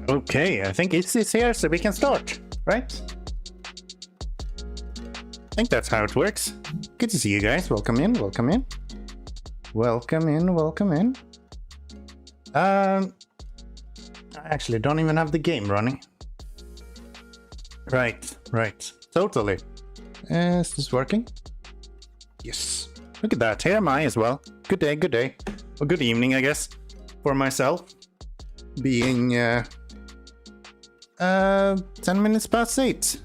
Okay, I think it's here, so we can start, right? I think that's how it works. Good to see you guys. Welcome in, welcome in. Welcome in, welcome in. I actually don't even have the game running. Right. Totally. Is this working? Yes. Look at that. Here am I as well. Good day, good day. Or good evening, I guess, for myself. Being 10 minutes past 8.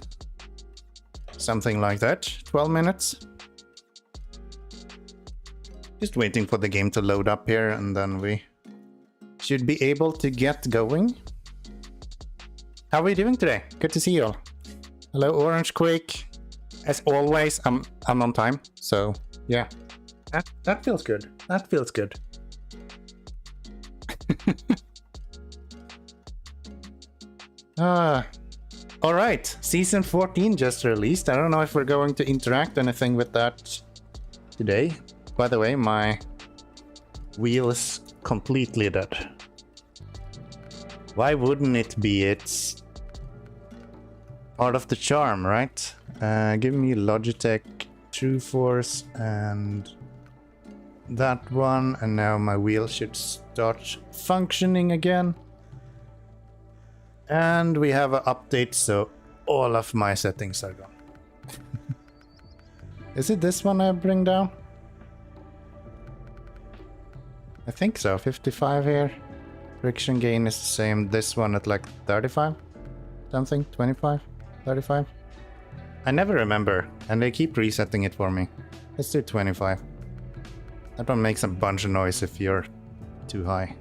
Something like that. 12 minutes. Just waiting for the game to load up here, and then we should be able to get going. How are we doing today? Good to see you all. Hello, Orange Quake. As always, I'm on time, so yeah. That feels good. That feels good. Alright, Season 14 just released. I don't know if we're going to interact anything with that today. By the way, my wheel is completely dead. Why wouldn't it be? It's part of the charm, right? Give me Logitech True Force and that one, and now my wheel should start functioning again. And we have an update, so all of my settings are gone. Is it this one I bring down? I think so, 55 here. Friction gain is the same. This one at like 35? Something? 25? 35? I never remember, and they keep resetting it for me. Let's do 25. That one makes a bunch of noise if you're too high.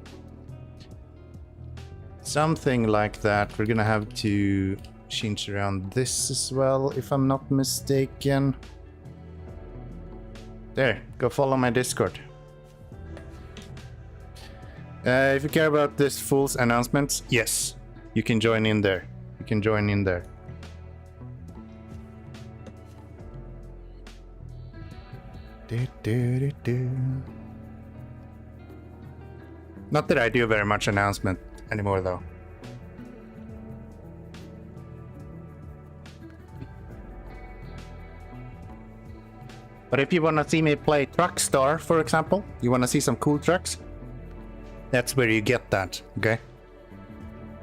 Something like that. We're gonna have to change around this as well, if I'm not mistaken. There, go follow my Discord. If you care about this fool's announcements, yes, you can join in there. You can join in there. Not that I do very much announcement anymore, though. But if you want to see me play Truck Star, for example, you want to see some cool trucks, that's where you get that, okay?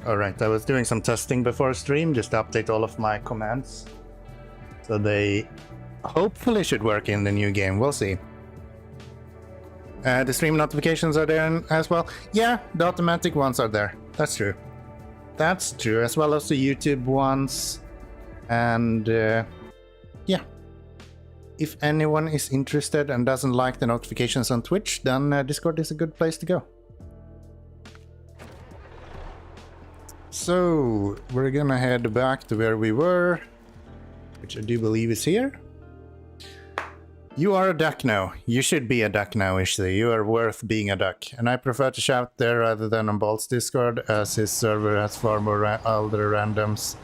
Alright, I was doing some testing before stream, just to update all of my commands. So they hopefully should work in the new game, we'll see. The stream notifications are there as well. Yeah, the automatic ones are there. That's true. That's true, as well as the YouTube ones. And yeah. If anyone is interested and doesn't like the notifications on Twitch, then Discord is a good place to go. So, we're gonna head back to where we were, which I do believe is here. You are a duck now. You should be a duck now, Ishley. You are worth being a duck. And I prefer to shout there rather than on Bolt's Discord, as his server has far more older randoms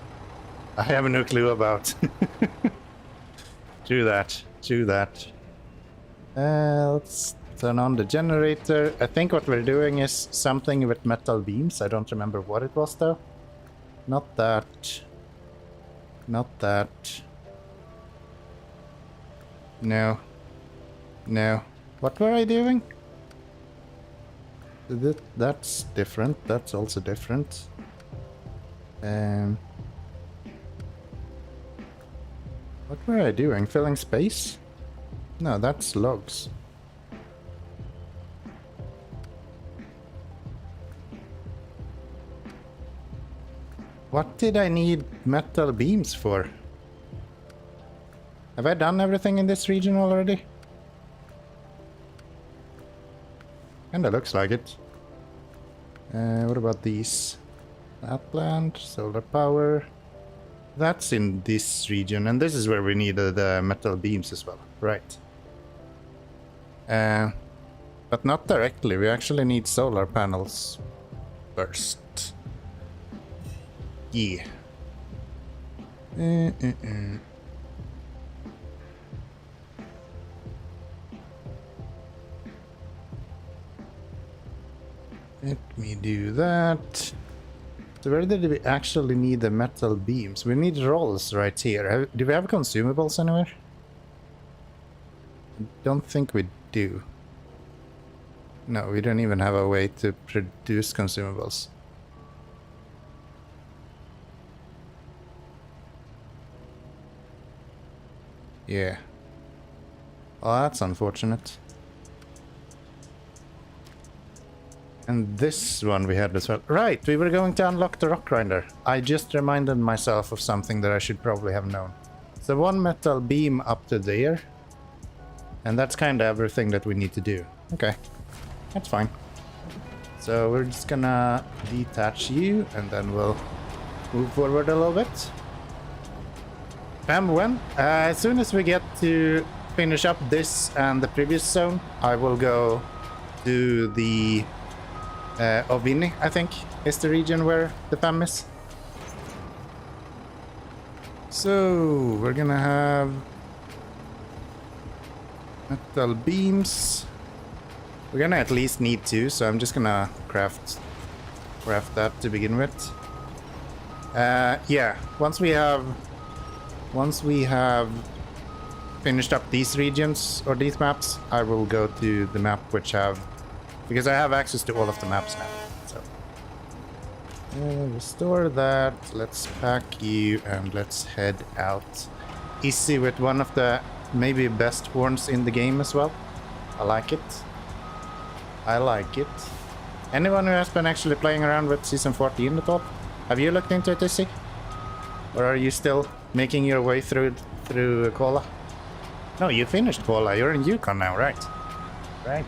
I have no clue about. True that. True that. Let's turn on the generator. I think what we're doing is something with metal beams. I don't remember what it was, though. Not that. Not that. No. No. What were I doing? That's different. That's also different. What were I doing? Filling space? No, that's logs. What did I need metal beams for? Have I done everything in this region already? Kinda looks like it. What about these? Lapland, solar power. That's in this region, and this is where we need the metal beams as well. Right. But not directly. We actually need solar panels first. Yeah. Let me do that. So where did we actually need the metal beams? We need rolls right here. Do we have consumables anywhere? I don't think we do. No, we don't even have a way to produce consumables. Yeah. Oh, that's unfortunate. And this one we had as well. Right, we were going to unlock the rock grinder. I just reminded myself of something that I should probably have known. So one metal beam up to there. And that's kind of everything that we need to do. Okay, that's fine. So we're just gonna detach you and then we'll move forward a little bit. When? As soon as we get to finish up this and the previous zone, I will go to the Ovini, I think, is the region where the PAM is. So, we're gonna have metal beams. We're gonna at least need 2, so I'm just gonna craft that to begin with. Yeah, once we have finished up these regions or these maps, I will go to the map which have, because I have access to all of the maps now. So restore that. Let's pack you and let's head out. Easy with one of the maybe best horns in the game as well. I like it. I like it. Anyone who has been actually playing around with Season 14 at all? Have you looked into it, Izzy? Or are you still making your way through Kola? No, you finished Kola. You're in Yukon now, right? Right.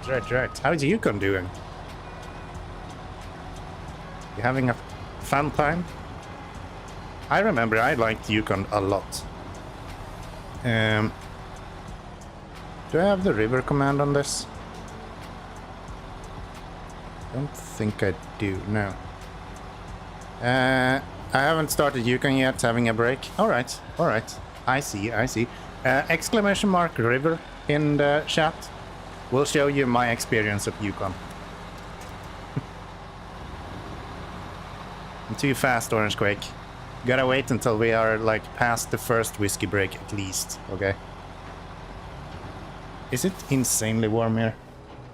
How's Yukon doing? You having a fun time? I remember I liked Yukon a lot. Do I have the river command on this? Don't think I do, no. I haven't started Yukon yet, having a break. Alright. I see. Exclamation mark river in the chat will show you my experience of Yukon. I'm too fast, Orange Quake. Gotta wait until we are like past the first whiskey break at least, okay? Is it insanely warm here?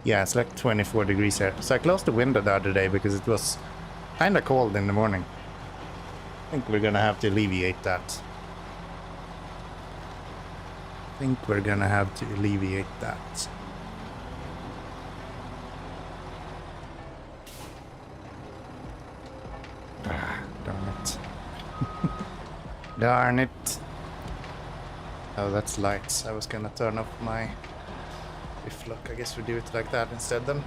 Yeah, it's like 24 degrees here. So I closed the window the other day because it was kinda cold in the morning. I think we're gonna have to alleviate that. Darn it. Darn it. Oh, that's lights. I was gonna turn off my... If look, I guess we do it like that instead then.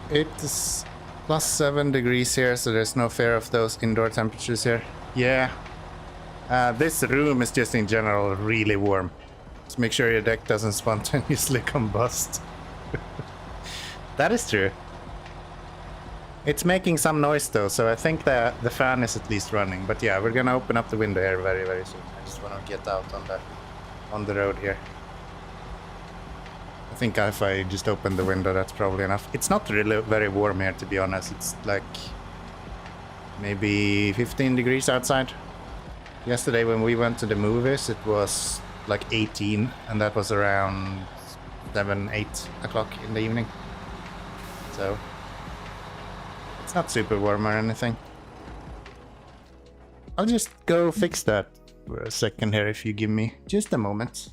It is +7 degrees here, so there's no fear of those indoor temperatures here. Yeah. This room is just in general really warm. Just make sure your deck doesn't spontaneously combust. That is true. It's making some noise though, so I think the fan is at least running. But yeah, we're gonna open up the window here very, very soon. I just wanna get out on the road here. I think if I just open the window, that's probably enough. It's not really very warm here, to be honest. It's like maybe 15 degrees outside. Yesterday when we went to the movies, it was like 18, and that was around 7, 8 o'clock in the evening. So it's not super warm or anything. I'll just go fix that for a second here if you give me just a moment.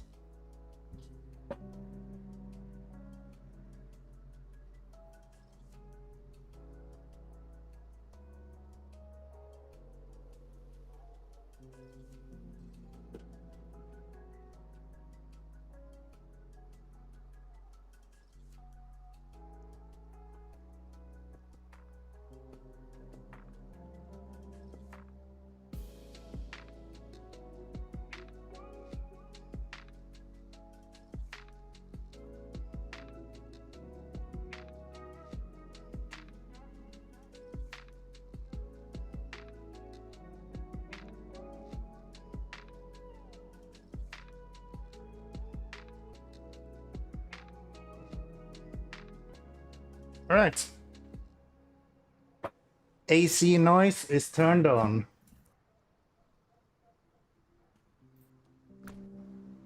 All right. AC noise is turned on.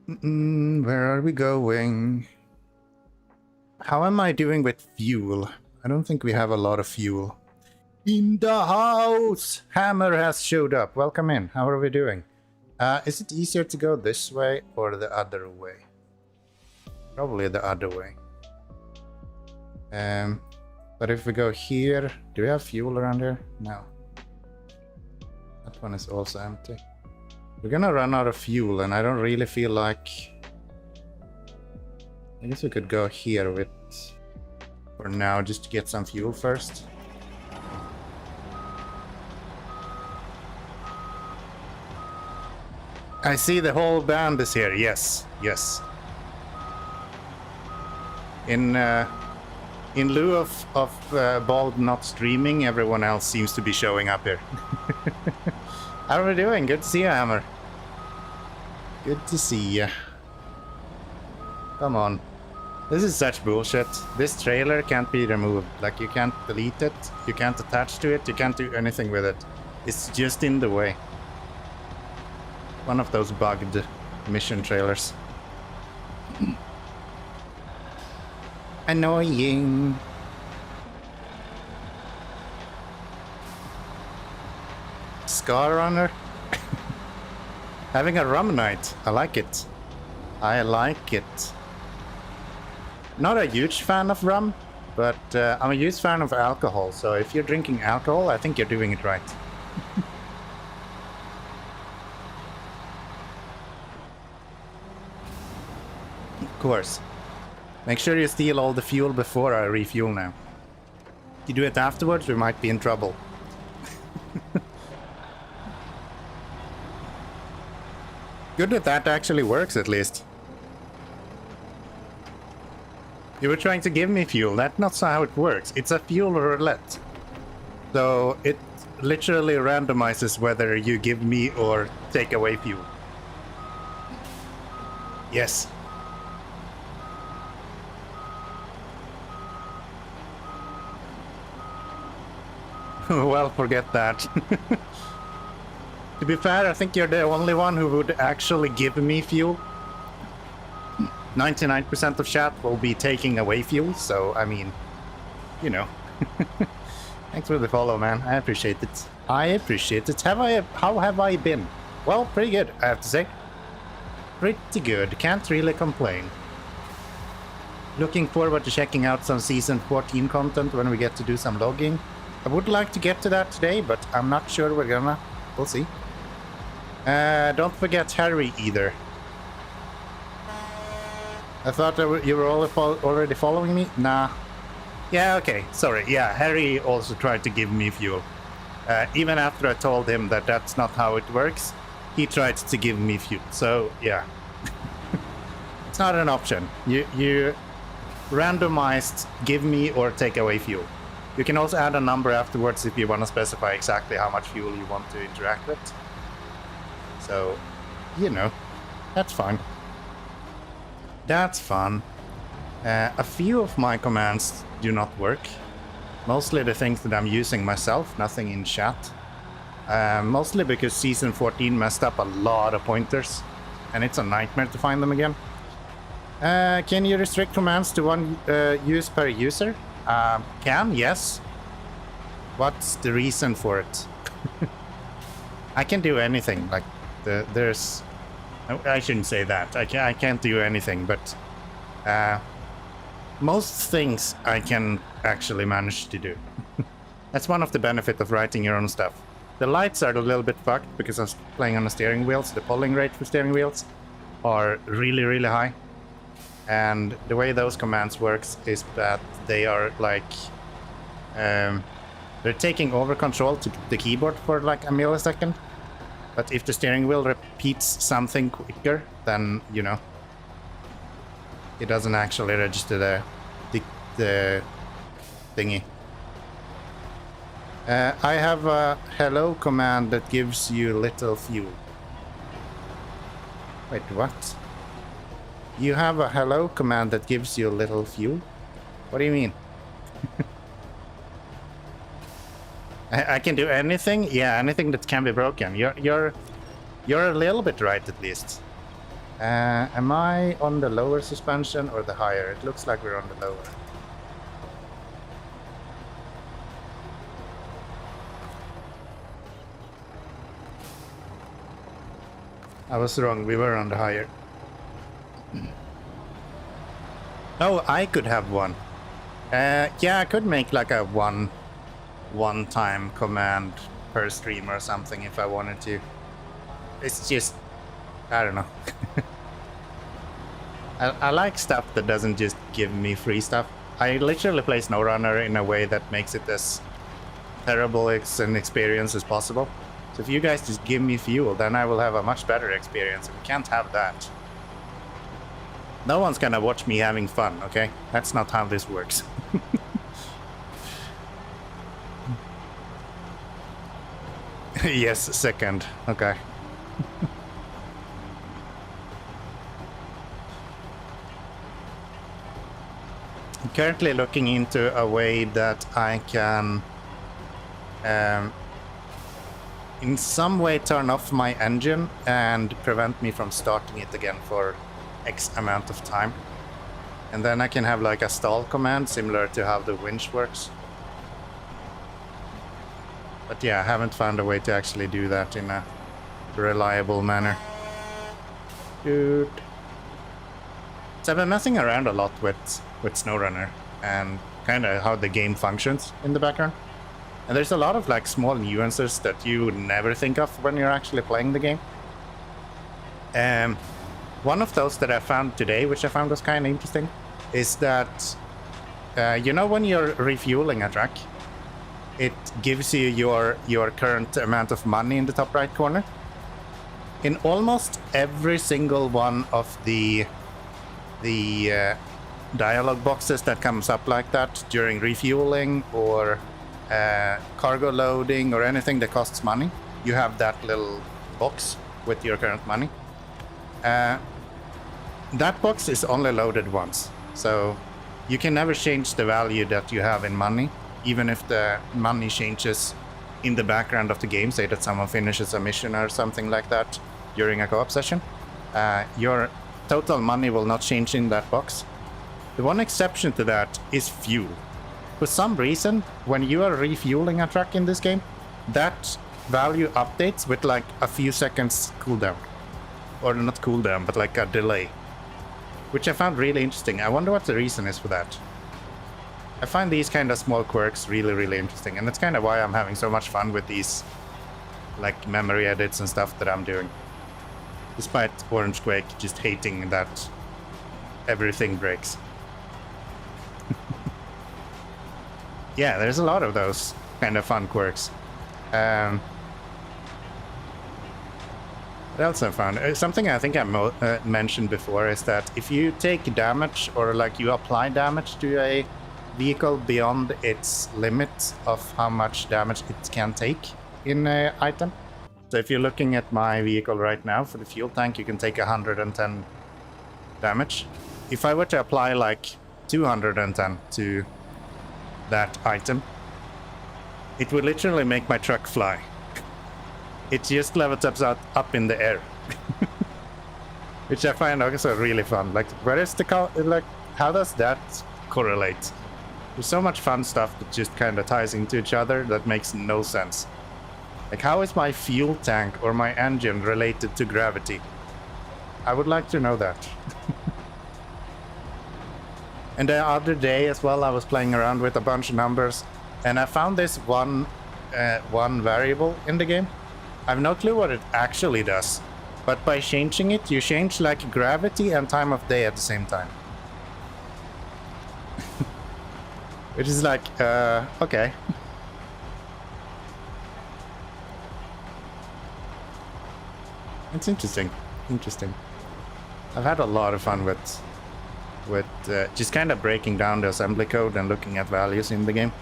Where are we going? How am I doing with fuel? I don't think we have a lot of fuel. In the house! Hammer has showed up. Welcome in. How are we doing? Is it easier to go this way or the other way? Probably the other way. But if we go here, do we have fuel around here? No. That one is also empty. We're gonna run out of fuel, and I don't really feel like... I guess we could go here with... for now, just to get some fuel first. I see the whole band is here. Yes, yes. In lieu of Bald not streaming, everyone else seems to be showing up here. How are we doing? Good to see you, Hammer. Good to see you. Come on. This is such bullshit. This trailer can't be removed. Like, you can't delete it, you can't attach to it, you can't do anything with it. It's just in the way. One of those bugged mission trailers. Annoying. SnowRunner. Having a rum night. I like it. I like it. Not a huge fan of rum, but I'm a huge fan of alcohol. So if you're drinking alcohol, I think you're doing it right. Of course. Make sure you steal all the fuel before I refuel now. If you do it afterwards, we might be in trouble. Good that that actually works, at least. You were trying to give me fuel. That's not how it works. It's a fuel roulette. So it literally randomizes whether you give me or take away fuel. Yes. Well, forget that. To be fair, I think you're the only one who would actually give me fuel. 99% of chat will be taking away fuel, so, I mean, you know. Thanks for the follow, man. I appreciate it. I appreciate it. How have I been? Well, pretty good, I have to say. Pretty good. Can't really complain. Looking forward to checking out some Season 14 content when we get to do some logging. I would like to get to that today, but I'm not sure we're gonna. We'll see. Don't forget Harry either. I thought you were already following me? Nah. Yeah, okay. Sorry. Yeah, Harry also tried to give me fuel. Even after I told him that that's not how it works, he tried to give me fuel. So, yeah. It's not an option. You randomized give me or take away fuel. You can also add a number afterwards if you want to specify exactly how much fuel you want to interact with. So, you know, that's fine. That's fun. A few of my commands do not work. Mostly the things that I'm using myself, nothing in chat. Mostly because Season 14 messed up a lot of pointers, and it's a nightmare to find them again. Can you restrict commands to one use per user? Yes. What's the reason for it? I can do anything. Like, there's... I shouldn't say that. I can't do anything, but... most things I can actually manage to do. That's one of the benefits of writing your own stuff. The lights are a little bit fucked because I'm playing on the steering wheels. The polling rate for steering wheels are really, really high. And the way those commands works is that they are like... they're taking over control to the keyboard for like a millisecond. But if the steering wheel repeats something quicker, then, you know, it doesn't actually register the thingy. I have a hello command that gives you little fuel. Wait, what? You have a hello command that gives you little fuel? What do you mean? I can do anything? Yeah, anything that can be broken. You're a little bit right, at least. Am I on the lower suspension or the higher? It looks like we're on the lower. I was wrong, we were on the higher. Oh, I could have one. Yeah, I could make like a one-time command per stream or something if I wanted to. It's just... I don't know. I like stuff that doesn't just give me free stuff. I literally play SnowRunner in a way that makes it as terrible an experience as possible. So if you guys just give me fuel, then I will have a much better experience. We can't have that. No one's gonna watch me having fun, okay? That's not how this works. Yes, second. Okay. I'm currently looking into a way that I can in some way turn off my engine and prevent me from starting it again for X amount of time. And then I can have like a stall command similar to how the winch works. But yeah, I haven't found a way to actually do that in a reliable manner. Dude. So I've been messing around a lot with SnowRunner and kind of how the game functions in the background. And there's a lot of like small nuances that you would never think of when you're actually playing the game. One of those that I found today, which I found was kind of interesting, is that you know when you're refueling a truck, it gives you your current amount of money in the top right corner. In almost every single one of the dialog boxes that comes up like that during refueling or cargo loading or anything that costs money, you have that little box with your current money. That box is only loaded once, so you can never change the value that you have in money, even if the money changes in the background of the game, say that someone finishes a mission or something like that during a co-op session. Your total money will not change in that box. The one exception to that is fuel. For some reason, when you are refueling a truck in this game, that value updates with like a few seconds cooldown. Or not cooldown, but like a delay. Which I found really interesting. I wonder what the reason is for that. I find these kind of small quirks really, really interesting. And that's kind of why I'm having so much fun with these like memory edits and stuff that I'm doing. Despite Orange Quake just hating that everything breaks. Yeah, there's a lot of those kind of fun quirks. What else I found? Something I think I mentioned before is that if you take damage or like you apply damage to a vehicle beyond its limit of how much damage it can take in an item. So if you're looking at my vehicle right now for the fuel tank, you can take 110 damage. If I were to apply like 210 to that item, it would literally make my truck fly. it just levels up in the air. Which I find also really fun. Like, where is the like, how does that correlate? There's so much fun stuff that just kind of ties into each other that makes no sense. Like, how is my fuel tank or my engine related to gravity? I would like to know that. And the other day as well, I was playing around with a bunch of numbers, and I found this one variable in the game. I have no clue what it actually does, but by changing it, you change like gravity and time of day at the same time. Which is like, okay. It's interesting. Interesting. I've had a lot of fun with just kind of breaking down the assembly code and looking at values in the game.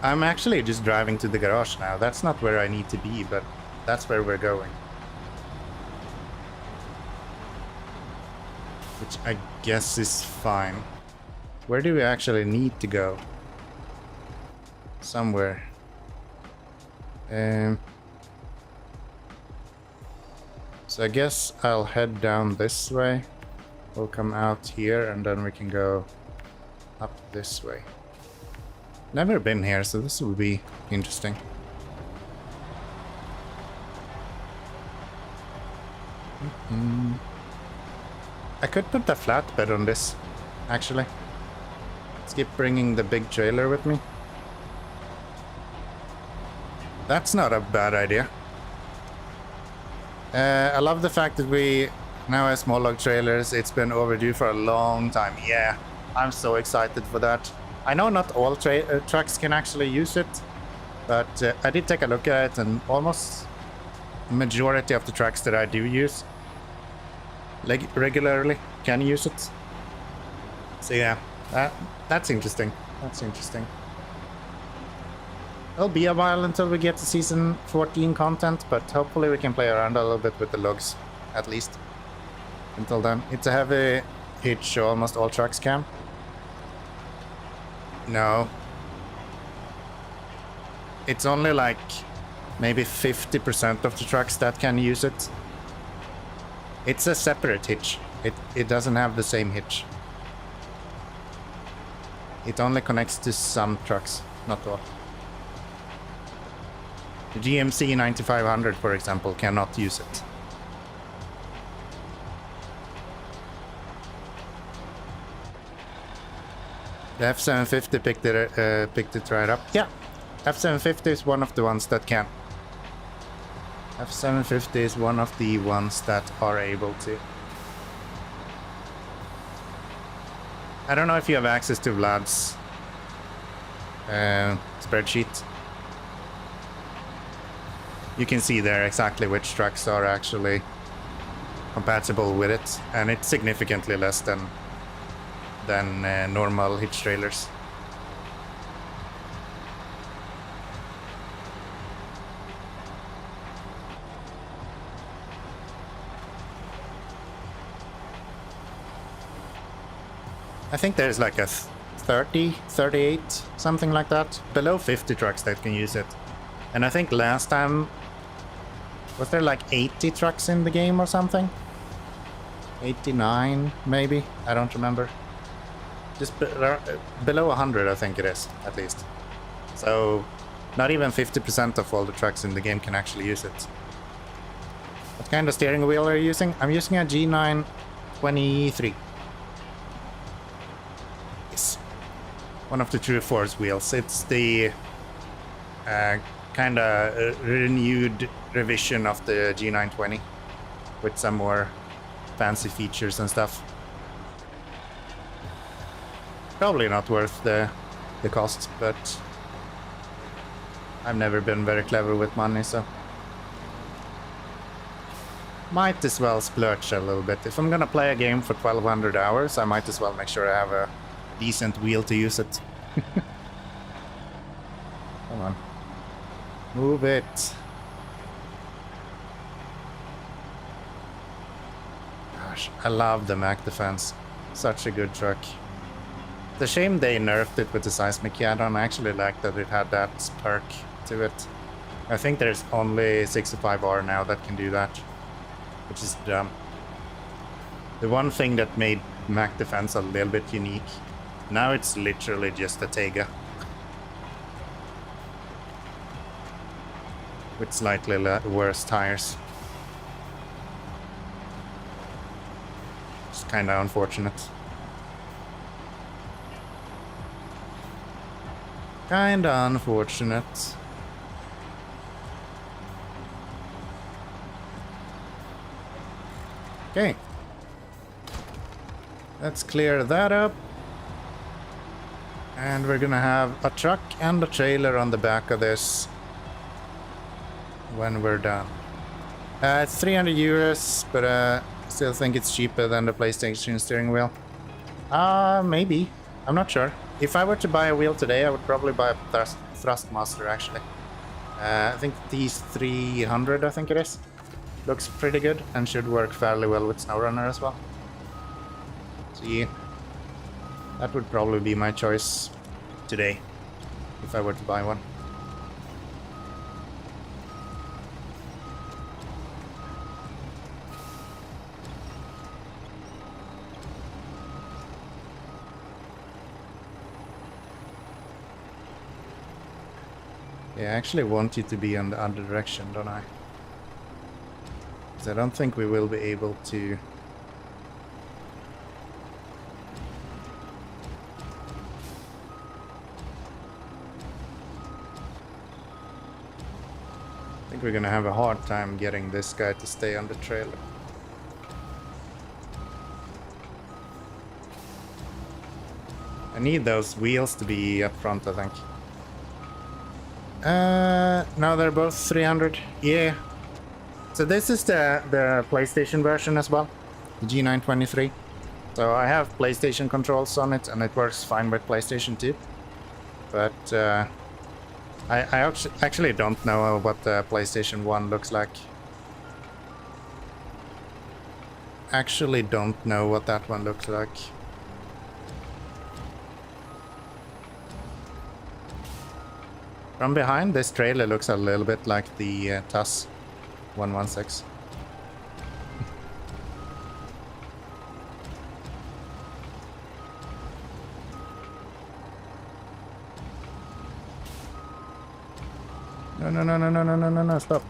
I'm actually just driving to the garage now. That's not where I need to be, but that's where we're going. Which I guess is fine. Where do we actually need to go? Somewhere. So I guess I'll head down this way. We'll come out here and then we can go up this way. Never been here, so this will be interesting. I could put the flatbed on this, actually. Let's keep bringing the big trailer with me. That's not a bad idea. I love the fact that we now have small log trailers. It's been overdue for a long time. Yeah, I'm so excited for that. I know not all trucks can actually use it, but I did take a look at it, and almost majority of the trucks that I do use regularly can use it. So yeah, that's interesting. That's interesting. It'll be a while until we get to season 14 content, but hopefully we can play around a little bit with the logs, at least. Until then, it's a heavy hitch, so almost all trucks can. No. It's only like maybe 50% of the trucks that can use it. It's a separate hitch. It doesn't have the same hitch. It only connects to some trucks, not all. The GMC 9500, for example, cannot use it. The F750 picked it right up. Yeah, F750 is one of the ones that can. F750 is one of the ones that are able to. I don't know if you have access to Vlad's spreadsheet. You can see there exactly which trucks are actually compatible with it, and it's significantly less than normal hitch trailers. I think there's like a 30, 38, something like that. Below 50 trucks that can use it. And I think last time, was there like 80 trucks in the game or something? 89, maybe? I don't remember. Just below 100, I think it is, at least. So, not even 50% of all the trucks in the game can actually use it. What kind of steering wheel are you using? I'm using a G923. Yes. One of the True Force wheels. It's the kind of renewed revision of the G920 with some more fancy features and stuff. Probably not worth the cost, but I've never been very clever with money, so might as well splurge a little bit. If I'm gonna play a game for 1200 hours, I might as well make sure I have a decent wheel to use it. Come on. Move it. Gosh, I love the Mac Defense. Such a good truck. It's a shame they nerfed it with the seismic add-on. I actually like that it had that perk to it. I think there's only 65R now that can do that, which is dumb. The one thing that made Mac Defense a little bit unique, now it's literally just a Tega. With slightly worse tires. It's kinda unfortunate. Kinda unfortunate. Okay. Let's clear that up. And we're gonna have a truck and a trailer on the back of this when we're done. It's 300 euros, but still think it's cheaper than the PlayStation steering wheel. Maybe. I'm not sure. If I were to buy a wheel today, I would probably buy a Thrustmaster, actually. I think these 300, I think it is. Looks pretty good and should work fairly well with SnowRunner as well. So yeah, that would probably be my choice today, if I were to buy one. Yeah, I actually want you to be in the other direction, don't I? Because I don't think we will be able to... I think we're gonna have a hard time getting this guy to stay on the trailer. I need those wheels to be up front, I think. No, they're both 300. Yeah. So this is the PlayStation version as well, the G923. So I have PlayStation controls on it, and it works fine with PlayStation 2. But I actually don't know what the PlayStation 1 looks like. Actually don't know what that one looks like. From behind, this trailer looks a little bit like the TUS 116. No, stop.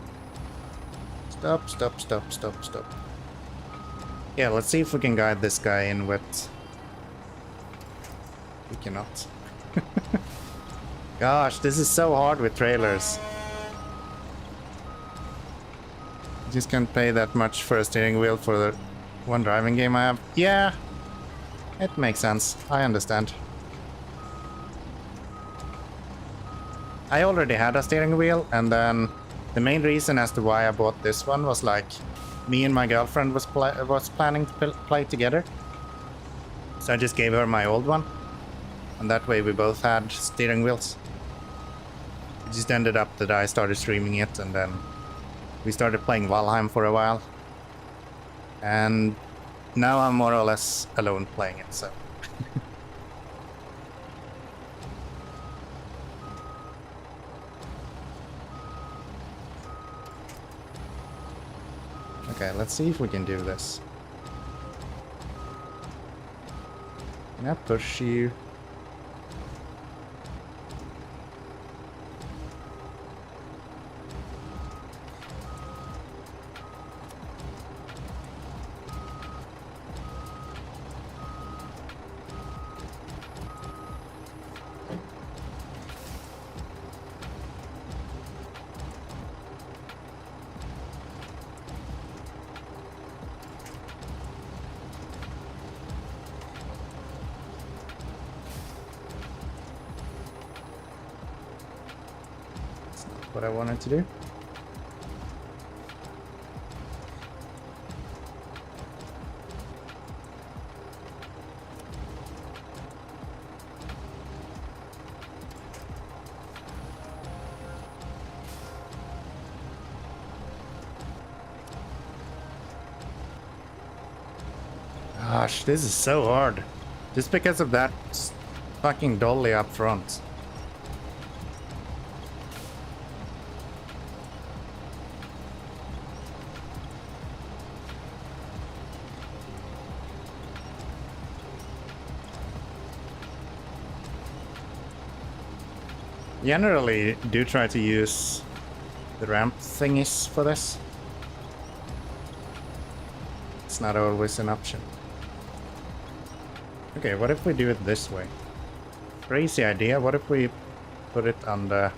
Stop. Yeah, let's see if we can guide this guy in with... We cannot. Gosh, this is so hard with trailers. Just can't pay that much for a steering wheel for the one driving game I have. Yeah, it makes sense. I understand. I already had a steering wheel, and then the main reason as to why I bought this one was like me and my girlfriend was planning to play together. So I just gave her my old one, and that way we both had steering wheels. It just ended up that I started streaming it, and then we started playing Valheim for a while. And now I'm more or less alone playing it, so... Okay, let's see if we can do this. Can I push you? What I wanted to do. Gosh, this is so hard. Just because of that fucking dolly up front. Generally, do try to use the ramp thingies for this. It's not always an option. Okay, what if we do it this way? Crazy idea. What if we put it on the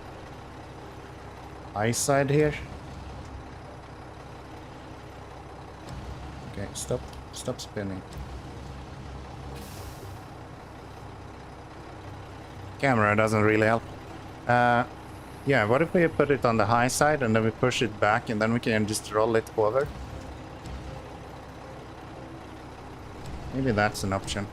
high side here? Okay, stop spinning. Camera doesn't really help. Yeah, what if we put it on the high side and then we push it back and then we can just roll it over? Maybe that's an option.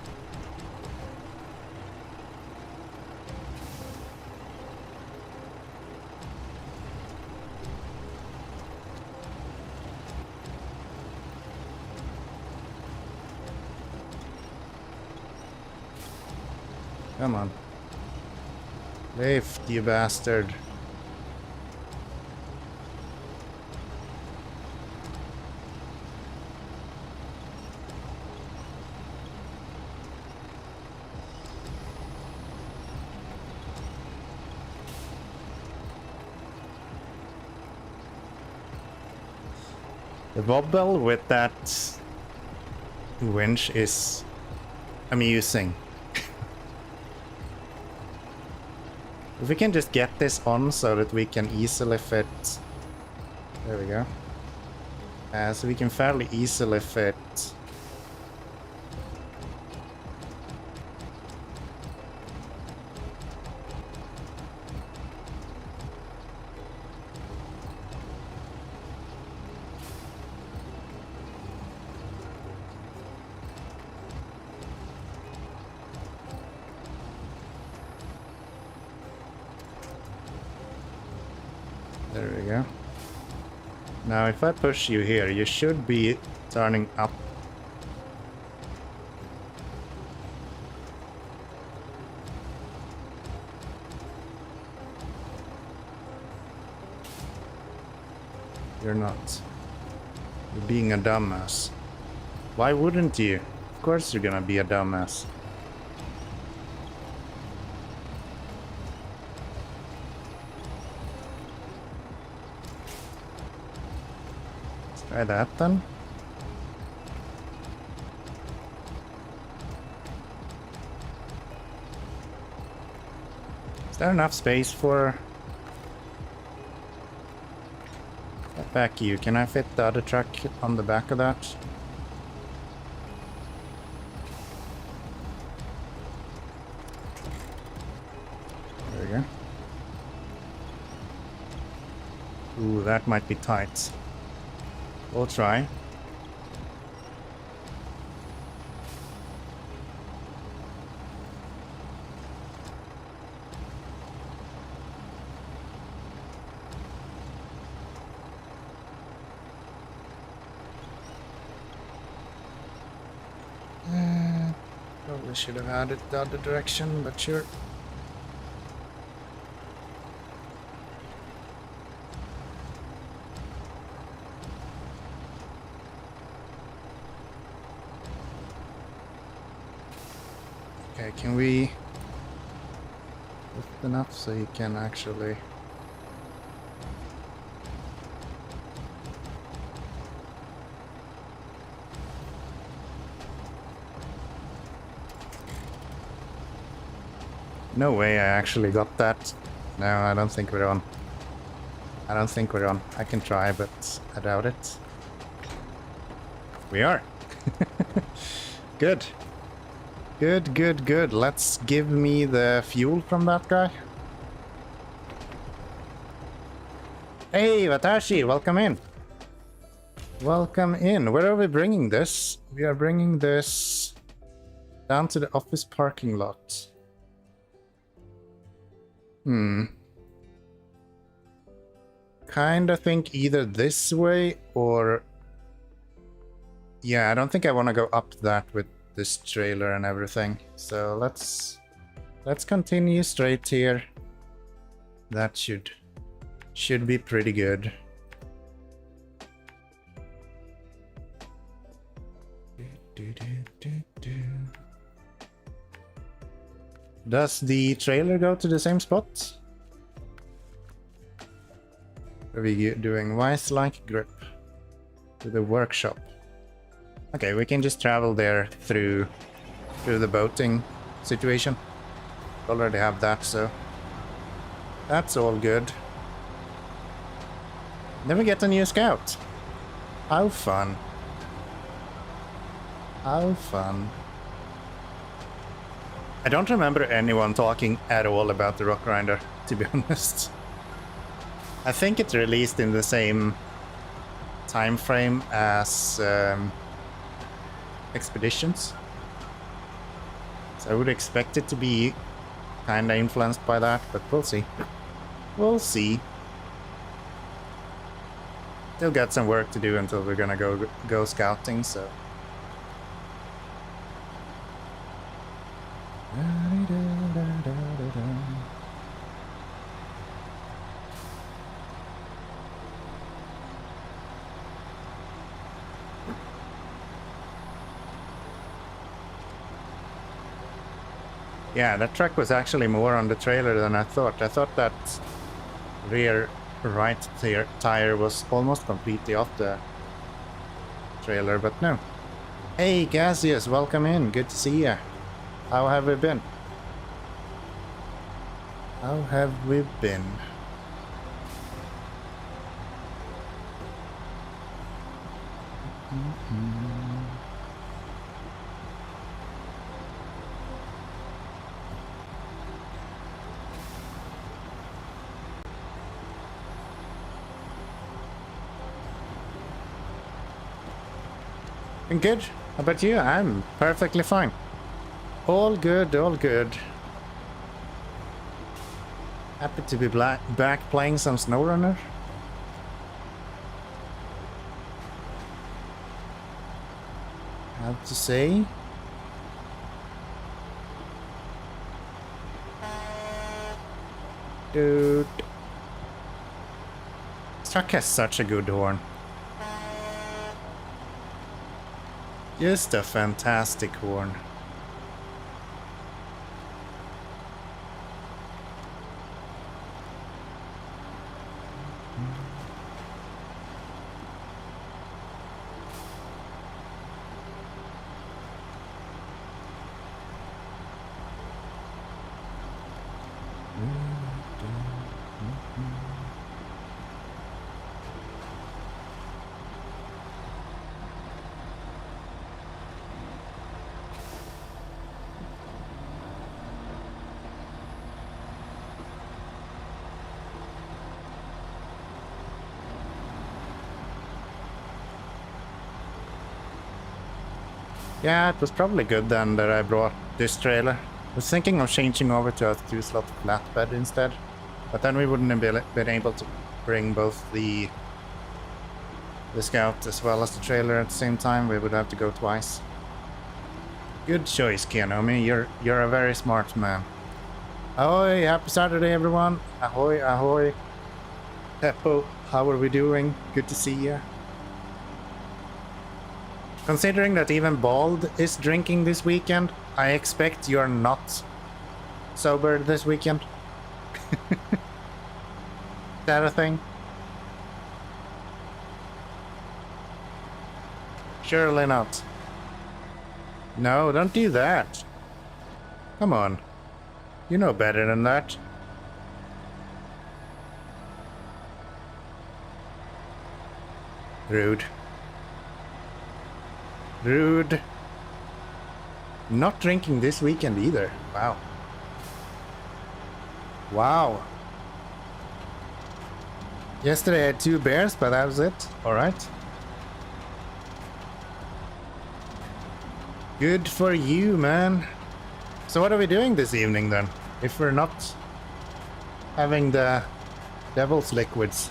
Come on. Lift, you bastard. The wobble with that winch is amusing. If we can just get this on so that we can easily fit... There we go. So we can fairly easily fit... There we go. Now if I push you here, you should be turning up. You're not. You're being a dumbass. Why wouldn't you? Of course you're gonna be a dumbass. Try that then. Is there enough space for... Get back you. Can I fit the other truck on the back of that? There we go. Ooh, that might be tight. We'll try. Probably should have had it the other direction, but sure. Okay, can we lift enough so you can actually... No way I actually got that. No, I don't think we're on. I don't think we're on. I can try, but I doubt it. We are. Good. Good, good, good. Let's give me the fuel from that guy. Hey, Watashi, welcome in. Welcome in. Where are we bringing this? We are bringing this down to the office parking lot. Kinda think either this way or... Yeah, I don't think I want to go up that with this trailer and everything. So let's let's continue straight here. That should be pretty good. Does the trailer go to the same spot? Are we doing vice-like grip to the workshop? Okay, we can just travel there through the boating situation. Already have that, so that's all good. Then we get a new scout. How fun. How fun. I don't remember anyone talking at all about the Rock Grinder, to be honest. I think it released in the same time frame as Expeditions. So I would expect it to be kinda influenced by that, but we'll see. We'll see. Still got some work to do until we're gonna go scouting, so. Yeah, that truck was actually more on the trailer than I thought. I thought that rear right tire was almost completely off the trailer, but no. Hey, Gaseous, welcome in. Good to see ya. How have we been? How have we been? Good. How about you? I'm perfectly fine. All good, all good. Happy to be back playing some SnowRunner. I have to say. Dude. This truck has such a good horn. Just a fantastic horn. Yeah, it was probably good then that I brought this trailer. I was thinking of changing over to a 2-slot flatbed instead, but then we wouldn't have been able to bring both the Scout as well as the trailer at the same time. We would have to go twice. Good choice, Kianomi. You're a very smart man. Ahoy! Happy Saturday, everyone! Ahoy! Ahoy! Peppo, how are we doing? Good to see ya. Considering that even Bald is drinking this weekend, I expect you're not sober this weekend. Is that a thing? Surely not. No, don't do that. Come on. You know better than that. Rude. Rude. Not drinking this weekend either. Wow. Wow. Yesterday I had 2 beers, but that was it. Alright. Good for you, man. So what are we doing this evening then? If we're not having the devil's liquids.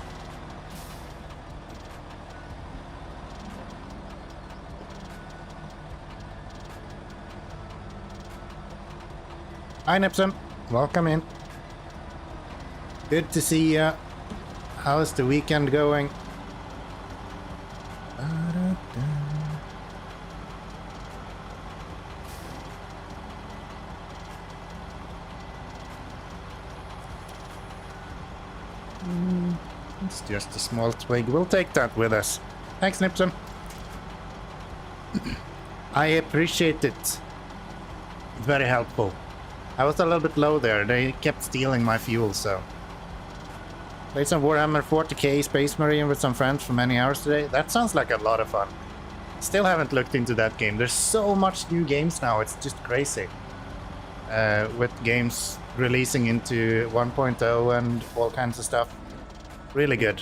Hi, Nipson. Welcome in. Good to see ya. How's the weekend going? It's just a small twig. We'll take that with us. Thanks, Nipson. I appreciate it. Very helpful. I was a little bit low there. They kept stealing my fuel, so... Played some Warhammer 40k Space Marine with some friends for many hours today. That sounds like a lot of fun. Still haven't looked into that game. There's so much new games now. It's just crazy. With games releasing into 1.0 and all kinds of stuff. Really good.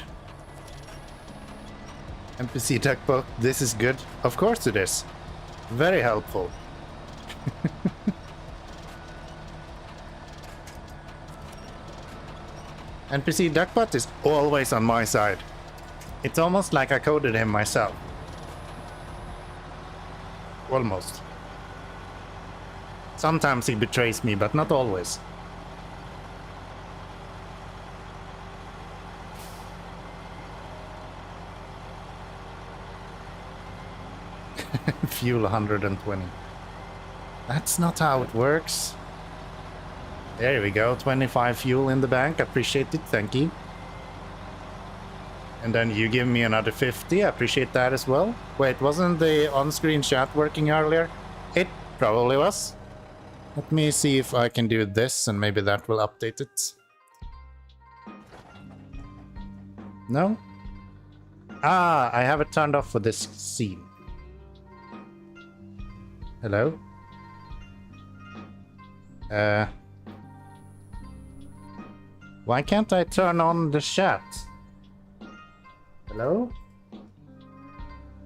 NPC Duckbot, this is good. Of course it is. Very helpful. NPC Duckbot is always on my side. It's almost like I coded him myself. Almost. Sometimes he betrays me, but not always. Fuel 120. That's not how it works. There we go, 25 fuel in the bank. Appreciate it, thank you. And then you give me another 50. I appreciate that as well. Wait, wasn't the on-screen chat working earlier? It probably was. Let me see if I can do this and maybe that will update it. No? Ah, I have it turned off for this scene. Hello? Why can't I turn on the chat? Hello?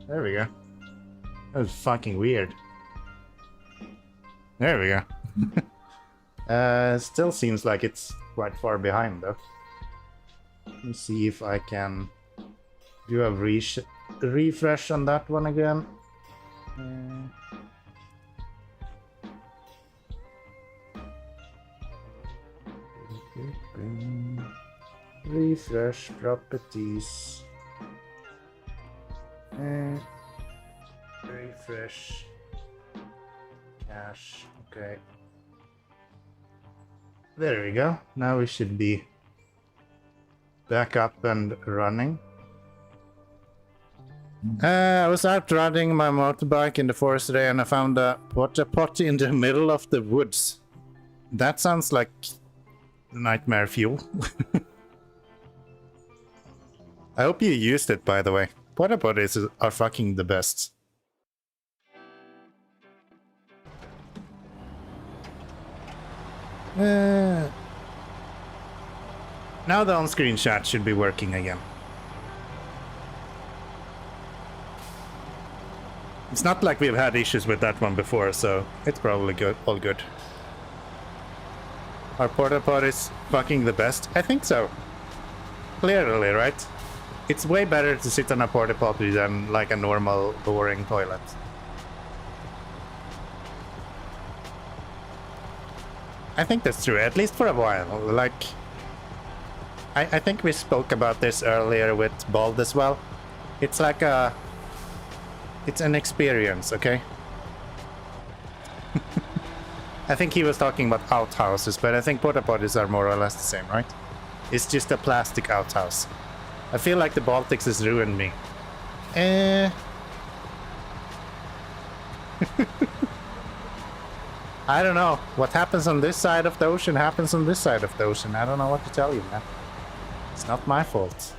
There we go. That was fucking weird. There we go. Still seems like it's quite far behind though. Let me see if I can do a refresh on that one again. Refresh properties. Refresh. Cache. Okay. There we go. Now we should be back up and running. I was out riding my motorbike in the forest today and I found a porta potty in the middle of the woods. That sounds like nightmare fuel. I hope you used it, by the way. Porta potties are fucking the best. Now the on-screen chat should be working again. It's not like we've had issues with that one before, so it's probably good, all good. Are porta potties fucking the best? I think so. Clearly, right? It's way better to sit on a porta potty than like a normal, boring toilet. I think that's true, at least for a while. Like, I think we spoke about this earlier with Bald as well. It's like a... It's an experience, okay? I think he was talking about outhouses, but I think porta potties are more or less the same, right? It's just a plastic outhouse. I feel like the Baltics has ruined me. I don't know. What happens on this side of the ocean happens on this side of the ocean. I don't know what to tell you, man. It's not my fault.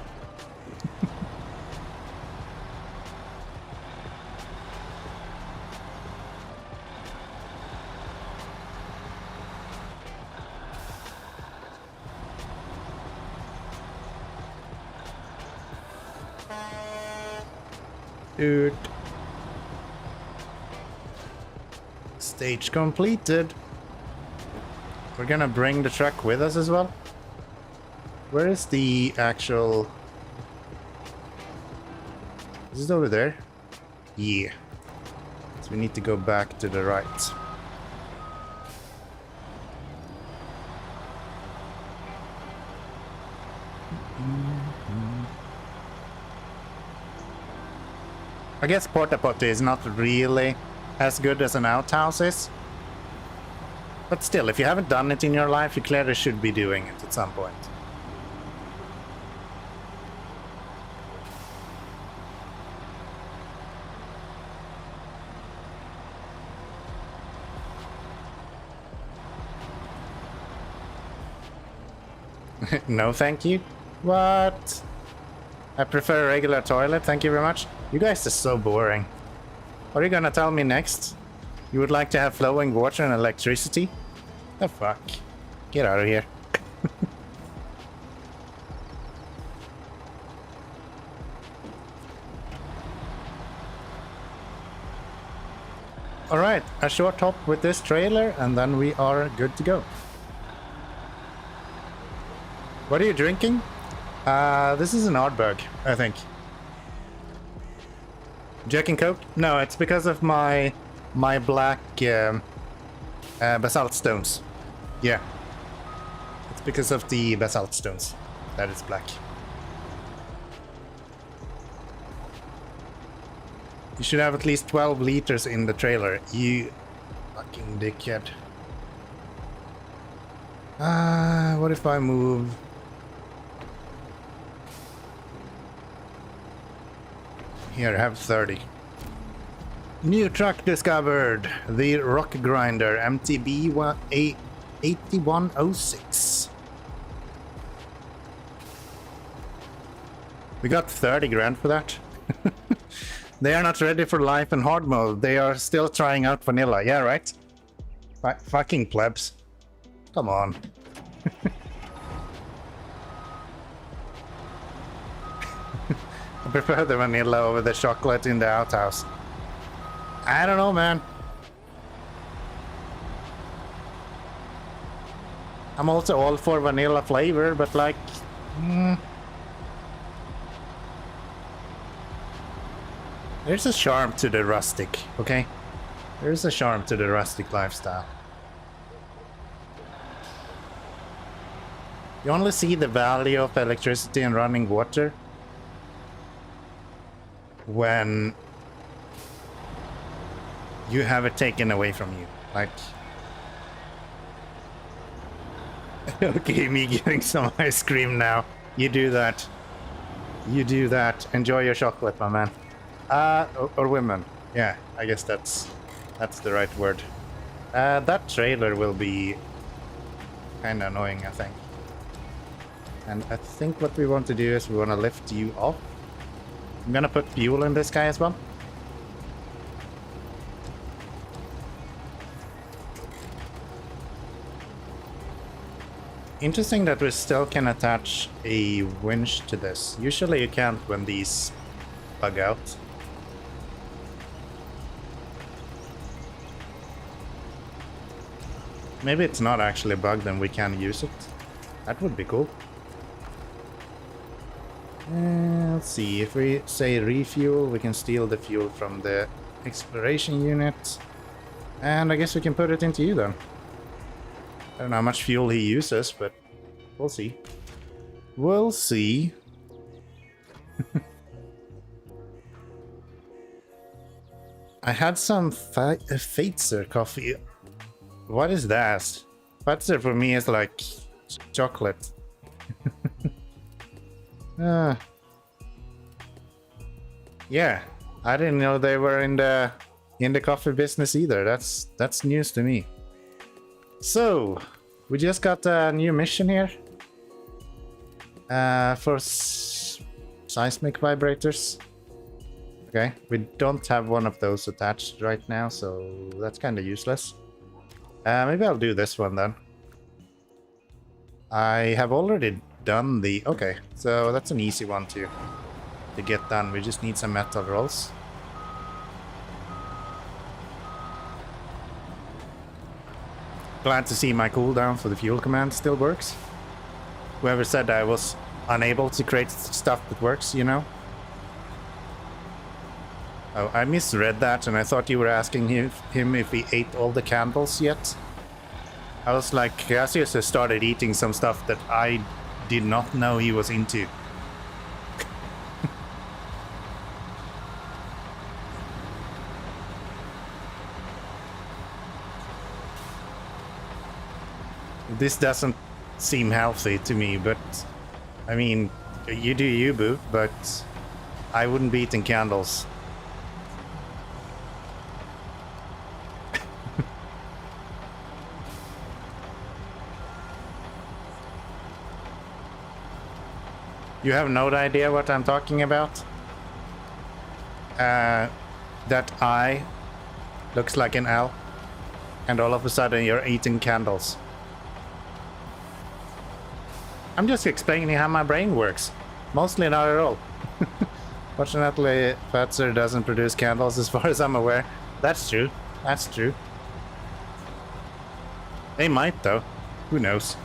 Dude. Stage completed. We're gonna bring the truck with us as well. Where is the actual... Is it over there? Yeah. So we need to go back to the right. I guess porta potty is not really as good as an outhouse is. But still, if you haven't done it in your life, you clearly should be doing it at some point. No, thank you. What? I prefer a regular toilet, thank you very much. You guys are so boring. What are you gonna tell me next? You would like to have flowing water and electricity? The fuck? Get out of here. Alright, a short hop with this trailer and then we are good to go. What are you drinking? This is an Ardbeg, I think. Jack and Coke? No, it's because of my black basalt stones. Yeah. It's because of the basalt stones that it's black. You should have at least 12 liters in the trailer, you fucking dickhead. What if I move... Here, have 30. New truck discovered. The Rock Grinder MTB 8106. We got 30 grand for that. They are not ready for life in hard mode. They are still trying out vanilla. Yeah, right? Fucking plebs. Come on. I prefer the vanilla over the chocolate in the outhouse. I don't know, man. I'm also all for vanilla flavor, but like... There's a charm to the rustic, okay? There's a charm to the rustic lifestyle. You only see the value of electricity and running water when you have it taken away from you. Like... Okay, me getting some ice cream now. You do that. You do that. Enjoy your chocolate, my man. Or women. Yeah, I guess that's the right word. That trailer will be kind of annoying, I think. And I think what we want to do is we want to lift you off. I'm gonna put fuel in this guy as well. Interesting that we still can attach a winch to this. Usually you can't when these bug out. Maybe it's not actually bugged and we can use it. That would be cool. Let's see, if we say refuel, we can steal the fuel from the exploration unit. And I guess we can put it into you then. I don't know how much fuel he uses, but we'll see. We'll see. I had some Faitzer coffee. What is that? Faitzer for me is like chocolate. Yeah, I didn't know they were in the coffee business either. That's news to me. So, we just got a new mission here. For seismic vibrators. Okay, we don't have one of those attached right now, so that's kind of useless. Maybe I'll do this one then. I have already done the... Okay, so that's an easy one to get done. We just need some metal rolls. Glad to see my cooldown for the fuel command still works. Whoever said I was unable to create stuff that works, you know? Oh, I misread that and I thought you were asking him if he ate all the candles yet. I was like, Cassius has started eating some stuff that I did not know he was into. This doesn't seem healthy to me, but I mean, you do you, boo, but I wouldn't be eating candles. You have no idea what I'm talking about? That eye looks like an L, and all of a sudden you're eating candles. I'm just explaining how my brain works. Mostly not at all. Fortunately, Fatser doesn't produce candles as far as I'm aware. That's true. That's true. They might, though. Who knows?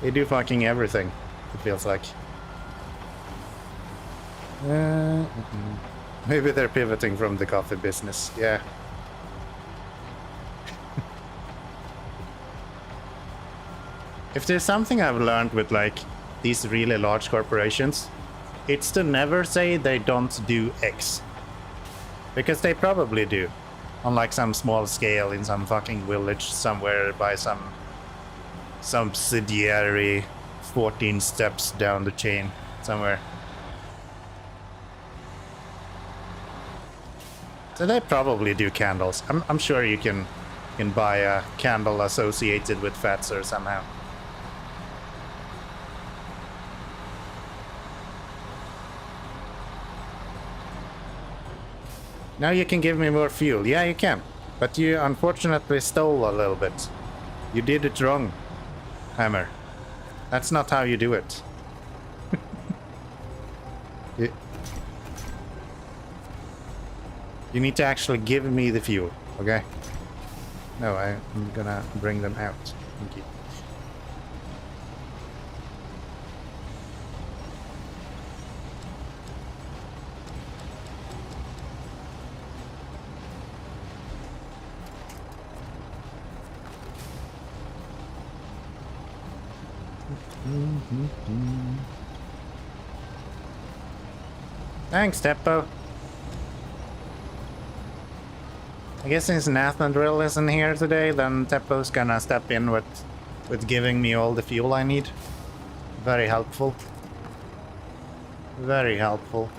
They do fucking everything, it feels like. Maybe they're pivoting from the coffee business. Yeah. If there's something I've learned with like these really large corporations, it's to never say they don't do X. Because they probably do. On like some small scale in some fucking village somewhere by some subsidiary 14 steps down the chain somewhere. So they probably do candles. I'm sure you can buy a candle associated with Fatser somehow. Now you can give me more fuel. Yeah, you can. But you unfortunately stole a little bit. You did it wrong, Hammer. That's not how you do it. You need to actually give me the fuel, okay? No, I'm gonna bring them out. Thank you. Thanks, Teppo. I guess since Nathandrill isn't here today, then Teppo's gonna step in with giving me all the fuel I need. Very helpful. Very helpful.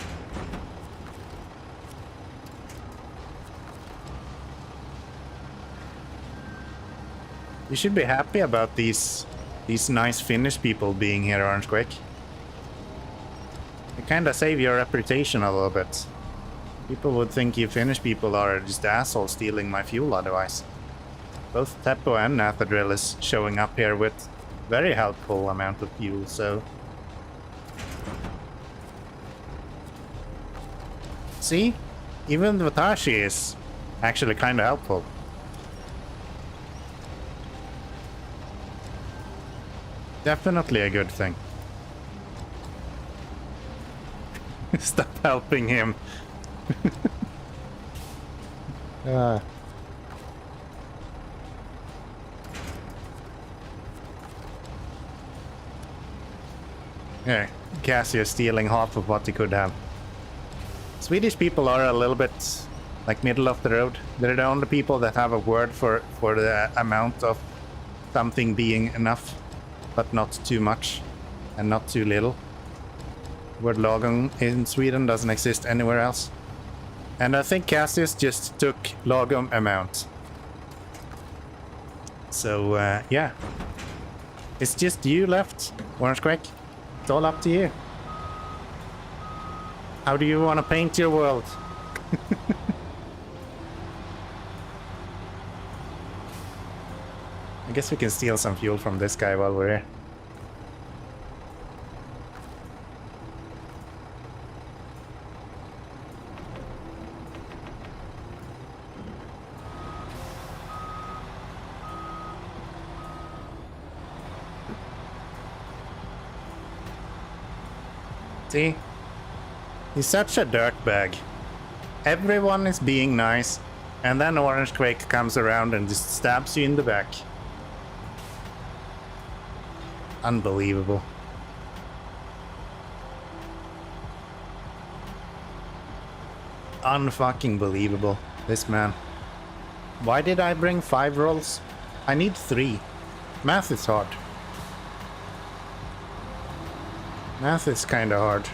You should be happy about these nice Finnish people being here, Orangequake. They kinda save your reputation a little bit. People would think you Finnish people are just assholes stealing my fuel otherwise. Both Teppo and Nathadrill is showing up here with very helpful amount of fuel, so... See? Even Vatashi is actually kinda helpful. Definitely a good thing. Stop helping him. Yeah, Cassio stealing half of what he could have. Swedish people are a little bit like middle of the road. They're the only people that have a word for the amount of something being enough, but not too much and not too little. Word lagom in Sweden doesn't exist anywhere else. And I think Cassius just took lagom amount. So, yeah. It's just you left, Orangequake. It's all up to you. How do you want to paint your world? I guess we can steal some fuel from this guy while we're here. See? He's such a dirtbag. Everyone is being nice, and then Orangequake comes around and just stabs you in the back. Unbelievable. unfucking believable. This man. Why did I bring 5 rolls? I need 3. Math is hard. Math is kinda hard.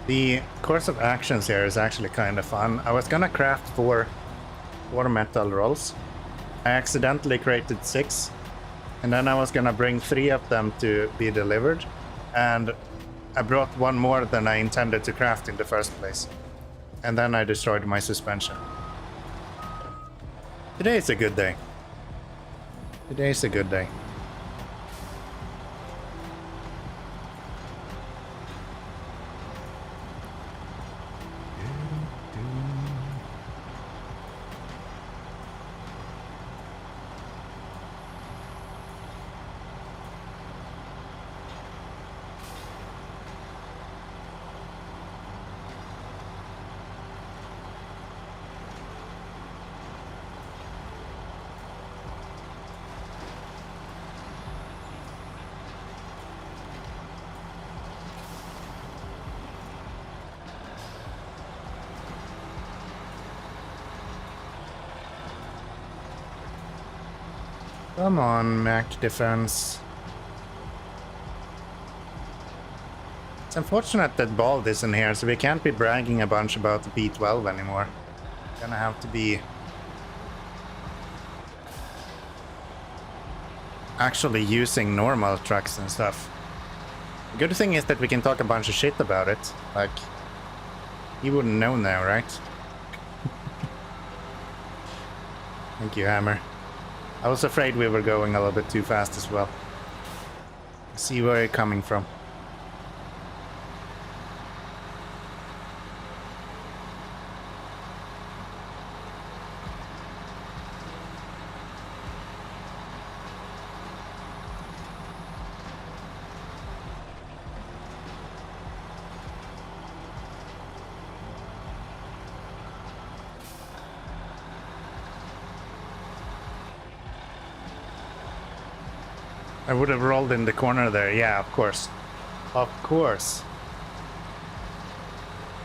The course of actions here is actually kind of fun. I was gonna craft 4 metal rolls. I accidentally created 6, and then I was gonna bring 3 of them to be delivered, and I brought 1 more than I intended to craft in the first place. And then I destroyed my suspension. Today is a good day. Today is a good day. Come on, Mac Defense. It's unfortunate that Bald isn't here, so we can't be bragging a bunch about the P12 anymore. Gonna have to be actually using normal trucks and stuff. The good thing is that we can talk a bunch of shit about it. Like, he wouldn't know now, right? Thank you, Hammer. I was afraid we were going a little bit too fast as well. I see where you're coming from. I would have rolled in the corner there. Yeah, of course. Of course.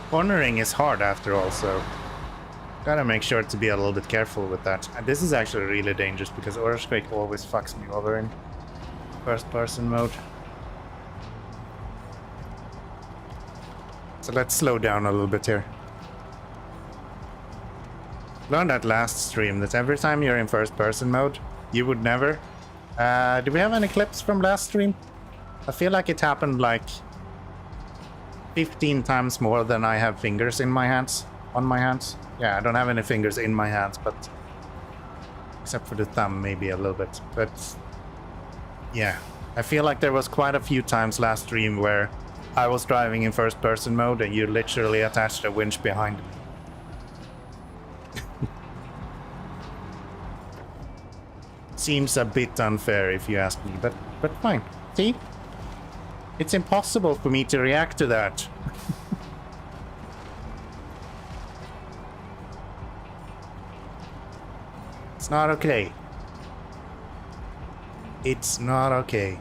Cornering is hard after all, so gotta make sure to be a little bit careful with that. And this is actually really dangerous because Earthquake always fucks me over in first person mode. So let's slow down a little bit here. Learned that last stream that every time you're in first person mode, you would never... do we have any clips from last stream? I feel like it happened like 15 times more than I have fingers in my hands. On my hands. Yeah, I don't have any fingers in my hands, but except for the thumb maybe a little bit. But yeah, I feel like there was quite a few times last stream where I was driving in first person mode and you literally attached a winch behind me. Seems a bit unfair if you ask me, but fine. See? It's impossible for me to react to that. It's not okay. It's not okay.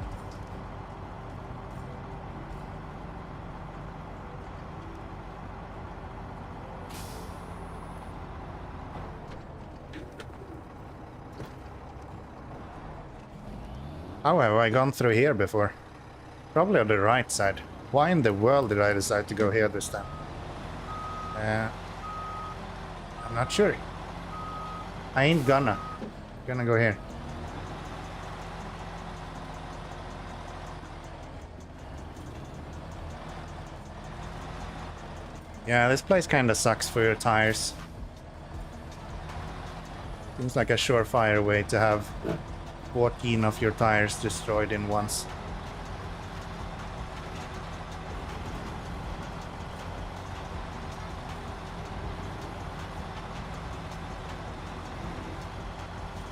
How have I gone through here before? Probably on the right side. Why in the world did I decide to go here this time? I'm not sure. I ain't gonna. I'm gonna go here. Yeah, this place kinda sucks for your tires. Seems like a surefire way to have 14 of your tires destroyed in once.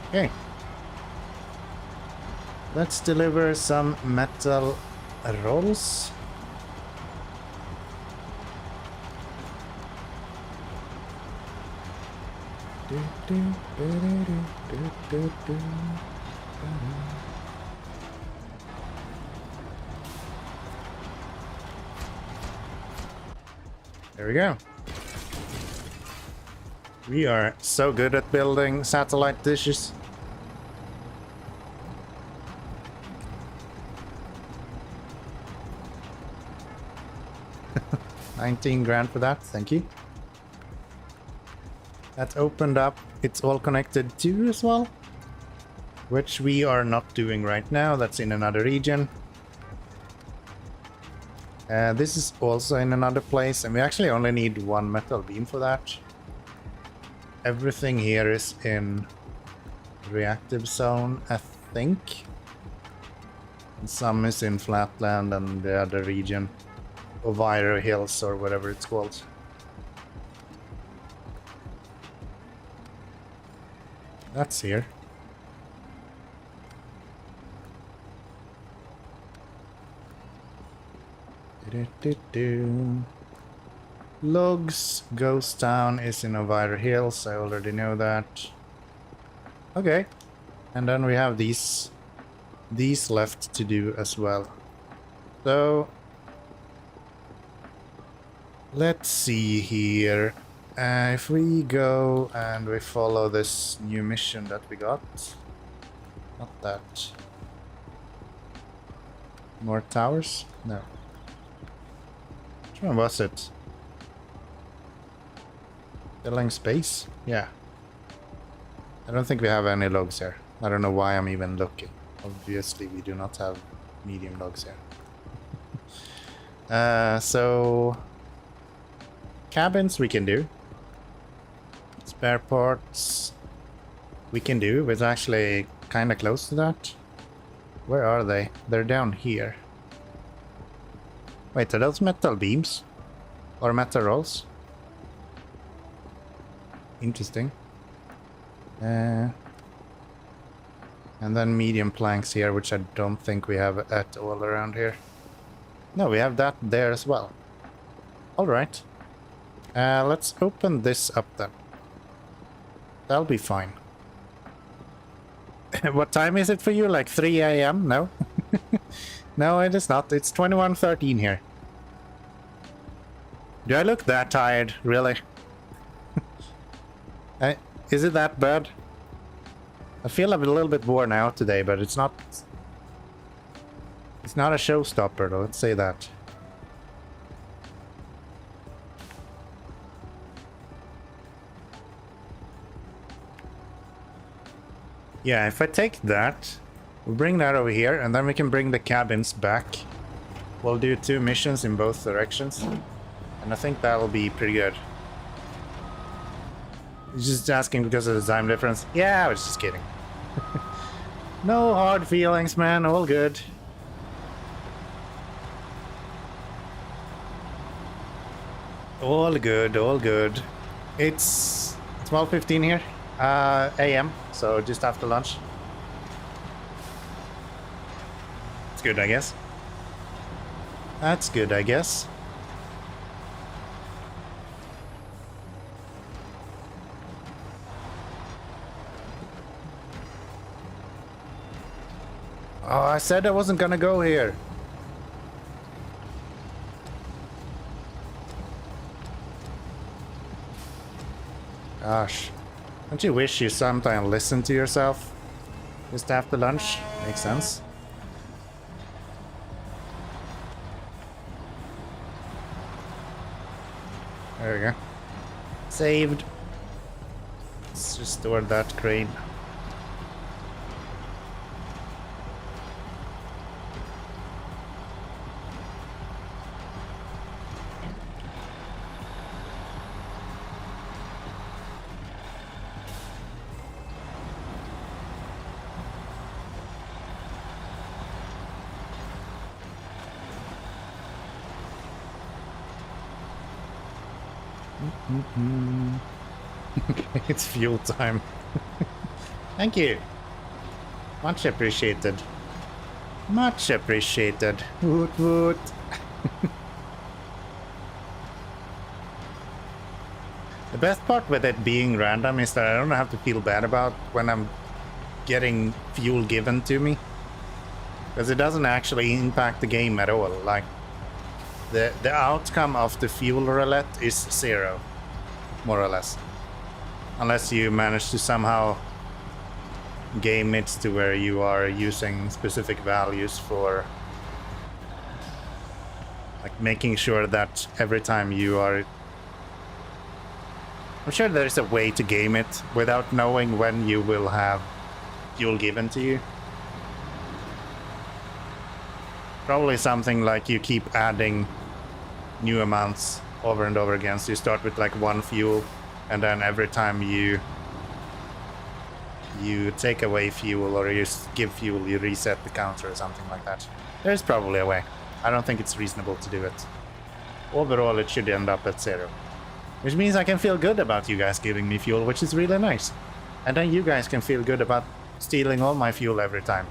Okay. Let's deliver some metal rolls. There we go. We are so good at building satellite dishes. $19,000 for that, thank you. That opened up, it's all connected to as well, which we are not doing right now. That's in another region. This is also in another place, and we actually only need one metal beam for that. Everything here is in reactive zone, I think. And some is in flatland and the other region, Ovira Hills or whatever it's called. That's here. Logs Ghost Town is in Ovira Hills, I already know that. Okay. And then we have these left to do as well. So let's see here. If we go and we follow this new mission that we got. Not that. More towers? No. Which one was it? Filling space? Yeah. I don't think we have any logs here. I don't know why I'm even looking. Obviously we do not have medium logs here. So cabins we can do. Spare parts we can do, but it's actually kind of close to that. Where are they? They're down here. Wait, are those metal beams? Or metal rolls? Interesting. And then medium planks here, which I don't think we have at all around here. No, we have that there as well. Alright. Let's open this up then. That'll be fine. What time is it for you? Like 3 AM? No? No, it is not. It's 21:13 here. Do I look that tired? Really? Is it that bad? I feel I'm a little bit worn out today, but it's not... It's not a showstopper, though. Let's say that. Yeah, if I take that, we'll bring that over here, and then we can bring the cabins back. We'll do 2 missions in both directions, and I think that'll be pretty good. You're just asking because of the time difference? Yeah, I was just kidding. No hard feelings, man. All good. All good, all good. It's 12:15 here. AM, so just after lunch. It's good, I guess. That's good, I guess. Oh, I said I wasn't gonna go here. Gosh. Don't you wish you sometimes listen to yourself? Just after lunch? Makes sense. There we go. Saved. Let's restore that crane. It's fuel time. Thank you. Much appreciated. Much appreciated. Woot woot. The best part with it being random is that I don't have to feel bad about when I'm getting fuel given to me. Because it doesn't actually impact the game at all. Like, the outcome of the fuel roulette is 0, more or less. Unless you manage to somehow game it to where you are using specific values for like making sure that every time you are... I'm sure there's a way to game it without knowing when you will have fuel given to you. Probably something like you keep adding new amounts over and over again. So you start with like 1 fuel, and then every time you take away fuel or you give fuel, you reset the counter or something like that. There's probably a way. I don't think it's reasonable to do it. Overall, it should end up at 0. Which means I can feel good about you guys giving me fuel, which is really nice. And then you guys can feel good about stealing all my fuel every time.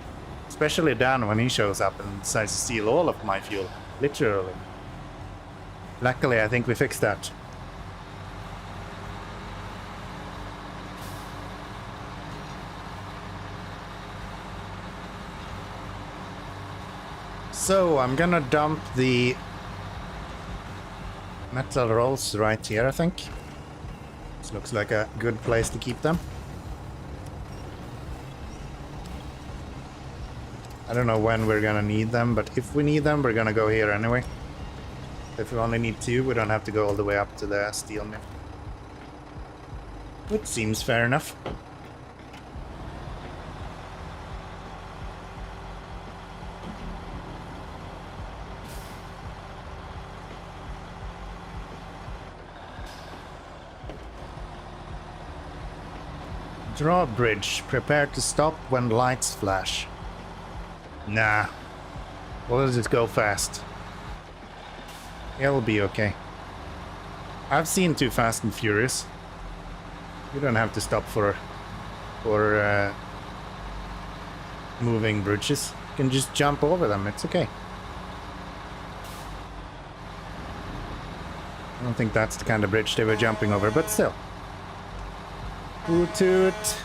Especially Dan when he shows up and decides to steal all of my fuel. Literally. Luckily, I think we fixed that. So, I'm gonna dump the metal rolls right here, I think. This looks like a good place to keep them. I don't know when we're gonna need them, but if we need them, we're gonna go here anyway. If we only need 2, we don't have to go all the way up to the steel mill. Which seems fair enough. Drawbridge. Prepare to stop when lights flash. Nah. We'll just go fast. It'll be okay. I've seen Too Fast and Furious. You don't have to stop for moving bridges. You can just jump over them. It's okay. I don't think that's the kind of bridge they were jumping over, but still. Toot toot.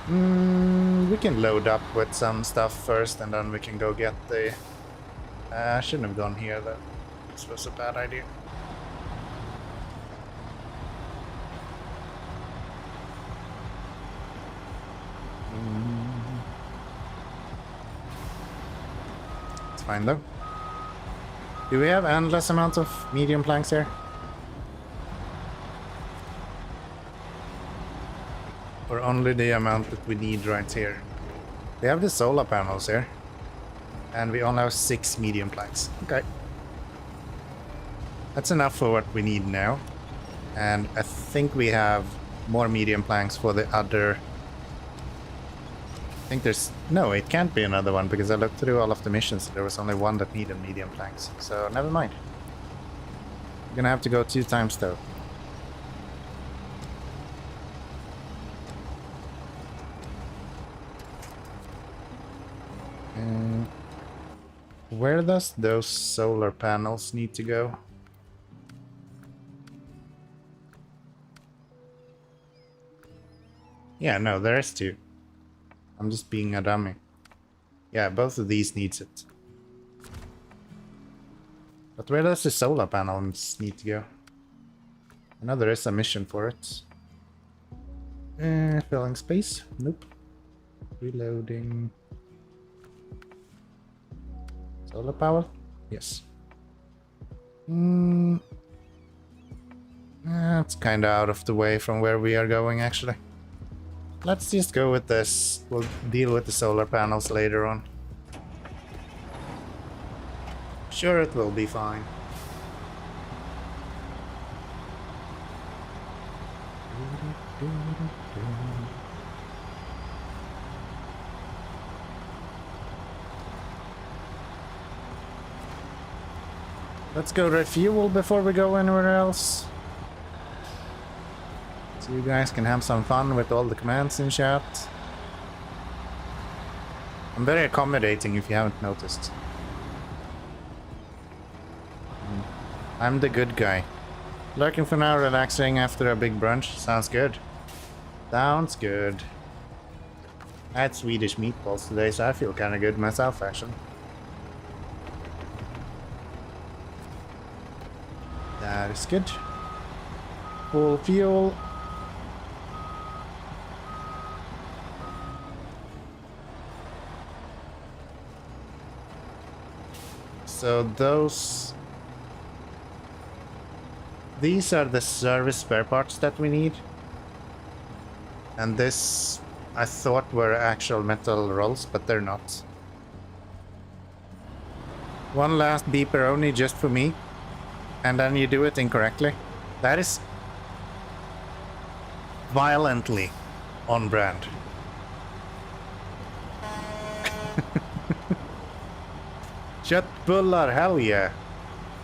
We can load up with some stuff first, and then we can go get the... I shouldn't have gone here, though. This was a bad idea. It's fine, though. Do we have endless amounts of medium planks here? Or only the amount that we need right here? We have the solar panels here. And we only have 6 medium planks. Okay. That's enough for what we need now. And I think we have more medium planks for the other... I think there's... No, it can't be another one because I looked through all of the missions. There was only one that needed medium planks. So never mind. We're gonna have to go 2 times though. Where does those solar panels need to go? Yeah, no, there's 2. I'm just being a dummy. Yeah, both of these needs it. But where does the solar panels need to go? I know there is a mission for it. Filling space? Nope. Reloading. Solar power? Yes. That's kind of out of the way from where we are going, actually. Let's just go with this. We'll deal with the solar panels later on. Sure, it will be fine. Let's go refuel before we go anywhere else. So you guys can have some fun with all the commands in chat. I'm very accommodating if you haven't noticed. I'm the good guy. Lurking for now, relaxing after a big brunch. Sounds good. Sounds good. I had Swedish meatballs today, so I feel kind of good myself, actually. That is good. Full fuel. So these are the service spare parts that we need. And this, I thought were actual metal rolls, but they're not. One last beeperoni just for me. And then you do it incorrectly. That is violently on brand. Köttbullar, hell yeah.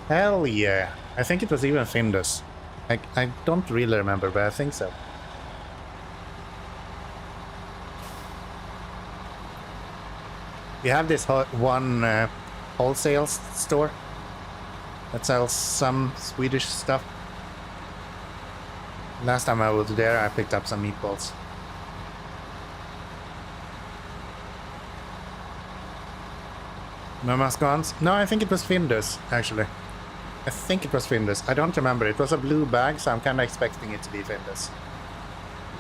Hell yeah. I think it was even Findus. I don't really remember, but I think so. We have this one wholesale store that sells some Swedish stuff. Last time I was there, I picked up some meatballs. Mama's Gons? No, I think it was Findus, actually. I think it was Findus. I don't remember. It was a blue bag, so I'm kind of expecting it to be Findus.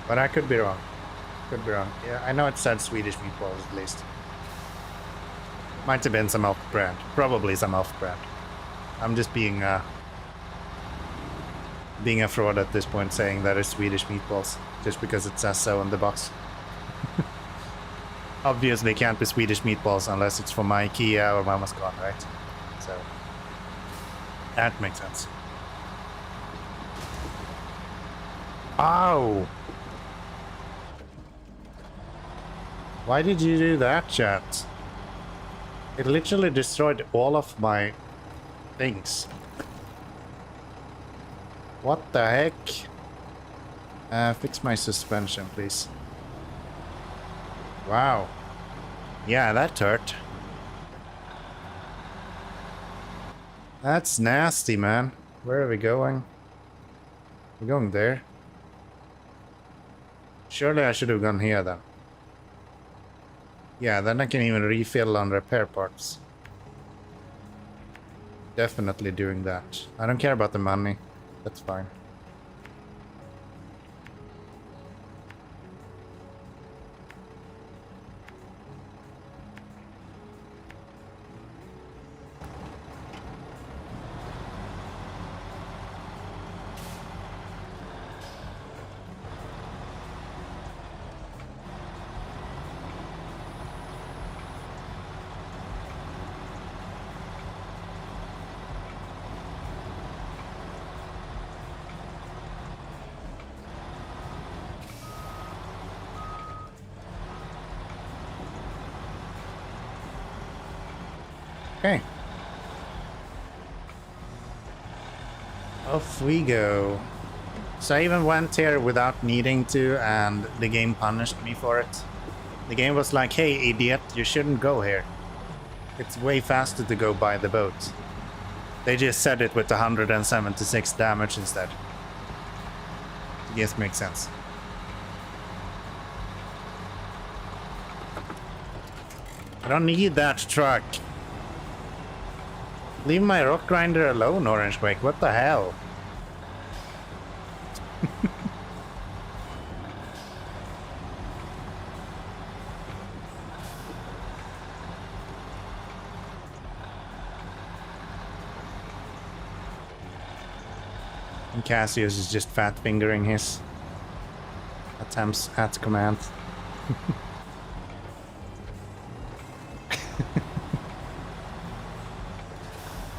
But I could be wrong. Could be wrong. Yeah, I know it said Swedish meatballs at least. Might have been some off-brand. Probably some off-brand. I'm just being a fraud at this point, saying that it's Swedish meatballs just because it says so on the box. Obviously, it can't be Swedish meatballs unless it's from IKEA or Mama's Gone, right? So that makes sense. Ow! Why did you do that, chat? It literally destroyed all of my things. What the heck? Fix my suspension, please. Wow. Yeah, that hurt. That's nasty, man. Where are we going? We're going there. Surely I should have gone here then. Yeah, then I can even refill on repair parts. Definitely doing that. I don't care about the money. That's fine. Okay. Off we go. So I even went here without needing to, and the game punished me for it. The game was like, hey idiot, you shouldn't go here. It's way faster to go by the boat. They just said it with 176 damage instead. Yes, makes sense. I don't need that truck. Leave my rock grinder alone, Orange Quake. What the hell? And Cassius is just fat fingering his attempts at command.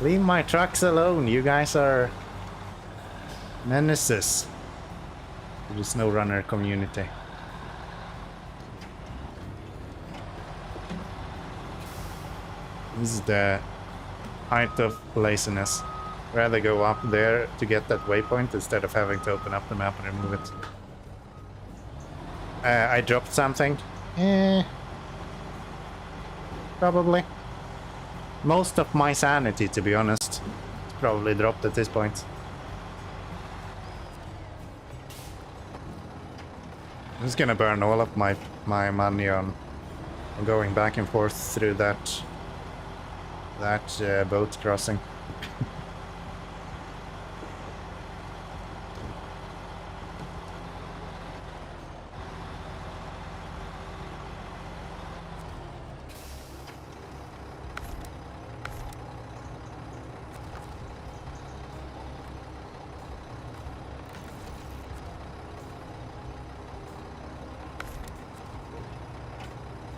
Leave my trucks alone. You guys are menaces to the SnowRunner community. This is the height of laziness. Rather go up there to get that waypoint instead of having to open up the map and remove it. I dropped something. Probably. Most of my sanity, to be honest. It's probably dropped at this point. I'm just gonna burn all of my money on going back and forth through that boat crossing.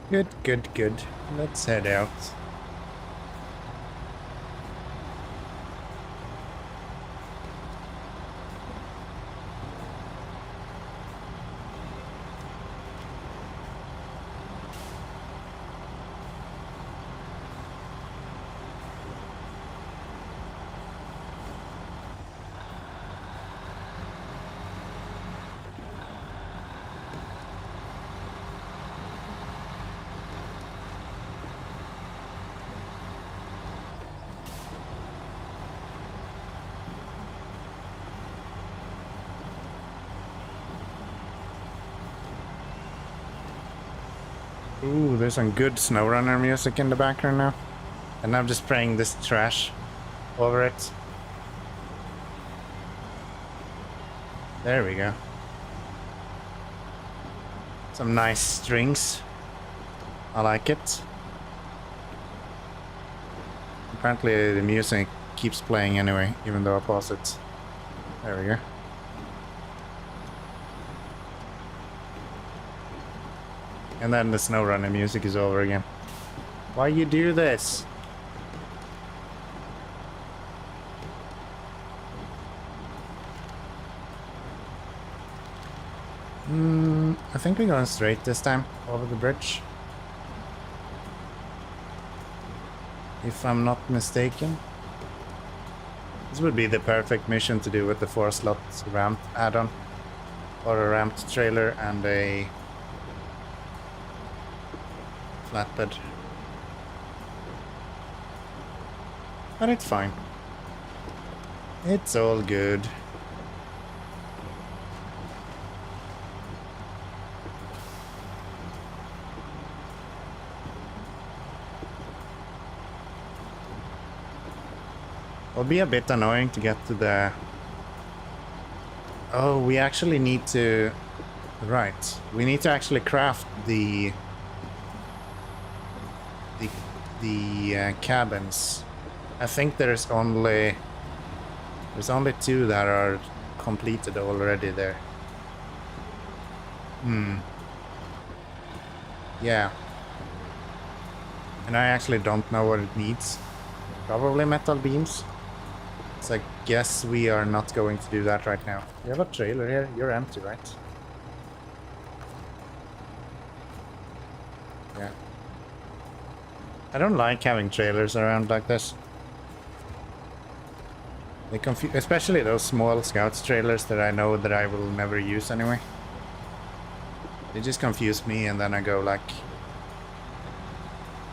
Good, good, good. Let's head out. Ooh, there's some good SnowRunner music in the background now. And I'm just spraying this trash over it. There we go. Some nice strings. I like it. Apparently the music keeps playing anyway, even though I pause it. There we go. And then the SnowRunner music is over again. Why you do this? I think we're going straight this time, over the bridge. If I'm not mistaken. This would be the perfect mission to do with the 4-slot ramp add-on. Or a ramped trailer and a flatbed. But it's fine. It's all good. It'll be a bit annoying to get to the... Oh, we actually need to... Right. We need to actually craft the cabins. I think there's only 2 that are completed already there. Yeah. And I actually don't know what it needs. Probably metal beams. So I guess we are not going to do that right now. You have a trailer here? You're empty, right? Yeah. I don't like having trailers around like this. They confuse, especially those small scouts trailers that I know that I will never use anyway. They just confuse me, and then I go like,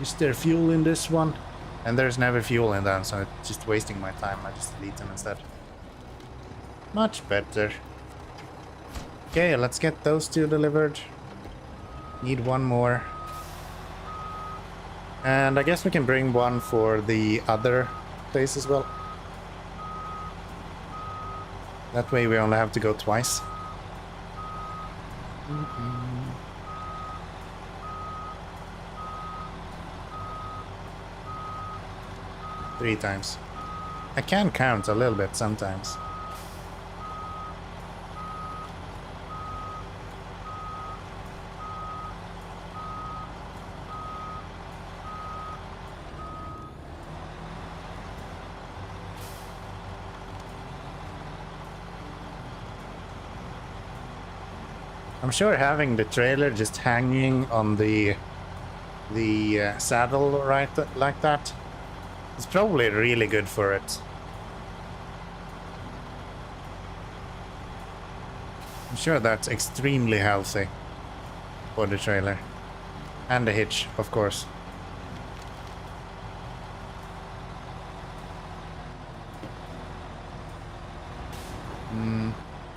is there fuel in this one? And there's never fuel in them, so it's just wasting my time. I just delete them instead. Much better. Okay, let's get those 2 delivered. Need 1 more. And I guess we can bring 1 for the other place as well. That way we only have to go twice. Mm-hmm. 3 times. I can count a little bit sometimes. I'm sure having the trailer just hanging on the saddle right like that is probably really good for it. I'm sure that's extremely healthy for the trailer. And the hitch, of course.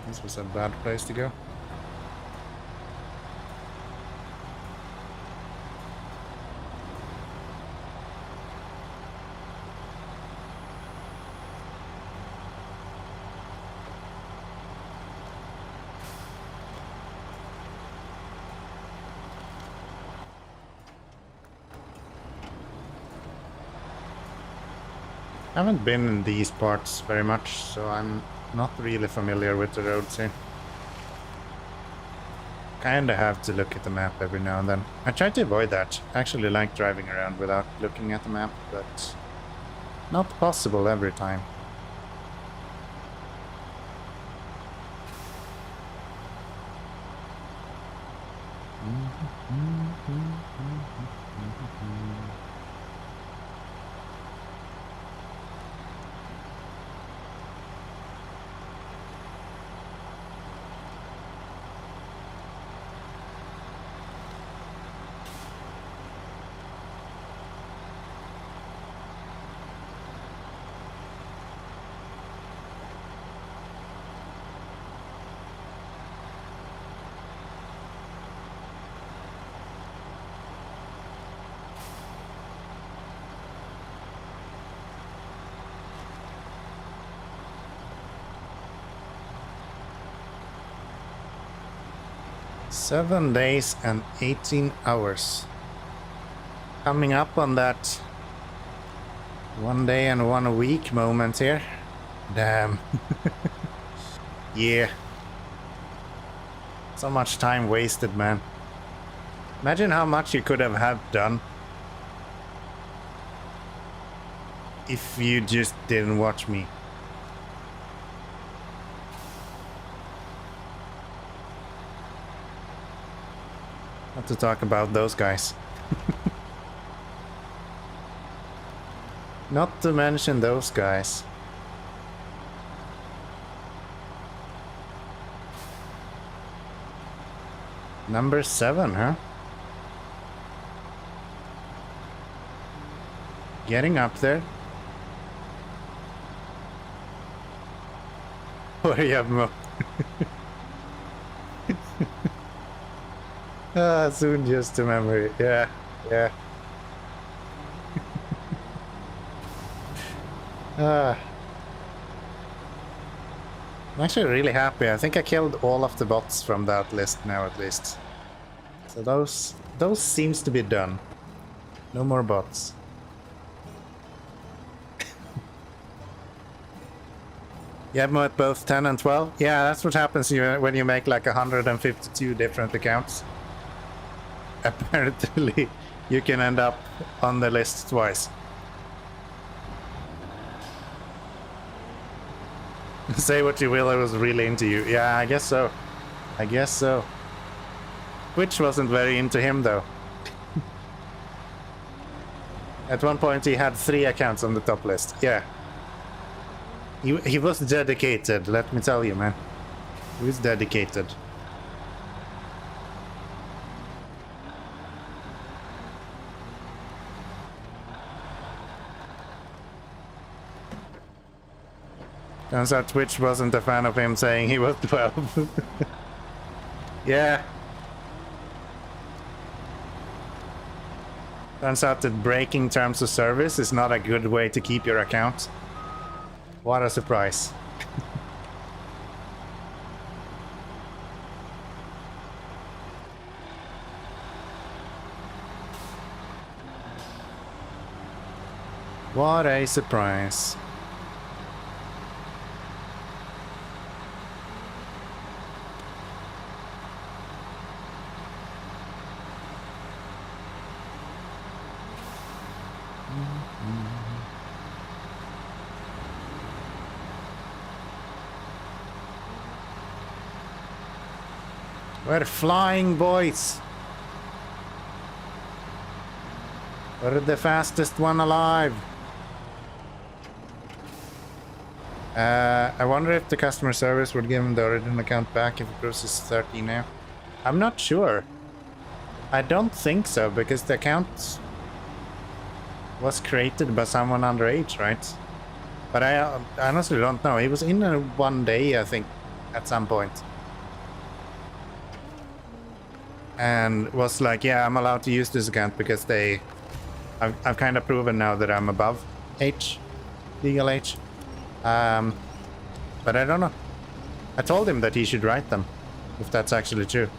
This was a bad place to go. I haven't been in these parts very much, so I'm not really familiar with the roads here. Kinda have to look at the map every now and then. I try to avoid that. I actually like driving around without looking at the map, but not possible every time. Seven days and 18 hours. Coming up on that 1 day and 1 week moment here. Damn. Yeah. So much time wasted, man. Imagine how much you could have done if you just didn't watch me. Not to talk about those guys. Not to mention those guys. Number 7, huh? Getting up there. Hurry up, Mo. Soon just a memory. Yeah, yeah. I'm actually really happy. I think I killed all of the bots from that list now, at least. So those seems to be done. No more bots. You have at both 10 and 12? Yeah, that's what happens when you make like 152 different accounts. Apparently, you can end up on the list twice. Say what you will, I was really into you. Yeah, I guess so. I guess so. Twitch wasn't very into him, though. At one point, he had 3 accounts on the top list. Yeah. He was dedicated, let me tell you, man. He was dedicated. Turns out Twitch wasn't a fan of him saying he was 12. Yeah. Turns out that breaking terms of service is not a good way to keep your account. What a surprise. What a surprise. We're flying, boys. We're the fastest one alive. I wonder if the customer service would give him the original account back if it crosses 30 now. I'm not sure. I don't think so, because the account was created by someone underage, right? But I honestly don't know. He was in 1 day, I think. at some point. And was like, yeah, I'm allowed to use this account because I've kind of proven now that I'm above age, legal age. But I don't know. I told him that he should write them, if that's actually true.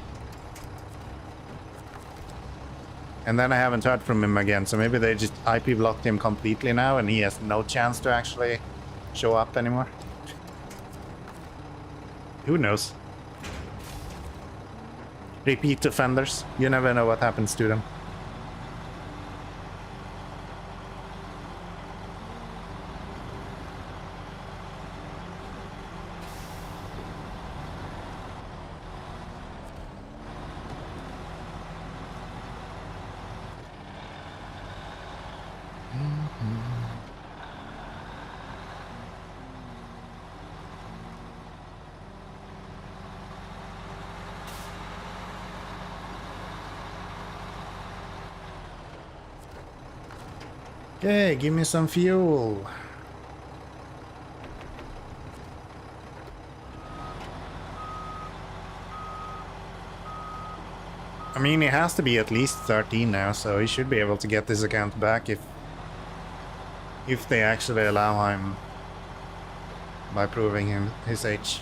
And then I haven't heard from him again, so maybe they just IP blocked him completely now and he has no chance to actually show up anymore. Who knows? Repeat offenders. You never know what happens to them. Okay, give me some fuel. I mean, he has to be at least 13 now, so he should be able to get this account back if they actually allow him by proving him his age.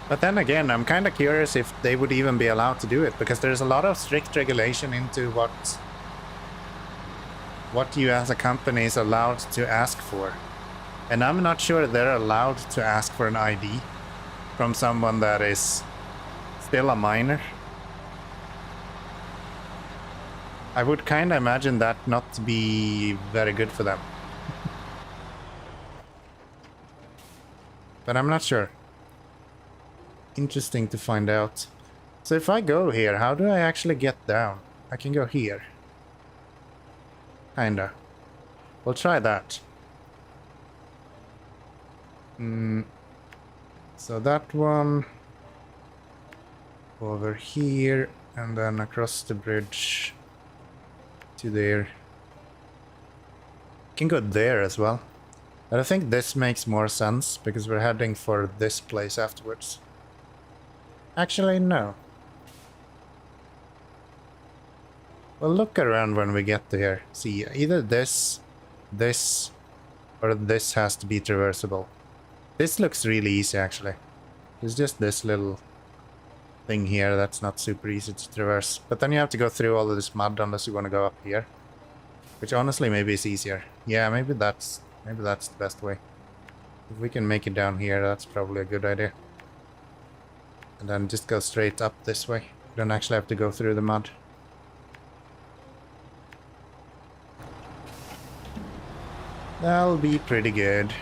But then again, I'm kind of curious if they would even be allowed to do it, because there's a lot of strict regulation into what you as a company is allowed to ask for. And I'm not sure they're allowed to ask for an ID from someone that is still a minor. I would kind of imagine that not to be very good for them. But I'm not sure. Interesting to find out. So if I go here, how do I actually get down? I can go here. Kinda. We'll try that. So that one over here and then across the bridge to there. Can go there as well. But I think this makes more sense because we're heading for this place afterwards. Actually, no. We'll look around when we get there. See, either this, or this has to be traversable. This looks really easy, actually. There's just this little thing here that's not super easy to traverse. But then you have to go through all of this mud unless you want to go up here. Which honestly maybe is easier. Yeah, maybe that's the best way. If we can make it down here, that's probably a good idea. And then just go straight up this way. You don't actually have to go through the mud. That'll be pretty good.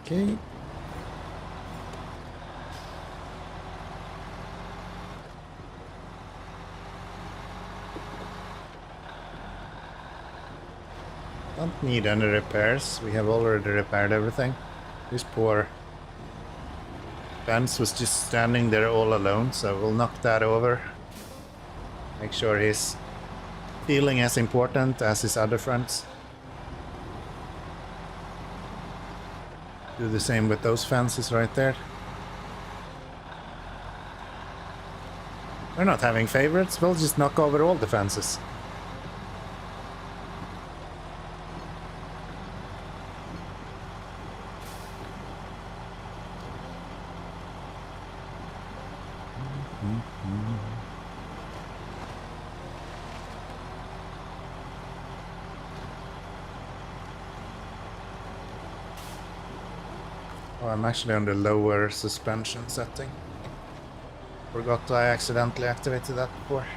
Okay. Don't need any repairs. We have already repaired everything. This poor fence was just standing there all alone, so we'll knock that over. Make sure he's feeling as important as his other friends. Do the same with those fences right there. We're not having favorites, we'll just knock over all the fences. Oh, I'm actually on the lower suspension setting. Forgot I accidentally activated that before.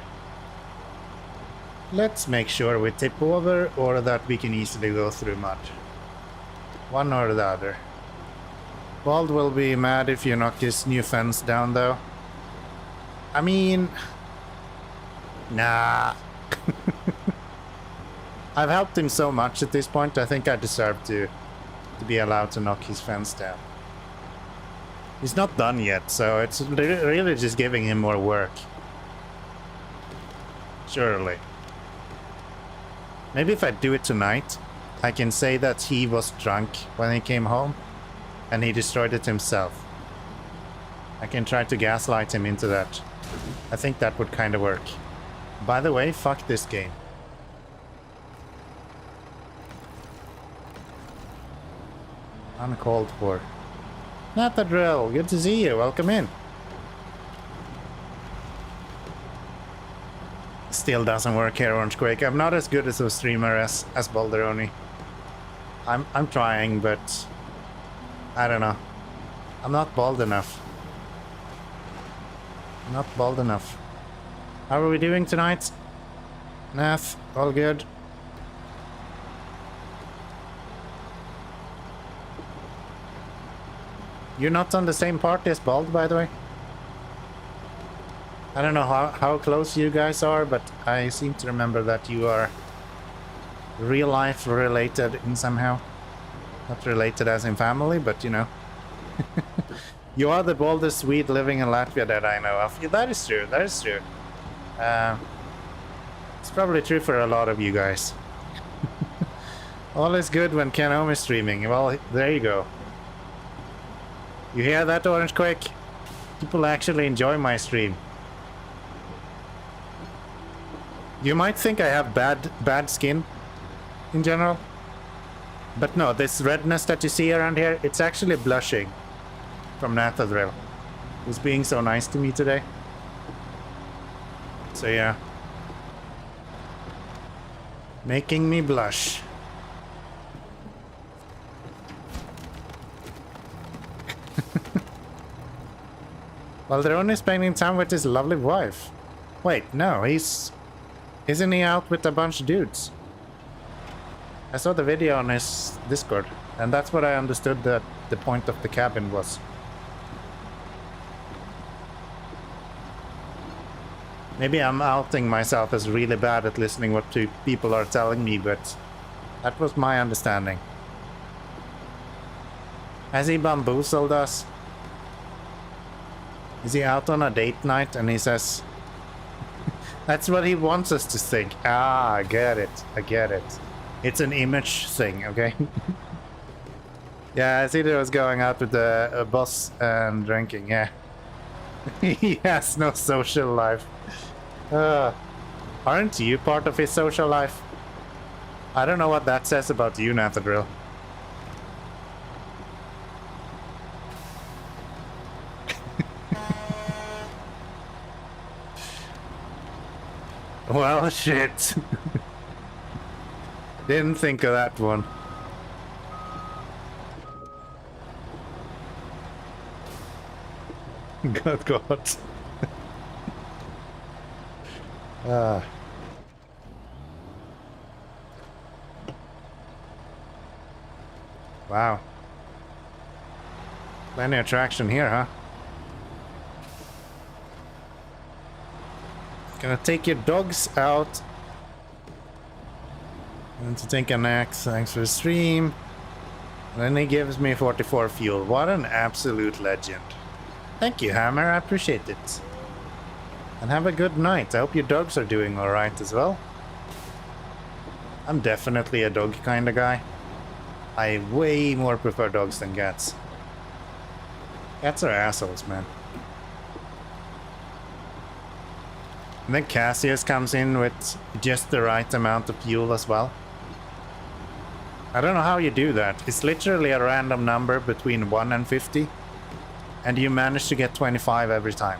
Let's make sure we tip over or that we can easily go through mud. One or the other. Bald will be mad if you knock his new fence down though. I mean... Nah. I've helped him so much at this point, I think I deserve to be allowed to knock his fence down. He's not done yet, so it's really just giving him more work. Surely. Maybe if I do it tonight, I can say that he was drunk when he came home and he destroyed it himself. I can try to gaslight him into that. I think that would kind of work. By the way, fuck this game. Uncalled for. Not the drill. Good to see you. Welcome in. Still doesn't work here, Orange Quake. I'm not as good as a streamer as Balderoni. I'm trying, but I don't know. I'm not bald enough. Not bald enough. How are we doing tonight? Nath, all good. You're not on the same party as Bald, by the way? I don't know how close you guys are, but I seem to remember that you are real life related in somehow. Not related as in family, but you know. You are the baldest Swede living in Latvia that I know of. Yeah, that is true, that is true. It's probably true for a lot of you guys. All is good when Ken Home is streaming. Well, there you go. You hear that, Orange Quake? People actually enjoy my stream. You might think I have bad skin in general. But no, this redness that you see around here, it's actually blushing from Nathadrill, who's being so nice to me today. So yeah. Making me blush. Well, they're only spending time with his lovely wife. Wait, no, isn't he out with a bunch of dudes? I saw the video on his Discord, and that's what I understood that the point of the cabin was. Maybe I'm outing myself as really bad at listening what people are telling me, but that was my understanding. Has he bamboozled us? Is he out on a date night and he says... That's what he wants us to think. Ah, I get it. I get it. It's an image thing, okay? Yeah, I see that he was going out with a boss and drinking, yeah. He has no social life. Aren't you part of his social life? I don't know what that says about you, Nathadrill. Well, shit. Didn't think of that one. Good God. Wow. Plenty of traction here, huh? Gonna take your dogs out. And to take an axe, thanks for the stream. And then he gives me 44 fuel. What an absolute legend. Thank you, Hammer, I appreciate it. And have a good night. I hope your dogs are doing alright as well. I'm definitely a dog kind of guy. I way more prefer dogs than cats. Cats are assholes, man. And then Cassius comes in with just the right amount of fuel as well. I don't know how you do that. It's literally a random number between 1 and 50. And you manage to get 25 every time.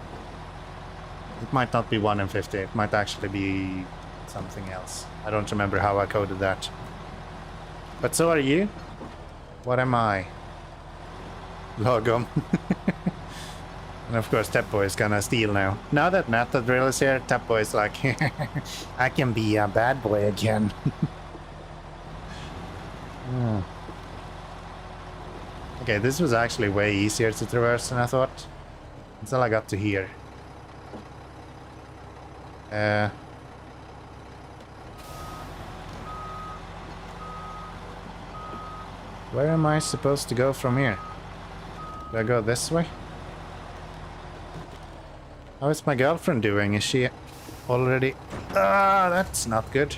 It might not be 1 in 50. It might actually be something else. I don't remember how I coded that. But so are you. What am I? Logom. And of course Teppo is gonna steal now. Now that Meta Drill is here, Teppo is like, I can be a bad boy again. Okay, this was actually way easier to traverse than I thought. Until I got to here. Where am I supposed to go from here? Do I go this way? How is my girlfriend doing? Is she already... Ah, that's not good.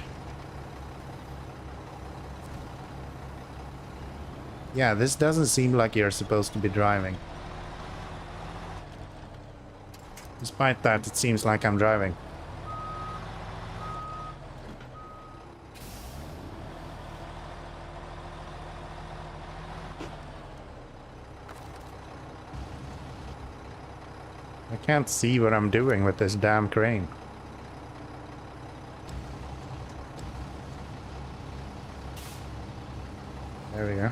Yeah, this doesn't seem like you're supposed to be driving. Despite that, it seems like I'm driving. I can't see what I'm doing with this damn crane. There we go.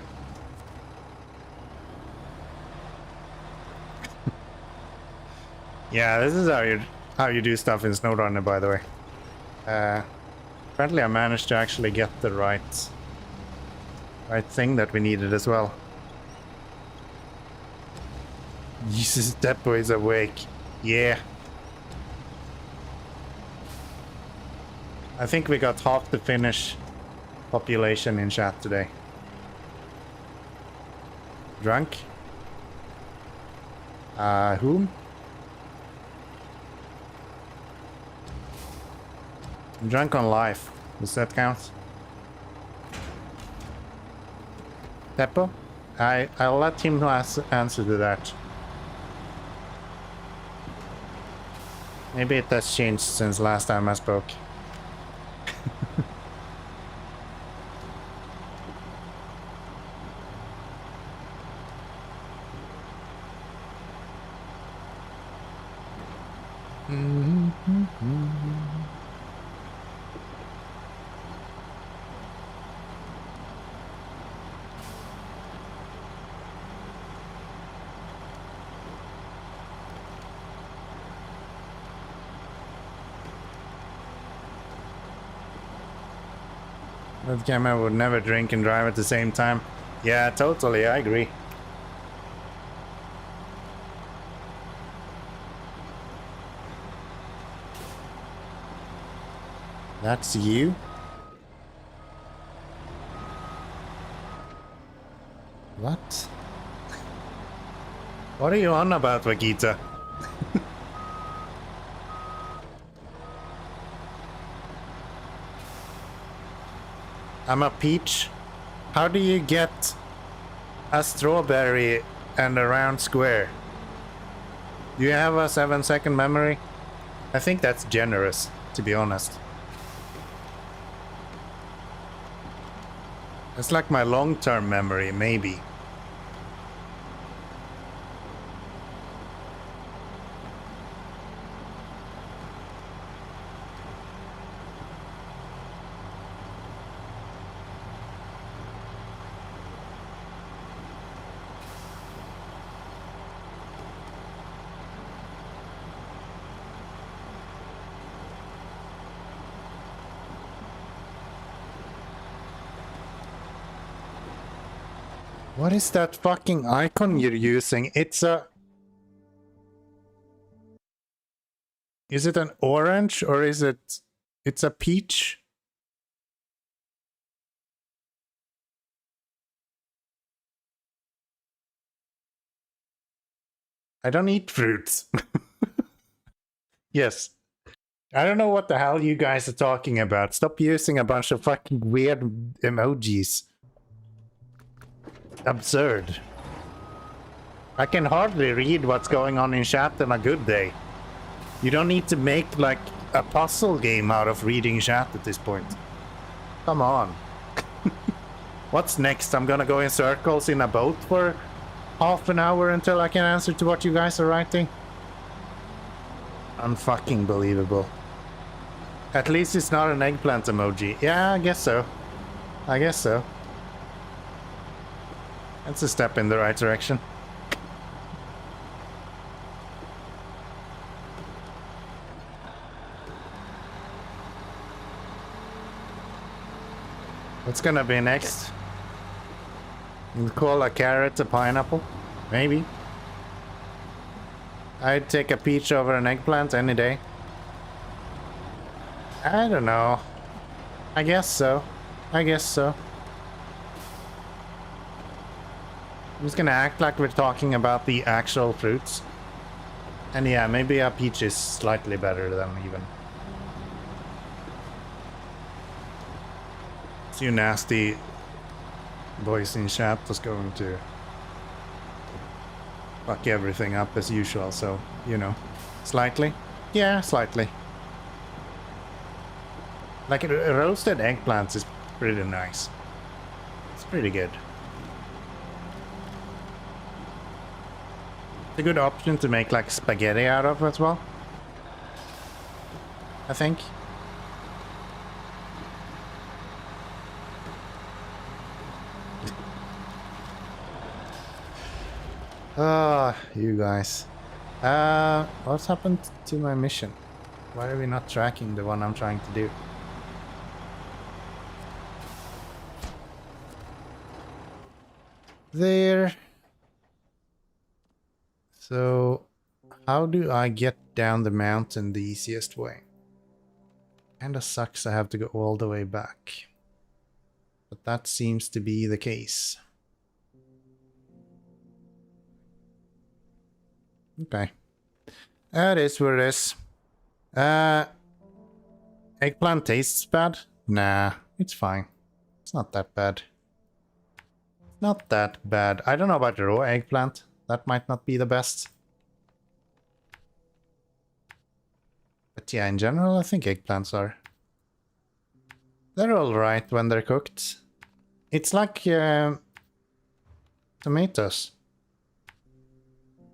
Yeah, this is how you do stuff in SnowRunner, by the way. Apparently I managed to actually get the right thing that we needed as well. Jesus, that boy is awake. Yeah. I think we got half the Finnish population in chat today. Drunk? Whom? I'm drunk on life. Does that count? Teppo? I'll let him answer to that. Maybe it has changed since last time I spoke. That camera would never drink and drive at the same time. Yeah, totally, I agree. That's you? What? What are you on about, Vakita? I'm a peach. How do you get a strawberry and a round square? Do you have a 7-second memory? I think that's generous, to be honest. It's like my long-term memory, maybe. What is that fucking icon you're using? It's a... Is it an orange or is it... It's a peach? I don't eat fruits. Yes. I don't know what the hell you guys are talking about. Stop using a bunch of fucking weird emojis. Absurd. I can hardly read what's going on in chat on a good day. You don't need to make like a puzzle game out of reading chat at this point. Come on. What's next? I'm gonna go in circles in a boat for half an hour until I can answer to what you guys are writing? Unfucking believable. At least it's not an eggplant emoji. Yeah, I guess so. I guess so. That's a step in the right direction. What's gonna be next? We'll call a carrot a pineapple? Maybe. I'd take a peach over an eggplant any day. I don't know. I guess so. I guess so. I'm just gonna act like we're talking about the actual fruits. And yeah, maybe a peach is slightly better than even. It's you nasty boys in chat was going to fuck everything up as usual, so, you know. Slightly? Yeah, slightly. Like, roasted eggplants is pretty nice. It's pretty good. It's a good option to make, like, spaghetti out of as well. I think. Ah, you guys. What's happened to my mission? Why are we not tracking the one I'm trying to do? There. So, how do I get down the mountain the easiest way? Kinda sucks I have to go all the way back. But that seems to be the case. Okay. That is what it is. Eggplant tastes bad? Nah, it's fine. It's not that bad. Not that bad. I don't know about the raw eggplant. That might not be the best. But yeah, in general, I think eggplants are... They're alright when they're cooked. It's like tomatoes.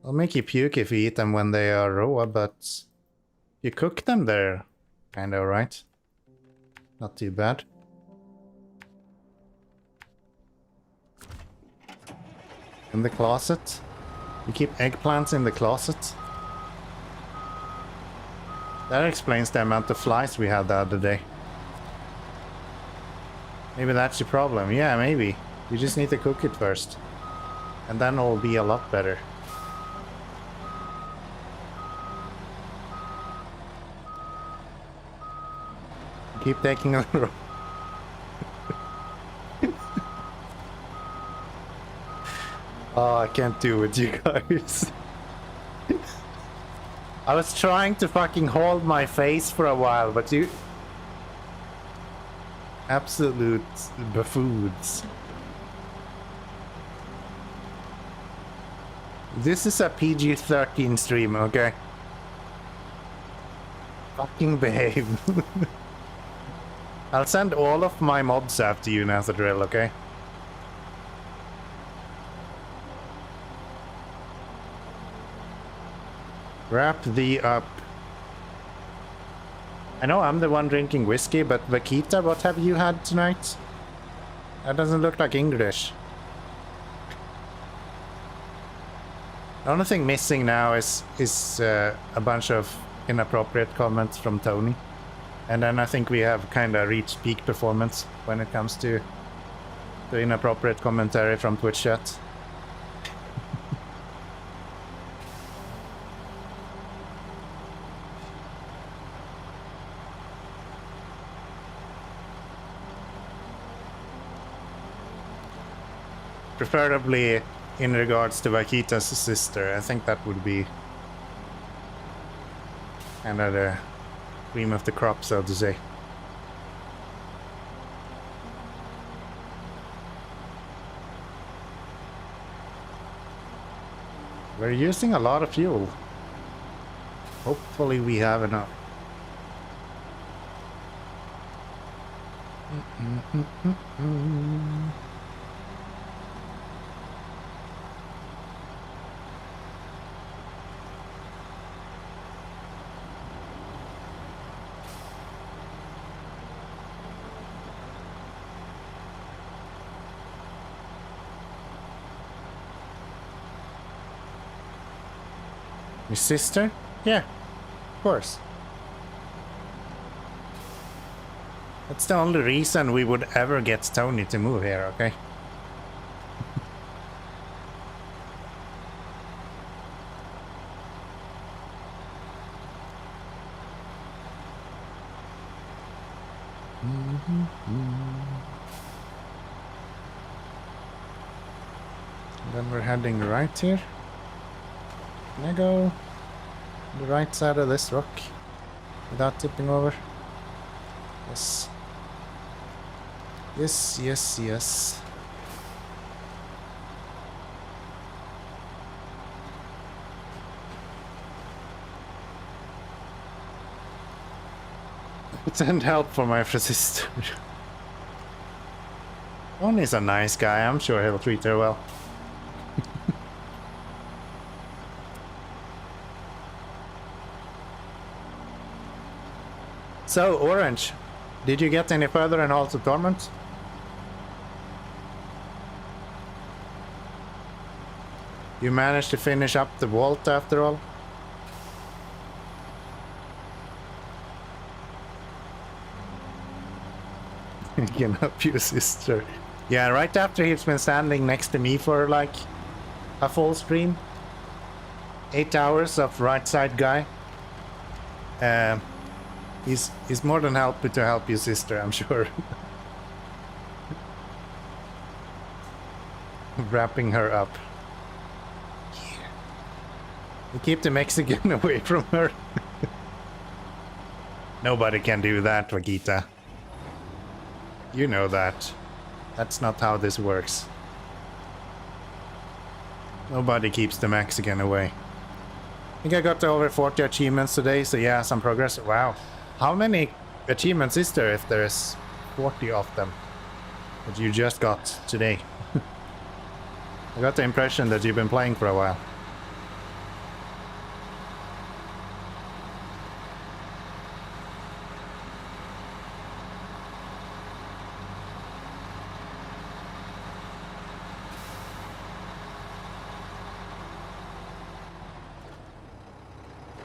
They'll make you puke if you eat them when they are raw, but you cook them, they're kinda alright. Not too bad. In the closet? You keep eggplants in the closet? That explains the amount of flies we had the other day. Maybe that's your problem. Yeah, maybe. You just need to cook it first. And then it'll be a lot better. Keep taking a row. Oh, I can't do it, you guys. I was trying to fucking hold my face for a while, but you... Absolute buffoons. This is a PG-13 stream, okay? Fucking behave. I'll send all of my mobs after you now, the drill, okay? Wrap thee up. I know I'm the one drinking whiskey, but Vakita, what have you had tonight? That doesn't look like English. The only thing missing now is a bunch of inappropriate comments from Tony. And then I think we have kind of reached peak performance when it comes to the inappropriate commentary from Twitch chat. Preferably in regards to Vakita's sister. I think that would be kind of the cream of the crop, so to say. We're using a lot of fuel. Hopefully we have enough. Your sister? Yeah, of course. That's the only reason we would ever get Tony to move here, okay? Then we're heading right here. Can I go the right side of this rock without tipping over? Yes. Yes, yes, yes. Send help for my sister. Tony's a nice guy. I'm sure he'll treat her well. So, Orange, did you get any further in Halls of Torment? You managed to finish up the vault after all? You can help your sister. Yeah, right after he's been standing next to me for like a full stream. 8 hours of right side guy. He's more than happy to help your sister, I'm sure. Wrapping her up. Yeah. We keep the Mexican away from her. Nobody can do that, Vegeta. You know that. That's not how this works. Nobody keeps the Mexican away. I think I got to over 40 achievements today, so yeah, some progress. Wow. How many achievements is there if there's 40 of them that you just got today? I got the impression that you've been playing for a while.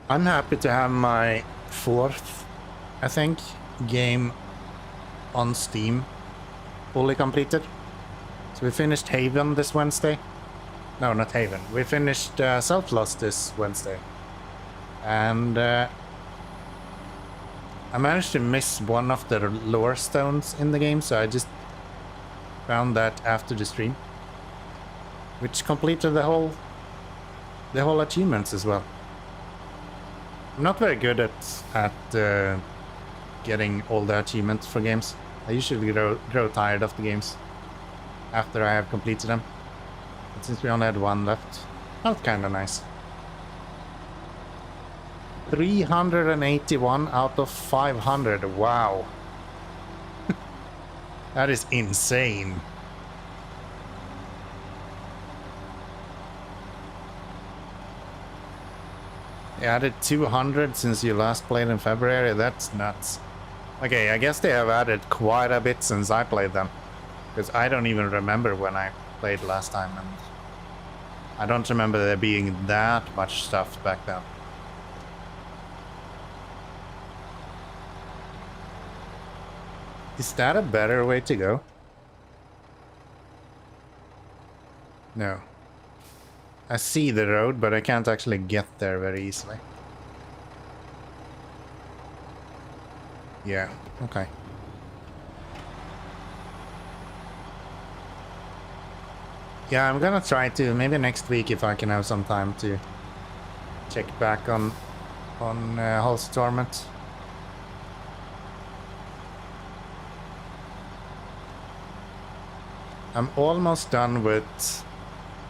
I'm happy to have my 4th, I think, game on Steam fully completed. So we finished Haven this Wednesday. No, not Haven. We finished Self-Lost this Wednesday. And I managed to miss one of the lore stones in the game, so I just found that after the stream. Which completed the whole achievements as well. I'm not very good at getting all the achievements for games. I usually grow tired of the games after I have completed them. But since we only had one left, felt kinda nice. 381 out of 500, wow. That is insane. You added 200 since you last played in February, that's nuts. Okay, I guess they have added quite a bit since I played them. Because I don't even remember when I played last time, and I don't remember there being that much stuff back then. Is that a better way to go? No. I see the road, but I can't actually get there very easily. Yeah, okay. Yeah, I'm gonna try to, maybe next week if I can have some time to check back on Halls of Torment. I'm almost done with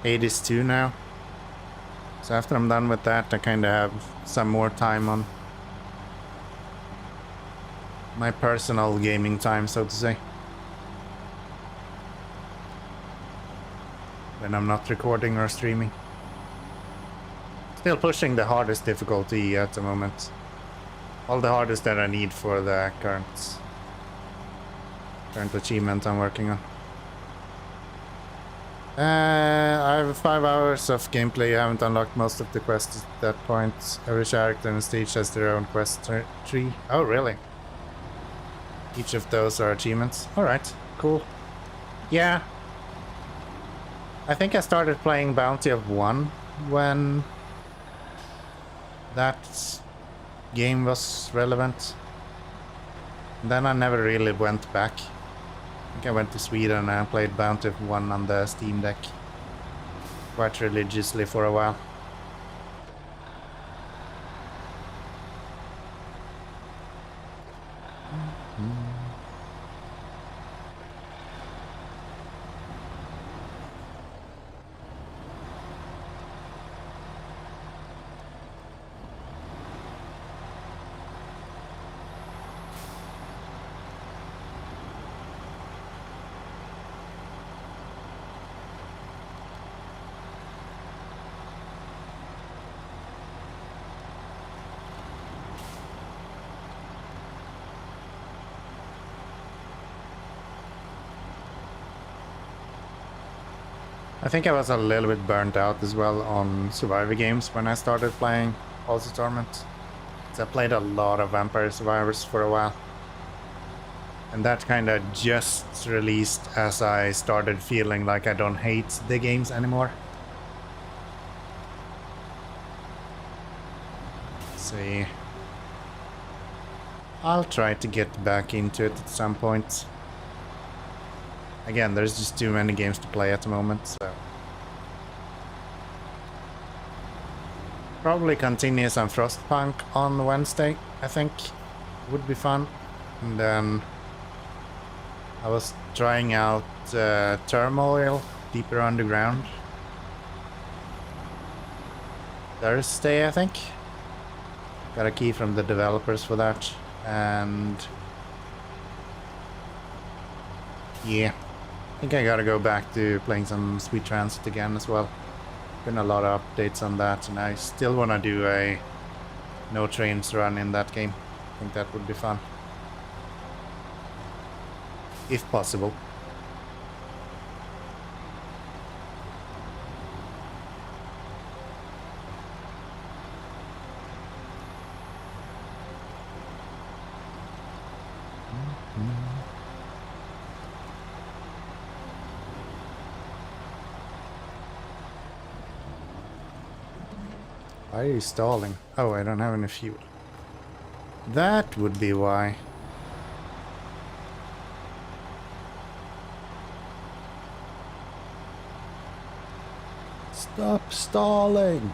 Hades 2 now. So after I'm done with that, I kind of have some more time on my personal gaming time, so to say. When I'm not recording or streaming. Still pushing the hardest difficulty at the moment. All the hardest that I need for the current achievement I'm working on. I have 5 hours of gameplay. I haven't unlocked most of the quests at that point. Every character and stage has their own quest tree. Oh, really? Each of those are achievements. Alright, cool. Yeah. I think I started playing Bounty of One when that game was relevant. And then I never really went back. I think I went to Sweden and played Bounty of One on the Steam Deck quite religiously for a while. I think I was a little bit burnt out as well on Survivor games when I started playing Also Torment. So I played a lot of Vampire Survivors for a while. And that kind of just released as I started feeling like I don't hate the games anymore. Let's see. I'll try to get back into it at some point. Again, there's just too many games to play at the moment, so... Probably continue some Frostpunk on Wednesday, I think. Would be fun. And then... I was trying out Turmoil, Deeper Underground. Thursday, I think. Got a key from the developers for that. And... yeah. I think I gotta go back to playing some Sweet Transit again as well. Been a lot of updates on that, and I still wanna do a no trains run in that game. I think that would be fun. If possible. Why are you stalling? Oh, I don't have any fuel. That would be why. Stop stalling!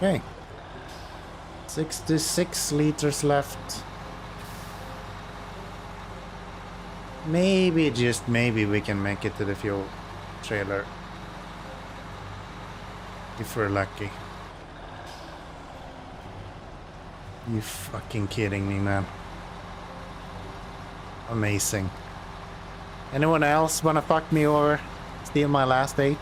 Okay. 66 liters left. Maybe, just maybe, we can make it to the fuel trailer. If we're lucky. You fucking kidding me, man. Amazing. Anyone else wanna fuck me over? Steal my last 8?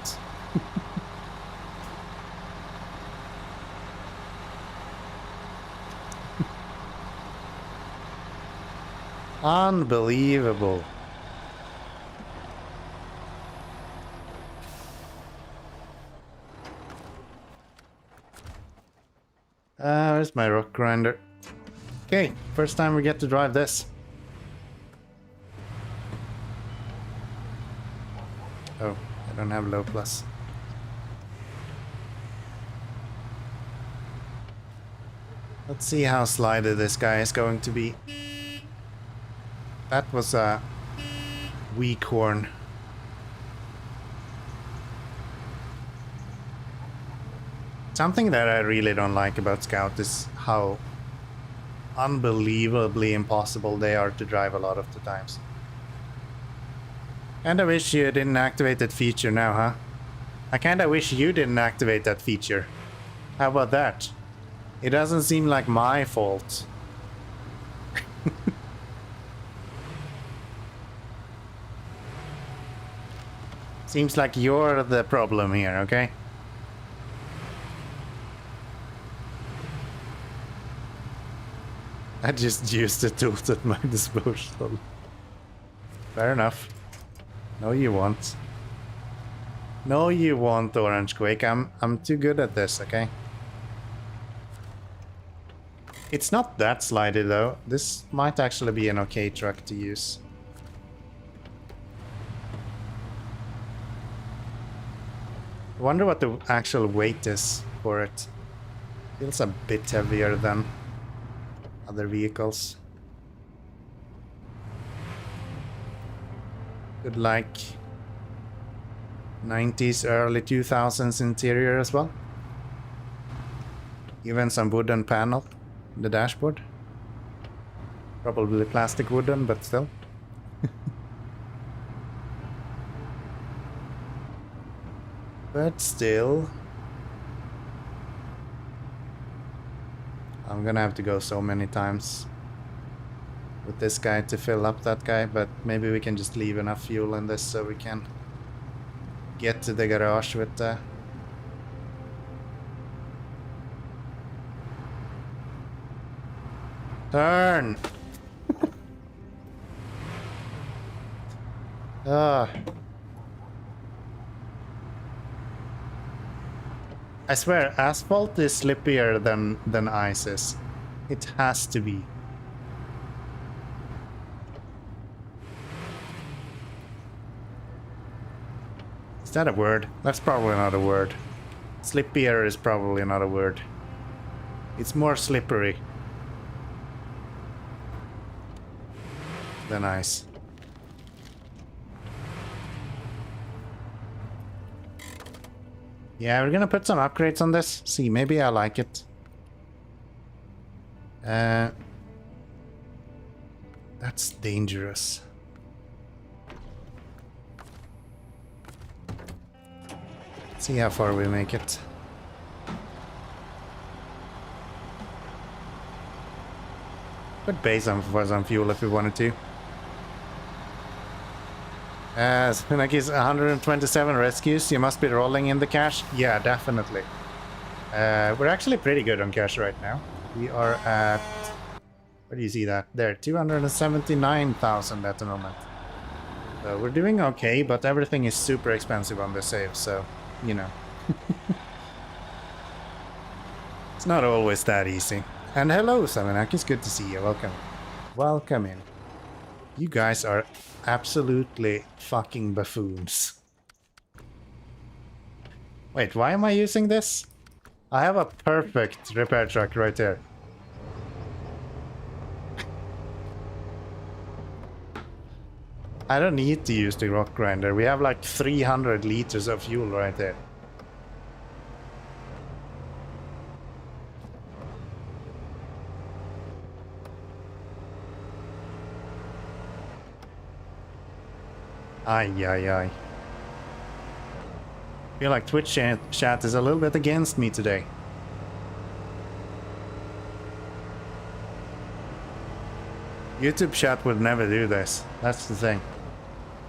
Unbelievable. Where's my rock grinder? Okay, first time we get to drive this. Oh, I don't have low plus. Let's see how slidey this guy is going to be. That was a weak horn. Something that I really don't like about Scout is how unbelievably impossible they are to drive a lot of the times. Kinda wish you didn't activate that feature now, huh? I kinda wish you didn't activate that feature. How about that? It doesn't seem like my fault. Seems like you're the problem here, okay? I just used the tools at my disposal. Fair enough. No, you won't. No, you won't, Orange Quake. I'm too good at this, okay? It's not that slidey though. This might actually be an okay truck to use. I wonder what the actual weight is for it. Feels a bit heavier than other vehicles. Good, like 90s, early 2000s interior as well. Even some wooden panel in the dashboard. Probably plastic wooden, but still. But still, I'm gonna have to go so many times with this guy to fill up that guy, but maybe we can just leave enough fuel in this so we can get to the garage with the... Turn! Ah. I swear, asphalt is slippier than ice is. It has to be. Is that a word? That's probably not a word. Slippier is probably not a word. It's more slippery than ice. Yeah, we're gonna put some upgrades on this. See, maybe I like it. That's dangerous. See how far we make it. Could pay for some fuel if we wanted to. Spinakis 127 rescues. You must be rolling in the cash. Yeah, definitely. We're actually pretty good on cash right now. We are at... Where do you see that? There, 279,000 at the moment. So we're doing okay, but everything is super expensive on the save, so, you know. It's not always that easy. And hello, Samanakis, good to see you. Welcome. Welcome in. You guys are absolutely fucking buffoons. Wait, why am I using this? I have a perfect repair truck right there. I don't need to use the rock grinder. We have like 300 liters of fuel right there. Ay, ay, ay. I feel like Twitch chat is a little bit against me today. YouTube chat would never do this. That's the thing.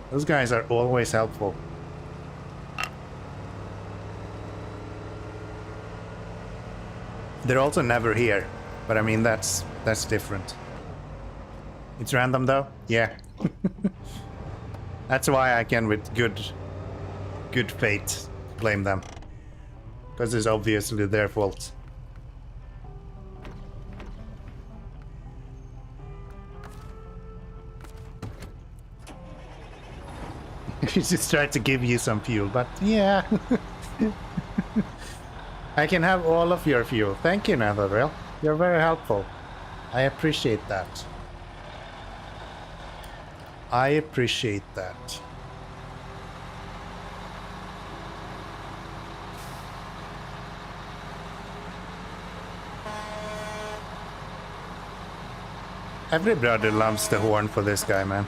Those guys are always helpful. They're also never here. But I mean, that's different. It's random though? Yeah. That's why I can, with good faith, blame them. Because it's obviously their fault. He just tried to give you some fuel, but yeah. I can have all of your fuel. Thank you, Netherreal. You're very helpful. I appreciate that. I appreciate that. Everybody loves the horn for this guy, man.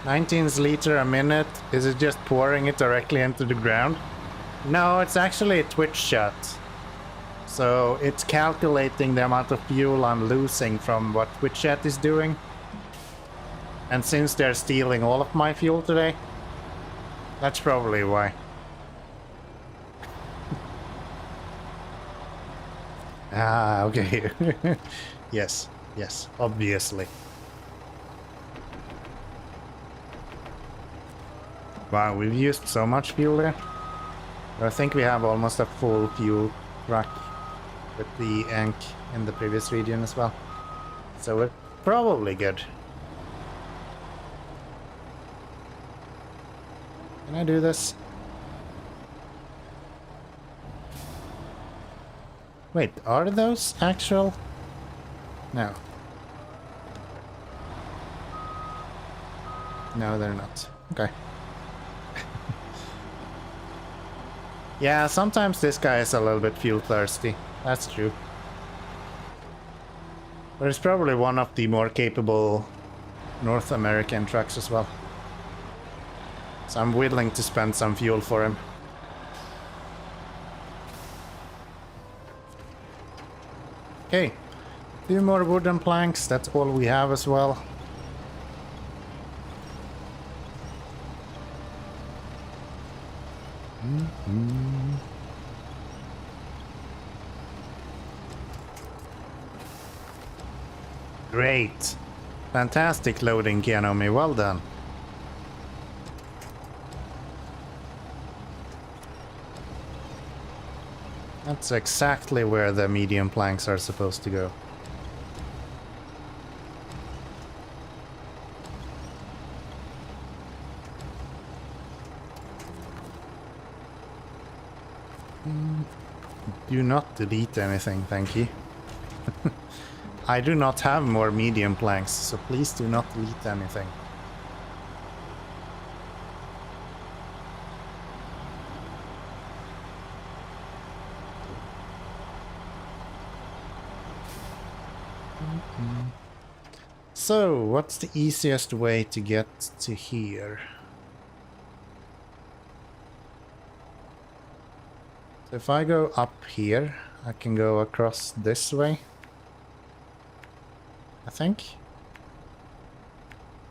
19 liters a minute. Is it just pouring it directly into the ground? No, it's actually a twitch shot. So it's calculating the amount of fuel I'm losing from what TwitchChat is doing. And since they're stealing all of my fuel today, that's probably why. Ah, okay. Yes, yes, obviously. Wow, we've used so much fuel there. I think we have almost a full fuel truck with the Ank in the previous region as well. So we're probably good. Can I do this? Wait, are those actual? No. No, they're not. Okay. Yeah, sometimes this guy is a little bit fuel thirsty. That's true. But it's probably one of the more capable North American trucks as well. So I'm willing to spend some fuel for him. Okay, 2 more wooden planks, that's all we have as well. Great. Fantastic loading, Kianomi, well done. That's exactly where the medium planks are supposed to go. Do not delete anything, thank you. I do not have more medium planks, so please do not delete anything. So, what's the easiest way to get to here? So if I go up here, I can go across this way. I think.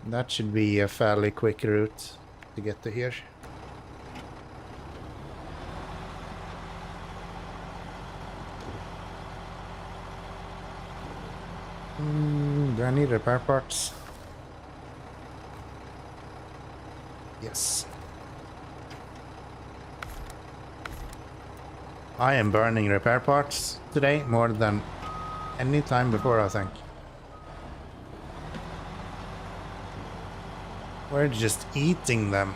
That should be a fairly quick route to get to here. Do I need repair parts? Yes. I am burning repair parts today more than any time before, I think. We're just eating them.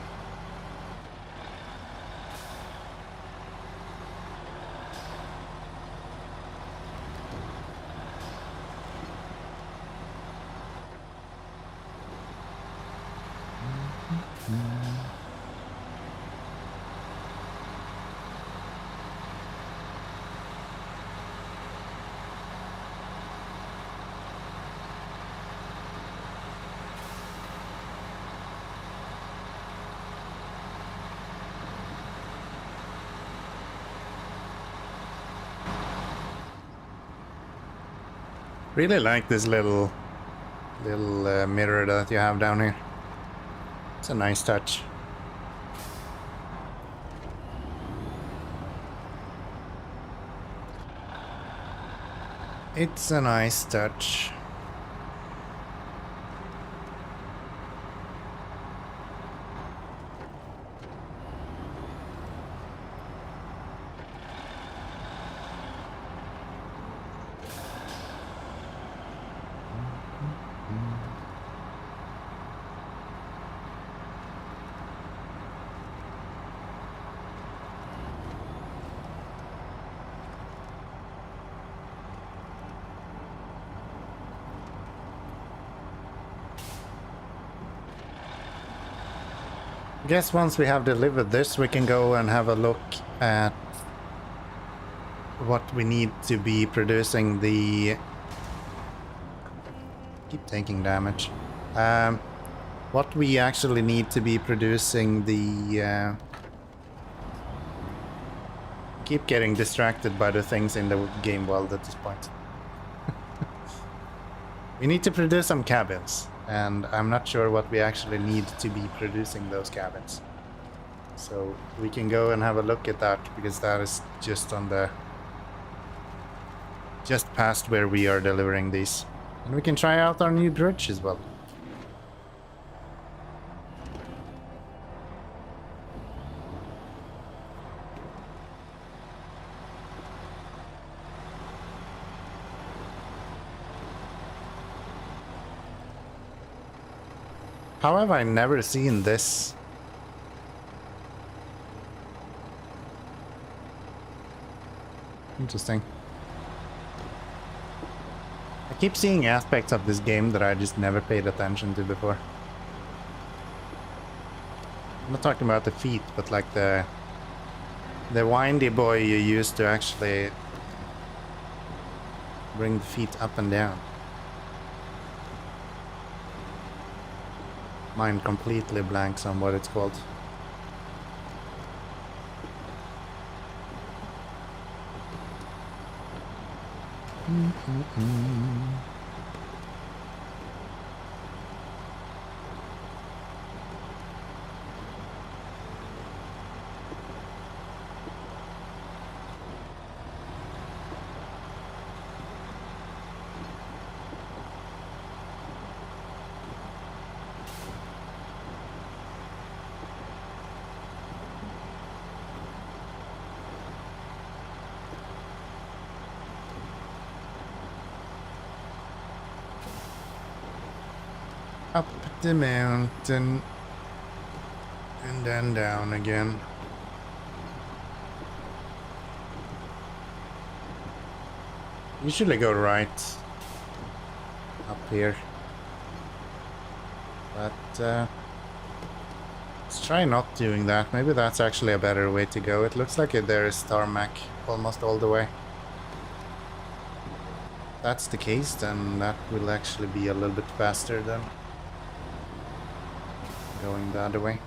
Really like this little mirror that you have down here. It's a nice touch. It's a nice touch. guess once we have delivered this, we can go and have a look at what we need to be producing the... Keep taking damage. What we actually need to be producing the... Keep getting distracted by the things in the game world at this point. We need to produce some cabins, and I'm not sure what we actually need to be producing those cabins. So we can go and have a look at that, because that is just on the... just past where we are delivering these. And we can try out our new dredge as well. How have I never seen this? Interesting. I keep seeing aspects of this game that I just never paid attention to before. I'm not talking about the feet, but like the windy boy you use to actually bring the feet up and down. Mind completely blanks on what it's called. Up the mountain and then down again. Usually go right up here, but let's try not doing that. Maybe that's actually a better way to go. It looks like there is tarmac almost all the way. If that's the case, then that will actually be a little bit faster than going the other way.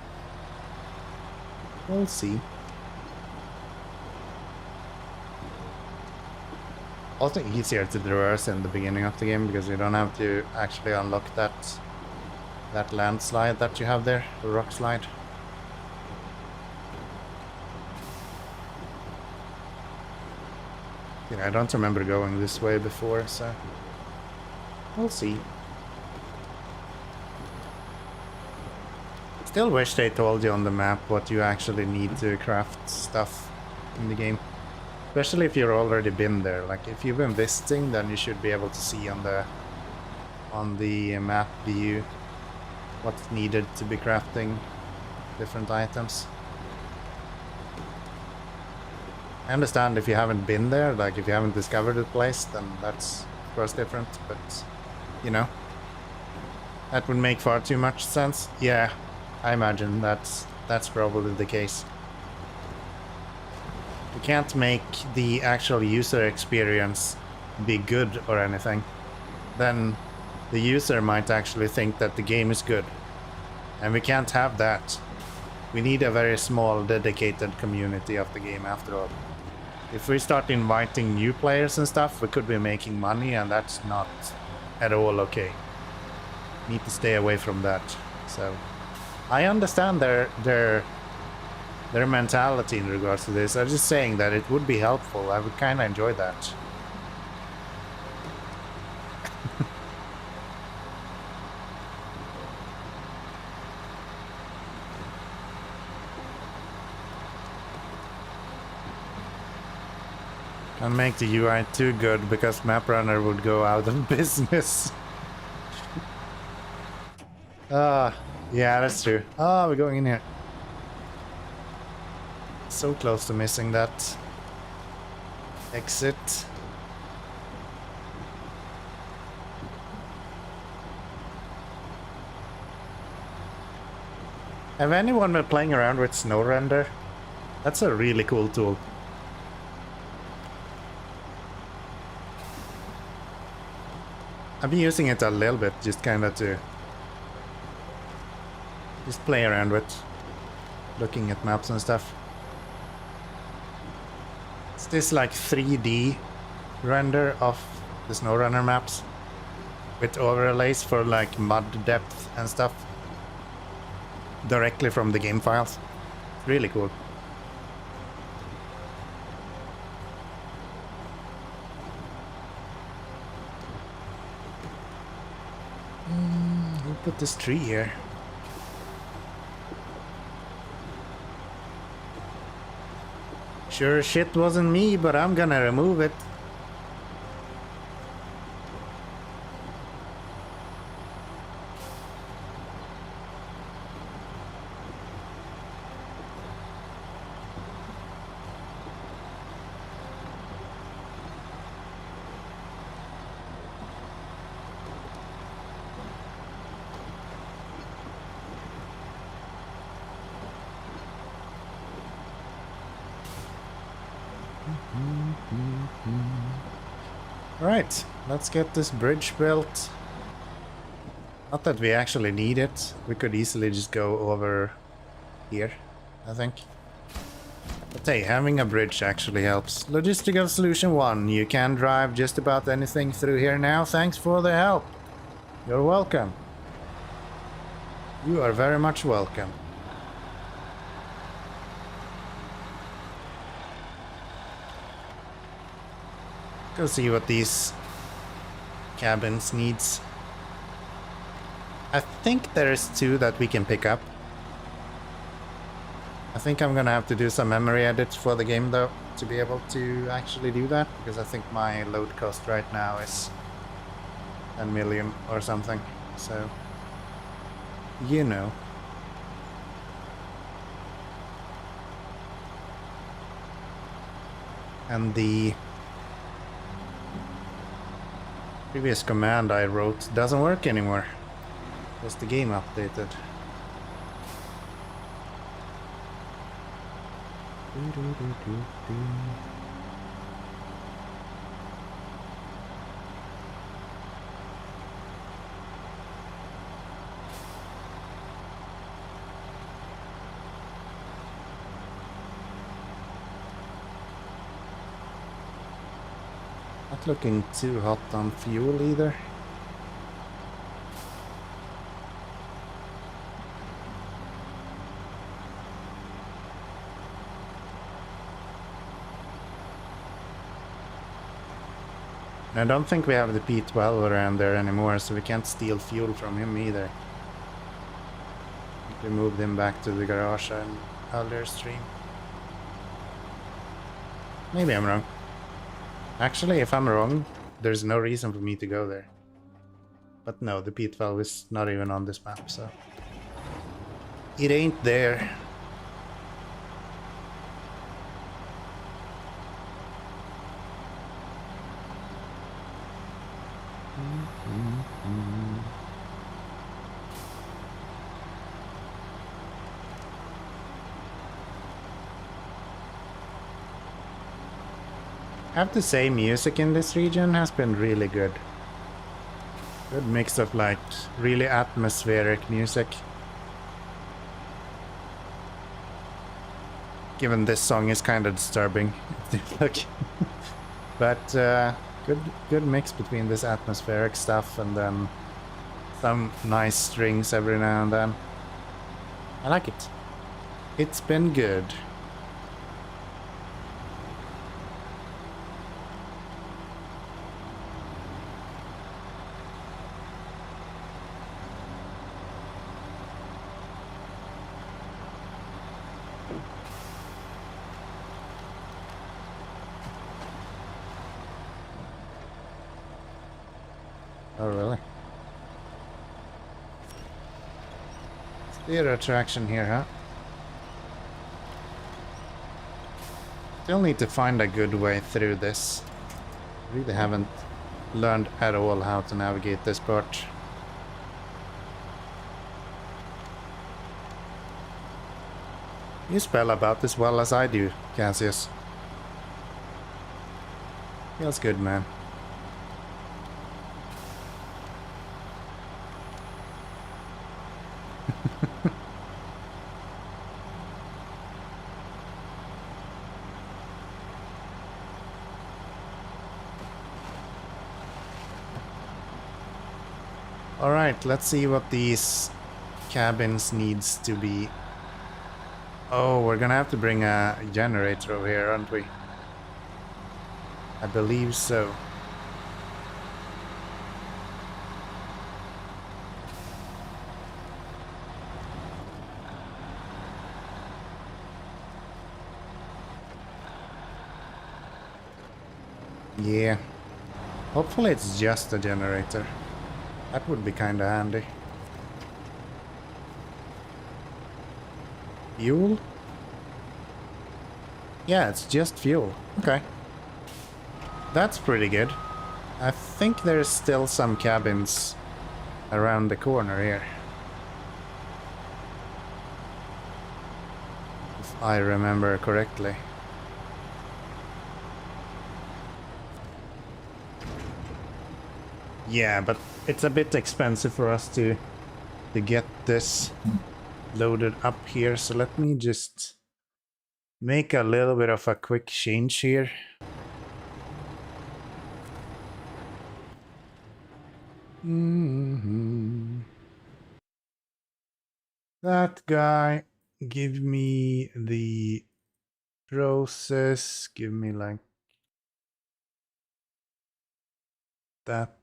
We'll see. Also easier to traverse in the beginning of the game because you don't have to actually unlock that landslide that you have there, the rock slide. Yeah, I don't remember going this way before, so we'll see. Still wish they told you on the map what you actually need to craft stuff in the game. Especially if you've already been there. Like if you've been visiting, then you should be able to see on the map view what's needed to be crafting different items. I understand if you haven't been there, like if you haven't discovered the place, then that's of course different, but you know, that would make far too much sense. Yeah, I imagine that's probably the case. You can't make the actual user experience be good or anything. Then the user might actually think that the game is good. And we can't have that. We need a very small dedicated community of the game after all. If we start inviting new players and stuff, we could be making money, and that's not at all okay. Need to stay away from that. So I understand their mentality in regards to this. I'm just saying that it would be helpful. I would kind of enjoy that. Can't make the UI too good because MapRunner would go out of business. Yeah, that's true. Oh, we're going in here. So close to missing that exit. Have anyone been playing around with SnowRunner? That's a really cool tool. I've been using it a little bit, just kind of to just play around with, looking at maps and stuff. It's this like 3D render of the SnowRunner maps with overlays for like mud depth and stuff directly from the game files. Really cool. Who put this tree here? Sure as shit wasn't me, but I'm gonna remove it. Right, let's get this bridge built. Not that we actually need it. We could easily just go over here, I think. But hey, having a bridge actually helps. Logistical solution 1. You can drive just about anything through here now. Thanks for the help. You're welcome. You are very much welcome. Go see what these cabins needs. I think there's 2 that we can pick up. I think I'm gonna have to do some memory edits for the game though to be able to actually do that, because I think my load cost right now is 10 million or something, so you know. And the previous command I wrote doesn't work anymore. Was the game updated? Not looking too hot on fuel either. I don't think we have the P12 around there anymore, so we can't steal fuel from him either. We moved him back to the garage on earlier stream. Maybe I'm wrong. Actually, if I'm wrong, there's no reason for me to go there. But no, the P12 is not even on this map, so it ain't there. I have to say, music in this region has been really good. Good mix of like really atmospheric music. Given this song is kind of disturbing, but good mix between this atmospheric stuff and then some nice strings every now and then. I like it. It's been good. Oh, really? Theater attraction here, huh? Still need to find a good way through this. Really haven't learned at all how to navigate this part. You spell about as well as I do, Cassius. Feels good, man. Alright, let's see what these cabins needs to be. Oh, we're gonna have to bring a generator over here, aren't we? I believe so. Yeah. Hopefully it's just a generator. That would be kinda handy. Fuel? Yeah, it's just fuel. Okay. That's pretty good. I think there's still some cabins around the corner here. If I remember correctly. Yeah, but it's a bit expensive for us to get this loaded up here, so let me just make a little bit of a quick change here. That guy, give me the process, give me like that.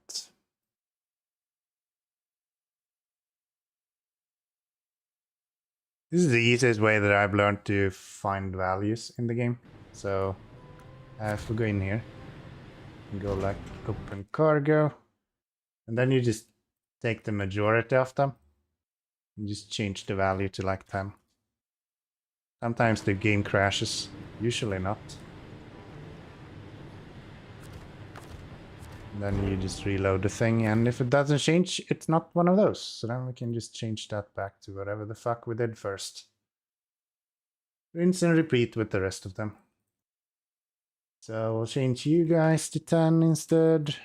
This is the easiest way that I've learned to find values in the game. So if we go in here and go like open cargo, and then you just take the majority of them and just change the value to like 10. Sometimes the game crashes, usually not. And then you just reload the thing, and if it doesn't change, it's not one of those. So then we can just change that back to whatever the fuck we did first. Rinse and repeat with the rest of them. So we'll change you guys to 10 instead.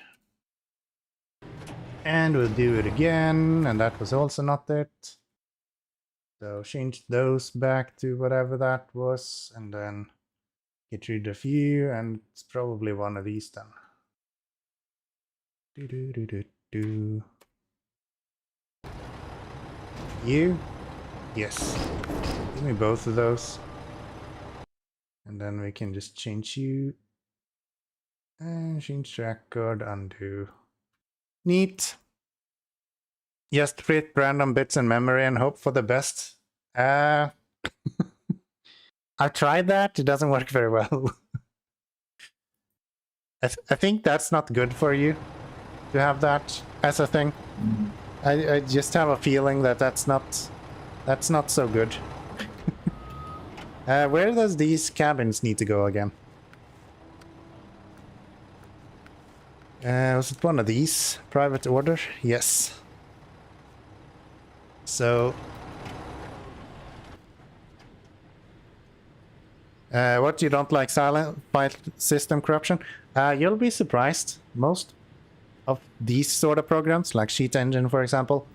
And we'll do it again, and that was also not it. So change those back to whatever that was, and then get rid of you, and it's probably one of these then. You? Yes. Give me both of those. And then we can just change you. And change record, undo. Neat. Just fit random bits in memory and hope for the best. I've tried that. It doesn't work very well. I think that's not good for you to have that as a thing. I just have a feeling that that's not so good. Where does these cabins need to go again? Was it one of these? Private order? Yes. So what, you don't like silent file system corruption? You'll be surprised. Most of these sort of programs, like Sheet Engine, for example,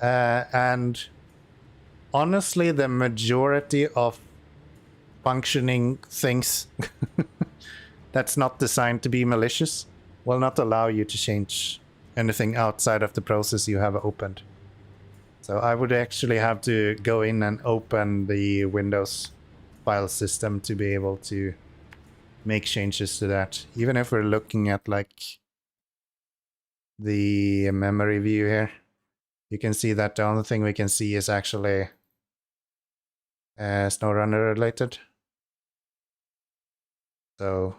and honestly, the majority of functioning things that's not designed to be malicious will not allow you to change anything outside of the process you have opened. So I would actually have to go in and open the Windows file system to be able to make changes to that. Even if we're looking at like the memory view here, you can see that the only thing we can see is actually SnowRunner related. So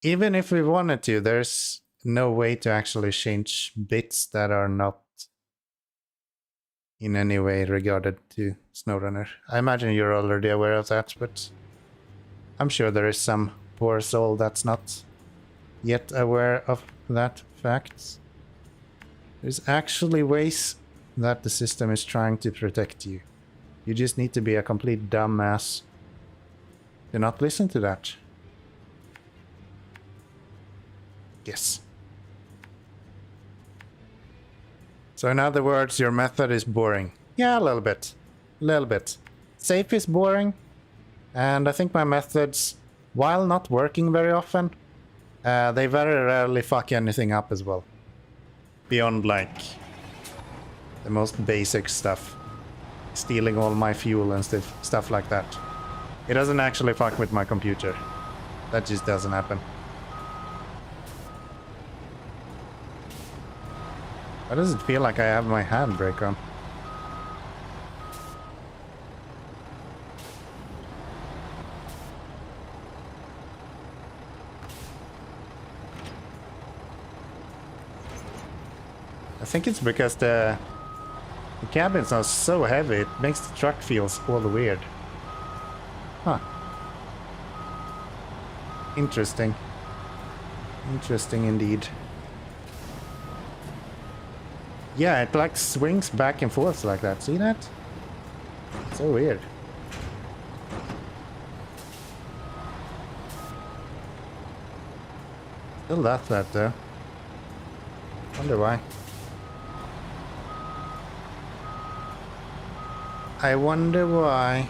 even if we wanted to, there's no way to actually change bits that are not in any way regarded to SnowRunner. I imagine you're already aware of that, but I'm sure there is some poor soul that's not yet aware of that fact. There's actually ways that the system is trying to protect you. You just need to be a complete dumbass to not listen to that. Yes. So in other words, your method is boring. Yeah, a little bit. A little bit. Safe is boring. And I think my methods, while not working very often, they very rarely fuck anything up as well. Beyond, like, the most basic stuff. Stealing all my fuel and stuff like that. It doesn't actually fuck with my computer. That just doesn't happen. Why does it feel like I have my handbrake on? I think it's because the cabins are so heavy, it makes the truck feels all weird. Huh. Interesting. Interesting indeed. Yeah, it like swings back and forth like that. See that? So weird. Still that flat though. Wonder why. I wonder why.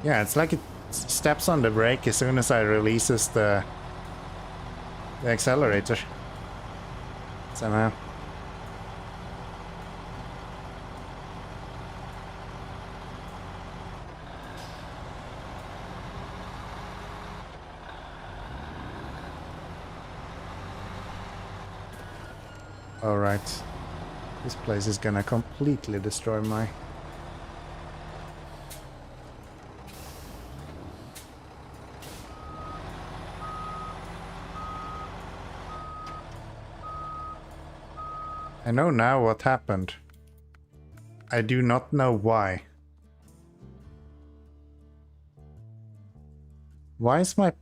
Yeah, it's like it steps on the brake as soon as I releases the accelerator. Somehow. Alright. This place is gonna completely destroy my... I know now what happened. I do not know why. Why is my...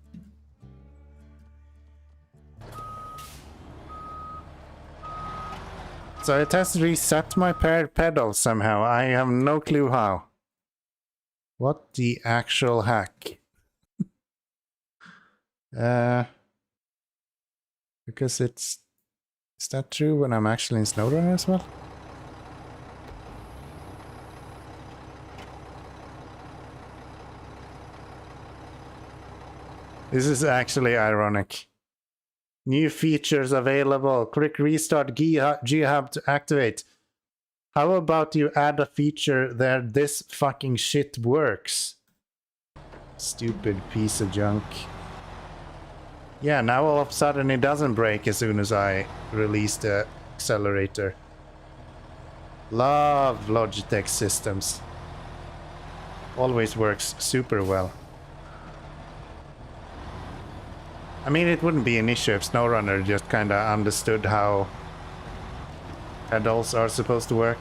So it has reset my paired pedals somehow. I have no clue how. What the actual heck? Because it's... Is that true when I'm actually in SnowRunner as well? This is actually ironic. New features available. Quick restart G-Hub to activate. How about you add a feature there this fucking shit works? Stupid piece of junk. Yeah, now all of a sudden it doesn't brake as soon as I release the accelerator. Love Logitech systems. Always works super well. I mean, it wouldn't be an issue if SnowRunner just kinda understood how pedals are supposed to work.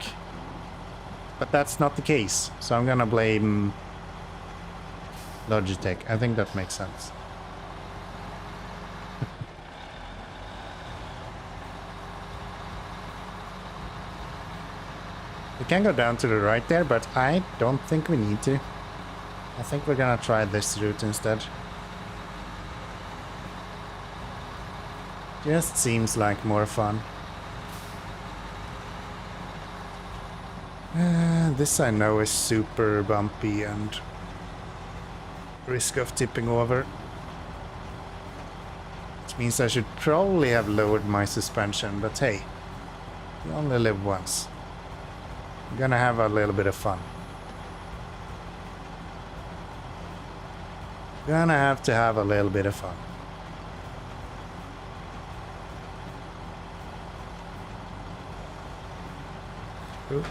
But that's not the case, so I'm gonna blame Logitech. I think that makes sense. We can go down to the right there, but I don't think we need to. I think we're gonna try this route instead. Just seems like more fun. This I know is super bumpy and risk of tipping over. Which means I should probably have lowered my suspension, but hey, you only live once. I'm gonna have a little bit of fun. Gonna have to have a little bit of fun. Ooh.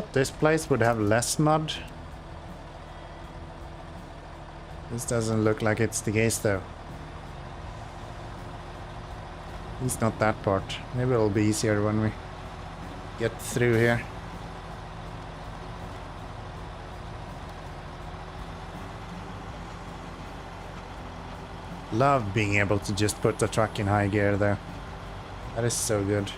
thought this place would have less mud. This doesn't look like it's the case though. At least not that part. Maybe it'll be easier when we get through here. Love being able to just put the truck in high gear there. That is so good.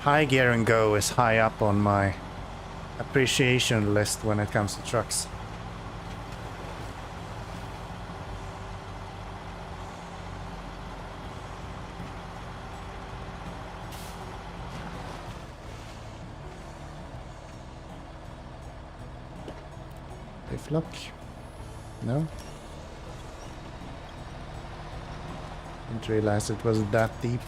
High gear and go is high up on my appreciation list when it comes to trucks. If luck. No? Didn't realize it was that deep.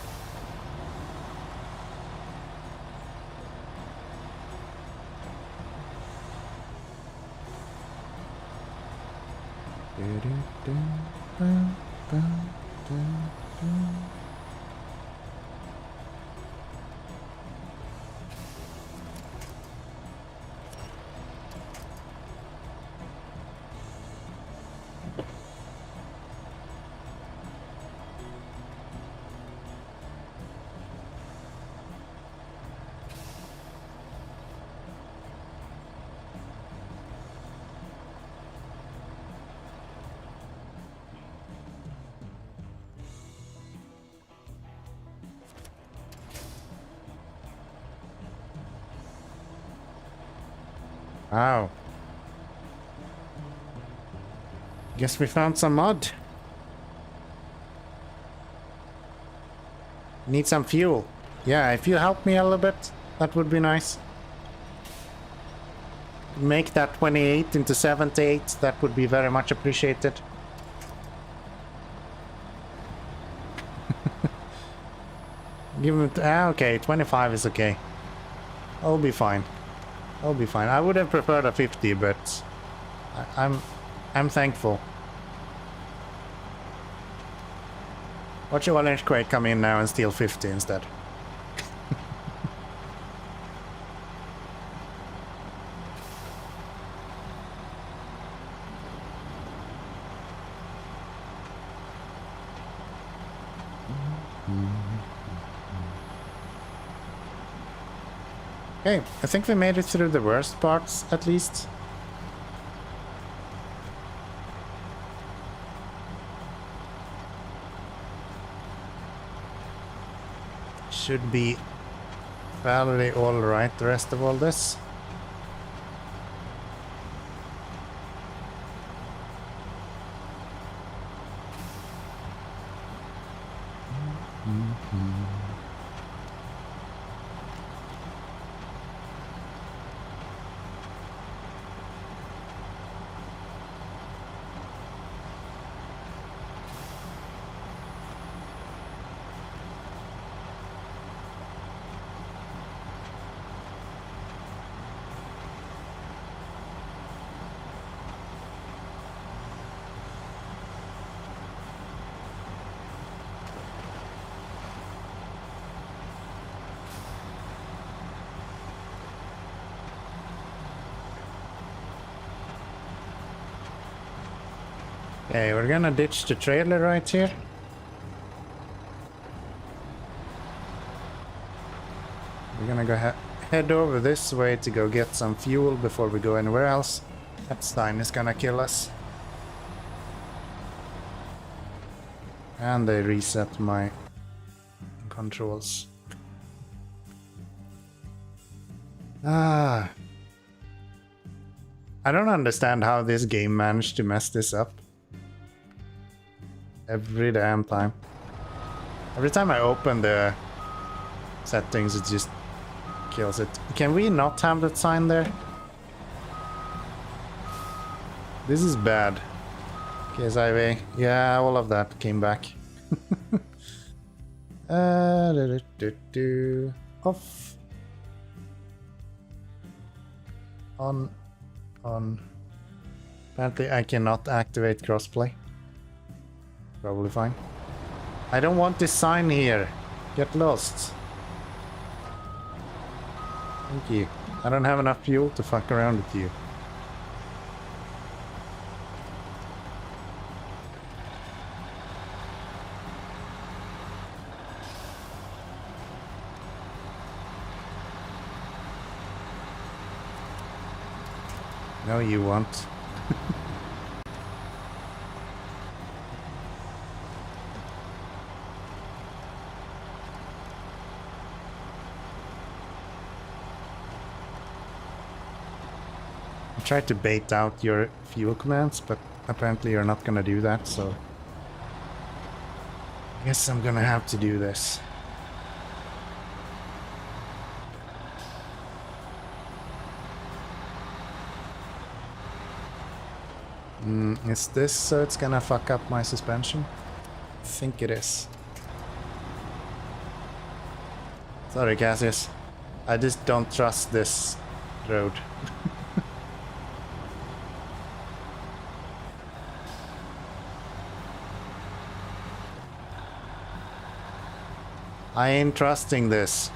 Wow. Guess we found some mud. Need some fuel. Yeah, if you help me a little bit, that would be nice. Make that 28 into 78, that would be very much appreciated. Give him... okay, 25 is okay. I'll be fine. I'll be fine. I would have preferred a 50, but I'm thankful. Watch your orange crate come in now and steal 50 instead. Okay, I think we made it through the worst parts, at least. Should be fairly alright, the rest of all this. Okay, we're gonna ditch the trailer right here. We're gonna go head over this way to go get some fuel before we go anywhere else. That Stein is gonna kill us. And they reset my controls. I don't understand how this game managed to mess this up. Every damn time. Every time I open the settings, it just kills it. Can we not have that sign there? This is bad. KSIV. Yeah, all of that came back. Off. On. on. Apparently I cannot activate crossplay. Probably fine. I don't want this sign here. Get lost. Thank you. I don't have enough fuel to fuck around with you. No, you won't. I tried to bait out your fuel commands, but apparently you're not gonna do that, so I guess I'm gonna have to do this. Is this so it's gonna fuck up my suspension? I think it is. Sorry, Cassius. I just don't trust this road. I ain't trusting this.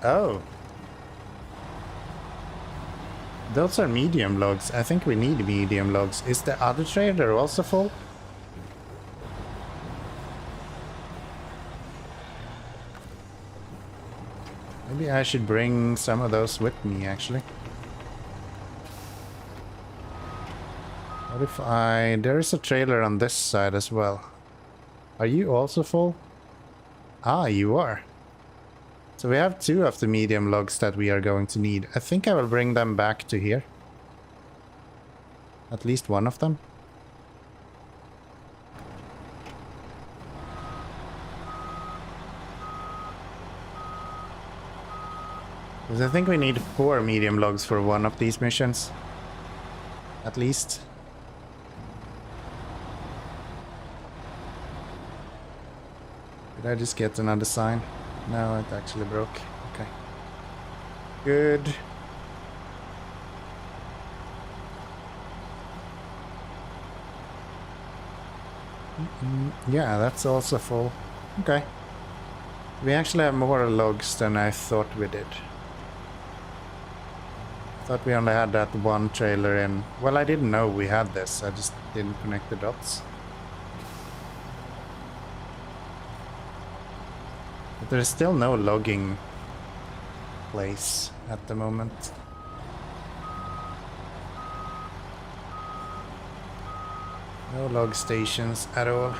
Oh. Those are medium logs. I think we need medium logs. Is the other trailer also full? Maybe I should bring some of those with me, actually. What if I... There is a trailer on this side as well. Are you also full? Ah, you are. So we have 2 of the medium logs that we are going to need. I think I will bring them back to here. At least one of them. Because I think we need 4 medium logs for one of these missions. At least. Did I just get another sign? No, it actually broke. Okay. Good. Yeah, that's also full. Okay. We actually have more logs than I thought we did. I thought we only had that one trailer in. Well, I didn't know we had this. I just didn't connect the dots. But there's still no logging place at the moment. No log stations at all.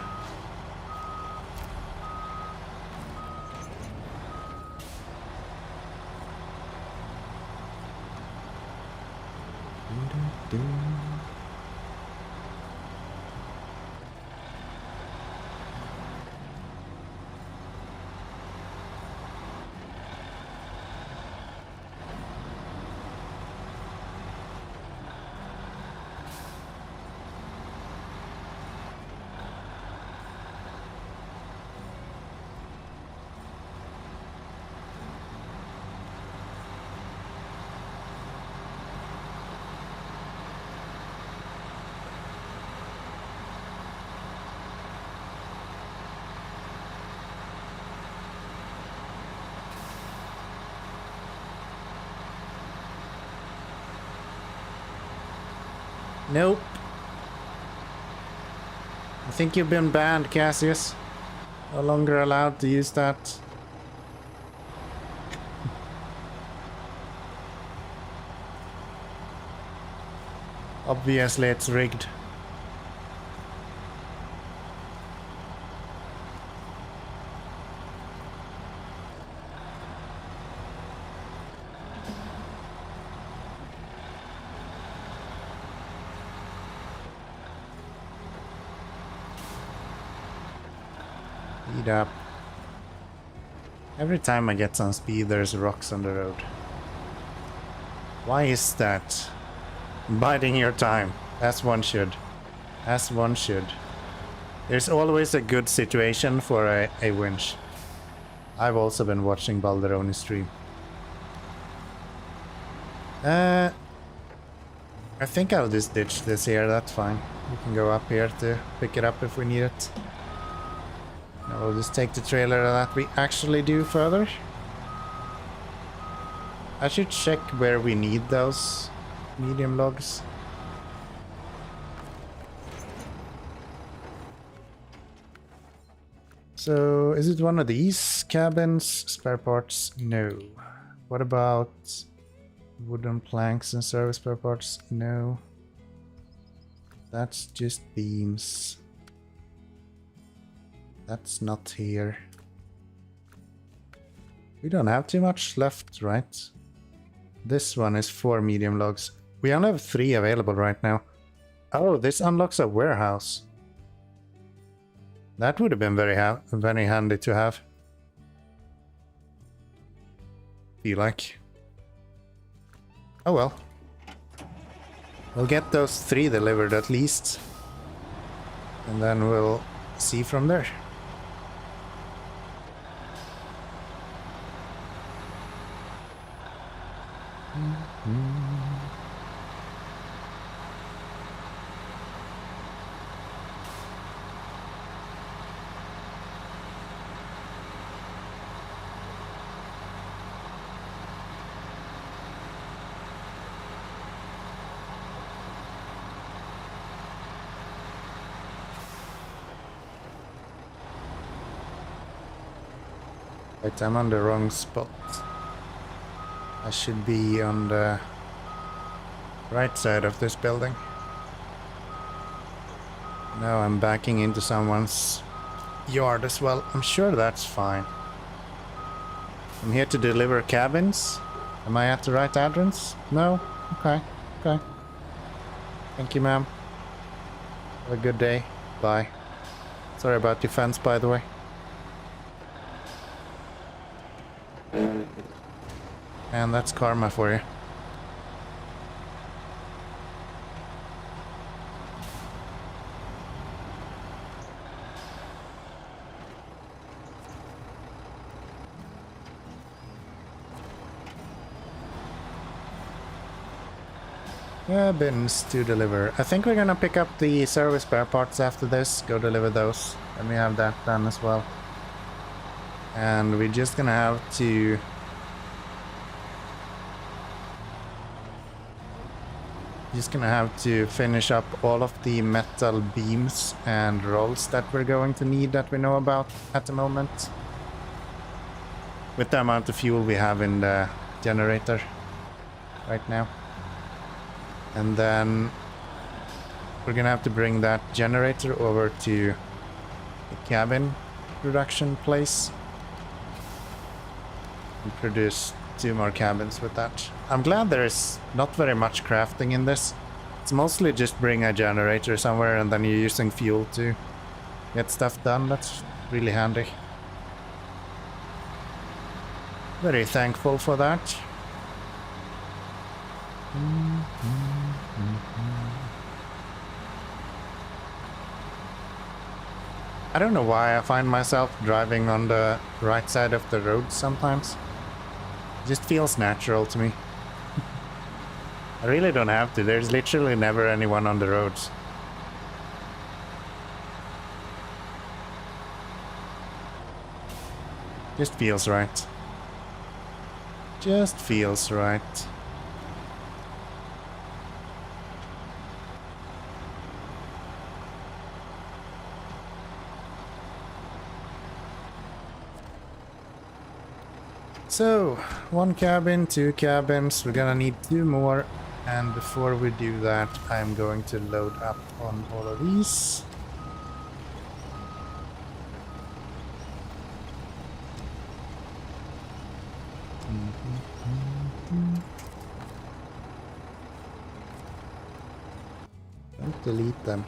Nope. I think you've been banned, Cassius. No longer allowed to use that. Obviously, it's rigged. Speed up. Every time I get some speed, there's rocks on the road. Why is that? Biding your time, as one should. As one should. There's always a good situation for a winch. I've also been watching Balderoni's stream. I think I'll just ditch this here, that's fine. We can go up here to pick it up if we need it. Now we'll just take the trailer that we actually do further. I should check where we need those medium logs. So, is it one of these cabins? Spare parts? No. What about wooden planks and service spare parts? No. That's just beams. That's not here. We don't have too much left, right? This one is 4 medium logs. We only have 3 available right now. Oh, this unlocks a warehouse. That would have been very handy to have. Feel like. Oh well. We'll get those 3 delivered at least. And then we'll see from there. Wait, I'm on the wrong spot. I should be on the right side of this building. Now I'm backing into someone's yard as well. I'm sure that's fine. I'm here to deliver cabins. Am I at the right address? No? Okay. Okay. Thank you, ma'am. Have a good day. Bye. Sorry about your fence, by the way. And that's karma for you. Bins to deliver. I think we're gonna pick up the service spare parts after this. Go deliver those. And we have that done as well. And we're just gonna have to... finish up all of the metal beams and rolls that we're going to need that we know about at the moment. With the amount of fuel we have in the generator right now. And then we're gonna have to bring that generator over to the cabin production place and produce 2 more cabins with that. I'm glad there is not very much crafting in this. It's mostly just bring a generator somewhere and then you're using fuel to get stuff done. That's really handy. Very thankful for that. I don't know why I find myself driving on the right side of the road sometimes. It just feels natural to me. I really don't have to. There's literally never anyone on the roads. Just feels right. Just feels right. So, 1 cabin, 2 cabins, we're gonna need 2 more, and before we do that, I'm going to load up on all of these. Don't delete them.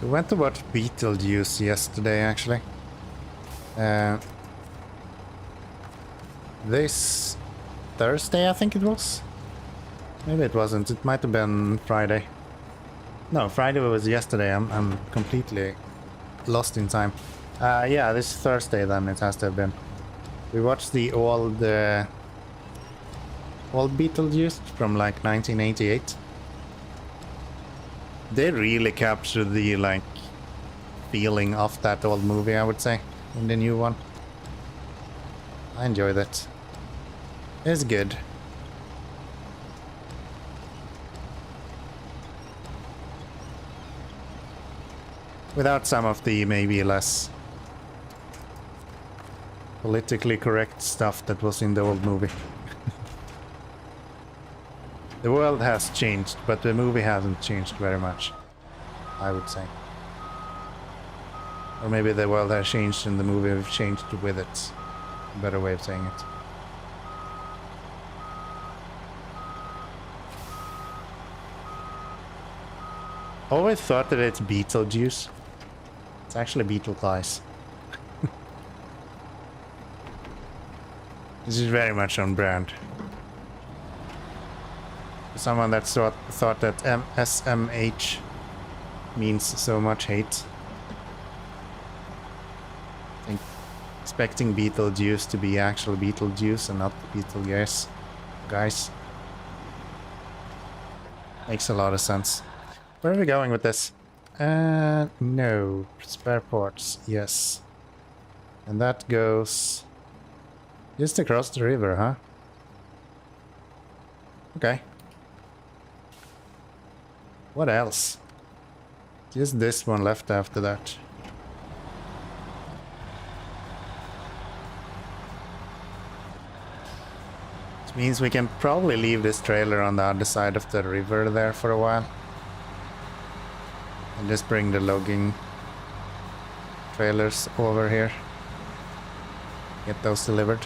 We went to watch Beetlejuice yesterday, actually. This Thursday, I think it was. Maybe it wasn't. It might have been Friday. No, Friday was yesterday. I'm completely lost in time. Yeah, this Thursday then it has to have been. We watched the old Beetlejuice from like 1988. They really captured the like feeling of that old movie, I would say, in the new one. I enjoyed it. It's good. Without some of the maybe less politically correct stuff that was in the old movie. The world has changed, but the movie hasn't changed very much, I would say. Or maybe the world has changed and the movie has changed with it. A better way of saying it. Always thought that it's Beetlejuice. It's actually Beetlejuice. This is very much on brand. Someone that thought that SMH means so much hate. I think expecting Beetlejuice to be actual Beetlejuice and not Beetlejuice, guys, makes a lot of sense. Where are we going with this? No. Spare parts, yes. And that goes just across the river, huh? Okay. What else? Just this one left after that. Which means we can probably leave this trailer on the other side of the river there for a while. And just bring the logging trailers over here. Get those delivered.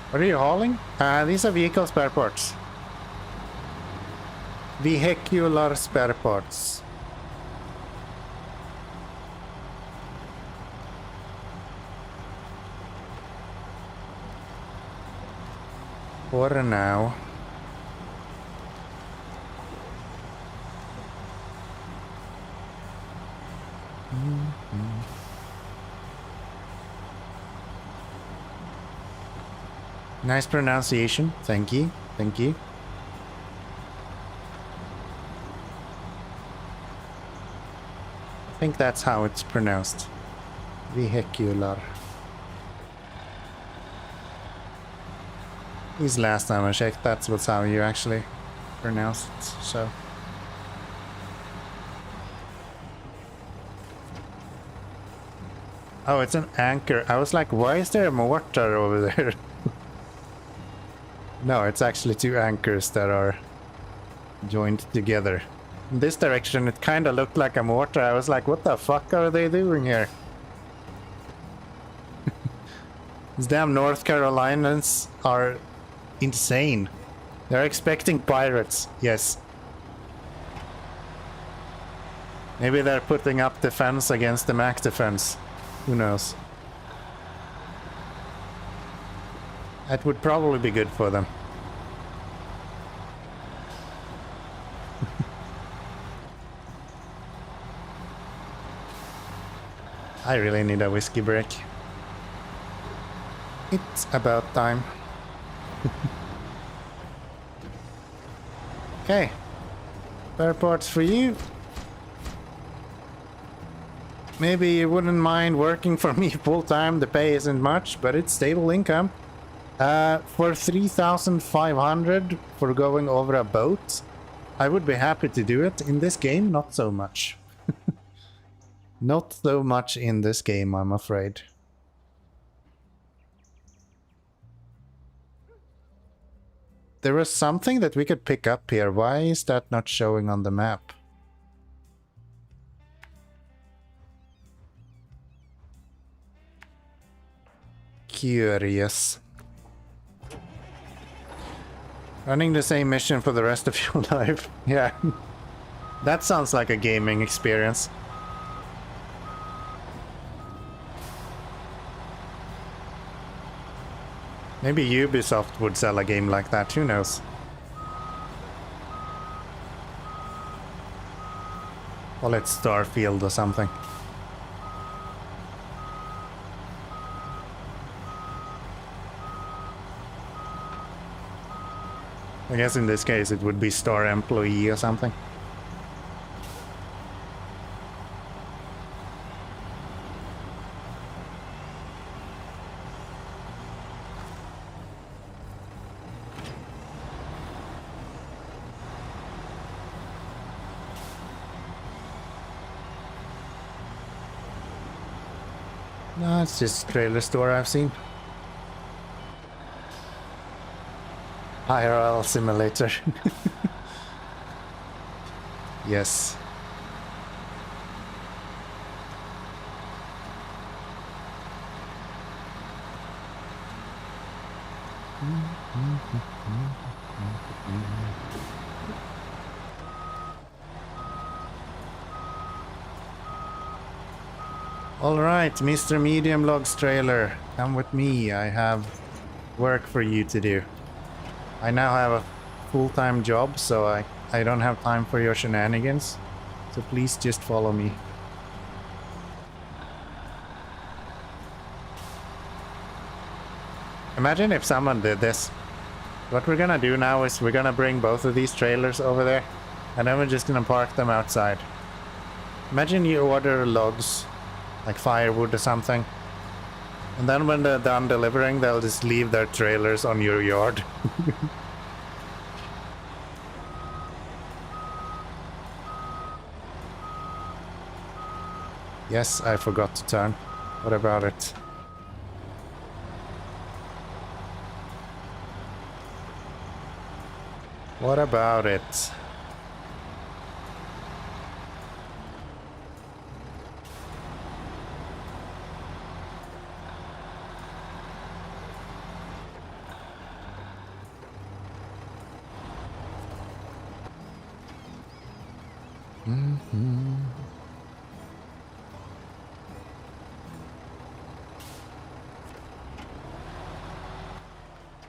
What are you hauling? These are vehicle spare parts. Vehicular spare parts. For now. Nice pronunciation. Thank you. Thank you. I think that's how it's pronounced. Vehicular. This last time I checked, that's what's how you actually pronounce it, so. Oh, it's an anchor. I was like, why is there a mortar over there? No, it's actually two anchors that are joined together. In this direction, it kind of looked like a mortar. I was like, what the fuck are they doing here? These damn North Carolinians are insane. They're expecting pirates. Yes. Maybe they're putting up defense against the MAC defense. Who knows? That would probably be good for them. I really need a whiskey break. It's about time. Okay. Spare parts for you. Maybe you wouldn't mind working for me full time. The pay isn't much, but it's stable income. For 3,500 for going over a boat, I would be happy to do it. In this game, not so much. Not so much in this game, I'm afraid. There was something that we could pick up here. Why is that not showing on the map? Curious. Running the same mission for the rest of your life. Yeah. That sounds like a gaming experience. Maybe Ubisoft would sell a game like that, who knows? Call it Starfield or something. I guess in this case it would be Star Employee or something. No, it's just a trailer store I've seen. IRL simulator. Yes. Alright, Mr. Medium Logs trailer, come with me. I have work for you to do. I now have a full-time job, so I don't have time for your shenanigans. So please just follow me. Imagine if someone did this. What we're gonna do now is we're gonna bring both of these trailers over there, and then we're just gonna park them outside. Imagine you order logs, like firewood or something, and then when they're done delivering, they'll just leave their trailers on your yard. Yes, I forgot to turn. What about it? What about it?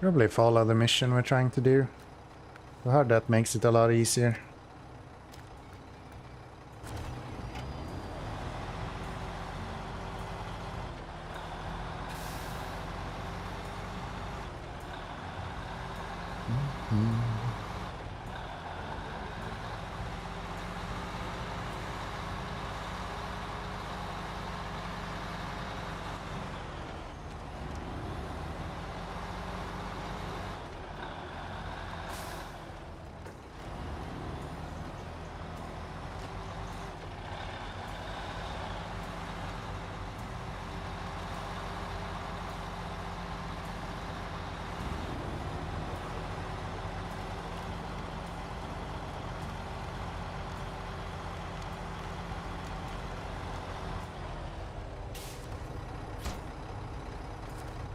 Probably follow the mission we're trying to do. I heard that makes it a lot easier.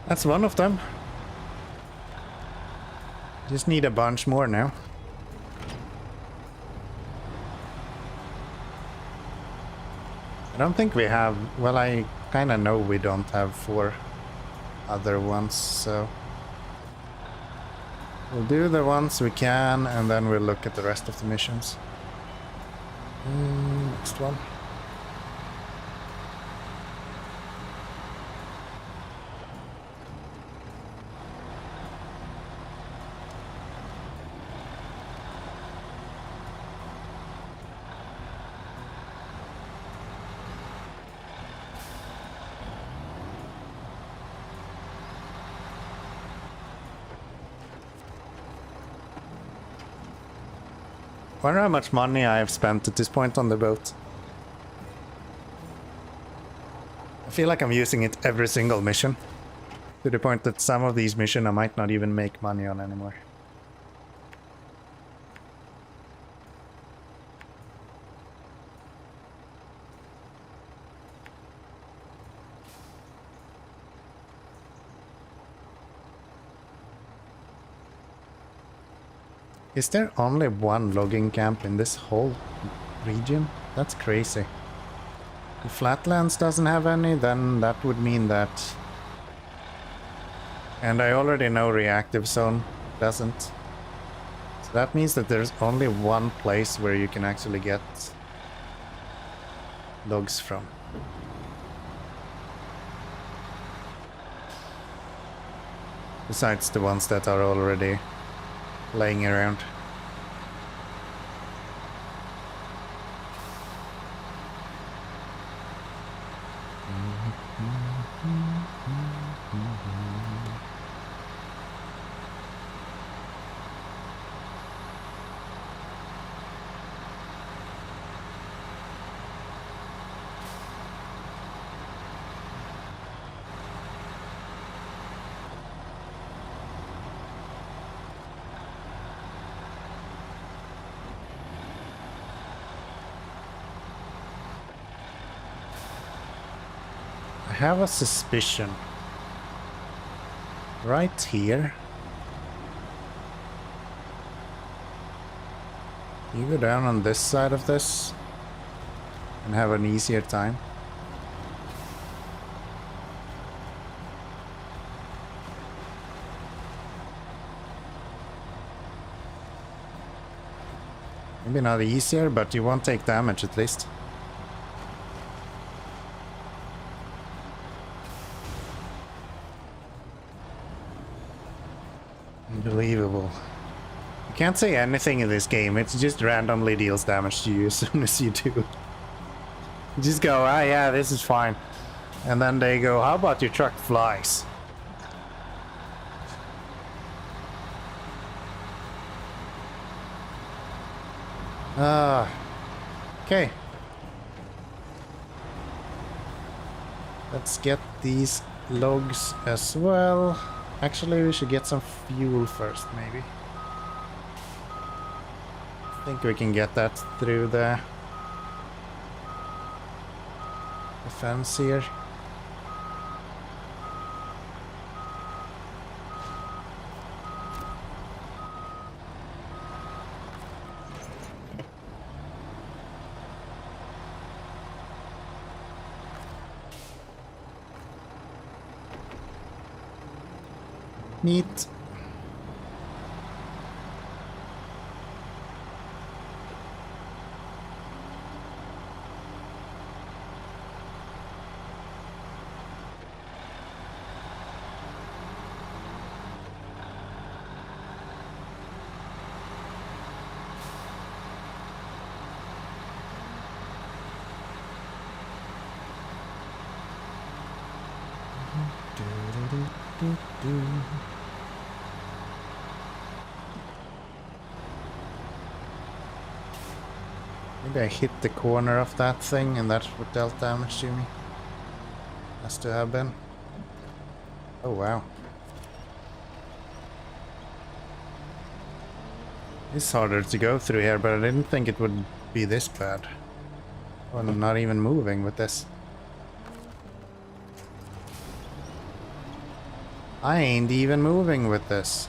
That's one of them. Just need a bunch more now. I don't think we have... Well, I kind of know we don't have 4 other ones, so... We'll do the ones we can, and then we'll look at the rest of the missions. Next one. Wonder how much money I have spent at this point on the boat. I feel like I'm using it every single mission. To the point that some of these missions I might not even make money on anymore. Is there only one logging camp in this whole region? That's crazy. If Flatlands doesn't have any, then that would mean that... And I already know Reactive Zone doesn't. So that means that there's only one place where you can actually get logs from. Besides the ones that are already laying around. I have a suspicion. Right here. You go down on this side of this and have an easier time. Maybe not easier, but you won't take damage at least. Unbelievable. You can't say anything in this game, it just randomly deals damage to you as soon as you do. You just go, ah yeah, this is fine. And then they go, how about your truck flies? Okay. Let's get these logs as well. Actually, we should get some fuel first, maybe. I think we can get that through the fence here. Neat. Maybe I hit the corner of that thing and that's what dealt damage to me. Has to have been. Oh wow. It's harder to go through here, but I didn't think it would be this bad. Oh, I'm not even moving with this. I ain't even moving with this.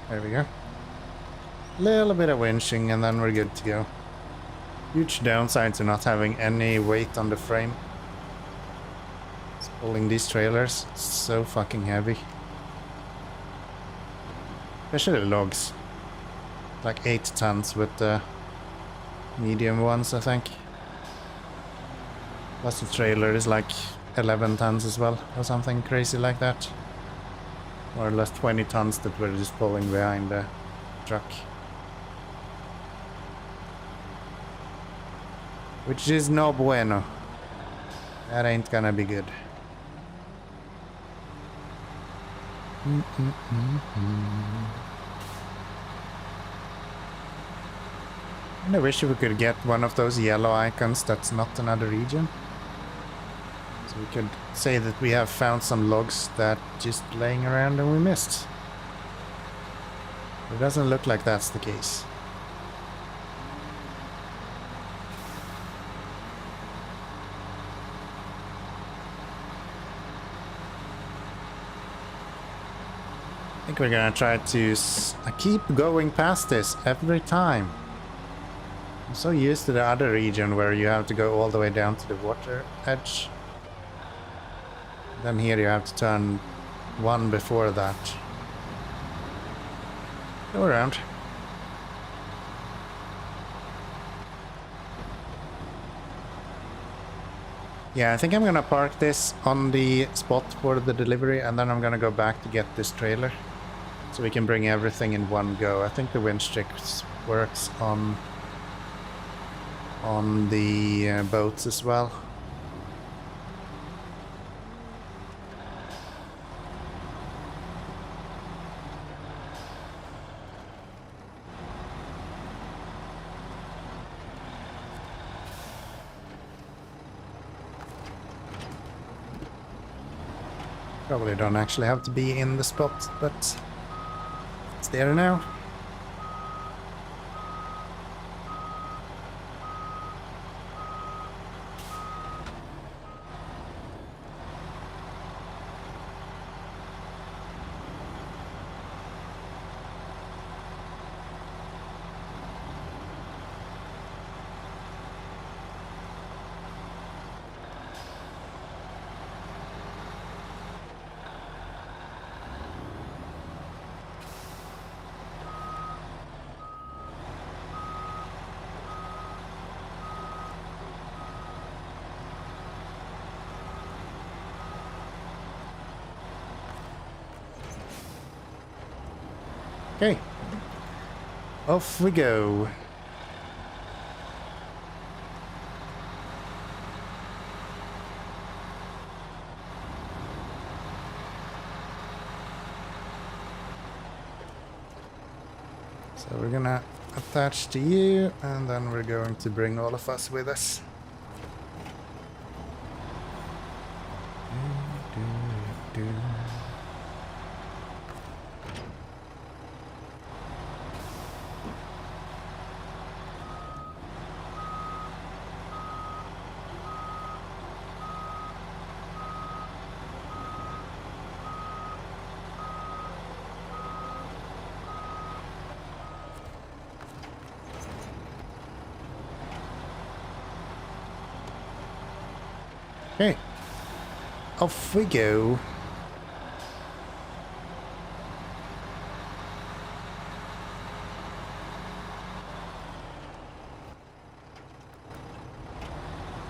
There we go. Little bit of winching and then we're good to go. Huge downside to not having any weight on the frame. It's pulling these trailers, it's so fucking heavy. Especially logs. Like 8 tons with the medium ones, I think. Plus the trailer is like 11 tons as well, or something crazy like that. More or less 20 tons that we're just pulling behind the truck. Which is no bueno. That ain't gonna be good. And I wish we could get one of those yellow icons that's not another region. So we could say that we have found some logs that just laying around and we missed. It doesn't look like that's the case. I think we're gonna try to keep going past this every time. I'm so used to the other region where you have to go all the way down to the water edge. Then here you have to turn one before that. Go around. Yeah, I think I'm gonna park this on the spot for the delivery and then I'm gonna go back to get this trailer. So we can bring everything in one go. I think the winch tricks works on the boats as well. Probably don't actually have to be in the spot, but it's there now. Okay, off we go. So we're gonna attach to you, and then we're going to bring all of us with us. Okay, off we go.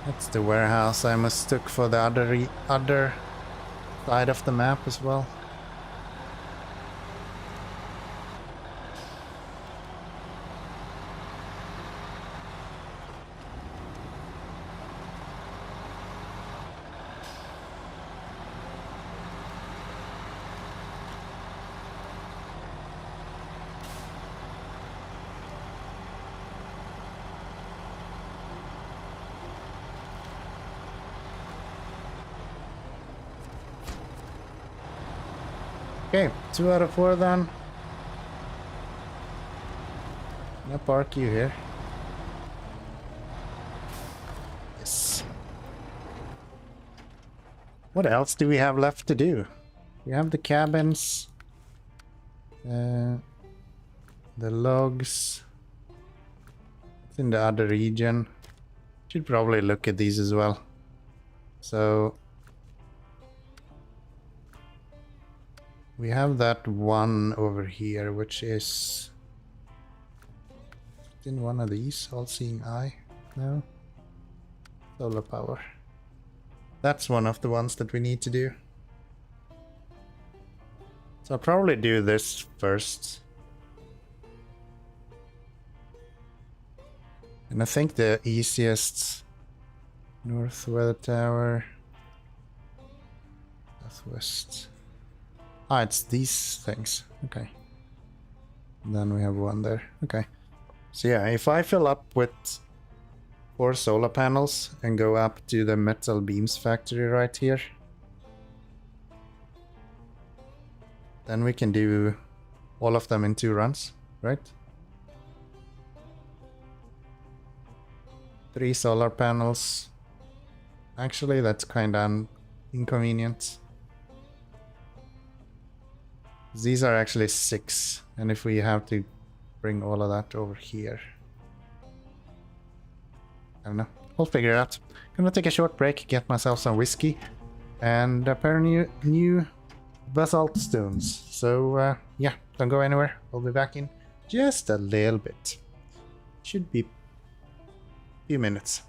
That's the warehouse I mistook for the other side of the map as well. Okay, 2 out of 4 then. I'll park you here. Yes. What else do we have left to do? We have the cabins. The logs. It's in the other region. Should probably look at these as well. So we have that one over here, which is in one of these, all-seeing eye. No? Solar power. That's one of the ones that we need to do. So I'll probably do this first. And I think the easiest north weather tower, southwest. Ah, it's these things. Okay. And then we have one there. Okay. So yeah, if I fill up with 4 solar panels and go up to the metal beams factory right here, then we can do all of them in 2 runs, right? 3 solar panels. Actually, that's kind of inconvenient. These are actually 6, and if we have to bring all of that over here, I don't know. We'll figure it out. Gonna take a short break, get myself some whiskey, and a pair of new basalt stones. So yeah, don't go anywhere. We'll be back in just a little bit. Should be a few minutes.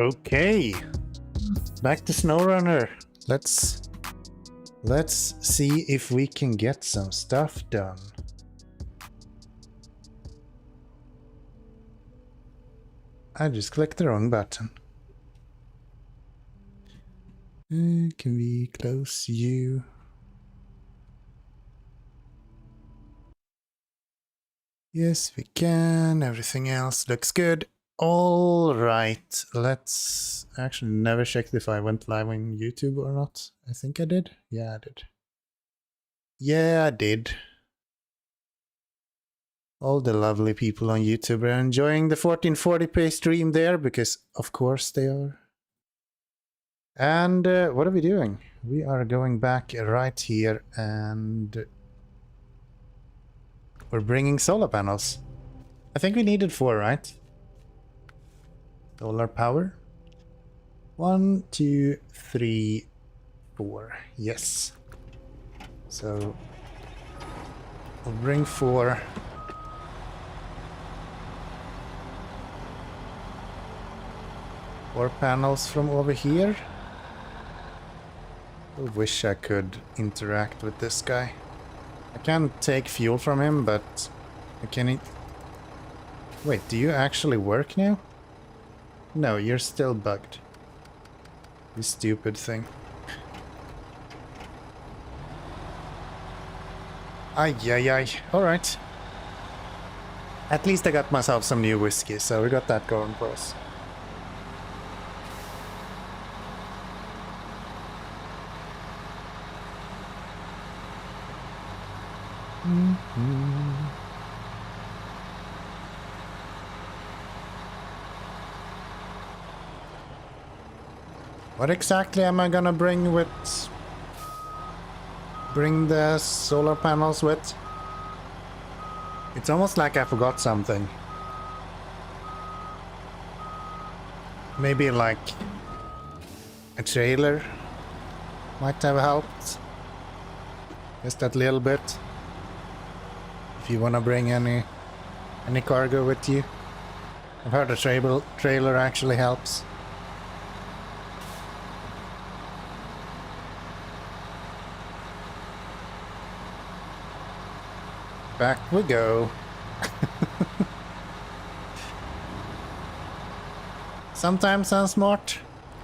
Okay. Back to SnowRunner. Let's see if we can get some stuff done. I just clicked the wrong button. Can we close you? Yes, we can. Everything else looks good. All right. Let's actually never checked if I went live on YouTube or not. I think I did. Yeah, I did. Yeah, I did. All the lovely people on YouTube are enjoying the 1440p stream there because, of course, they are. And what are we doing? We are going back right here and we're bringing solar panels. I think we needed 4, right? Solar power. 1, 2, 3, 4. Yes. So we'll bring 4. Four panels from over here. I wish I could interact with this guy. I can't take fuel from him, but I can... Wait, do you actually work now? No, you're still bugged. You stupid thing. Ay, ay, ay. Alright. At least I got myself some new whiskey, so we got that going for us. What exactly am I gonna bring the solar panels with? It's almost like I forgot something. Maybe like a trailer might have helped. Just that little bit. If you wanna bring any cargo with you. I've heard a trailer actually helps. Back we go. Sometimes I'm smart.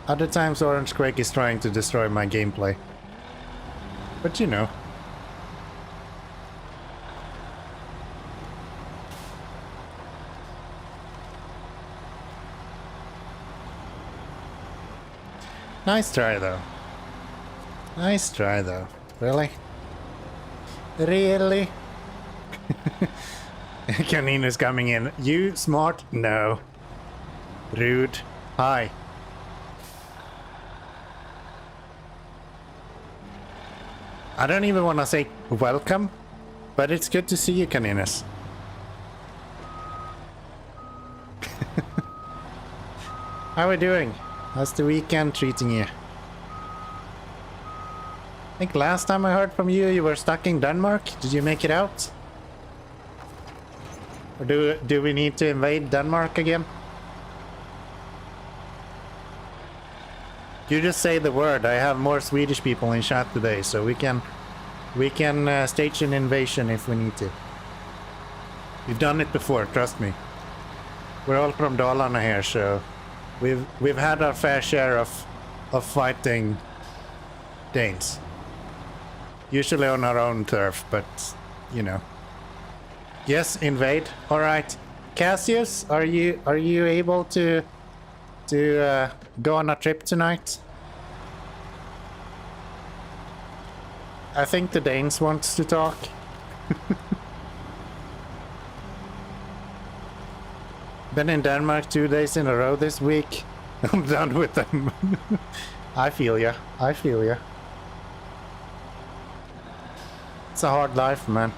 Other times Orange Quake is trying to destroy my gameplay. But you know. Nice try though. Nice try though. Really? Really? Canina's coming in. You smart? No. Rude. Hi. I don't even want to say welcome, but it's good to see you, Caninas. How are we doing? How's the weekend treating you? I think last time I heard from you, you were stuck in Denmark. Did you make it out? Or do we need to invade Denmark again? You just say the word. I have more Swedish people in chat today, so we can stage an invasion if we need to. We've done it before, trust me. We're all from Dalarna here, so we've had our fair share of fighting Danes. Usually on our own turf, but you know. Yes, invade. All right, Cassius, are you able to go on a trip tonight? I think the Danes wants to talk. Been in Denmark 2 days in a row this week. I'm done with them. I feel ya. I feel ya. It's a hard life, man.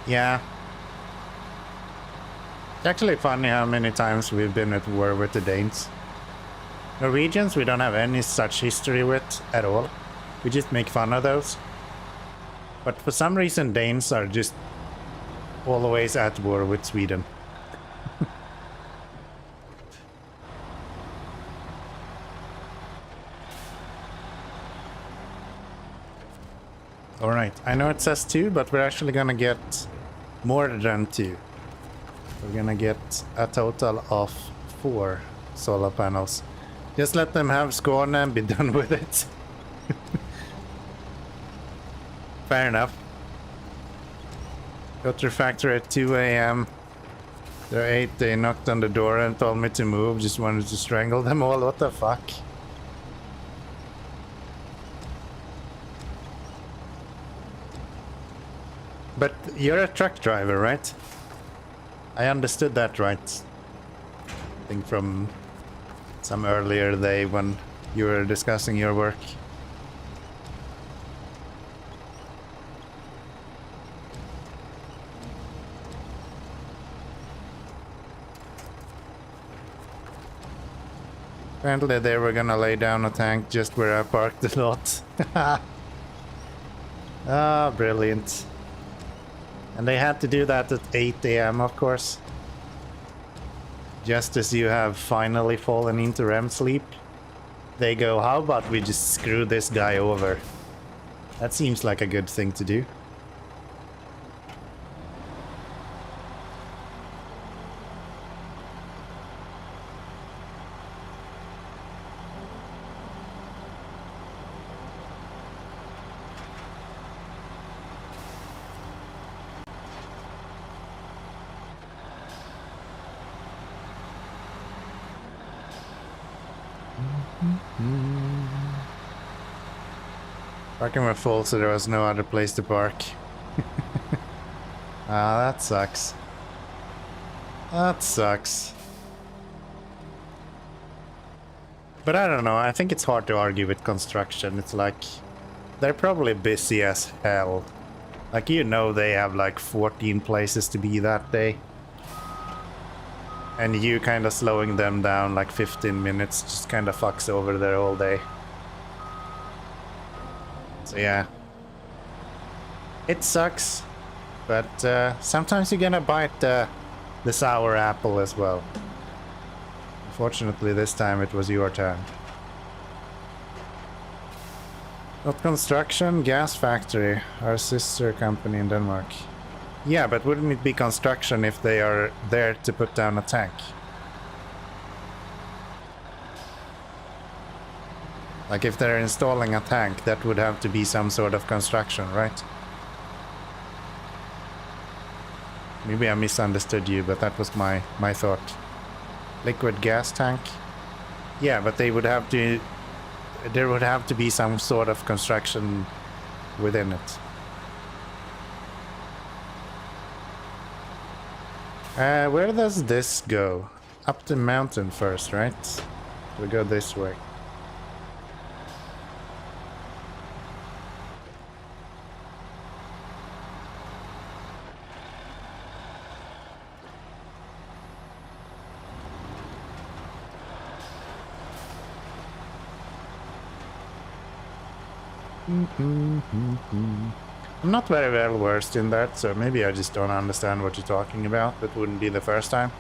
Yeah. It's actually funny how many times we've been at war with the Danes. Norwegians we don't have any such history with at all. We just make fun of those. But for some reason Danes are just always at war with Sweden. Alright, I know it says 2, but we're actually gonna get more than 2. We're gonna get a total of 4 solar panels. Just let them have Skåne and be done with it. Fair enough. Got to the factory at 2 AM. They're 8, they knocked on the door and told me to move, just wanted to strangle them all, what the fuck? But you're a truck driver, right? I understood that right. I think from some earlier day when you were discussing your work. Apparently they were gonna lay down a tank just where I parked the lot. Ah, brilliant. And they had to do that at 8 AM, of course. Just as you have finally fallen into REM sleep, they go, how about we just screw this guy over? That seems like a good thing to do. Parking were full, so there was no other place to park. Ah, that sucks. That sucks. But I don't know, I think it's hard to argue with construction. It's like, they're probably busy as hell. Like, you know, they have like 14 places to be that day. And you kind of slowing them down like 15 minutes just kind of fucks over their whole day. So yeah, it sucks, but sometimes you're gonna bite the sour apple as well. Unfortunately, this time it was your turn. Not construction, gas factory, our sister company in Denmark. Yeah, but wouldn't it be construction if they are there to put down a tank? Like if they're installing a tank, that would have to be some sort of construction, right? Maybe I misunderstood you, but that was my thought. Liquid gas tank? Yeah, but they would have to... There would have to be some sort of construction within it. Where does this go? Up the mountain first, right? We go this way. I'm not very well versed in that, so maybe I just don't understand what you're talking about. That wouldn't be the first time.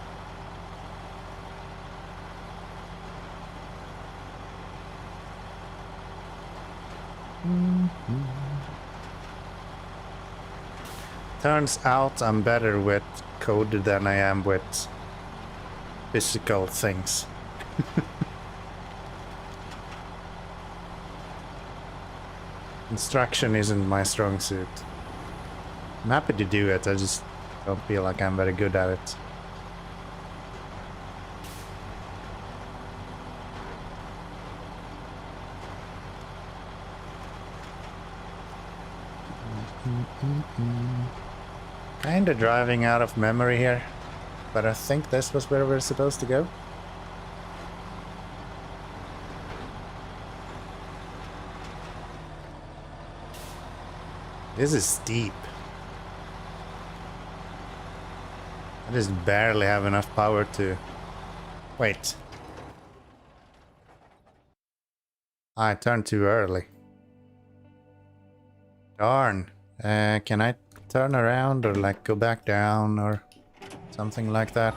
Turns out I'm better with code than I am with physical things. Construction isn't my strong suit. I'm happy to do it, I just don't feel like I'm very good at it. Kinda driving out of memory here, but I think this was where we're supposed to go. This is steep. I just barely have enough power to... Wait. I turned too early. Darn. Can I turn around or like go back down or something like that?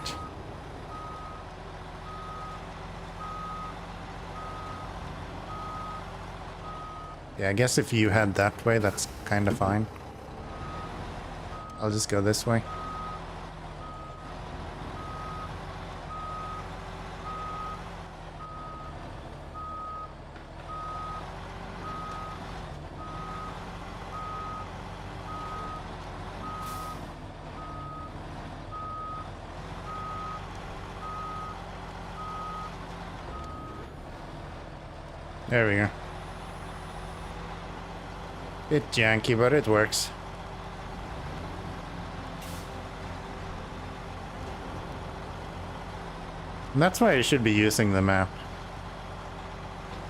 Yeah, I guess if you head that way, that's kind of fine. I'll just go this way. There we go. Bit janky, but it works. And that's why you should be using the map.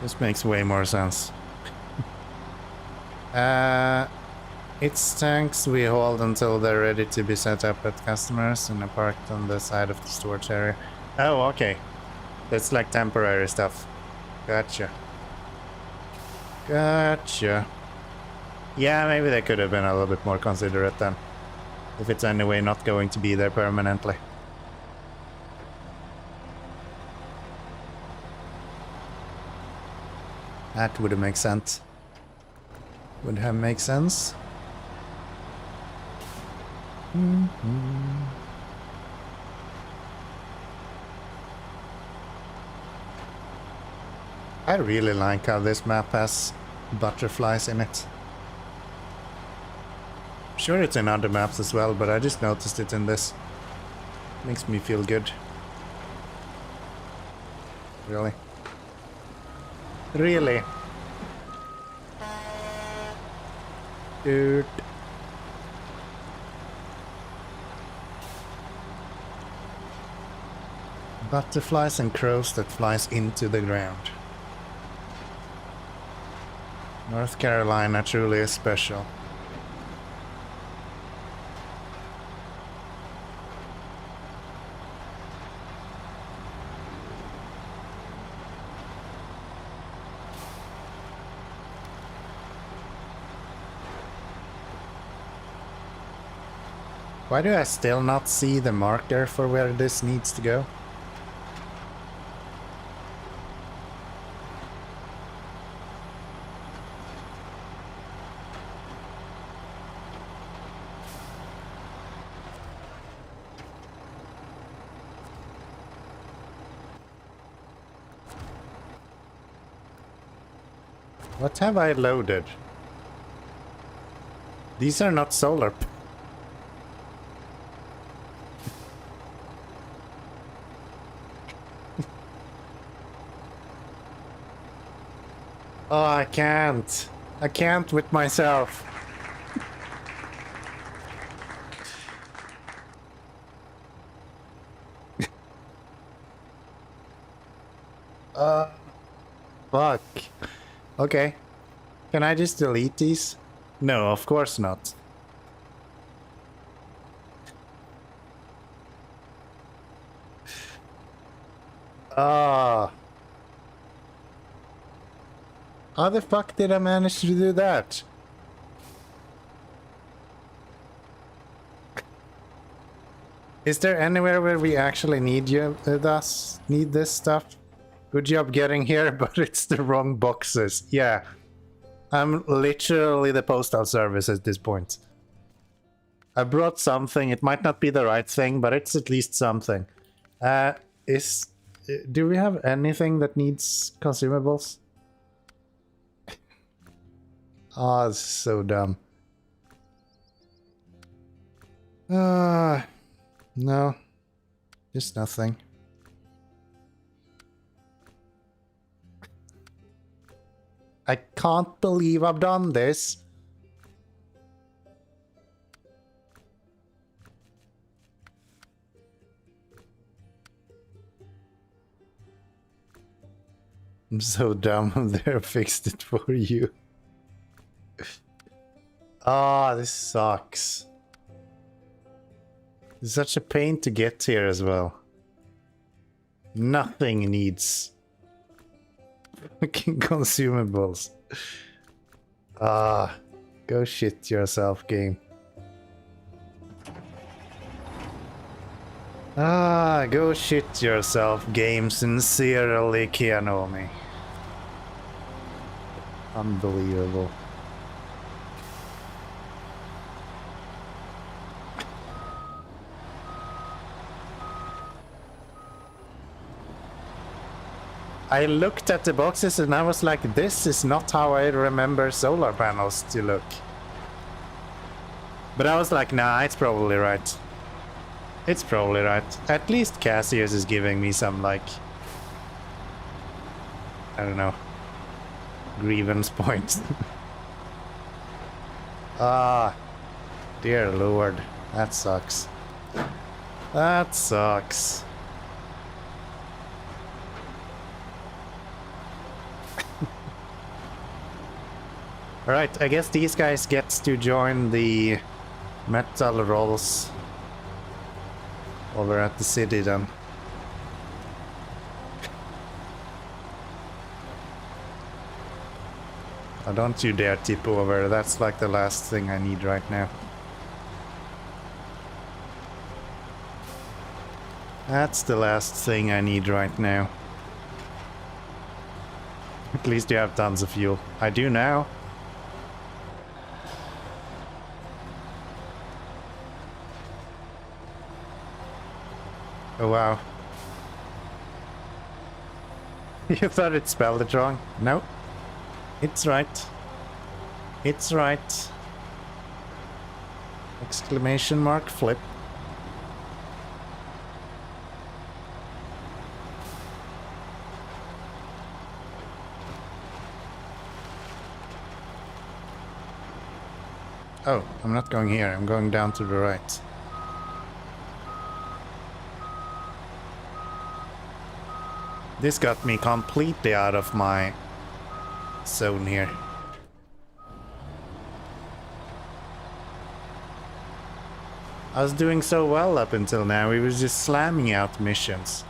This makes way more sense. It's tanks we hold until they're ready to be set up at customers and are parked on the side of the storage area. Oh, okay. That's like temporary stuff. Gotcha. Gotcha. Yeah, maybe they could have been a little bit more considerate then. If it's anyway not going to be there permanently. That would have made sense. Would have made sense. I really like how this map has butterflies in it. I'm sure it's in other maps as well, but I just noticed it in this. Makes me feel good. Really? Really? Dude. Butterflies and crows that flies into the ground. North Carolina truly is special. Why do I still not see the marker for where this needs to go? What have I loaded? These are not solar. Oh, I can't. I can't with myself. Fuck. Okay. Can I just delete these? No, of course not. Ah. How the fuck did I manage to do that? Is there anywhere where we actually need this stuff? Good job getting here, but it's the wrong boxes. Yeah. I'm literally the postal service at this point. I brought something. It might not be the right thing, but it's at least something. Do we have anything that needs consumables? Oh, this is so dumb. No. Just nothing. I can't believe I've done this. I'm so dumb. They fixed it for you. Ah, this sucks. It's such a pain to get here as well. Nothing needs fucking consumables. Ah, go shit yourself, game. Ah, go shit yourself, game. Sincerely, Kianomi. Unbelievable. I looked at the boxes and I was like, this is not how I remember solar panels to look. But I was like, nah, it's probably right. It's probably right. At least Cassius is giving me some, like, I don't know, grievance points. Ah, dear lord, that sucks. That sucks. Alright, I guess these guys get to join the metal rolls over at the city then. Oh, don't you dare tip over, that's like the last thing I need right now. That's the last thing I need right now. At least you have tons of fuel. I do now. Oh wow. You thought it spelled it wrong? No. It's right. It's right. Exclamation mark flip. Oh, I'm not going here. I'm going down to the right. This got me completely out of my zone here. I was doing so well up until now, we was just slamming out missions.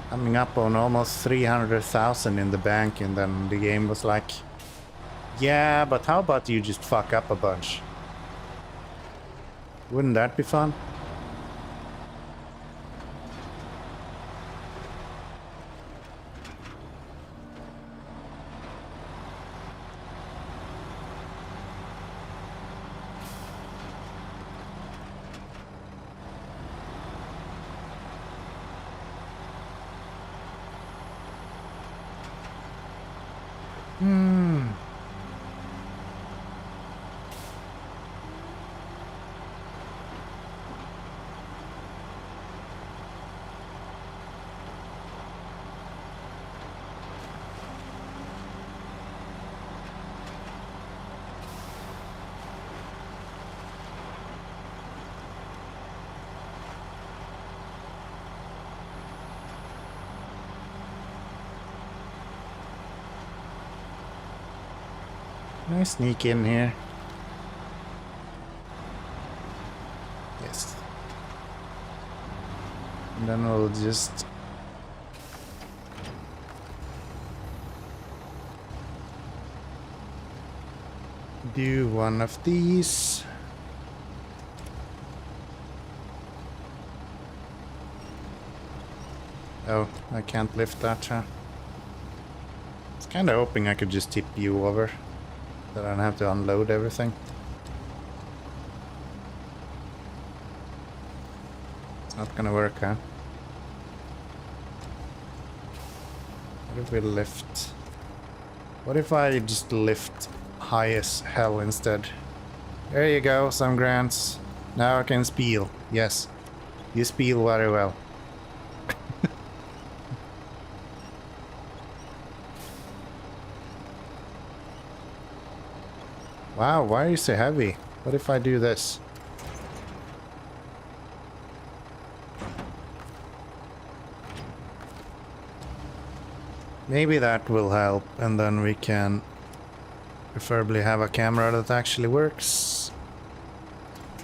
Coming up on almost 300,000 in the bank, and then the game was like, yeah, but how about you just fuck up a bunch? Wouldn't that be fun? Can I sneak in here? Yes. And then we'll just... do one of these. Oh, I can't lift that, huh? I was kinda hoping I could just tip you over. That I don't have to unload everything. It's not gonna work, huh? What if we lift? What if I just lift high as hell instead? There you go, some grants. Now I can spiel. Yes, you spiel very well. Wow, why are you so heavy? What if I do this? Maybe that will help, and then we can preferably have a camera that actually works.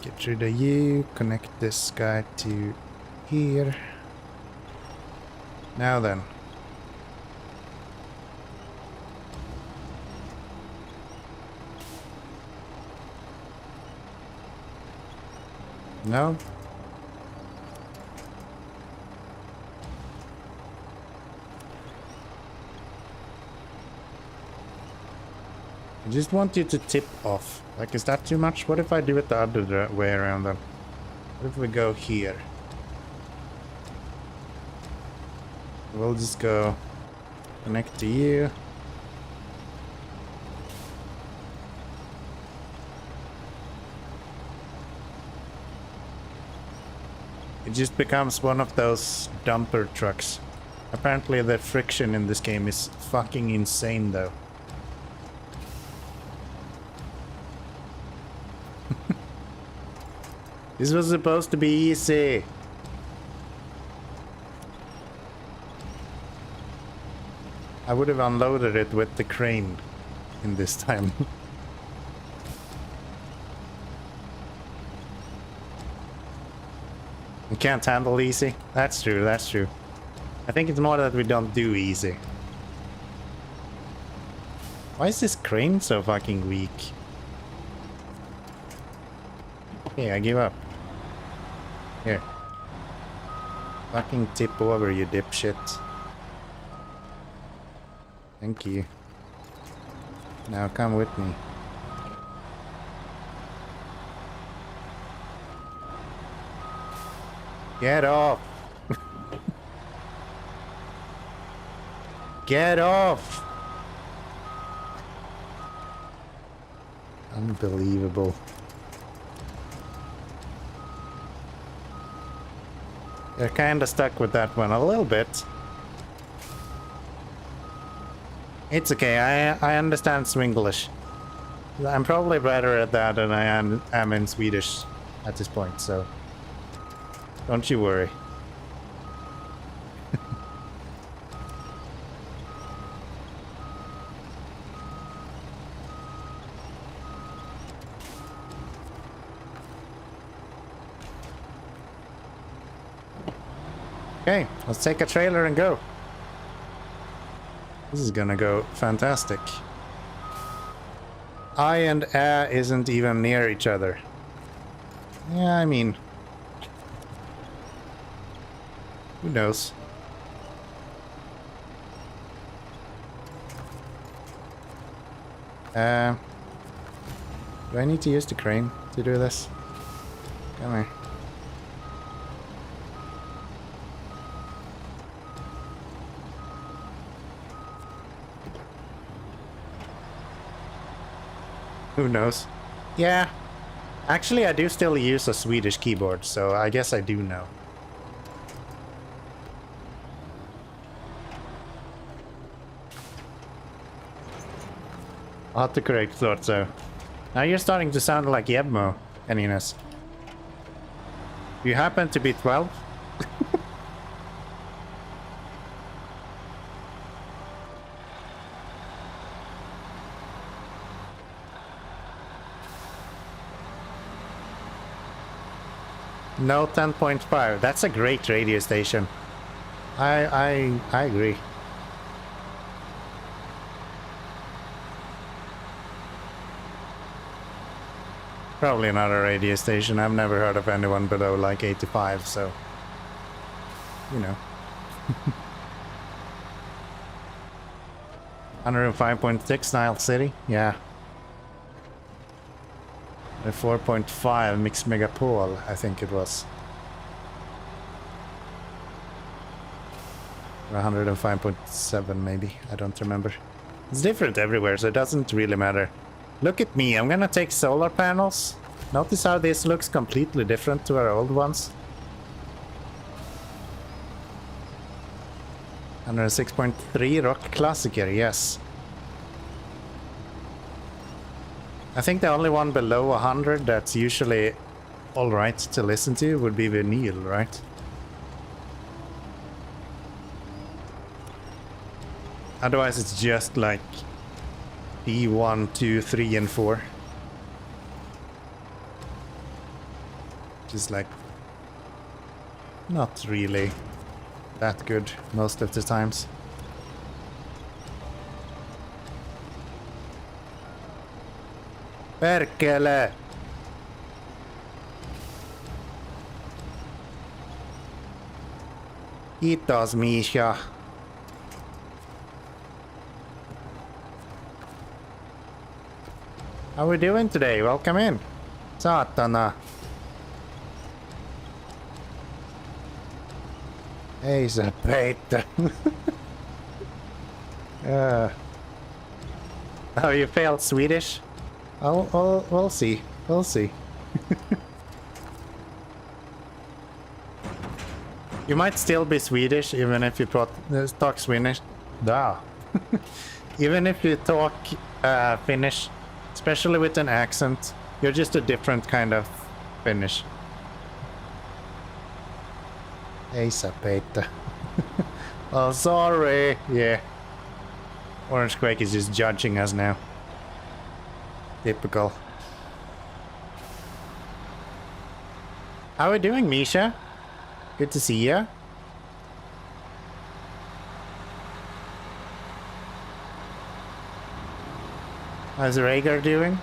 Get rid of you, connect this guy to here. Now then. No? I just want you to tip off. Like, is that too much? What if I do it the other way around then? What if we go here? We'll just go connect to you. It just becomes one of those dumper trucks. Apparently the friction in this game is fucking insane though. This was supposed to be easy. I would have unloaded it with the crane in this time. We can't handle easy. That's true, that's true. I think it's more that we don't do easy. Why is this crane so fucking weak? Okay, I give up. Here. Fucking tip over, you dipshit. Thank you. Now come with me. Get off! Get off! Unbelievable. You're kinda stuck with that one a little bit. It's okay, I understand Swinglish. I'm probably better at that than I am in Swedish at this point, so don't you worry. Okay, let's take a trailer and go. This is gonna go fantastic. I and A isn't even near each other. Yeah, I mean, who knows? Do I need to use the crane to do this? Come here. Who knows? Yeah. Actually, I do still use a Swedish keyboard, so I guess I do know. Autocorrect thought so. Now you're starting to sound like Yebmo, Eninas. You happen to be 12? No, 10.5. That's a great radio station. I agree. Probably another radio station. I've never heard of anyone below like 85, so you know. 105.6 Nile City, yeah. 4.5 Mixed Megapole, I think it was. 105.7 maybe, I don't remember. It's different everywhere, so it doesn't really matter. Look at me, I'm gonna take solar panels. Notice how this looks completely different to our old ones. 106.3 Rock Klassiker, yes. I think the only one below 100 that's usually alright to listen to would be vinyl, right? Otherwise it's just like E1, 2, 3 and 4. Just like not really that good most of the times. Perkele! Kiitos, Misha. How we doing today? Welcome in. Saatana. Ei se peittä. Oh, you failed Swedish? We'll see. We'll see. You might still be Swedish even if you talk Swedish. Da. Even if you talk Finnish, especially with an accent, you're just a different kind of Finnish. Ei sä peittä. Oh, sorry. Yeah. Orange Quake is just judging us now. Typical. How are we doing, Misha? Good to see ya. How's Rhaegar doing?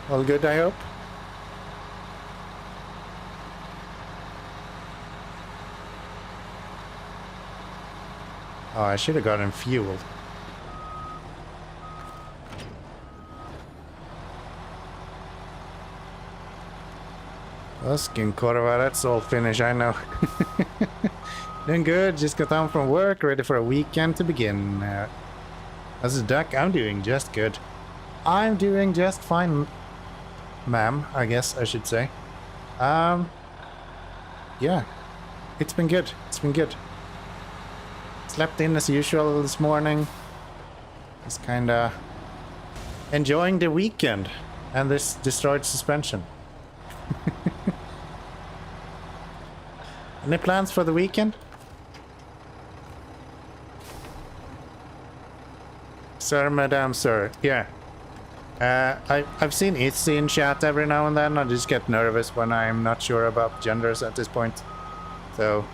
All good, I hope? Oh, I should have gotten fuel. Oskin Korva, that's all Finnish, I know. Doing good, just got home from work, ready for a weekend to begin. As a duck, I'm doing just good. I'm doing just fine, ma'am, I guess I should say. Yeah, it's been good, it's been good. Slept in as usual this morning. Just kinda enjoying the weekend and this destroyed suspension. Any plans for the weekend? Sir, madam, sir. Yeah. I've seen Itzy in chat every now and then. I just get nervous when I'm not sure about genders at this point. So,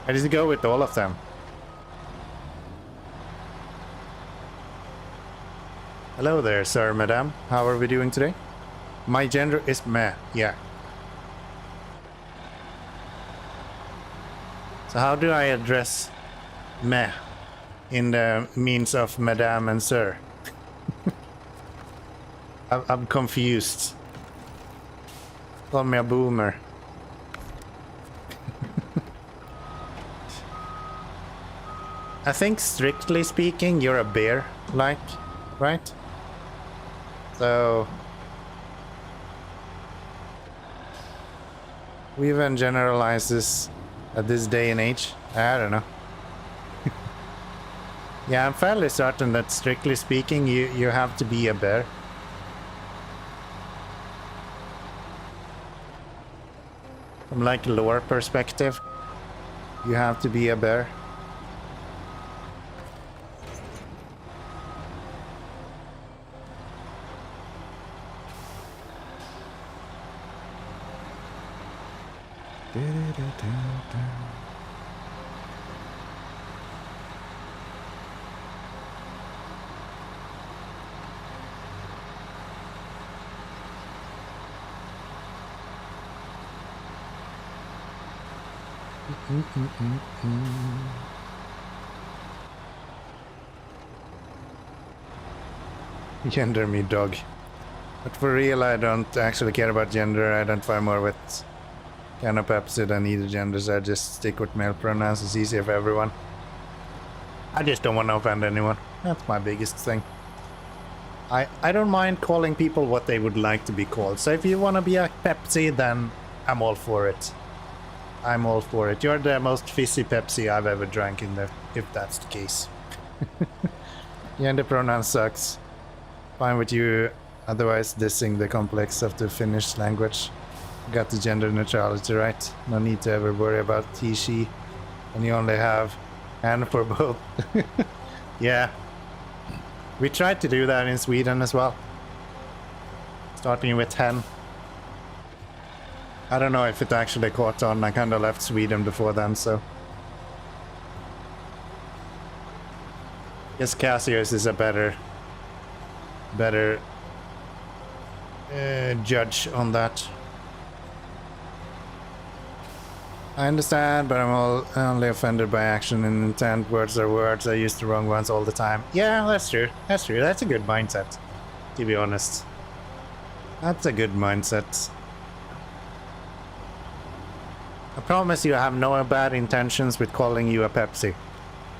I just go with all of them. Hello there, sir, madam. How are we doing today? My gender is meh. Yeah. So how do I address meh in the means of madame and sir? I'm confused. Call me a boomer. I think strictly speaking, you're a bear, like, right? So we even generalize this at this day and age. I don't know. Yeah, I'm fairly certain that strictly speaking, you have to be a bear. From like lore perspective, you have to be a bear. Gender me, dog. But for real, I don't actually care about gender. I identify more with canopepsid than either genders. I just stick with male pronouns. It's easier for everyone. I just don't want to offend anyone. That's my biggest thing. I don't mind calling people what they would like to be called. So if you want to be a Pepsi, then I'm all for it. I'm all for it. You're the most fizzy Pepsi I've ever drank in there, if that's the case. Gender pronoun sucks. Fine with you, otherwise dissing the complex of the Finnish language. Got the gender neutrality right. No need to ever worry about he, she. And you only have and for both. Yeah. We tried to do that in Sweden as well. Starting with hen. I don't know if it actually caught on. I kind of left Sweden before then, so. I guess Cassius is a better judge on that. I understand, but I'm only offended by action and intent. Words are words. I use the wrong ones all the time. Yeah, that's true. That's true. That's a good mindset, to be honest. That's a good mindset. I promise you I have no bad intentions with calling you a Pepsi.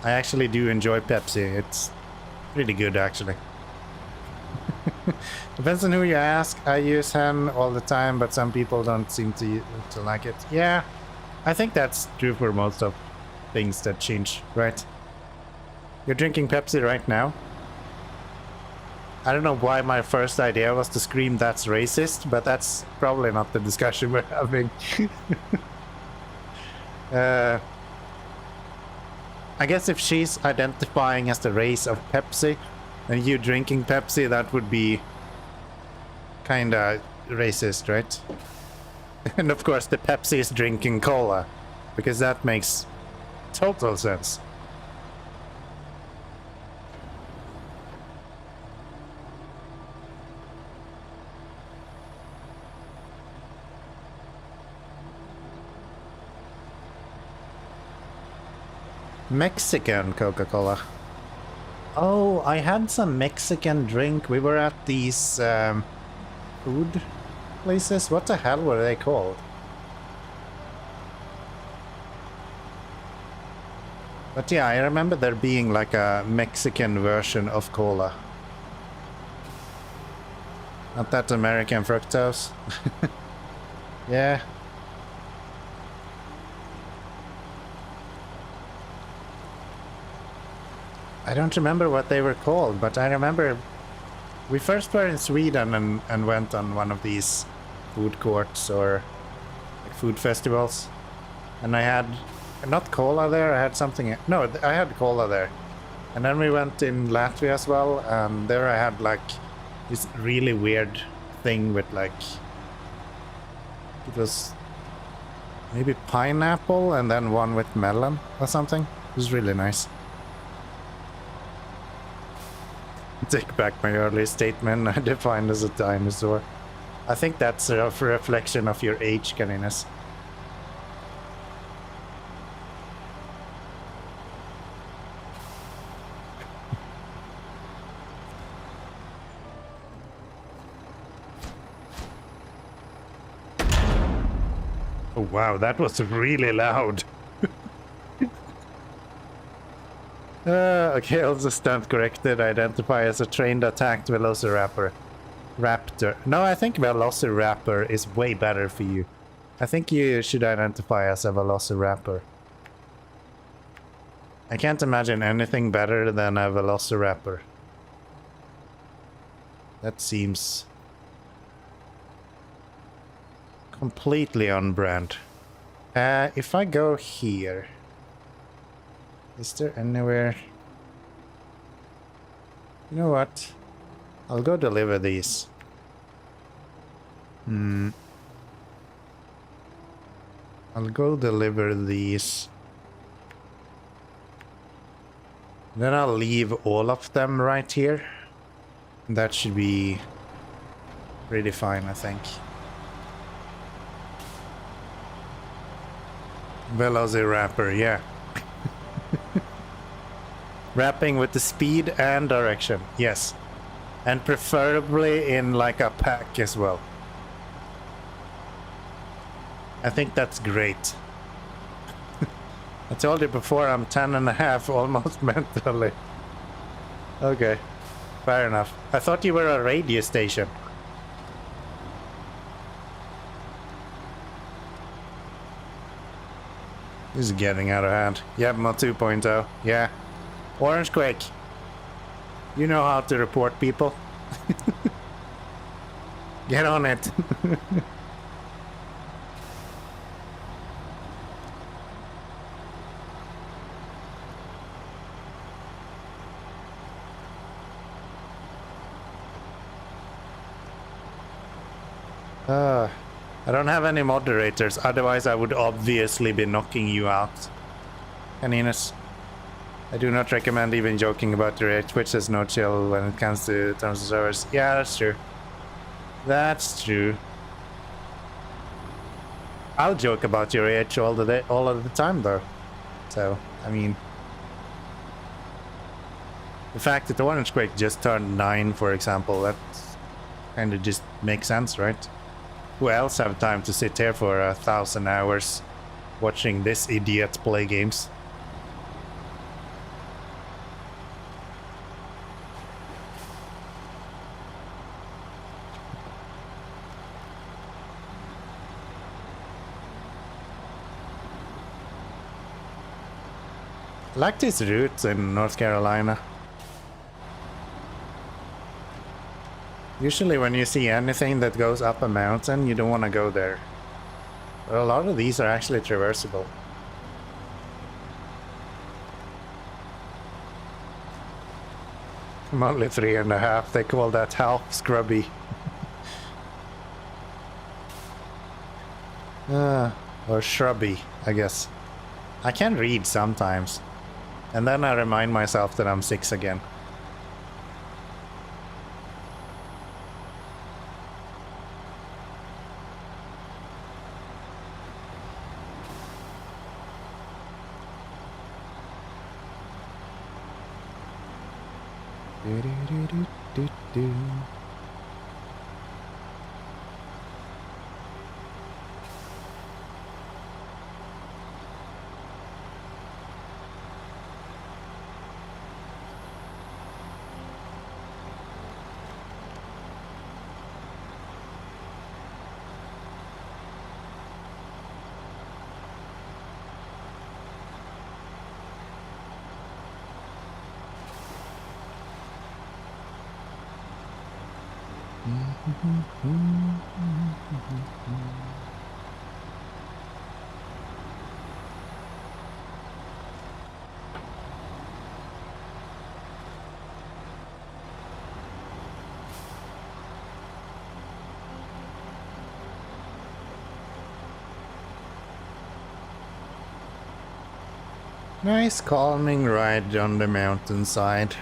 I actually do enjoy Pepsi. It's pretty good, actually. Depends on who you ask. I use hen all the time, but some people don't seem to like it. Yeah, I think that's true for most of things that change, right? You're drinking Pepsi right now? I don't know why my first idea was to scream that's racist, but that's probably not the discussion we're having. I guess if she's identifying as the race of Pepsi and you drinking Pepsi, that would be kinda racist, right? And of course the Pepsi is drinking cola, because that makes total sense. Mexican Coca-Cola. Oh, I had some Mexican drink. We were at these food places. What the hell were they called? But yeah, I remember there being like a Mexican version of cola. Not that American fructose. Yeah. I don't remember what they were called, but I remember we first were in Sweden and went on one of these food courts or like food festivals. And I had not cola there, I had something. No, I had cola there. And then we went in Latvia as well, and there I had like this really weird thing with like, it was maybe pineapple and then one with melon or something. It was really nice. Take back my earlier statement. I defined as a dinosaur. I think that's a reflection of your age, Caninus. Oh wow, that was really loud. Okay, also stand corrected. Identify as a trained attacked Velociraptor. Raptor. No, I think Velociraptor is way better for you. I think you should identify as a Velociraptor. I can't imagine anything better than a Velociraptor. That seems completely on brand. If I go here... Is there anywhere... You know what? I'll go deliver these. I'll go deliver these. Then I'll leave all of them right here. That should be pretty fine, I think. Velociraptor, yeah. Wrapping with the speed and direction, yes. And preferably in like a pack as well. I think that's great. I told you before I'm 10 and a half almost mentally. Okay, fair enough. I thought you were a radio station. This is getting out of hand. Yabma 2.0, yeah. Orange Quake. You know how to report people. Get on it. I don't have any moderators, otherwise I would obviously be knocking you out. Caninus. I do not recommend even joking about your age. Twitch has no chill when it comes to terms of service. Yeah, that's true. That's true. I'll joke about your age all of the time though. So, I mean, the fact that the Orange Quake just turned 9, for example, that kind of just makes sense, right? Who else have time to sit here for 1,000 hours watching this idiot play games? I like these routes in North Carolina. Usually when you see anything that goes up a mountain, you don't want to go there. But a lot of these are actually traversable. I'm only 3.5, they call that half scrubby. Or shrubby, I guess. I can read sometimes. And then I remind myself that I'm 6 again. Nice calming ride on the mountainside.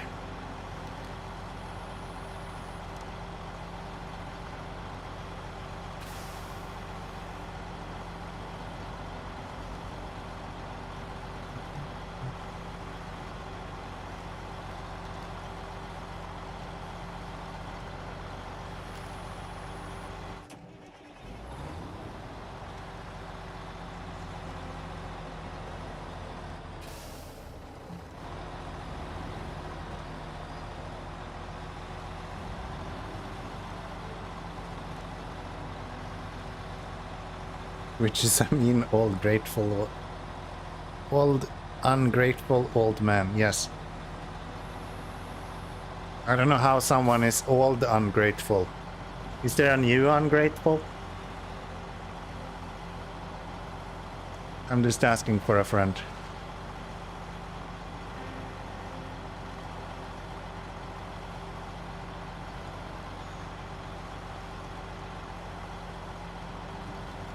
Which is, I mean, old ungrateful old man, yes. I don't know how someone is old ungrateful. Is there a new ungrateful? I'm just asking for a friend.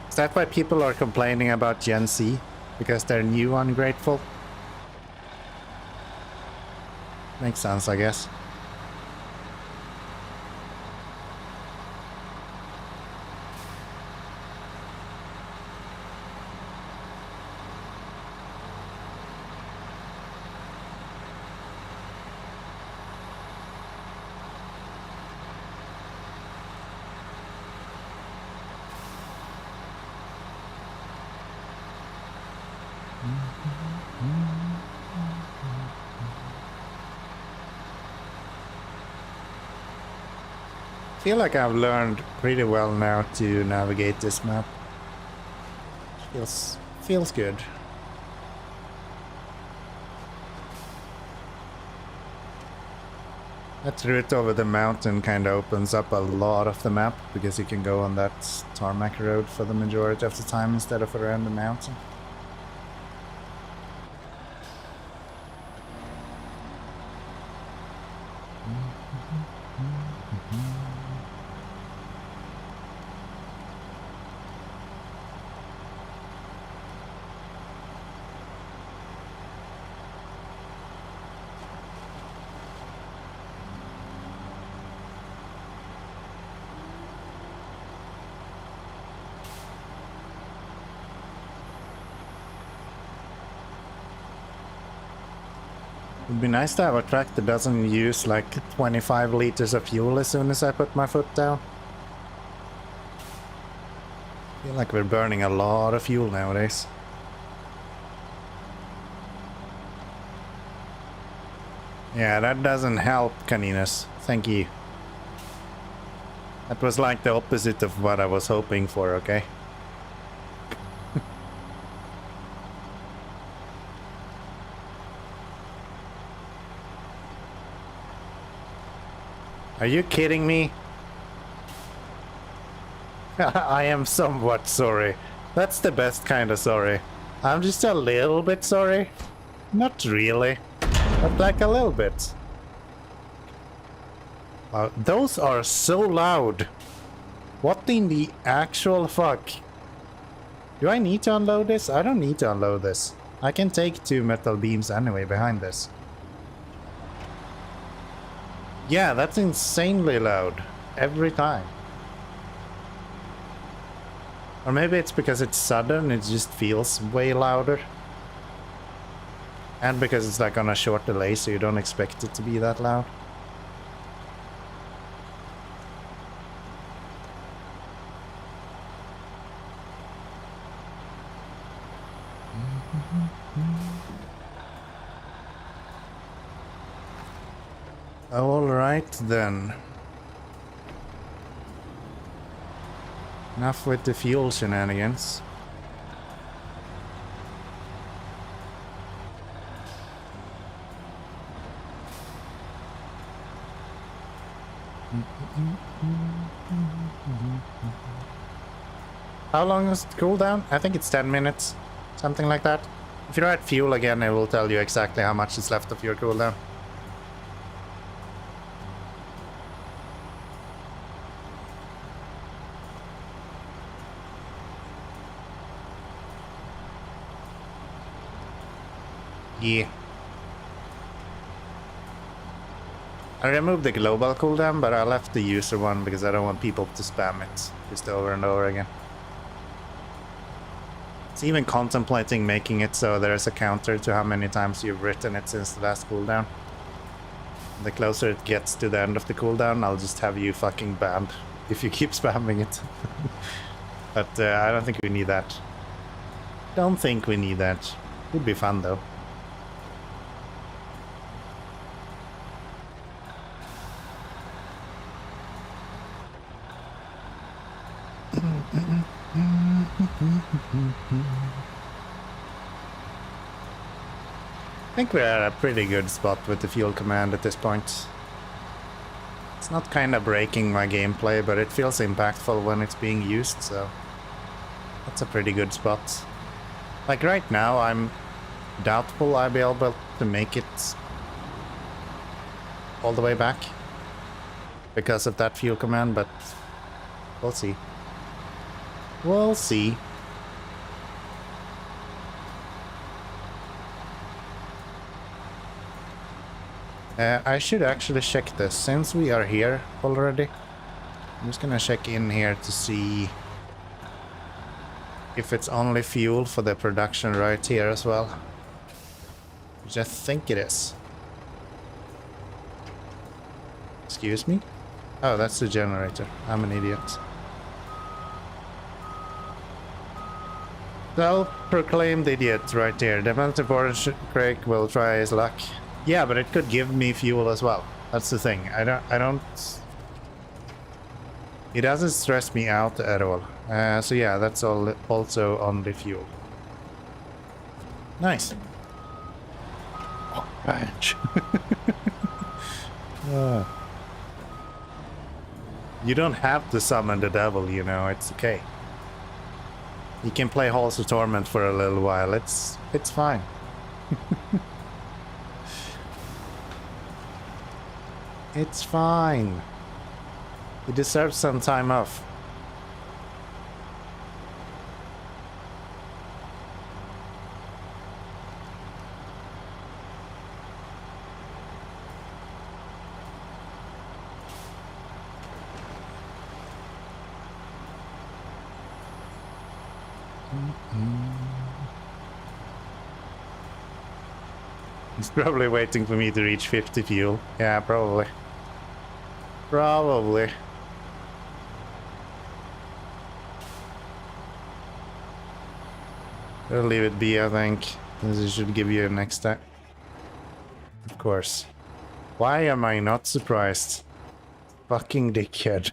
Is that why people are complaining about Gen Z? Because they're new ungrateful? Makes sense, I guess. I feel like I've learned pretty well now to navigate this map. Feels good. That route over the mountain kind of opens up a lot of the map because you can go on that tarmac road for the majority of the time instead of around the mountain. It'd be nice to have a truck that doesn't use like 25 liters of fuel as soon as I put my foot down. I feel like we're burning a lot of fuel nowadays. Yeah, that doesn't help, Caninas. Thank you. That was like the opposite of what I was hoping for, okay? Are you kidding me? I am somewhat sorry. That's the best kind of sorry. I'm just a little bit sorry. Not really, but like a little bit. Those are so loud. What in the actual fuck? Do I need to unload this? I don't need to unload this. I can take 2 metal beams anyway behind this. Yeah, that's insanely loud. Every time. Or maybe it's because it's sudden, it just feels way louder. And because it's like on a short delay, so you don't expect it to be that loud. Alright then. Enough with the fuel shenanigans. How long is the cooldown? I think it's 10 minutes. Something like that. If you're at fuel again, it will tell you exactly how much is left of your cooldown. Yeah. I removed the global cooldown, but I left the user one because I don't want people to spam it just over and over again. It's even contemplating making it so there's a counter to how many times you've written it since the last cooldown. The closer it gets to the end of the cooldown, I'll just have you fucking banned if you keep spamming it. But I don't think we need that. Don't think we need that. Would be fun though. I think we're at a pretty good spot with the fuel command at this point. It's not kind of breaking my gameplay, but it feels impactful when it's being used, so that's a pretty good spot. Like right now, I'm doubtful I'll be able to make it all the way back because of that fuel command, but we'll see. We'll see. I should actually check this since we are here already. I'm just gonna check in here to see if it's only fuel for the production right here as well. Which I think it is. Excuse me? Oh, that's the generator. I'm an idiot. Self-proclaimed idiot right here. The multi-board Craig will try his luck. Yeah, but it could give me fuel as well. That's the thing. I don't... It doesn't stress me out at all. So yeah, that's all also on the fuel. Nice. Oh, badge. You don't have to summon the devil, you know, it's okay. You can play Halls of Torment for a little while. It's fine. It's fine. You deserve some time off. He's probably waiting for me to reach 50 fuel. Yeah, probably. Probably. I'll leave it be, I think. This should give you a next time. Of course. Why am I not surprised? Fucking dickhead.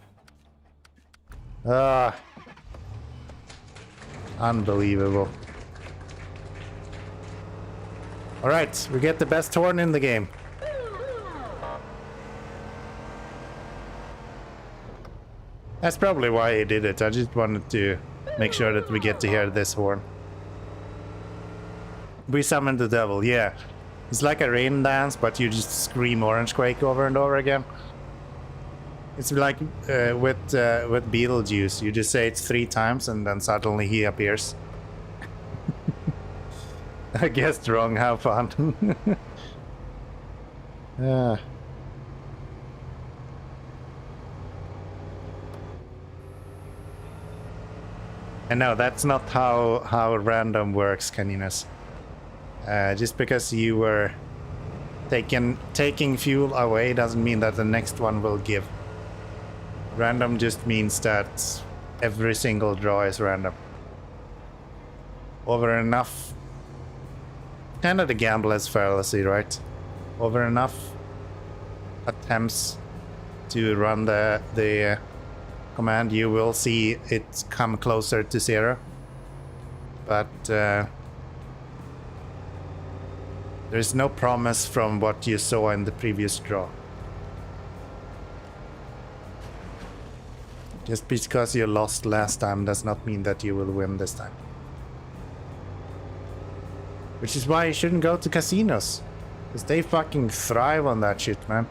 Ah. Unbelievable. Alright, we get the best horn in the game. That's probably why he did it. I just wanted to make sure that we get to hear this horn. We summoned the devil, yeah. It's like a rain dance, but you just scream Orange Quake over and over again. It's like with Beetlejuice. You just say it 3 times and then suddenly he appears. I guessed wrong, have fun. Yeah. And no, that's not how random works, Caninas. Just because you were taking fuel away doesn't mean that the next one will give. Random just means that every single draw is random. Over enough... Kind of the gambler's fallacy, right? Over enough attempts to run the command, you will see it come closer to 0. But there's no promise from what you saw in the previous draw. Just because you lost last time does not mean that you will win this time. Which is why you shouldn't go to casinos. Because they fucking thrive on that shit, man.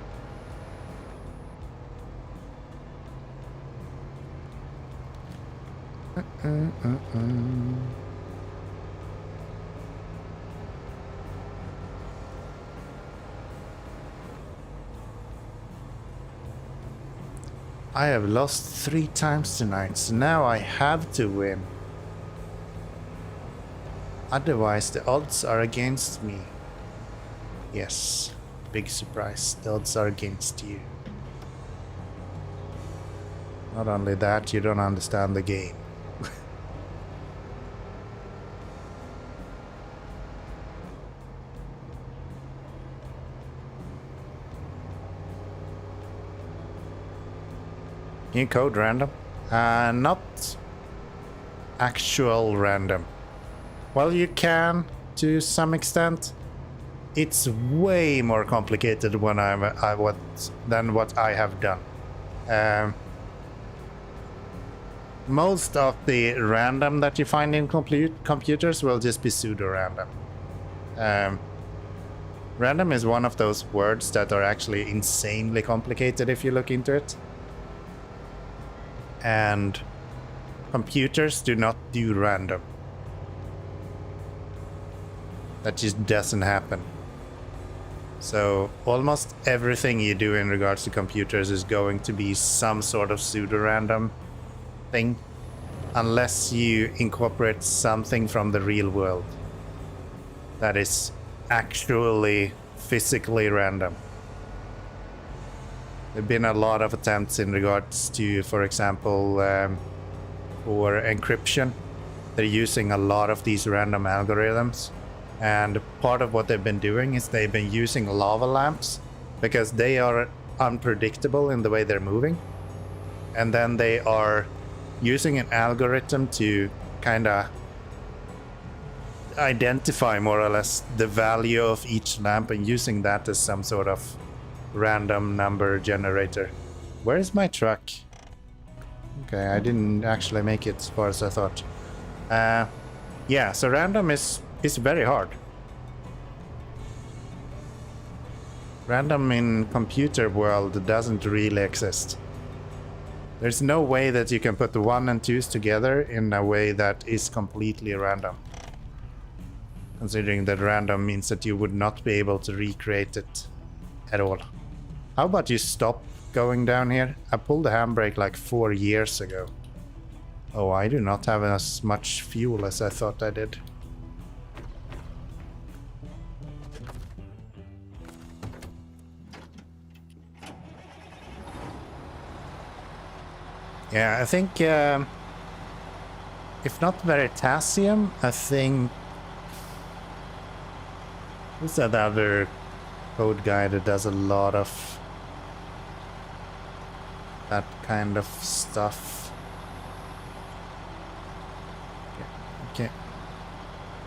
I have lost 3 times tonight, so now I have to win. Otherwise, the odds are against me. Yes, big surprise. The odds are against you. Not only that, you don't understand the game. Can you code random? Not actual random. Well, you can to some extent. It's way more complicated when than what I have done. Most of the random that you find in computers will just be pseudo-random. Random is one of those words that are actually insanely complicated if you look into it. And computers do not do random. That just doesn't happen. So almost everything you do in regards to computers is going to be some sort of pseudo-random thing, unless you incorporate something from the real world that is actually physically random. There have been a lot of attempts in regards to, for example, for encryption. They're using a lot of these random algorithms. And part of what they've been doing is they've been using lava lamps because they are unpredictable in the way they're moving. And then they are using an algorithm to kind of identify more or less the value of each lamp and using that as some sort of random number generator. Where is my truck? Okay, I didn't actually make it as far as I thought. Yeah, so random is very hard. Random in computer world doesn't really exist. There's no way that you can put the 1 and 2s together in a way that is completely random. Considering that random means that you would not be able to recreate it at all. How about you stop going down here? I pulled the handbrake like 4 years ago. Oh, I do not have as much fuel as I thought I did. Yeah, I think if not Veritasium, I think who's that other code guy that does a lot of that kind of stuff. Okay.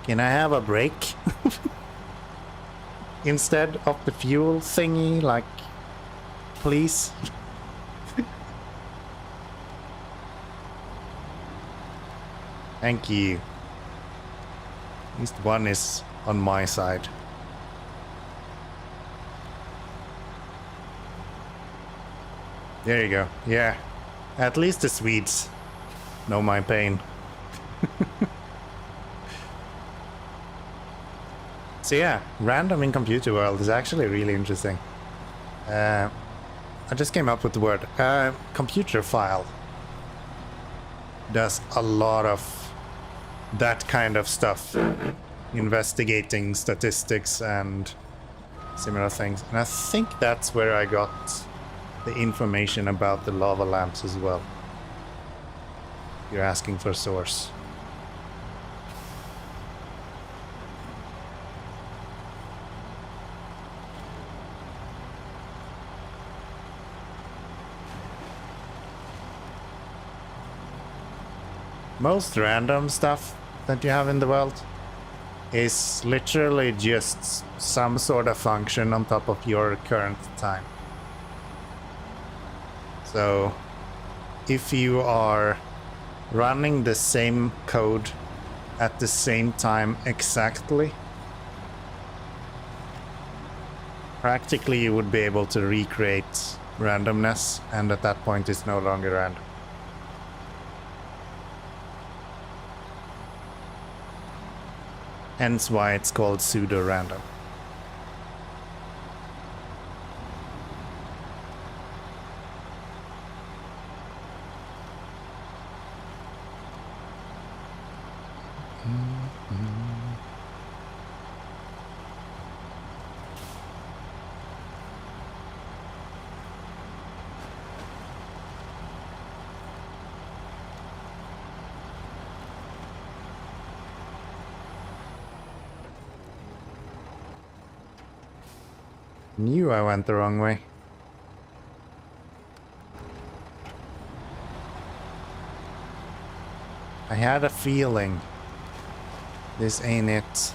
Can I have a break? Instead of the fuel thingy, like, please? Thank you. At least one is on my side. There you go. Yeah. At least the Swedes know my pain. So yeah, random in computer world is actually really interesting. I just came up with the word. Computer file does a lot of that kind of stuff. Investigating statistics and similar things. And I think that's where I got the information about the lava lamps as well. You're asking for source. Most random stuff that you have in the world is literally just some sort of function on top of your current time. So if you are running the same code at the same time exactly, practically you would be able to recreate randomness, and at that point it's no longer random. Hence why it's called pseudo-random. Knew I went the wrong way. I had a feeling. This ain't it.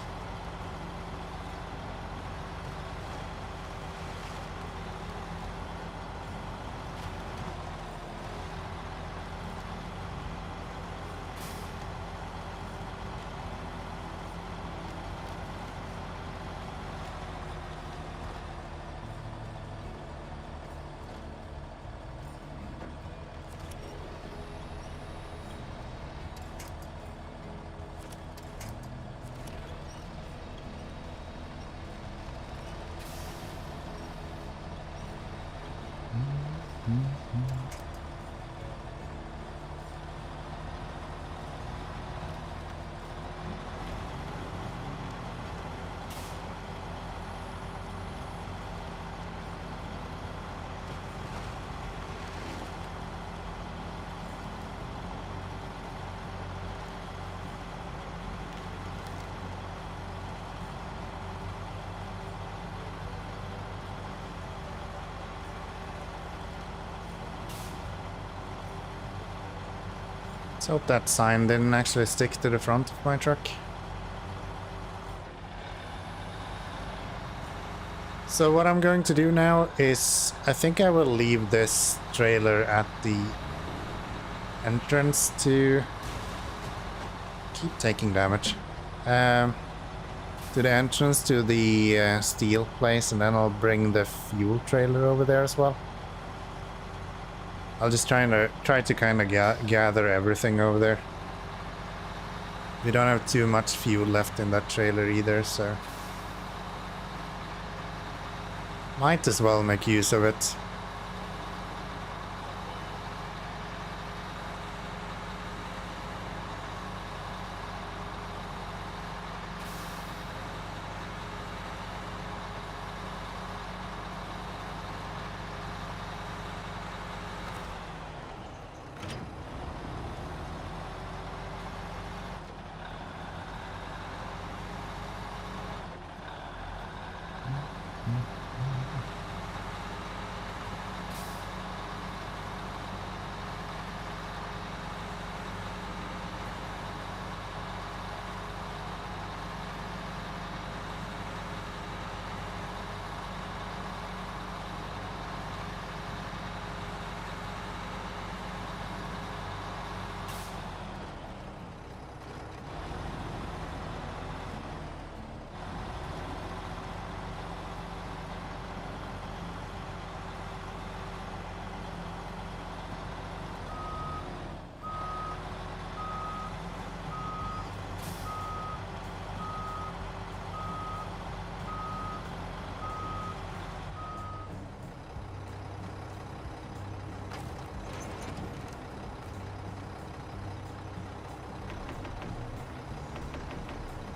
Let's hope that sign didn't actually stick to the front of my truck. So what I'm going to do now is, I think I will leave this trailer at the entrance to keep taking damage. To the entrance to the steel place, and then I'll bring the fuel trailer over there as well. I'll just try to kind of gather everything over there. We don't have too much fuel left in that trailer either, so might as well make use of it.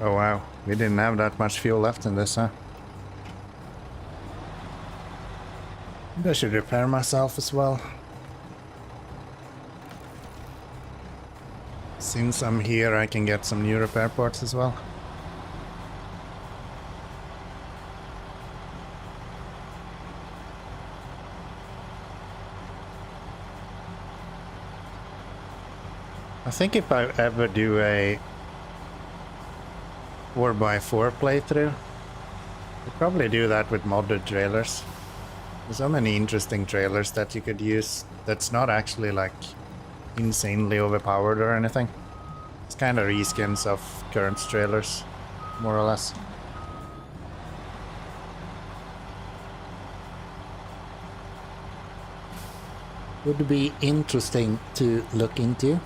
Oh wow, we didn't have that much fuel left in this, huh? Maybe I should repair myself as well. Since I'm here, I can get some new repair parts as well. I think if I ever do a 4x4 playthrough, I'd probably do that with modded trailers. There's so many interesting trailers that you could use that's not actually like insanely overpowered or anything. It's kind of reskins of current trailers, more or less. Would be interesting to look into.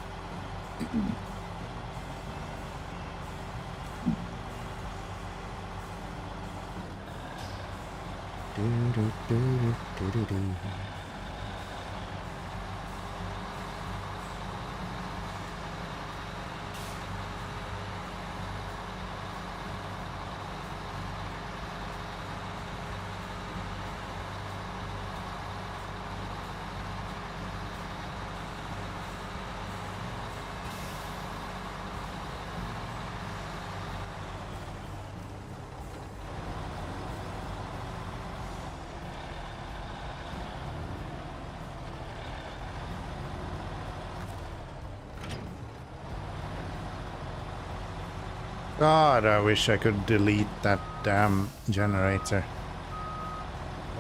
God, I wish I could delete that damn generator.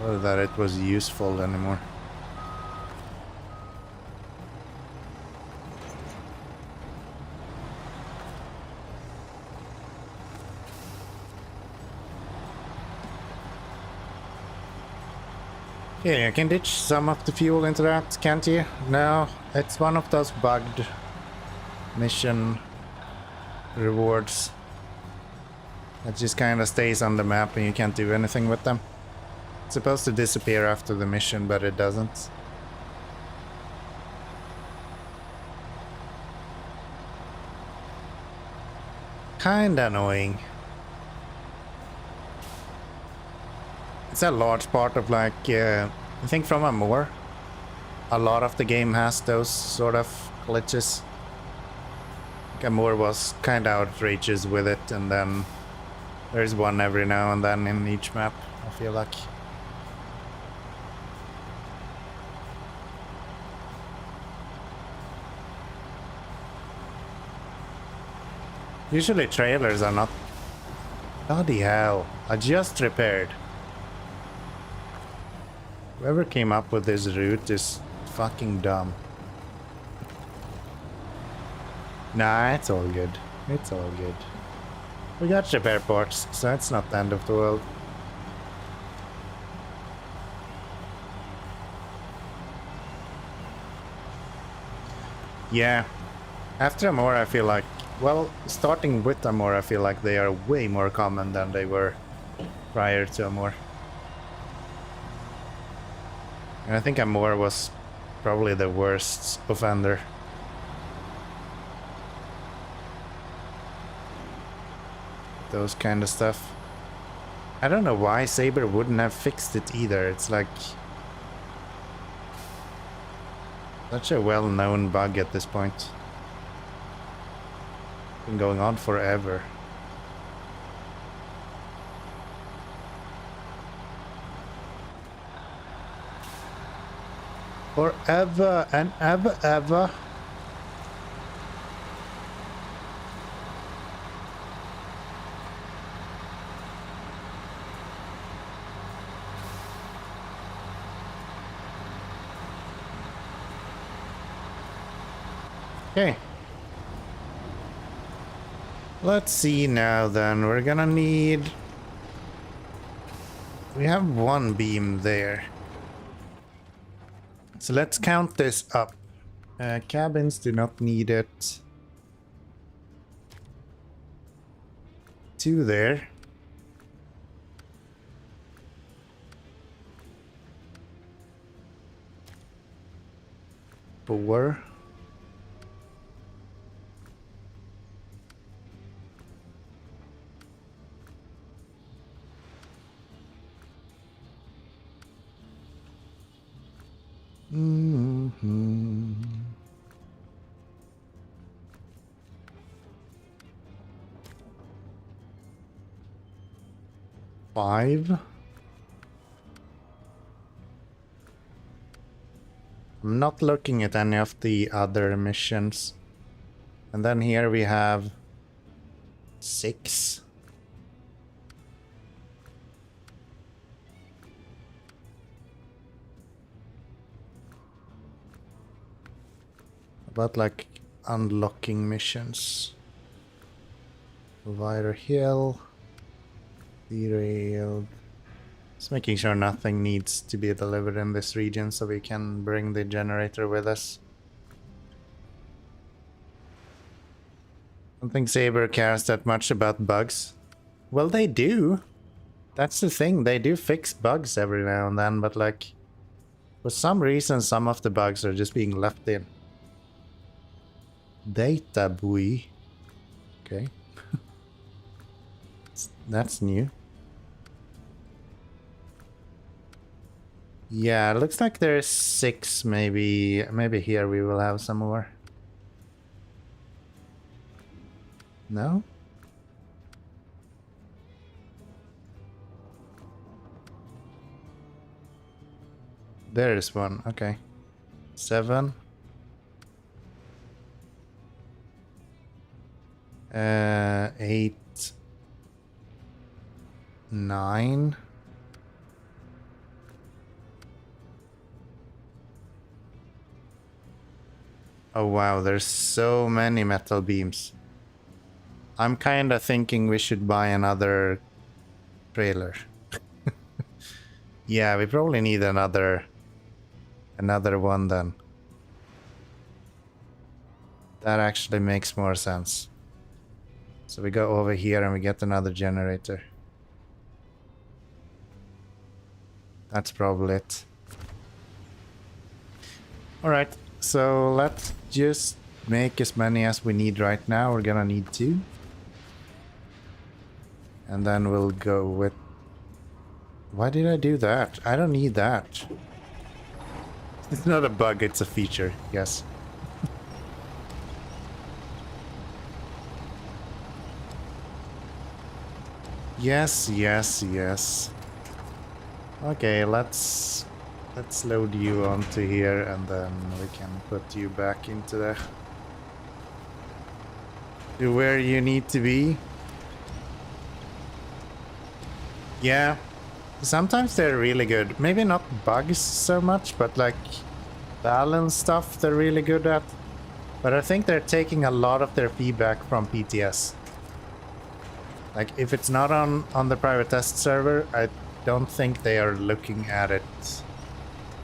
Or that it was useful anymore. Okay, you can ditch some of the fuel into that, can't you? No, it's one of those bugged mission rewards. It just kind of stays on the map and you can't do anything with them. It's supposed to disappear after the mission, but it doesn't. Kinda annoying. It's a large part of like, I think from Amor, a lot of the game has those sort of glitches. Amor was kinda outrageous with it, and then there's one every now and then in each map, I feel like. Usually trailers are not... Bloody hell, I just repaired. Whoever came up with this route is fucking dumb. Nah, it's all good. It's all good. We got repair parts, so it's not the end of the world. Yeah. After Amor, I feel like... Well, starting with Amor, I feel like they are way more common than they were prior to Amor. And I think Amor was probably the worst offender. Those kind of stuff. I don't know why Saber wouldn't have fixed it either. It's like... such a well-known bug at this point. Been going on forever. Forever and ever. Okay. Let's see now then. We're gonna need... We have one beam there. So let's count this up. Cabins do not need it. 2 there. 4. 5. I'm not looking at any of the other missions. And then here we have 6. About like unlocking missions. Provider Hill. Derailed. Just making sure nothing needs to be delivered in this region so we can bring the generator with us. I don't think Saber cares that much about bugs. Well, they do. That's the thing, they do fix bugs every now and then, but like, for some reason some of the bugs are just being left in. Data buoy. Okay. That's new. Yeah, it looks like there's 6, maybe here we will have some more. No? There is one, okay. 7. 8. 9. Oh wow, there's so many metal beams. I'm kinda thinking we should buy another trailer. Yeah, we probably need another one then. That actually makes more sense. So we go over here and we get another generator. That's probably it. Alright, so let's just make as many as we need right now. We're gonna need 2. And then we'll go with... Why did I do that? I don't need that. It's not a bug, it's a feature, yes. Yes, yes, yes. Okay, let's load you onto here and then we can put you back into the... to where you need to be. Yeah, sometimes they're really good. Maybe not bugs so much, but like balance stuff they're really good at. But I think they're taking a lot of their feedback from PTS. Like if it's not on the private test server, I don't think they are looking at it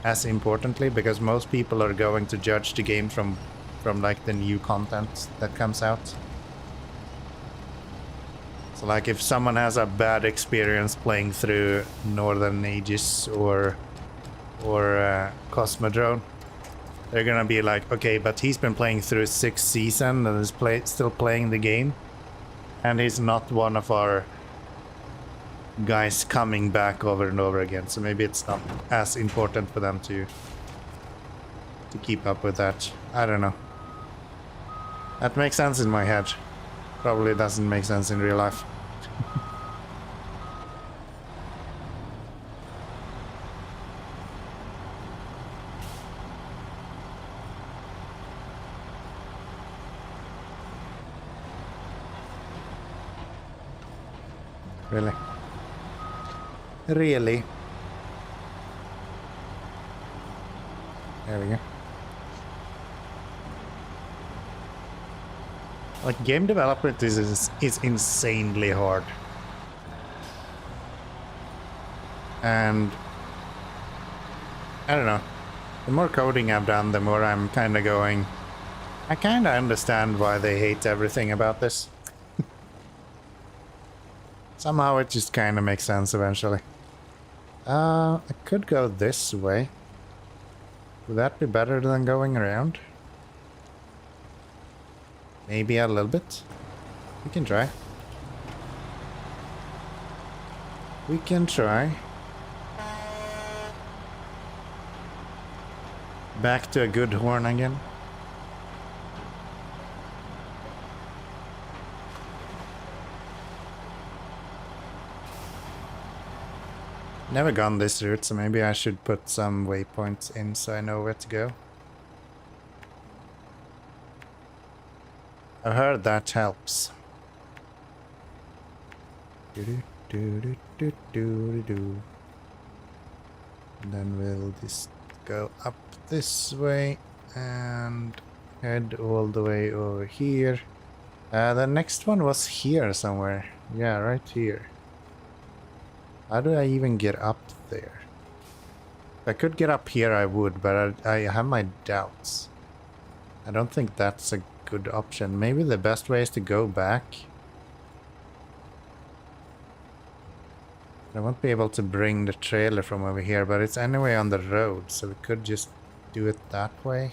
as importantly, because most people are going to judge the game from like the new content that comes out. So like if someone has a bad experience playing through Northern Aegis or Cosmodrome, they're gonna be like, okay, but he's been playing through 6th season and is still playing the game, and he's not one of our guys coming back over and over again, so maybe it's not as important for them to keep up with that. I don't know. That makes sense in my head. Probably doesn't make sense in real life. Really? Really? There we go. Like, game development is insanely hard. And I don't know. The more coding I've done, the more I'm kind of going, I kind of understand why they hate everything about this. Somehow it just kind of makes sense eventually. I could go this way. Would that be better than going around? Maybe a little bit. We can try. We can try. Back to a good horn again. Never gone this route, so maybe I should put some waypoints in so I know where to go. I heard that helps. And then we'll just go up this way and head all the way over here. The next one was here somewhere. Yeah, right here. How do I even get up there? If I could get up here, I would, but I have my doubts. I don't think that's a good option. Maybe the best way is to go back. I won't be able to bring the trailer from over here, but it's anyway on the road, so we could just do it that way.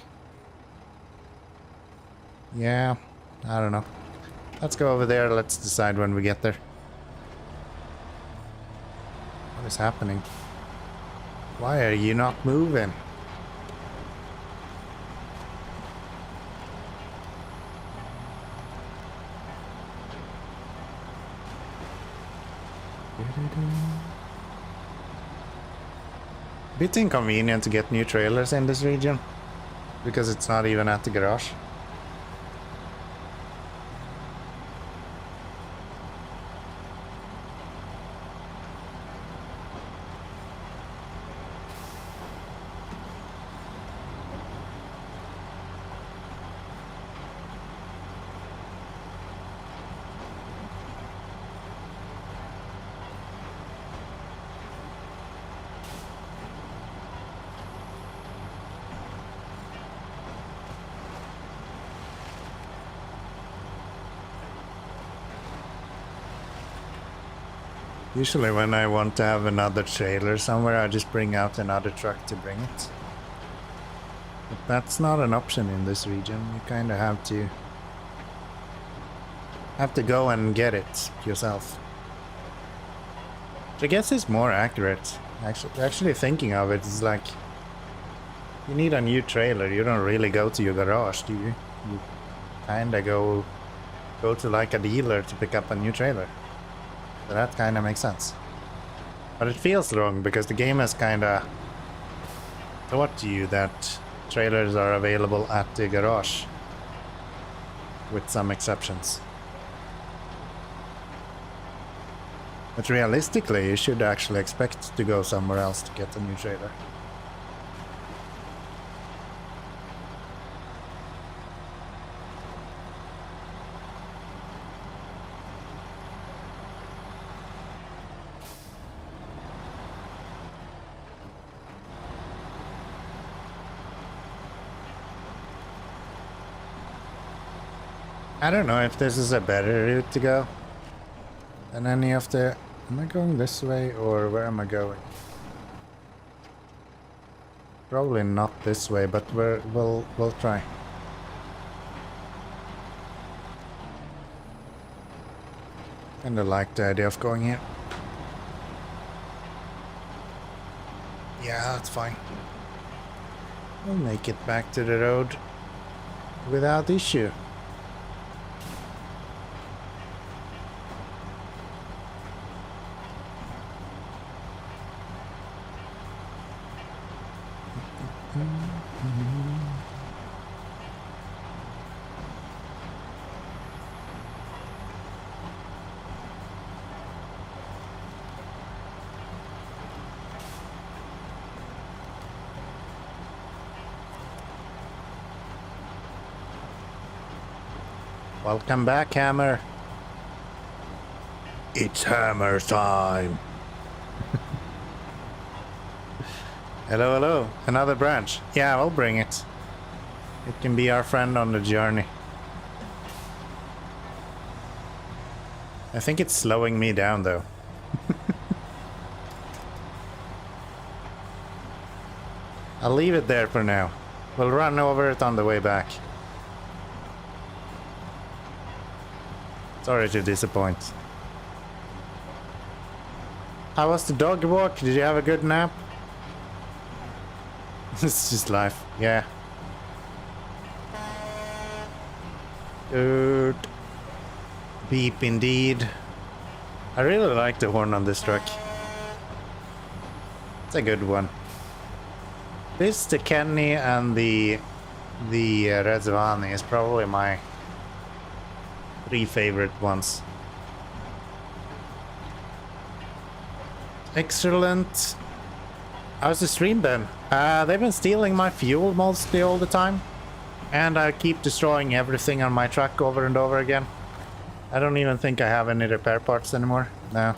Yeah, I don't know. Let's go over there. Let's decide when we get there. What is happening? Why are you not moving? Bit inconvenient to get new trailers in this region because it's not even at the garage. Usually when I want to have another trailer somewhere, I just bring out another truck to bring it. But that's not an option in this region. You kind of have to go and get it yourself. Which I guess is more accurate. Actually thinking of it is like, you need a new trailer. You don't really go to your garage, do you? You kind of go to like a dealer to pick up a new trailer. So that kind of makes sense. But it feels wrong because the game has kind of taught you that trailers are available at the garage. With some exceptions. But realistically, you should actually expect to go somewhere else to get a new trailer. I don't know if this is a better route to go than any of the... Am I going this way or where am I going? Probably not this way, but we'll try. Kinda like the idea of going here. Yeah, that's fine. We'll make it back to the road without issue. Welcome back, Hammer. It's Hammer time. Hello, hello. Another branch. Yeah, I'll bring it. It can be our friend on the journey. I think it's slowing me down, though. I'll leave it there for now. We'll run over it on the way back. Sorry to disappoint. How was the dog walk? Did you have a good nap? It's just life, yeah. Beep indeed. I really like the horn on this truck. It's a good one. This, the Kenny, and the Rezvani is probably my 3 favorite ones. Excellent. How's the stream been? They've been stealing my fuel mostly all the time. And I keep destroying everything on my truck over and over again. I don't even think I have any repair parts anymore. No.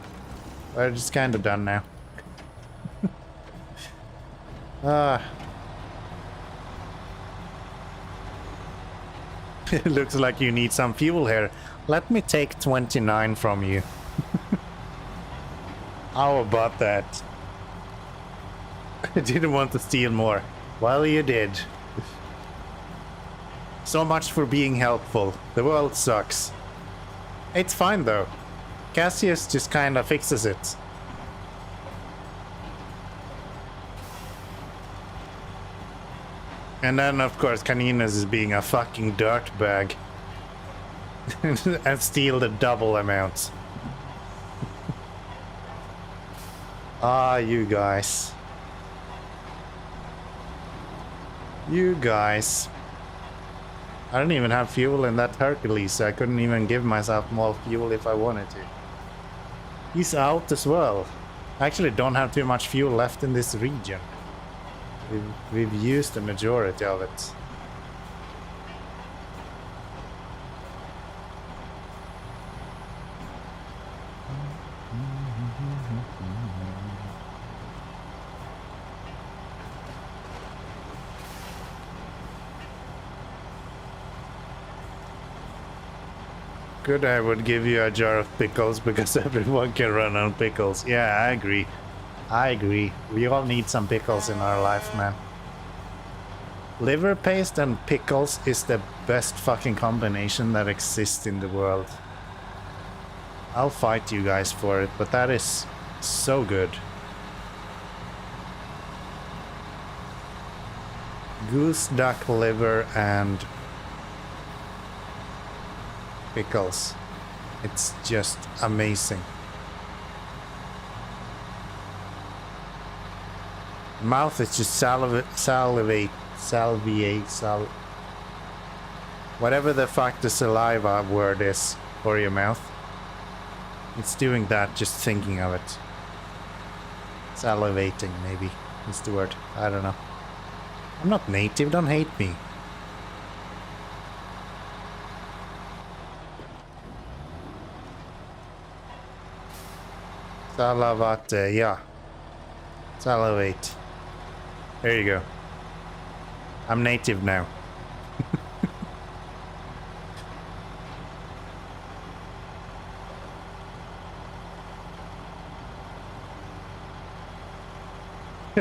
We're just kind of done now. It looks like you need some fuel here. Let me take 29 from you. How about that? I didn't want to steal more. Well, you did. So much for being helpful. The world sucks. It's fine though. Cassius just kinda fixes it. And then of course Caninas is being a fucking dirtbag. And steal the double amount. Ah, you guys. You guys. I don't even have fuel in that Hercules, so I couldn't even give myself more fuel if I wanted to. He's out as well. I actually don't have too much fuel left in this region. We've used the majority of it. Good, I would give you a jar of pickles because everyone can run on pickles. Yeah, I agree. I agree. We all need some pickles in our life, man. Liver paste and pickles is the best fucking combination that exists in the world. I'll fight you guys for it, but that is so good. Goose, duck, liver, and pickles. It's just amazing. Mouth is just salivate, whatever the fuck the saliva word is for your mouth. It's doing that just thinking of it. Salivating maybe is the word. I don't know. I'm not native, don't hate me. Salavate, yeah. Salivate. There you go. I'm native now.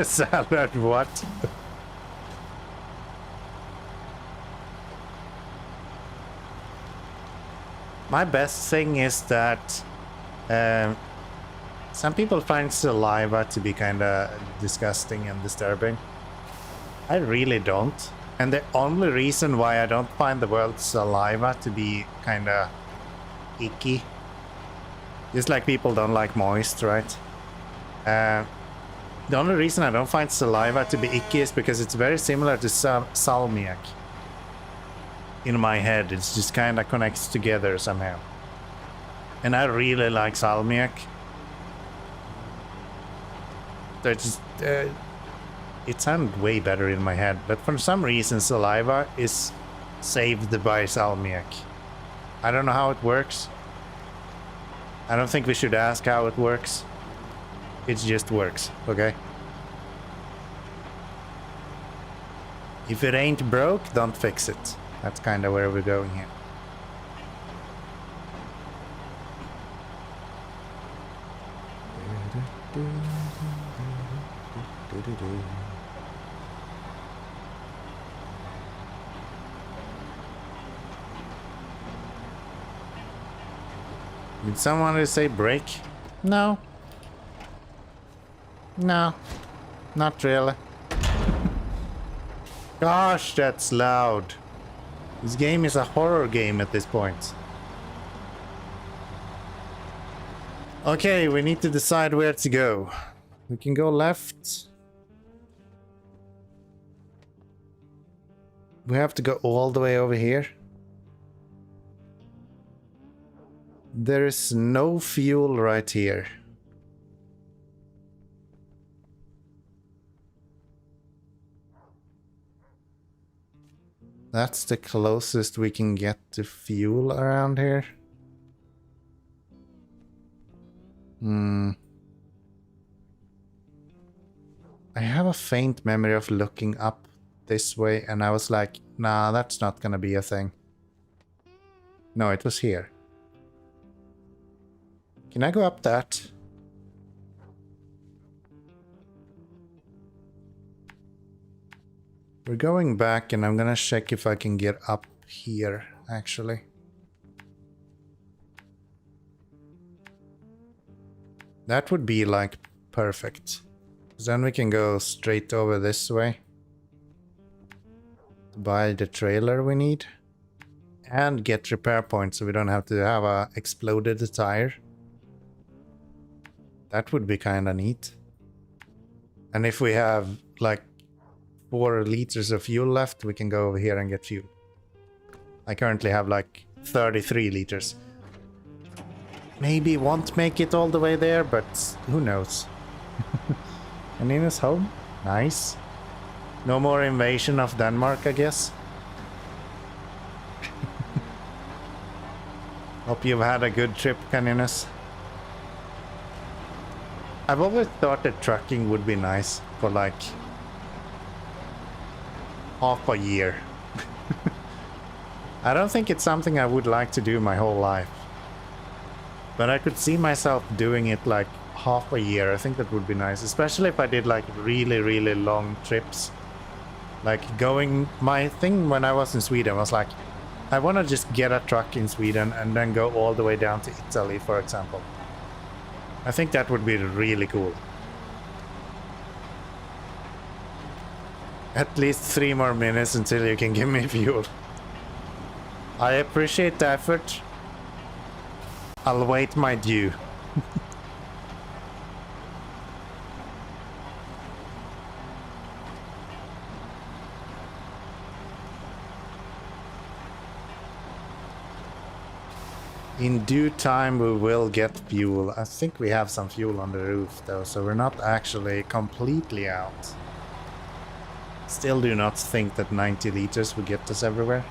Salad what? My best thing is that some people find saliva to be kinda disgusting and disturbing. I really don't. And the only reason why I don't find the word saliva to be kinda icky, just like people don't like moist, right? The only reason I don't find saliva to be icky is because it's very similar to salmiak. In my head, it's just kinda connects together somehow. And I really like salmiak. Just, it sounded way better in my head, but for some reason saliva is saved by salmiak. I don't know how it works. I don't think we should ask how it works. It just works, okay? If it ain't broke, don't fix it. That's kind of where we're going here. Did someone say break? No. No. Not really. Gosh, that's loud. This game is a horror game at this point. Okay, we need to decide where to go. We can go left. We have to go all the way over here. There is no fuel right here. That's the closest we can get to fuel around here. I have a faint memory of looking up this way and I was like, nah, that's not gonna be a thing. No, it was here. Can I go up that? We're going back and I'm gonna check if I can get up here, actually. That would be like perfect. Then we can go straight over this way. To buy the trailer we need. And get repair points so we don't have to have a exploded tire. That would be kinda neat. And if we have like 4 liters of fuel left, we can go over here and get fuel. I currently have like 33 liters. Maybe won't make it all the way there, but who knows. And Nina's home. Nice. No more invasion of Denmark, I guess. Hope you've had a good trip, Caninus. I've always thought that trucking would be nice for like half a year. I don't think it's something I would like to do my whole life. But I could see myself doing it like half a year. I think that would be nice, especially if I did like really, really long trips. Like going, my thing when I was in Sweden was like, I want to just get a truck in Sweden and then go all the way down to Italy, for example. I think that would be really cool. At least 3 more minutes until you can give me fuel. I appreciate the effort. I'll wait my due. In due time we will get fuel. I think we have some fuel on the roof though, so we're not actually completely out. Still do not think that 90 liters will get us everywhere.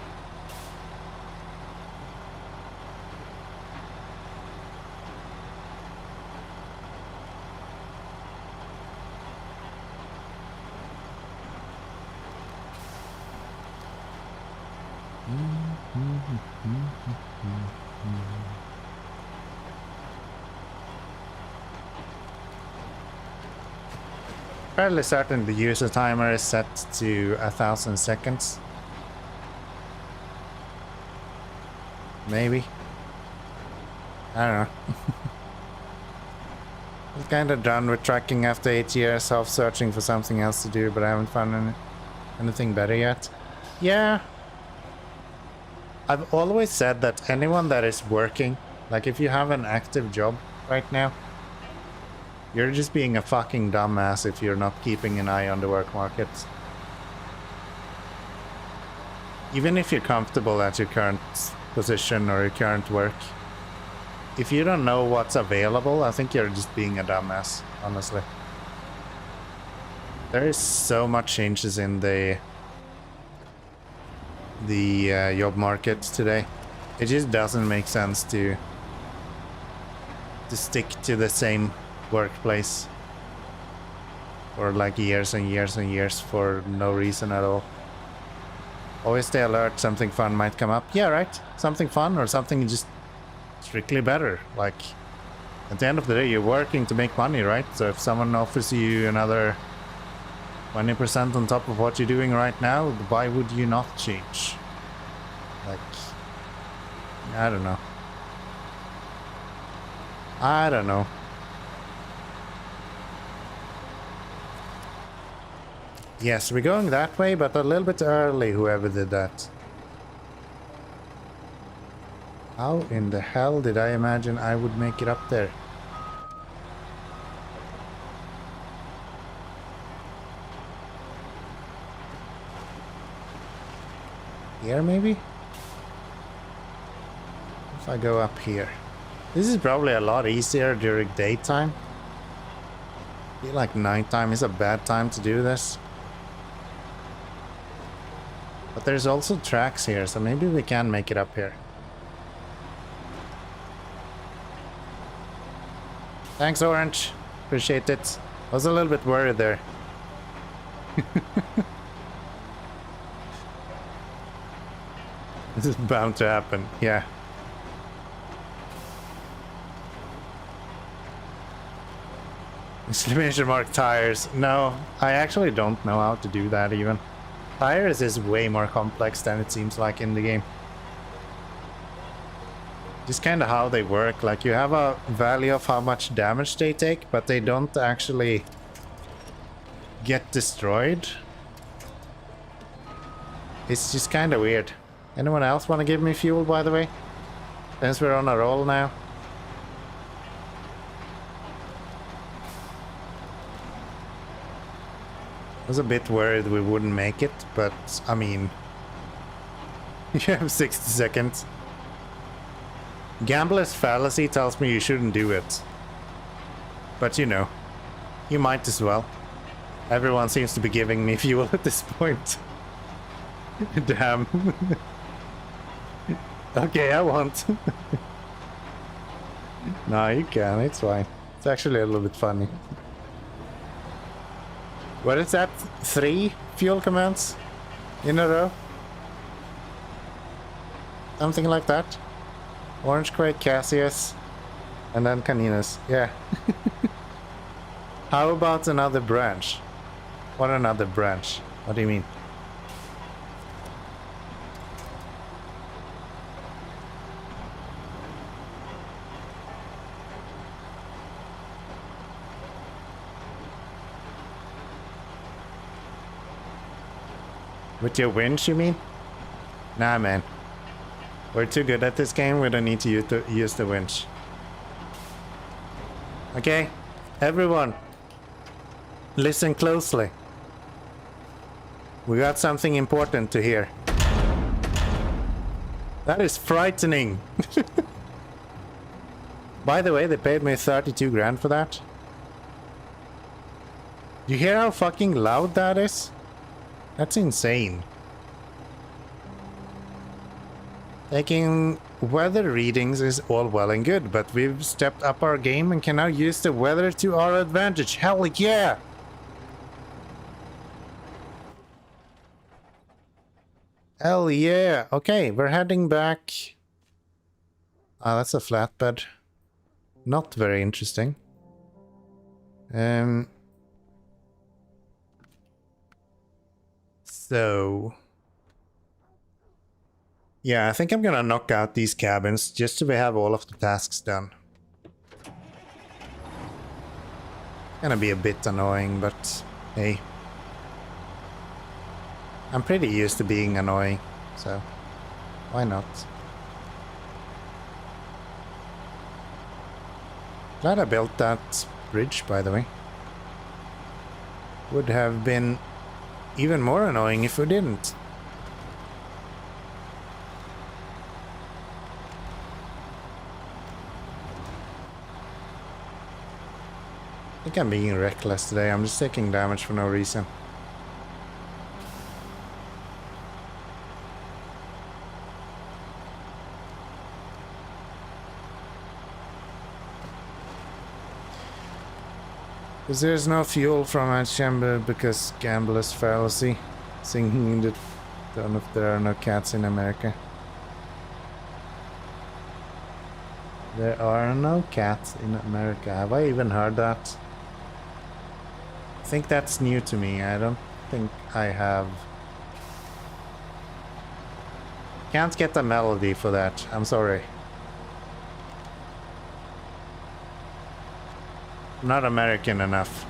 Fairly certain the user timer is set to 1000 seconds. Maybe. I don't know. I'm kinda done with tracking after 8 years of searching for something else to do, but I haven't found anything better yet. Yeah. I've always said that anyone that is working, like if you have an active job right now, you're just being a fucking dumbass if you're not keeping an eye on the work market. Even if you're comfortable at your current position or your current work, if you don't know what's available, I think you're just being a dumbass, honestly. There is so much changes in the job market today. It just doesn't make sense to stick to the same workplace for like years and years and years for no reason at all. Always stay alert, something fun might come up. Yeah, right, something fun or something just strictly better. Like at the end of the day you're working to make money, right? So if someone offers you another 20% on top of what you're doing right now, why would you not change? Like, I don't know. I don't know. Yes, we're going that way, but a little bit early, whoever did that. How in the hell did I imagine I would make it up there? Here, maybe? If I go up here. This is probably a lot easier during daytime. I feel like nighttime is a bad time to do this. But there's also tracks here, so maybe we can make it up here. Thanks, Orange. Appreciate it. I was a little bit worried there. This is bound to happen, yeah. Exclamation mark tires. No, I actually don't know how to do that even. Tires is way more complex than it seems like in the game. Just kind of how they work. Like, you have a value of how much damage they take, but they don't actually get destroyed. It's just kind of weird. Anyone else want to give me fuel, by the way? Since we're on a roll now. I was a bit worried we wouldn't make it, but I mean... You have 60 seconds. Gambler's fallacy tells me you shouldn't do it. But you know, you might as well. Everyone seems to be giving me fuel at this point. Damn. Okay, I won't. No, you can, it's fine. It's actually a little bit funny. What is that? 3 fuel commands in a row? Something like that. Orange Crate, Cassius, and then Caninas. Yeah. How about another branch? What another branch? What do you mean? With your winch, you mean? Nah, man. We're too good at this game, we don't need to use the winch. Okay, everyone, listen closely. We got something important to hear. That is frightening. By the way, they paid me 32 grand for that. You hear how fucking loud that is? That's insane. Taking weather readings is all well and good, but we've stepped up our game and can now use the weather to our advantage. Hell yeah! Hell yeah! Okay, we're heading back. Ah, that's a flatbed. Not very interesting. So... yeah, I think I'm gonna knock out these cabins just so we have all of the tasks done. Gonna be a bit annoying, but hey. I'm pretty used to being annoying, so why not? Glad I built that bridge, by the way. Would have been even more annoying if we didn't. I think I'm being reckless today. I'm just taking damage for no reason. Because there's no fuel from my chamber because gambler's fallacy. Singing in the... don't know if there are no cats in America. There are no cats in America. Have I even heard that? I think that's new to me. I don't think I have. Can't get a melody for that. I'm sorry. I'm not American enough.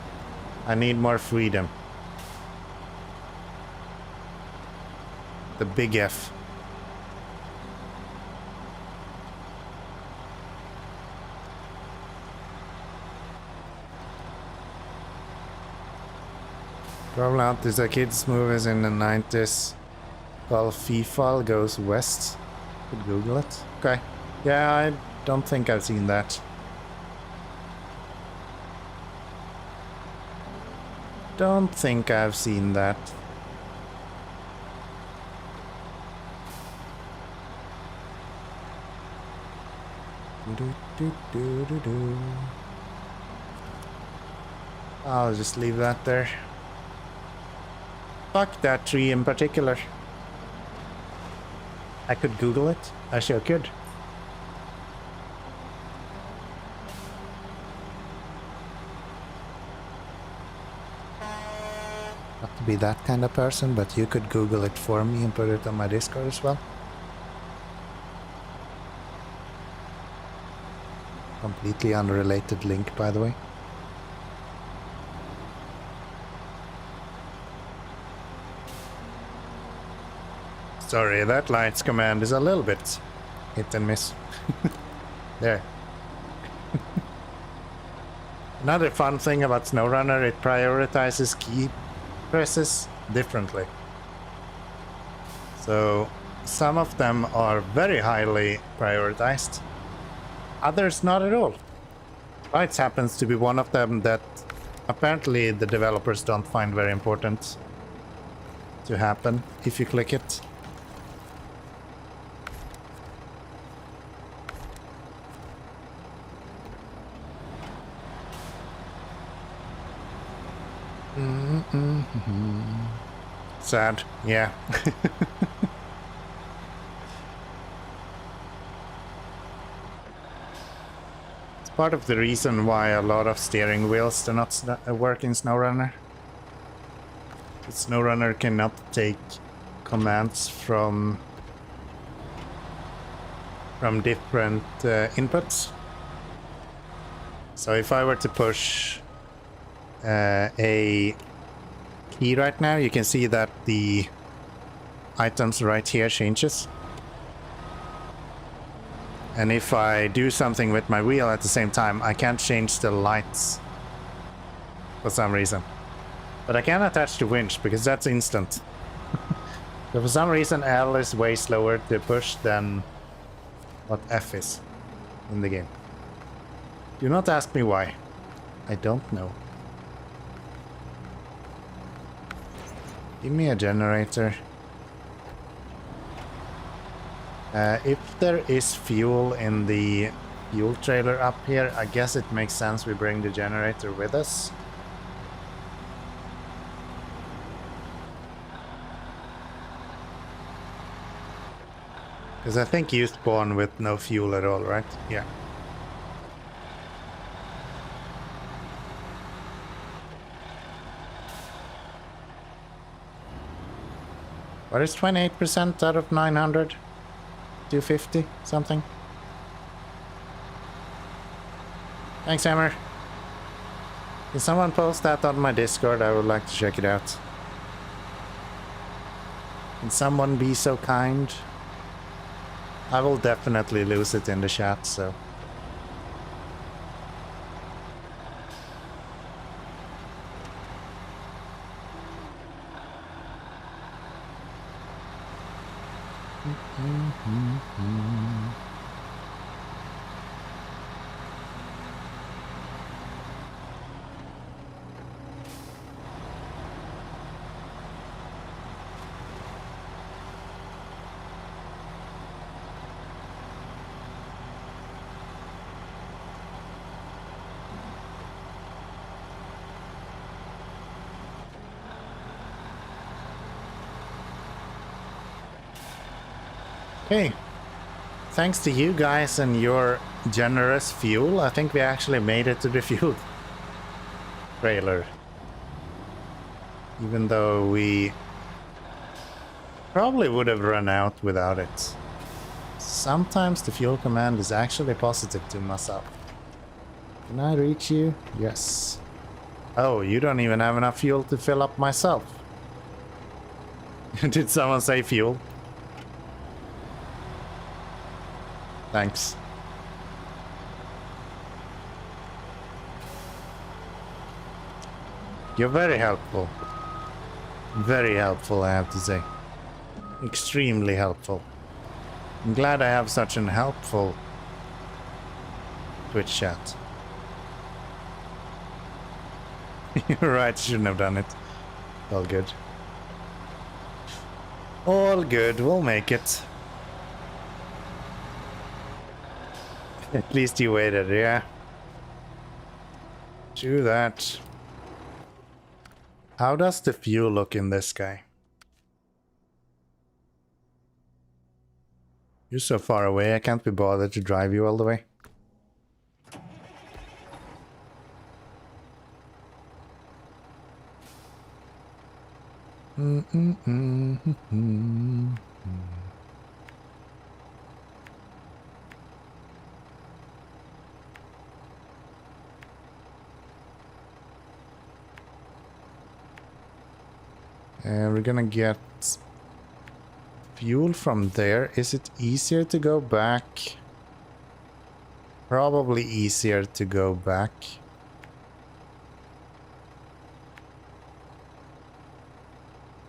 I need more freedom. The big F. Problem out is the kids' movies in the 90s. Well, FIFA goes west. Could Google it. Okay. Yeah, I don't think I've seen that. Don't think I've seen that. I'll just leave that there. Fuck that tree in particular. I could Google it. I sure could. Not to be that kind of person, but you could Google it for me and put it on my Discord as well. Completely unrelated link, by the way. Sorry, that lights command is a little bit hit and miss. There. Another fun thing about SnowRunner, it prioritizes key presses differently. So some of them are very highly prioritized, others not at all. Lights happens to be one of them that apparently the developers don't find very important to happen if you click it. Sad, yeah. It's part of the reason why a lot of steering wheels do not work in SnowRunner. SnowRunner cannot take commands from different inputs. So if I were to push a key right now, you can see that the items right here changes. And if I do something with my wheel at the same time, I can't change the lights for some reason. But I can attach the winch because that's instant. So for some reason L is way slower to push than what F is in the game. Do not ask me why. I don't know. Give me a generator. If there is fuel in the fuel trailer up here, I guess it makes sense we bring the generator with us. Because I think you spawn with no fuel at all, right? Yeah. What is 28% out of 900? 250 something? Thanks, Hammer. Can someone post that on my Discord? I would like to check it out. Can someone be so kind? I will definitely lose it in the chat, so... Okay, thanks to you guys and your generous fuel, I think we actually made it to the fuel trailer. Even though we probably would have run out without it. Sometimes the fuel command is actually positive to myself. Can I reach you? Yes. Oh, you don't even have enough fuel to fill up myself. Did someone say fuel? Thanks. You're very helpful. Very helpful, I have to say. Extremely helpful. I'm glad I have such an helpful Twitch chat. You're right, shouldn't have done it. All good. All good, we'll make it. At least you waited, yeah. Do that. How does the fuel look in this guy? You're so far away, I can't be bothered to drive you all the way. We're gonna get fuel from there. Is it easier to go back? Probably easier to go back.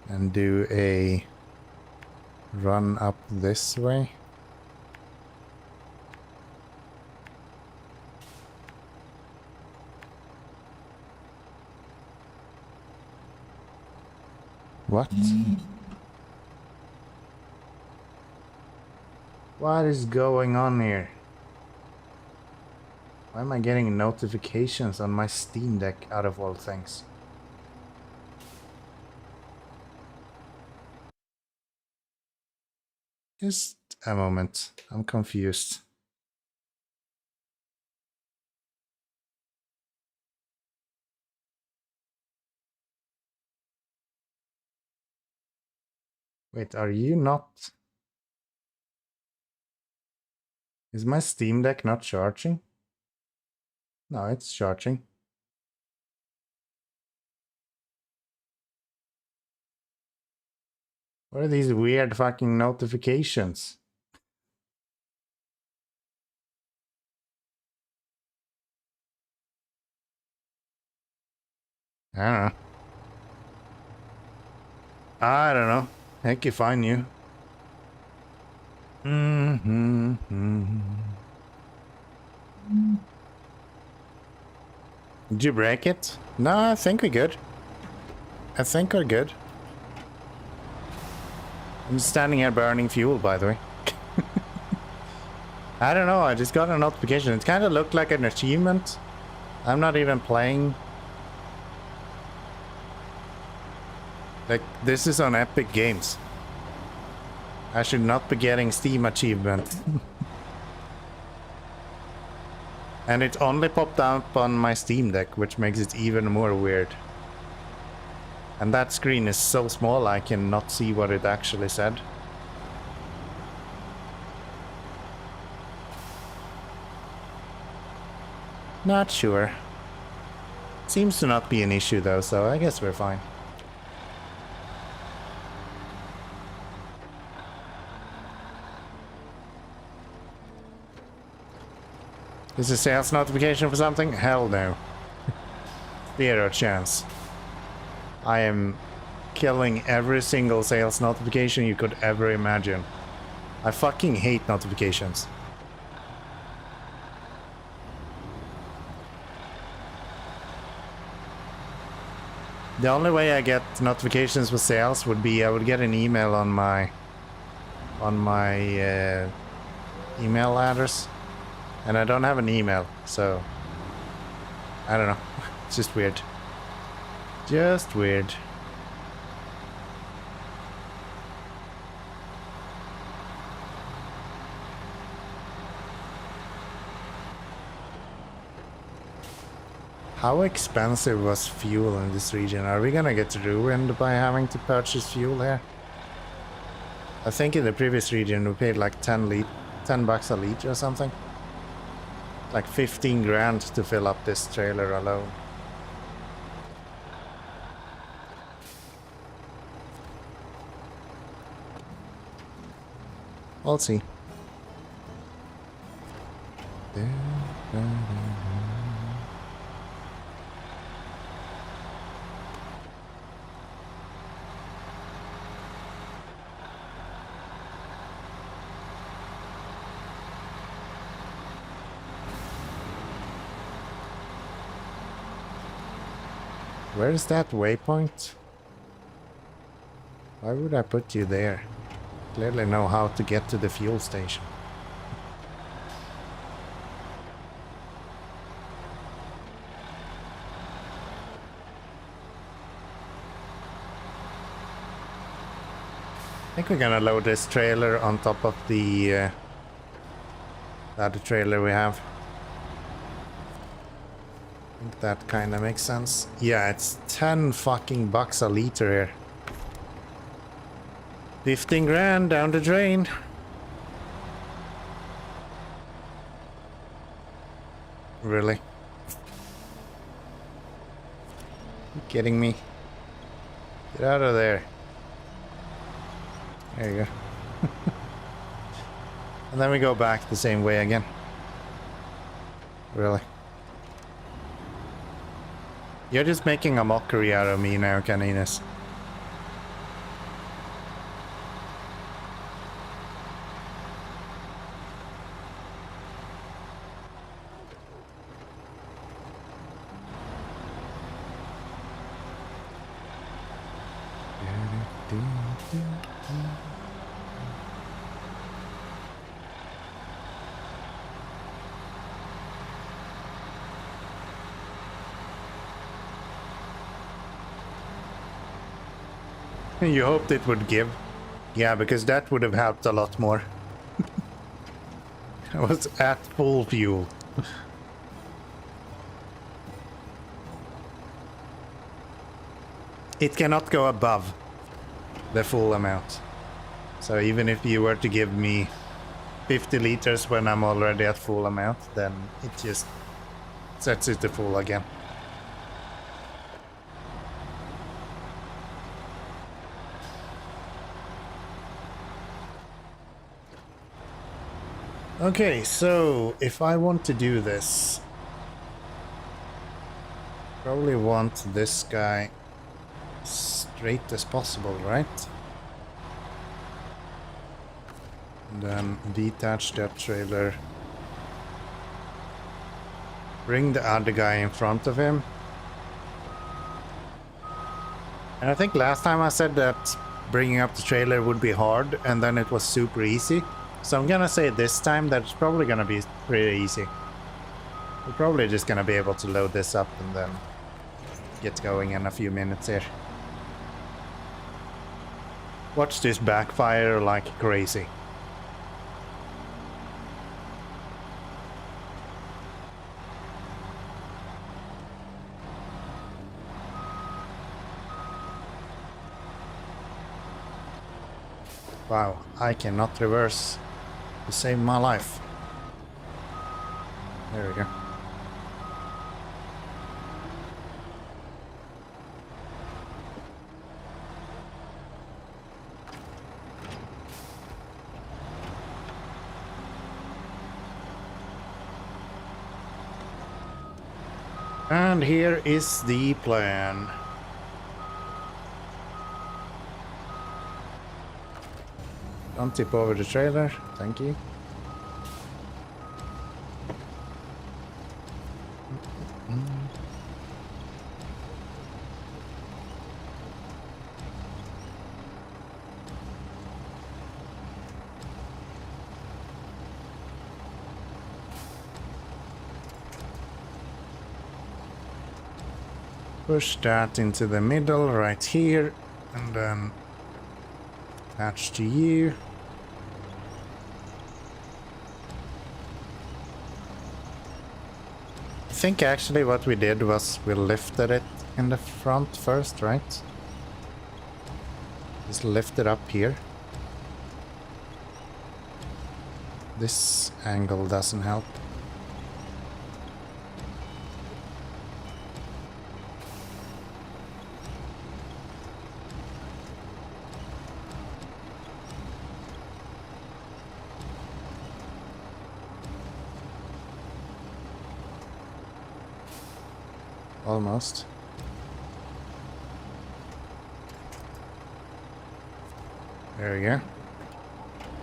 And do a run up this way. What? What is going on here? Why am I getting notifications on my Steam Deck out of all things? Just a moment. I'm confused. Wait, are you not? Is my Steam Deck not charging? No, it's charging. What are these weird fucking notifications? I don't know. I don't know. Heck if I knew. Did you break it? No, I think we're good. I think we're good. I'm standing here burning fuel, by the way. I don't know, I just got a notification. It kind of looked like an achievement. I'm not even playing. Like, this is on Epic Games. I should not be getting Steam achievement. And it only popped up on my Steam Deck, which makes it even more weird. And that screen is so small I cannot see what it actually said. Not sure. Seems to not be an issue though, so I guess we're fine. Is a sales notification for something? Hell no. Zero chance. I am killing every single sales notification you could ever imagine. I fucking hate notifications. The only way I get notifications for sales would be I would get an email on my email address. And I don't have an email, so I don't know. It's just weird. Just weird. How expensive was fuel in this region? Are we gonna get ruined by having to purchase fuel here? I think in the previous region we paid like 10 bucks a liter or something. Like 15 grand to fill up this trailer alone. We'll see. Where is that waypoint? Why would I put you there? Clearly know how to get to the fuel station. I think we're gonna load this trailer on top of the other trailer we have. I think that kind of makes sense. Yeah, it's 10 fucking bucks a liter here. 15 grand down the drain. Really? You kidding me? Get out of there. There you go. And then we go back the same way again. Really? You're just making a mockery out of me now, Caninas. You hoped it would give. Yeah, because that would have helped a lot more. I was at full fuel. It cannot go above the full amount. So even if you were to give me 50 liters when I'm already at full amount, then it just sets it to full again. Okay, so if I want to do this, probably want this guy straight as possible, right? And then detach that trailer. Bring the other guy in front of him. And I think last time I said that bringing up the trailer would be hard, and then it was super easy. So I'm gonna say this time that it's probably gonna be pretty easy. We're probably just gonna be able to load this up and then get going in a few minutes here. Watch this backfire like crazy. Wow, I cannot reverse to save my life. There we go. And here is the plan. Don't tip over the trailer, thank you. Push that into the middle right here, and then attach to you. I think actually what we did was we lifted it in the front first, right? Just lift it up here. This angle doesn't help. Almost. There we go.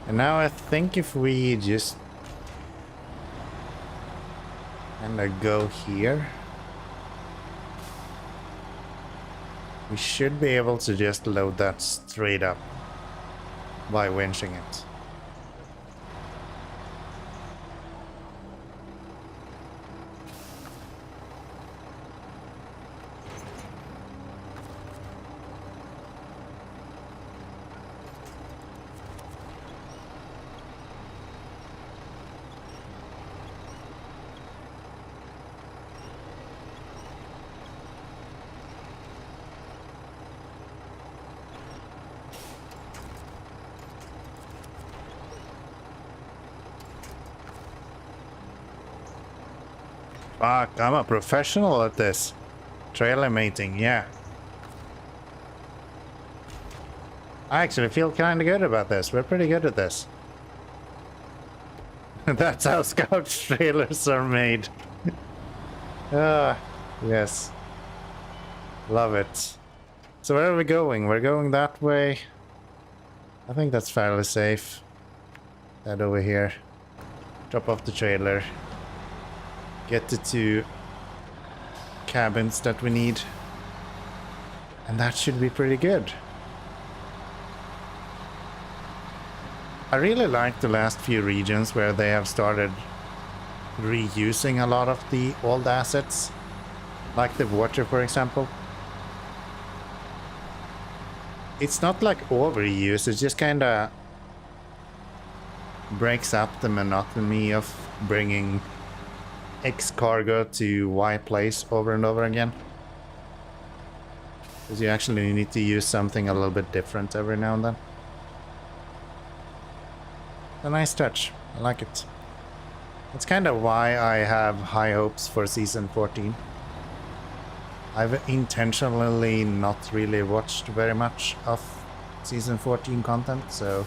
And now I think if we just kind of go here. We should be able to just load that straight up by winching it. Fuck, I'm a professional at this. Trailer mating, yeah. I actually feel kind of good about this. We're pretty good at this. That's how scout trailers are made. Yes. Love it. So where are we going? We're going that way. I think that's fairly safe. Head over here. Drop off the trailer. Get the 2 cabins that we need. And that should be pretty good. I really like the last few regions where they have started reusing a lot of the old assets. Like the water, for example. It's not like overuse, it just kinda breaks up the monotony of bringing X cargo to Y place over and over again. Because you actually need to use something a little bit different every now and then. A nice touch. I like it. That's kind of why I have high hopes for Season 14. I've intentionally not really watched very much of Season 14 content, so...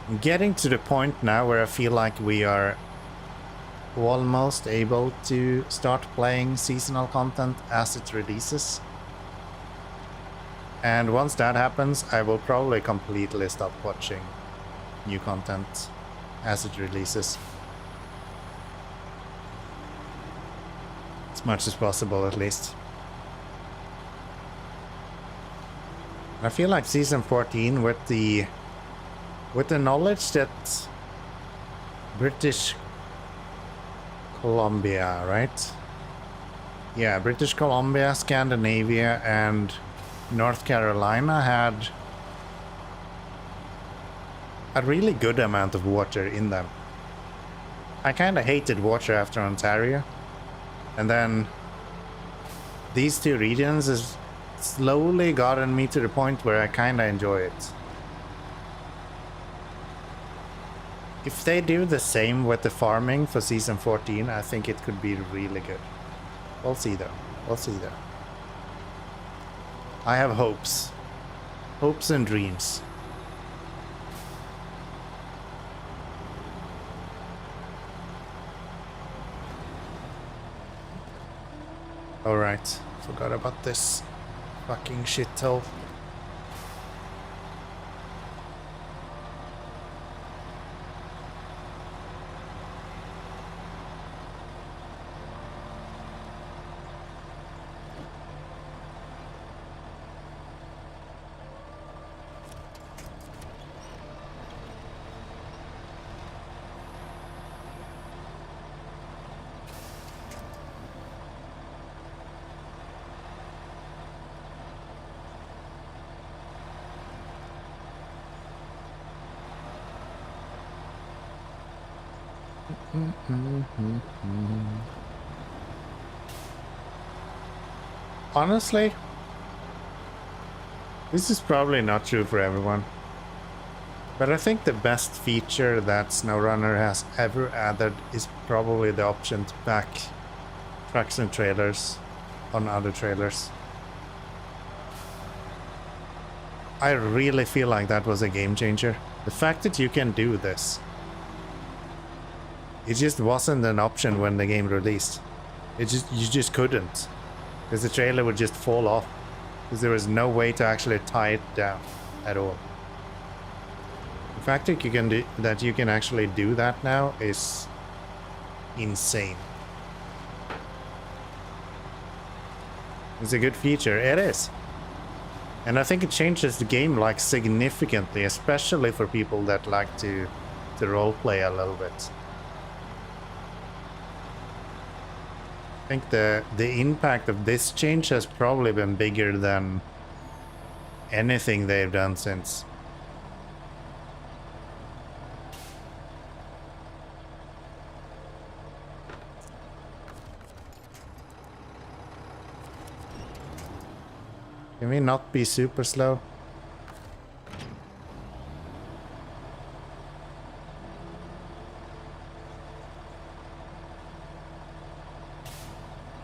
I'm getting to the point now where I feel like we are almost able to start playing seasonal content as it releases. And once that happens, I will probably completely stop watching new content as it releases. As much as possible, at least. I feel like Season 14 with the knowledge that British Columbia, right? Yeah, British Columbia, Scandinavia, and North Carolina had a really good amount of water in them. I kind of hated water after Ontario, and then these 2 regions has slowly gotten me to the point where I kind of enjoy it. If they do the same with the farming for Season 14, I think it could be really good. We'll see though. We'll see though. I have hopes. Hopes and dreams. Alright. Forgot about this fucking shithole. Honestly, this is probably not true for everyone, but I think the best feature that SnowRunner has ever added is probably the option to pack trucks and trailers on other trailers. I really feel like that was a game changer. The fact that you can do this. It just wasn't an option when the game released. You just couldn't. Because the trailer would just fall off. Because there was no way to actually tie it down at all. The fact that you can actually do that now is insane. It's a good feature. It is. And I think it changes the game like significantly, especially for people that like to roleplay a little bit. I think the impact of this change has probably been bigger than anything they've done since. Can we not be super slow?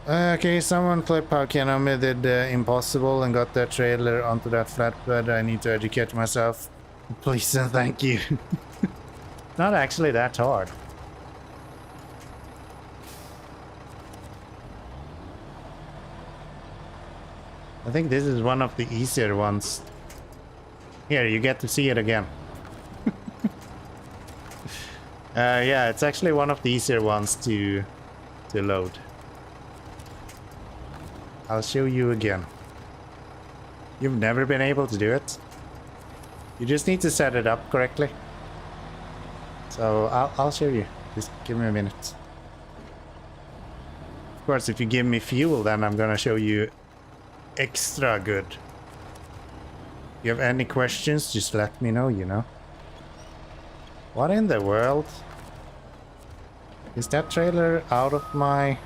Okay, someone clip how Konami did Impossible and got that trailer onto that flatbed. I need to educate myself. Please and thank you. Not actually that hard. I think this is one of the easier ones. Here, you get to see it again. Yeah, it's actually one of the easier ones to load. I'll show you again. You've never been able to do it. You just need to set it up correctly. So I'll show you. Just give me a minute. Of course, if you give me fuel, then I'm gonna show you extra good. You have any questions, just let me know, you know. What in the world? Is that trailer out of my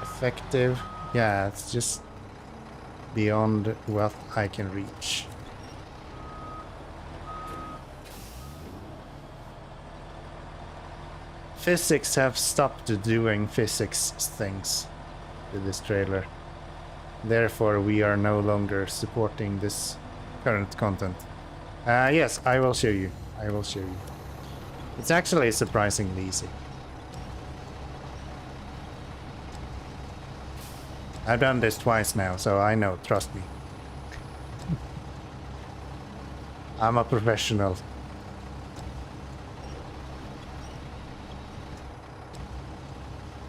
effective? Yeah, it's just beyond what I can reach. Physics have stopped doing physics things with this trailer. Therefore, we are no longer supporting this current content. Yes, I will show you. I will show you. It's actually surprisingly easy. I've done this twice now, so I know, trust me. I'm a professional.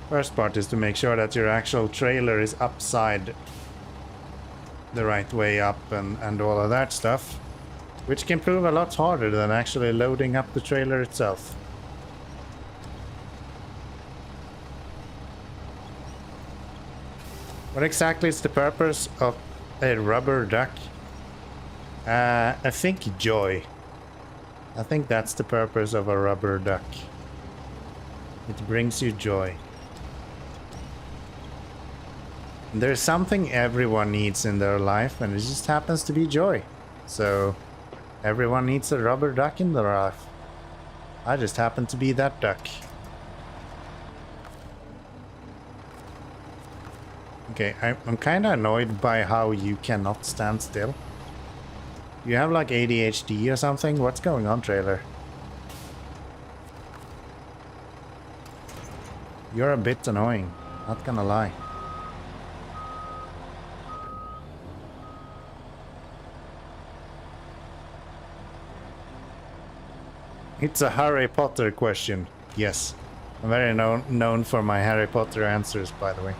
First part is to make sure that your actual trailer is upside the right way up and all of that stuff, which can prove a lot harder than actually loading up the trailer itself. What exactly is the purpose of a rubber duck? I think joy. I think that's the purpose of a rubber duck. It brings you joy. There's something everyone needs in their life, and it just happens to be joy. So, everyone needs a rubber duck in their life. I just happen to be that duck. Okay, I'm kind of annoyed by how you cannot stand still. You have like ADHD or something? What's going on, trailer? You're a bit annoying, not gonna lie. It's a Harry Potter question. Yes. I'm very known for my Harry Potter answers, by the way.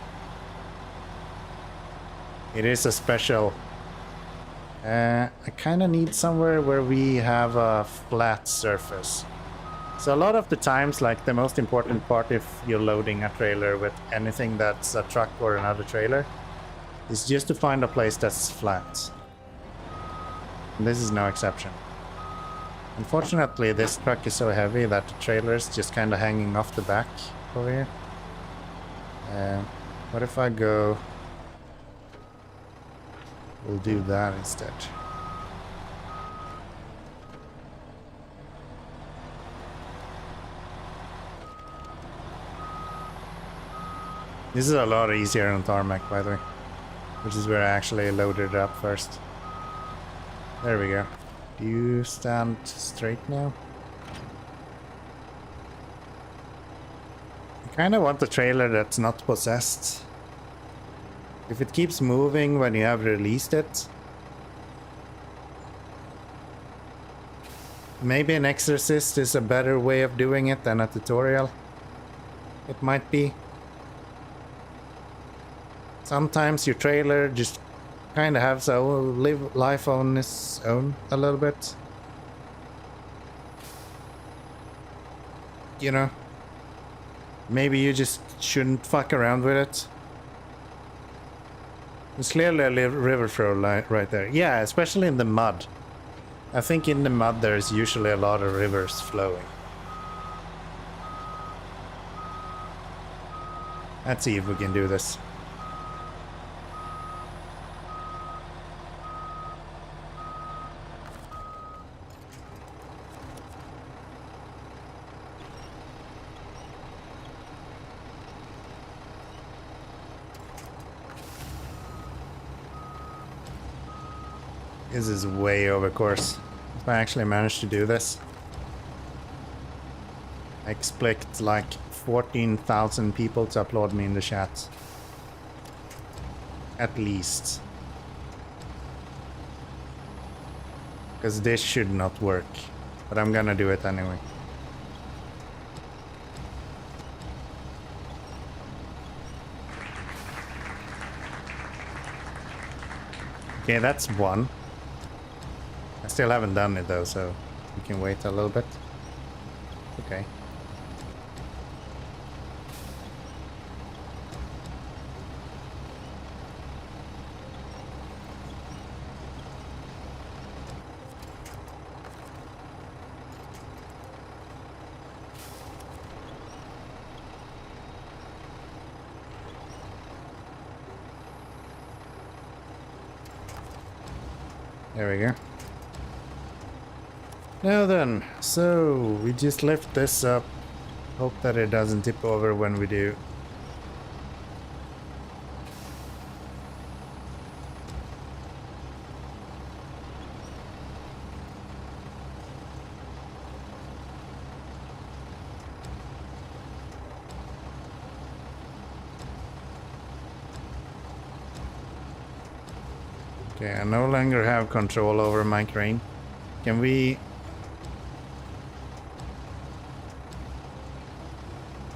It is a special. I kind of need somewhere where we have a flat surface. So a lot of the times, like the most important part if you're loading a trailer with anything that's a truck or another trailer, is just to find a place that's flat. And this is no exception. Unfortunately, this truck is so heavy that the trailer is just kind of hanging off the back over here. What if I go... We'll do that instead. This is a lot easier on tarmac, by the way. Which is where I actually loaded it up first. There we go. Do you stand straight now? I kind of want a trailer that's not possessed. If it keeps moving when you have released it. Maybe an exorcist is a better way of doing it than a tutorial. It might be. Sometimes your trailer just kind of has to live life on its own a little bit. You know? Maybe you just shouldn't fuck around with it. There's clearly a river flow right there. Yeah, especially in the mud. I think in the mud there's usually a lot of rivers flowing. Let's see if we can do this. This is way over course. If I actually manage to do this, I expect like 14,000 people to applaud me in the chat. At least. Because this should not work. But I'm gonna do it anyway. Okay, that's one. I still haven't done it though, so we can wait a little bit. Okay. There we go. Now then, so we just lift this up. Hope that it doesn't tip over when we do. Okay, I no longer have control over my crane. Can we...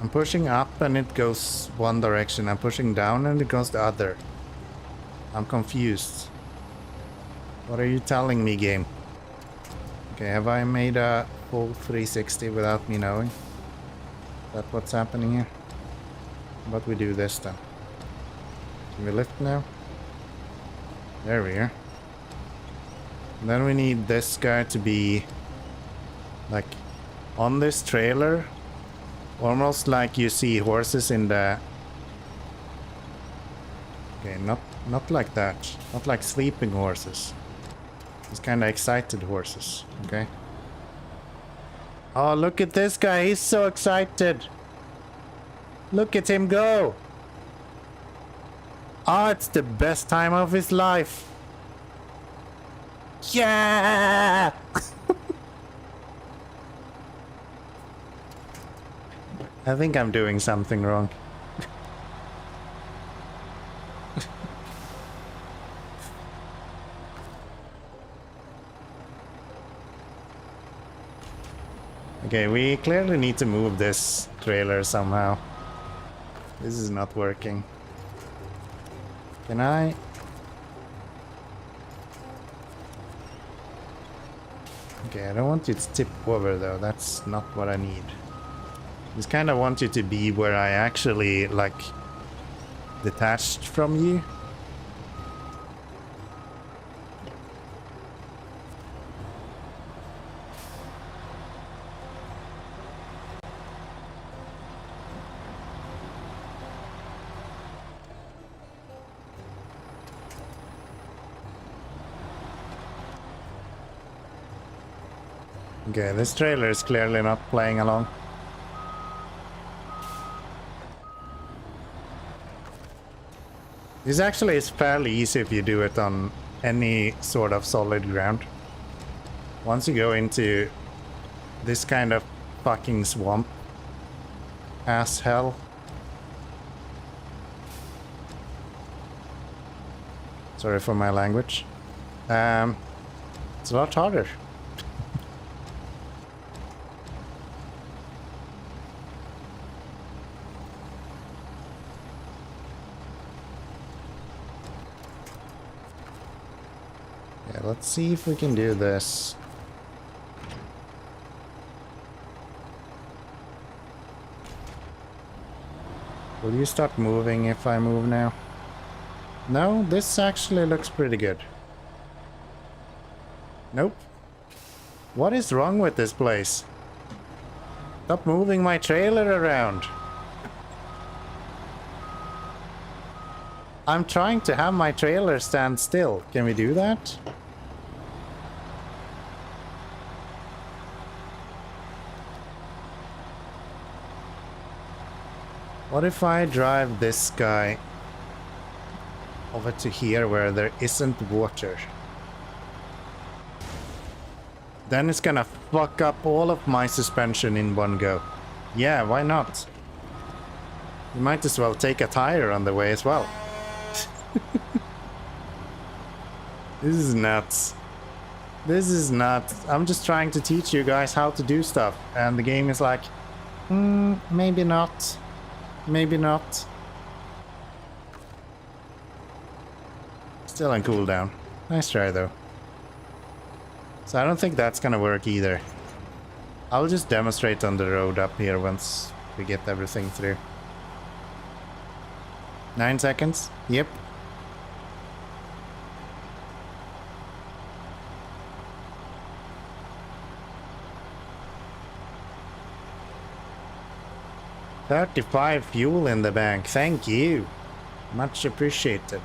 I'm pushing up and it goes one direction. I'm pushing down and it goes the other. I'm confused. What are you telling me, game? Okay, have I made a full 360 without me knowing? Is that what's happening here? But we do this then. Can we lift now? There we are. And then we need this guy to be like on this trailer. Almost like you see horses in the... Okay, not like that. Not like sleeping horses. It's kind of excited horses, okay? Oh, look at this guy. He's so excited. Look at him go. Oh, it's the best time of his life. Yeah! I think I'm doing something wrong. Okay, we clearly need to move this trailer somehow. This is not working. Can I? Okay, I don't want you to tip over though. That's not what I need. Just kind of want you to be where I actually, like, detached from you. Okay, this trailer is clearly not playing along. This actually is fairly easy if you do it on any sort of solid ground. Once you go into this kind of fucking swamp as hell. Sorry for my language. It's a lot harder. let's see if we can do this. Will you start moving if I move now? No, this actually looks pretty good. Nope. What is wrong with this place? Stop moving my trailer around. I'm trying to have my trailer stand still. Can we do that? What if I drive this guy over to here where there isn't water? Then it's gonna fuck up all of my suspension in one go. Yeah, why not? You might as well take a tire on the way as well. This is nuts. This is nuts. I'm just trying to teach you guys how to do stuff. And the game is like, maybe not. Maybe not. Still on cooldown. Nice try though. So I don't think that's gonna work either. I'll just demonstrate on the road up here once we get everything through. 9 seconds. Yep. $35 fuel in the bank. Thank you. Much appreciated.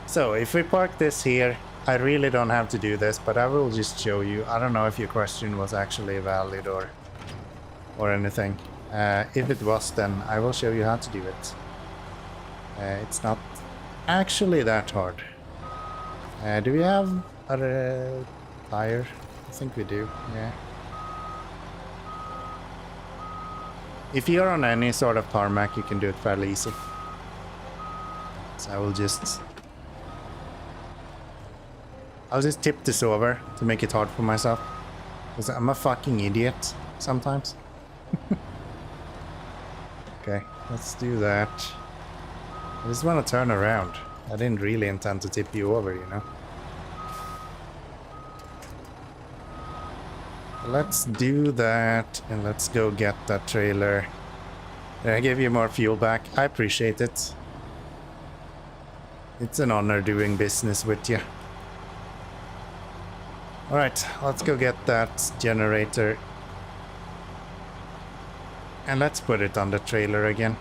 So if we park this here, I really don't have to do this, but I will just show you. I don't know if your question was actually valid or anything. If it was, then I will show you how to do it. It's not actually that hard. Do we have a tire? I think we do, yeah. If you're on any sort of tarmac, you can do it fairly easy. So I'll just tip this over to make it hard for myself. Because I'm a fucking idiot sometimes. Okay, let's do that. I just want to turn around. I didn't really intend to tip you over, you know. Let's do that, and let's go get that trailer. I gave you more fuel back. I appreciate it. It's an honor doing business with you. Alright, let's go get that generator. And let's put it on the trailer again.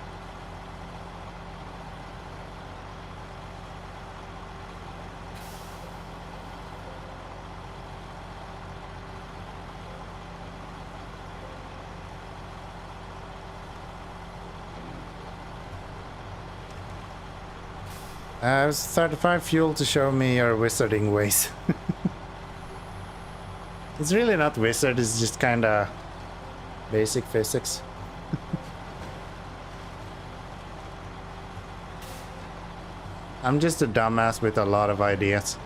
It was 35 fuel to show me your wizarding ways. It's really not wizard, it's just kinda basic physics. I'm just a dumbass with a lot of ideas.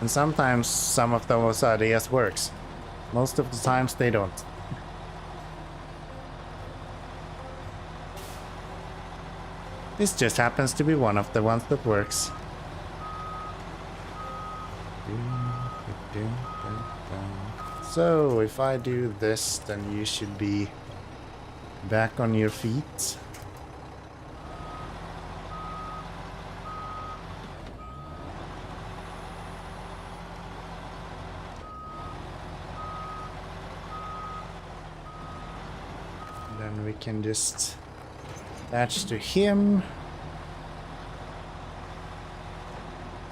And sometimes some of those ideas works. Most of the times they don't. This just happens to be one of the ones that works. So, if I do this, then you should be back on your feet. Then we can just attach to him.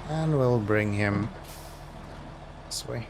And we'll bring him this way.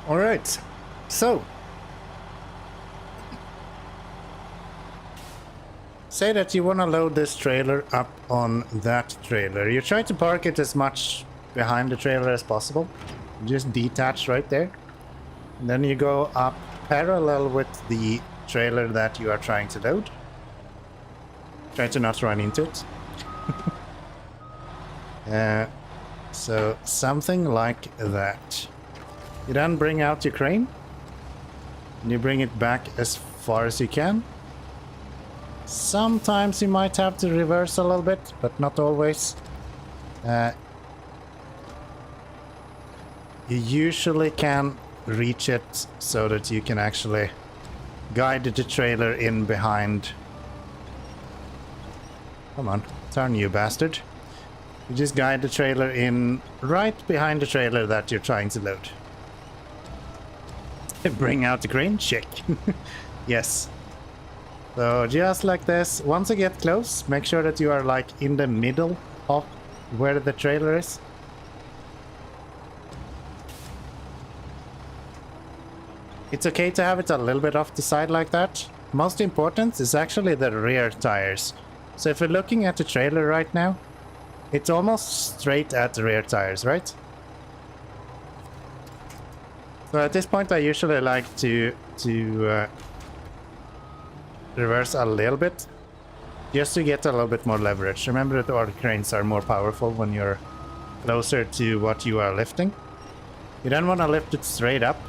All right, so say that you want to load this trailer up on that trailer. You try to park it as much behind the trailer as possible. Just detach right there. And then you go up parallel with the trailer that you are trying to load. Try to not run into it. So something like that. You then bring out your crane. And you bring it back as far as you can. Sometimes you might have to reverse a little bit, but not always. You usually can reach it so that you can actually guide the trailer in behind. Come on, turn, you bastard. You just guide the trailer in right behind the trailer that you're trying to load. Bring out the crane, check. Yes. So just like this, once you get close, make sure that you are like in the middle of where the trailer is. It's okay to have it a little bit off the side like that. Most important is actually the rear tires. So if you're looking at the trailer right now, it's almost straight at the rear tires, right? So at this point I usually like to reverse a little bit, just to get a little bit more leverage. Remember that our cranes are more powerful when you're closer to what you are lifting. You then want to lift it straight up.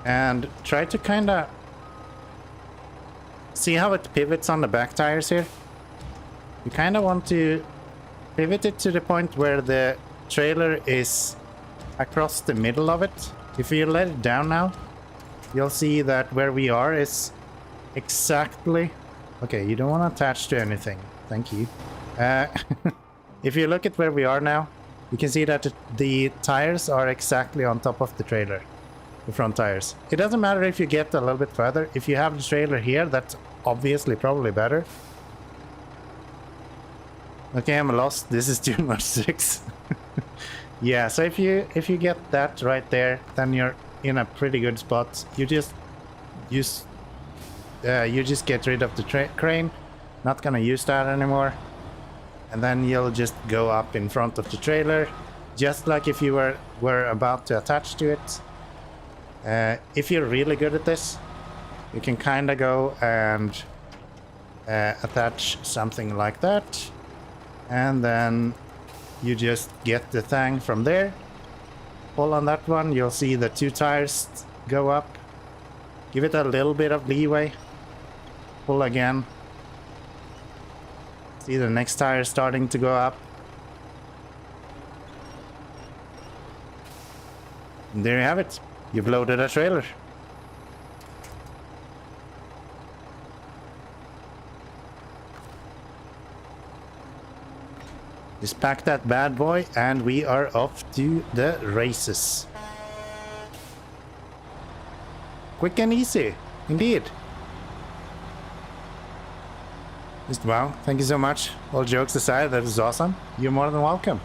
And try to kind of see how it pivots on the back tires here. You kind of want to pivot it to the point where the trailer is across the middle of it. If you let it down now, you'll see that where we are is exactly... Okay, you don't want to attach to anything. Thank you. If you look at where we are now, you can see that the tires are exactly on top of the trailer. The front tires. It doesn't matter if you get a little bit further. If you have the trailer here, that's obviously probably better. Okay, I'm lost. This is too much 6. Yeah, so if you get that right there, then you're in a pretty good spot. You just get rid of the crane. Not gonna use that anymore. And then you'll just go up in front of the trailer, just like if you were about to attach to it. If you're really good at this, you can kind of go and attach something like that, and then you just get the thing from there, pull on that one, you'll see the 2 tires go up, give it a little bit of leeway, pull again, see the next tire starting to go up, and there you have it. You've loaded a trailer. Just pack that bad boy and we are off to the races. Quick and easy, indeed. Just wow, thank you so much. All jokes aside, that was awesome. You're more than welcome.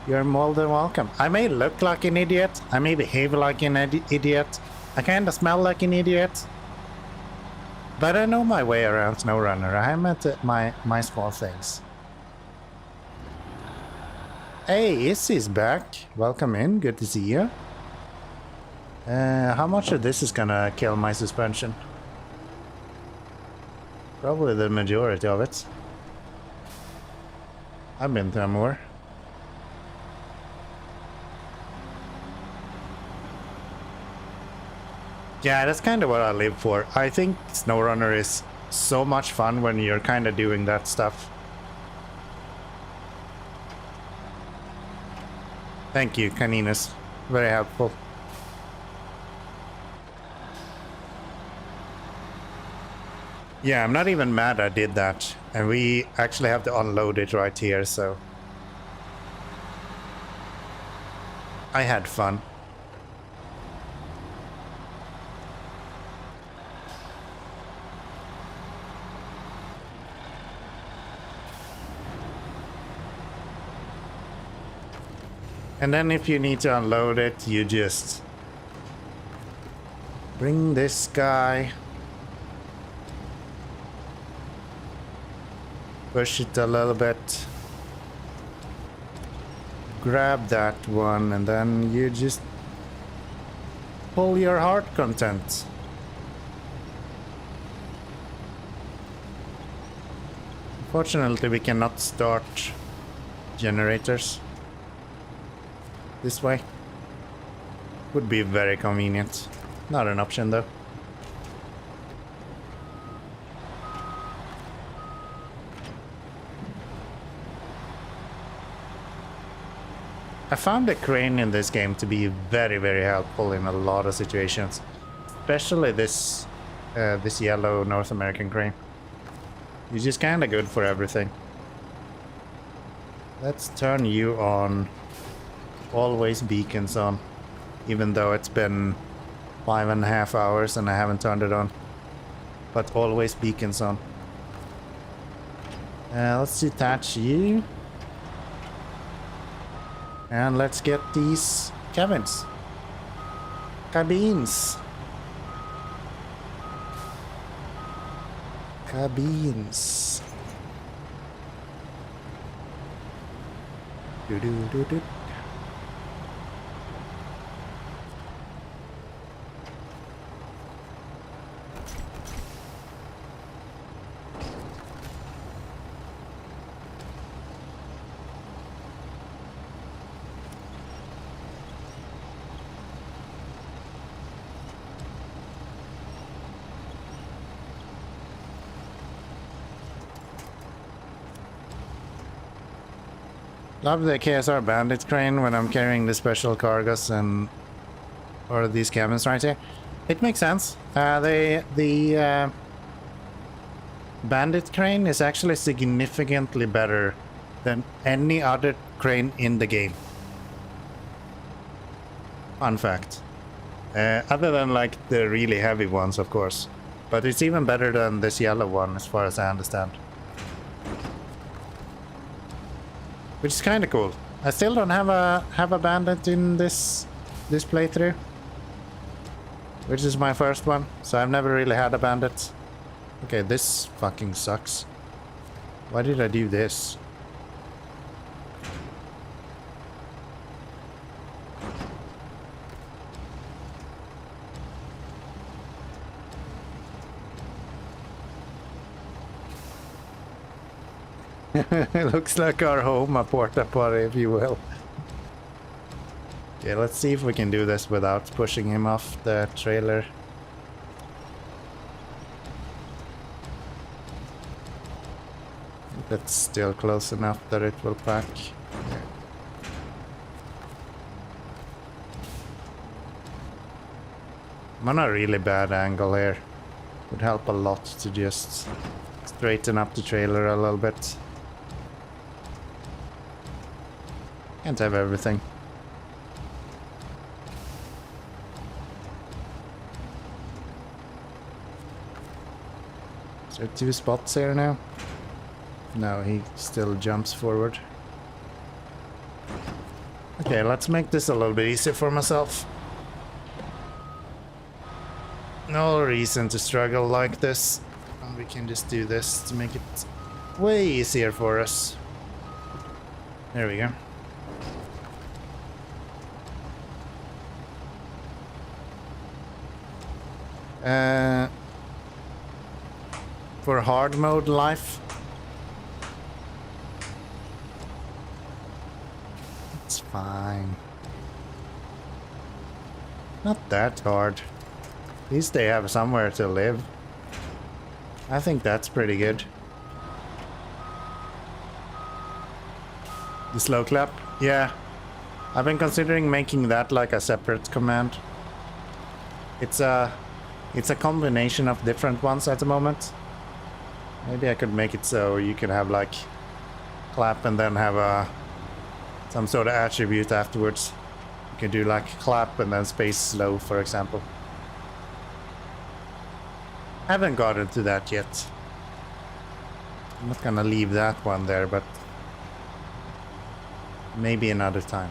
You're more than welcome. I may look like an idiot. I may behave like an idiot. I kind of smell like an idiot. But I know my way around SnowRunner. I'm at my small things. Hey, Issy's back. Welcome in. Good to see you. How much of this is gonna kill my suspension? Probably the majority of it. I've been through more. Yeah, that's kind of what I live for. I think SnowRunner is so much fun when you're kind of doing that stuff. Thank you, Caninus. Very helpful. Yeah, I'm not even mad I did that. And we actually have to unload it right here, so... I had fun. And then if you need to unload it, you just bring this guy, push it a little bit, grab that one, and then you just pull your heart content. Unfortunately, we cannot start generators this way. Would be very convenient. Not an option though. I found the crane in this game to be very, very helpful in a lot of situations, especially this yellow North American crane. It's just kind of good for everything. Let's turn you on. Always beacons on, even though it's been 5.5 hours and I haven't turned it on. But always beacons on. Let's detach you. And let's get these cabins. Cabins. Cabins. Do do do do. Love the KSR bandit crane when I'm carrying the special cargoes and or these cabins right here. It makes sense. The bandit crane is actually significantly better than any other crane in the game. Fun fact. Other than like the really heavy ones, of course. But it's even better than this yellow one as far as I understand. Which is kind of cool. I still don't have a bandit in this playthrough, which is my first one, so I've never really had a bandit. Okay, this fucking sucks. Why did I do this? It looks like our home, a porta potty, if you will. Okay, let's see if we can do this without pushing him off the trailer. That's still close enough that it will pack. I'm on a really bad angle here. Would help a lot to just straighten up the trailer a little bit. Can't have everything. Is there 2 spots here now? No, he still jumps forward. Okay, let's make this a little bit easier for myself. No reason to struggle like this. And we can just do this to make it way easier for us. There we go. For hard mode life, it's fine. Not that hard. At least they have somewhere to live. I think that's pretty good. The slow clap? Yeah. I've been considering making that like a separate command. It's a combination of different ones at the moment. Maybe I could make it so you can have like clap and then have some sort of attribute afterwards. You can do like clap and then space slow, for example. Haven't gotten to that yet. I'm not gonna leave that one there, but maybe another time.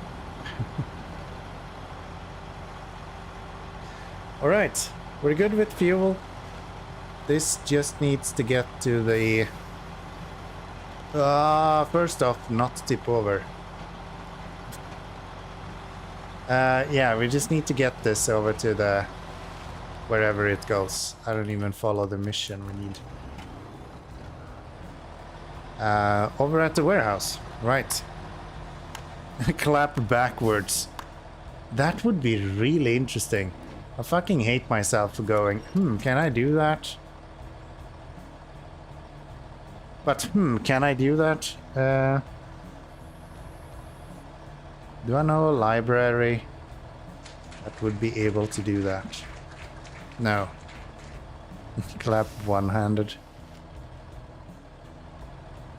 Alright, we're good with fuel. This just needs to get to the... first off, not tip over. Yeah, we just need to get this over to the... wherever it goes. I don't even follow the mission we need. Over at the warehouse. Right. Clap backwards. That would be really interesting. I fucking hate myself for going, can I do that? But, can I do that? Do I know a library that would be able to do that? No. Clap one-handed.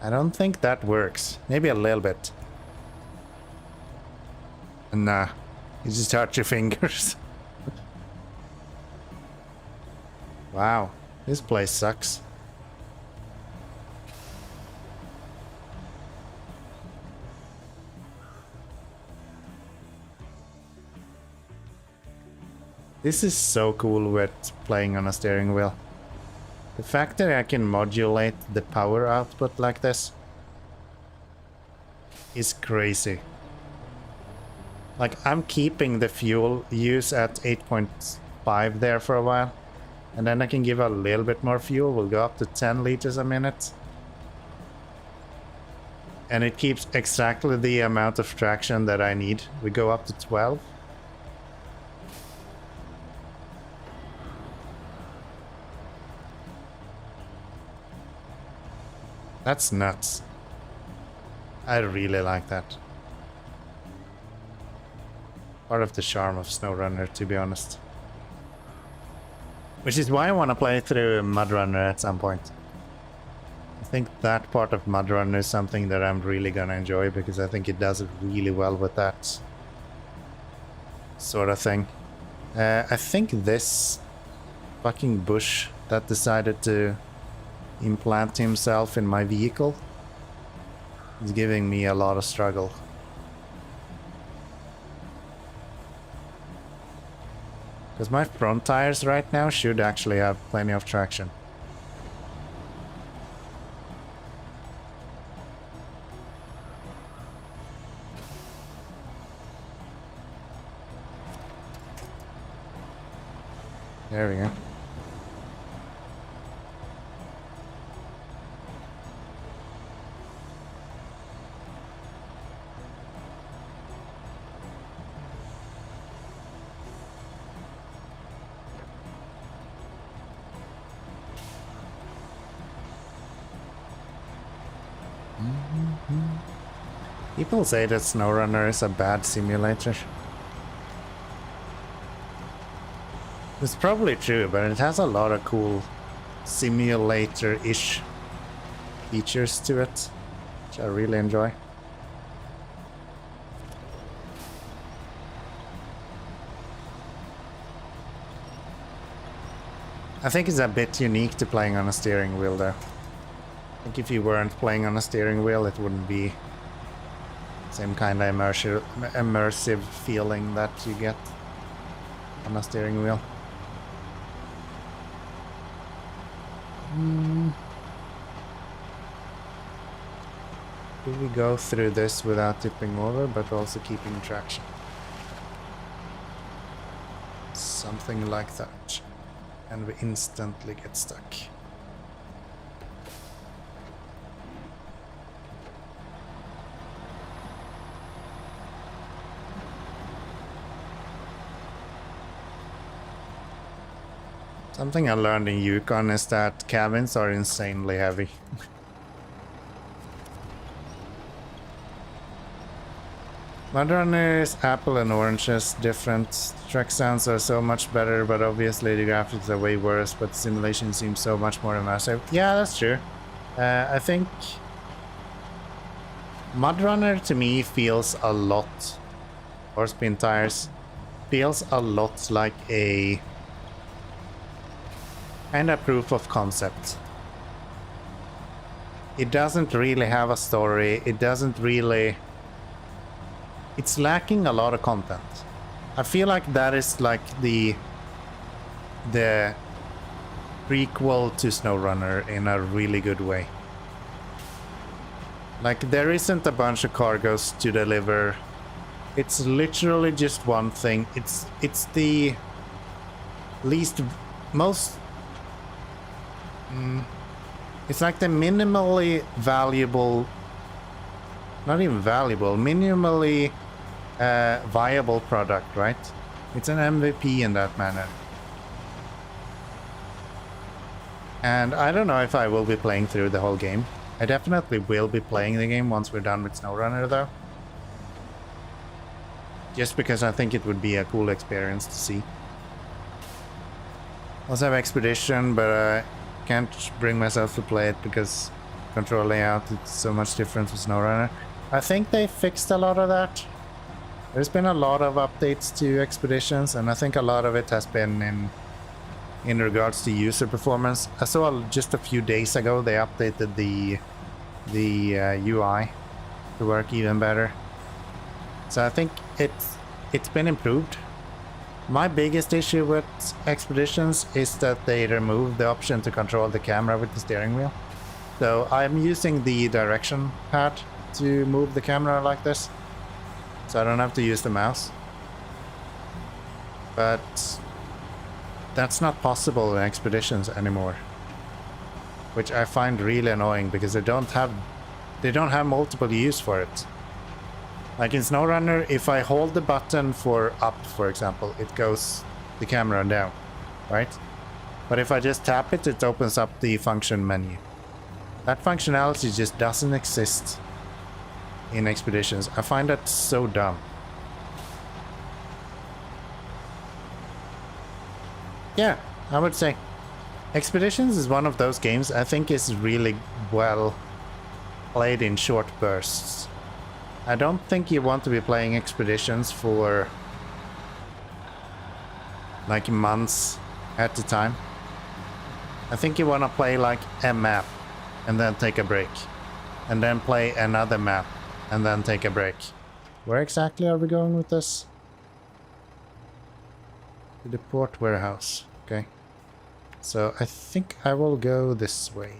I don't think that works. Maybe a little bit. Nah. You just hurt your fingers. Wow. This place sucks. This is so cool with playing on a steering wheel. The fact that I can modulate the power output like this is crazy. Like, I'm keeping the fuel use at 8.5 there for a while. And then I can give a little bit more fuel. We'll go up to 10 liters a minute. And it keeps exactly the amount of traction that I need. We go up to 12. That's nuts. I really like that. Part of the charm of SnowRunner, to be honest. Which is why I want to play through MudRunner at some point. I think that part of MudRunner is something that I'm really gonna enjoy, because I think it does it really well with that sort of thing. I think this fucking bush that decided to implant himself in my vehicle is giving me a lot of struggle. Because my front tires right now should actually have plenty of traction. There we go. People say that SnowRunner is a bad simulator. It's probably true, but it has a lot of cool simulator-ish features to it, which I really enjoy. I think it's a bit unique to playing on a steering wheel though. I think if you weren't playing on a steering wheel, it wouldn't be same kind of immersive feeling that you get on a steering wheel. Do we go through this without tipping over, but also keeping traction? Something like that. And we instantly get stuck. Something I learned in Yukon is that cabins are insanely heavy. MudRunner is apple and oranges, different. Track sounds are so much better, but obviously the graphics are way worse, but the simulation seems so much more immersive. Yeah, that's true. I think MudRunner to me feels a lot, or Spin Tires, feels a lot like a kind of proof of concept. It doesn't really have a story, it doesn't really it's lacking a lot of content. I feel like that is like the prequel to SnowRunner in a really good way. Like, there isn't a bunch of cargoes to deliver. It's literally just one thing. It's the most it's like the minimally valuable, not even valuable, minimally viable product, right? It's an MVP in that manner. And I don't know if I will be playing through the whole game. I definitely will be playing the game once we're done with SnowRunner, though. Just because I think it would be a cool experience to see. Also have Expedition, but I can't bring myself to play it because control layout, it's so much different with SnowRunner. I think they fixed a lot of that. There's been a lot of updates to Expeditions, and I think a lot of it has been in regards to user performance. I saw just a few days ago they updated the UI to work even better. So I think it's been improved. My biggest issue with Expeditions is that they removed the option to control the camera with the steering wheel. So I'm using the direction pad to move the camera like this, so I don't have to use the mouse. But that's not possible in Expeditions anymore, which I find really annoying because they don't have multiple use for it. Like in SnowRunner, if I hold the button for up, for example, it goes the camera down, right? But if I just tap it, it opens up the function menu. That functionality just doesn't exist in Expeditions. I find that so dumb. Yeah, I would say Expeditions is one of those games I think is really well played in short bursts. I don't think you want to be playing Expeditions for like months at a time. I think you want to play like a map and then take a break, and then play another map and then take a break. Where exactly are we going with this? To the port warehouse. Okay. So I think I will go this way.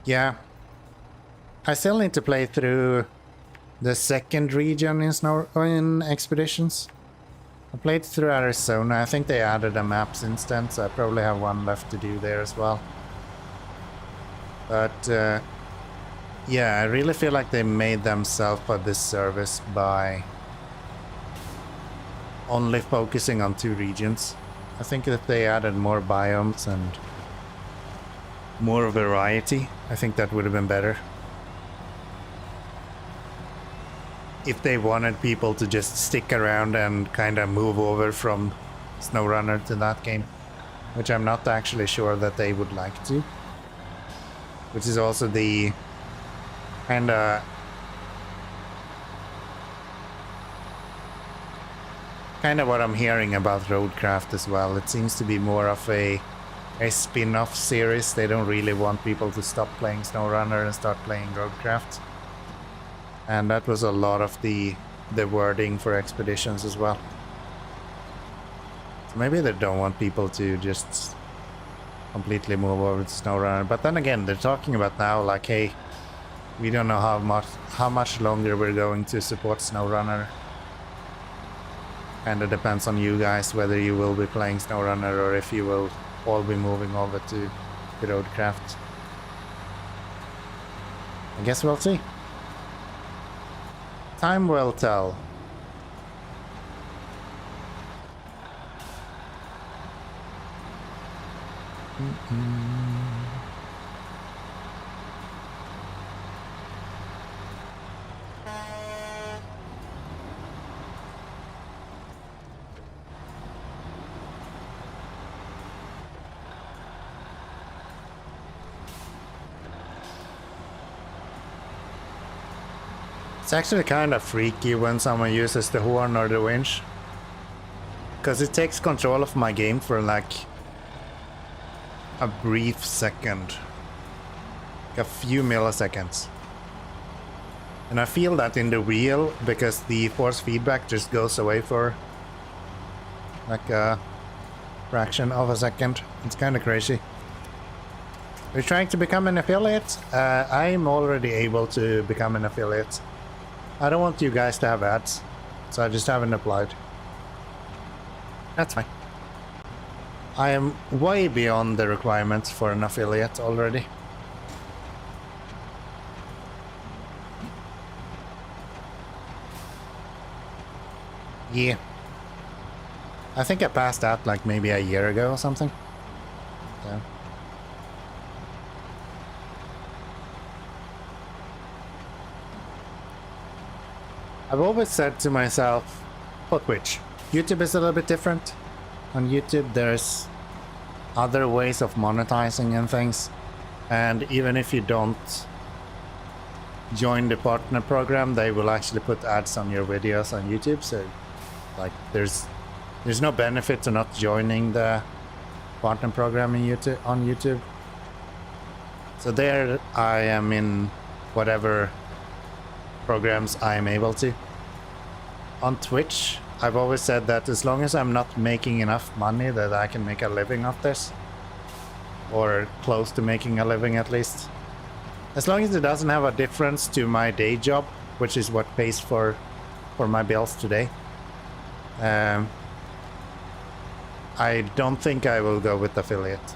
Yeah. I still need to play through the second region in Expeditions. I played through Arizona. I think they added a maps instance. I probably have one left to do there as well. But yeah, I really feel like they made themselves a disservice by only focusing on 2 regions. I think if they added more biomes and more variety, I think that would have been better. If they wanted people to just stick around and kind of move over from SnowRunner to that game, which I'm not actually sure that they would like to. Which is also the kind of what I'm hearing about Roadcraft as well. It seems to be more of a spin-off series. They don't really want people to stop playing SnowRunner and start playing Roadcraft. And that was a lot of the wording for Expeditions as well. So maybe they don't want people to just completely move over to SnowRunner. But then again, they're talking about now like, hey, we don't know how much longer we're going to support SnowRunner. And it depends on you guys whether you will be playing SnowRunner or if you will all be moving over to Roadcraft. I guess we'll see. Time will tell. It's actually kind of freaky when someone uses the horn or the winch. Because it takes control of my game for like a brief second. A few milliseconds. And I feel that in the wheel because the force feedback just goes away for like a fraction of a second. It's kind of crazy. Are you trying to become an affiliate? I'm already able to become an affiliate. I don't want you guys to have ads, so I just haven't applied. That's fine. I am way beyond the requirements for an affiliate already. Yeah. I think I passed that like maybe a year ago or something. Yeah. I've always said to myself, fuck which. YouTube is a little bit different. On YouTube there's other ways of monetizing and things. And even if you don't join the partner program, they will actually put ads on your videos on YouTube. So like there's no benefit to not joining the partner program in on YouTube. So there I am in whatever programs I am able to. On Twitch, I've always said that as long as I'm not making enough money that I can make a living off this, or close to making a living at least, as long as it doesn't have a difference to my day job, which is what pays for my bills today, I don't think I will go with affiliate.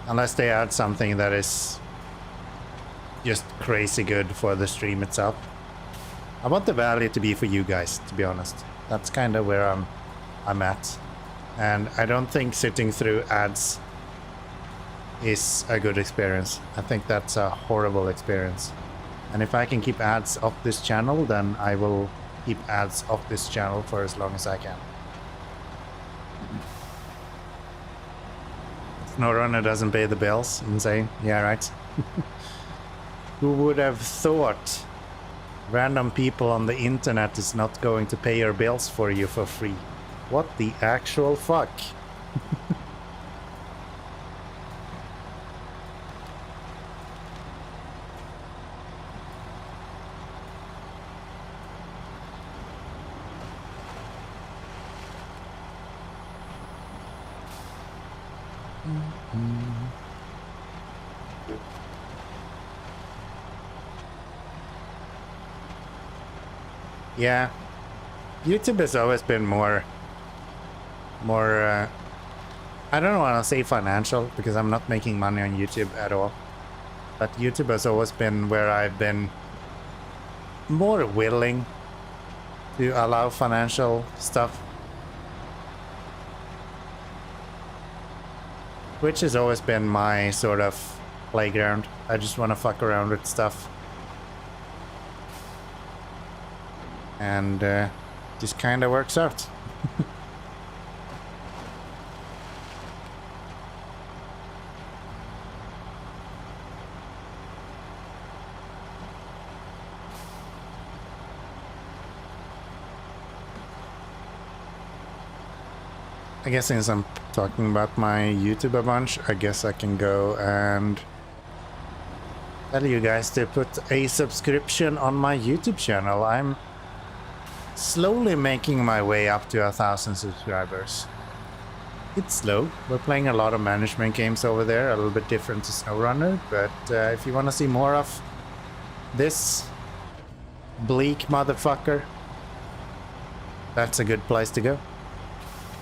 Unless they add something that is just crazy good for the stream itself. I want the value to be for you guys, to be honest. That's kind of where I'm at. And I don't think sitting through ads is a good experience. I think that's a horrible experience. And if I can keep ads off this channel, then I will keep ads off this channel for as long as I can. SnowRunner doesn't pay the bills. Insane. Yeah, right. Who would have thought random people on the internet is not going to pay your bills for you for free? What the actual fuck? Yeah, YouTube has always been more, I don't want to say financial because I'm not making money on YouTube at all. But YouTube has always been where I've been more willing to allow financial stuff. Which has always been my sort of playground. I just want to fuck around with stuff. And just kind of works out. I guess since I'm talking about my YouTube a bunch, I guess I can go and tell you guys to put a subscription on my YouTube channel. I'm slowly making my way up to 1,000 subscribers. It's slow. We're playing a lot of management games over there, a little bit different to SnowRunner, but if you want to see more of this bleak motherfucker, that's a good place to go.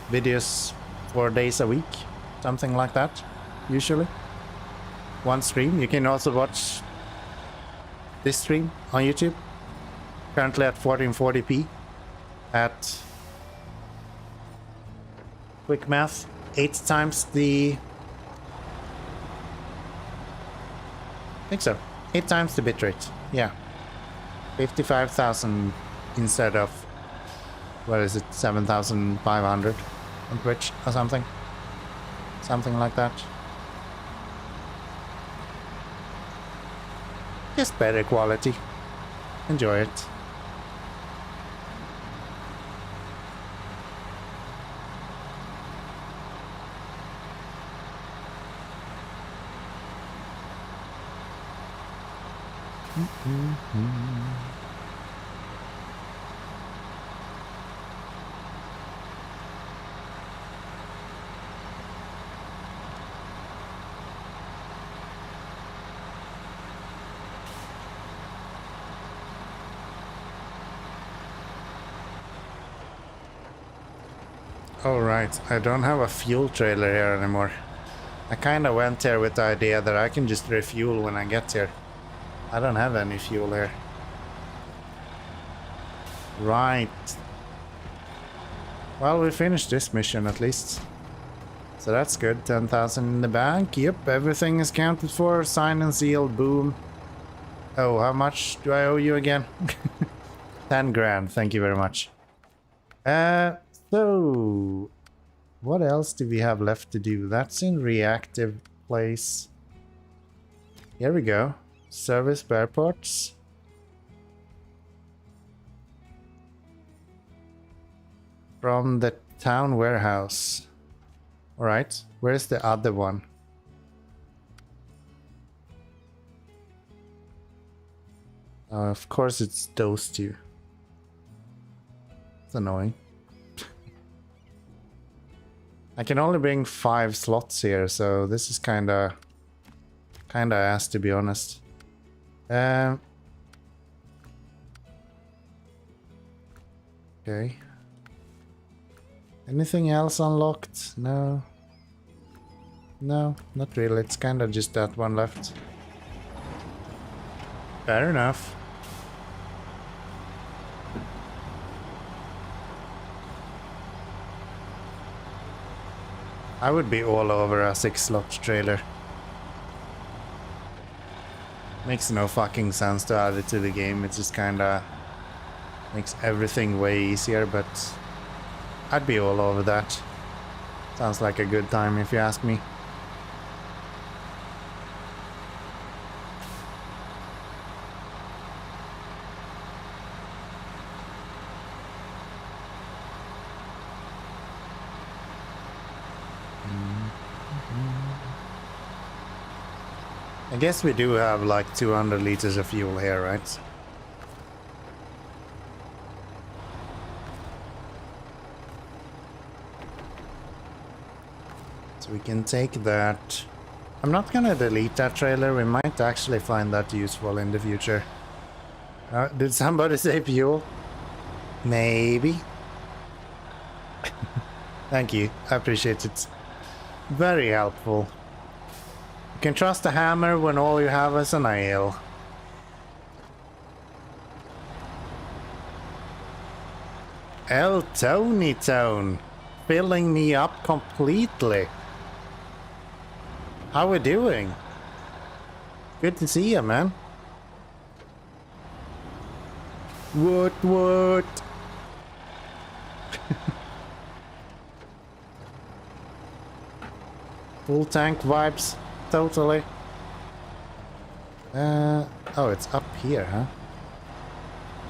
Videos 4 days a week, something like that, usually. One stream. You can also watch this stream on YouTube, currently at 1440p. At quick math, 8 times the, I think so, 8 times the bitrate. Yeah, 55,000 instead of, what is it, 7,500 on Twitch or something like that. Just better quality. Enjoy it. Oh right, I don't have a fuel trailer here anymore. I kinda went here with the idea that I can just refuel when I get here. I don't have any fuel here. Right. Well, we finished this mission at least. So that's good. 10,000 in the bank. Yep, everything is counted for. Signed and sealed. Boom. Oh, how much do I owe you again? 10 grand. Thank you very much. So what else do we have left to do? That's in reactive place. Here we go. Service spare parts. From the town warehouse. Alright, where's the other one? Of course it's those two. It's annoying. I can only bring 5 slots here, so this is kinda ass, to be honest. Okay. Anything else unlocked? No. No, not really. It's kinda just that one left. Fair enough. I would be all over a 6-slot trailer. Makes no fucking sense to add it to the game. It just kinda makes everything way easier, but I'd be all over that. Sounds like a good time if you ask me. I guess we do have like 200 liters of fuel here, right? So we can take that. I'm not gonna delete that trailer. We might actually find that useful in the future. Did somebody say fuel? Maybe. Thank you. I appreciate it. Very helpful. You can trust a hammer when all you have is a nail. El Tony Tone, filling me up completely. How we doing? Good to see you, man. What? Full tank vibes. Totally. Oh, it's up here, huh?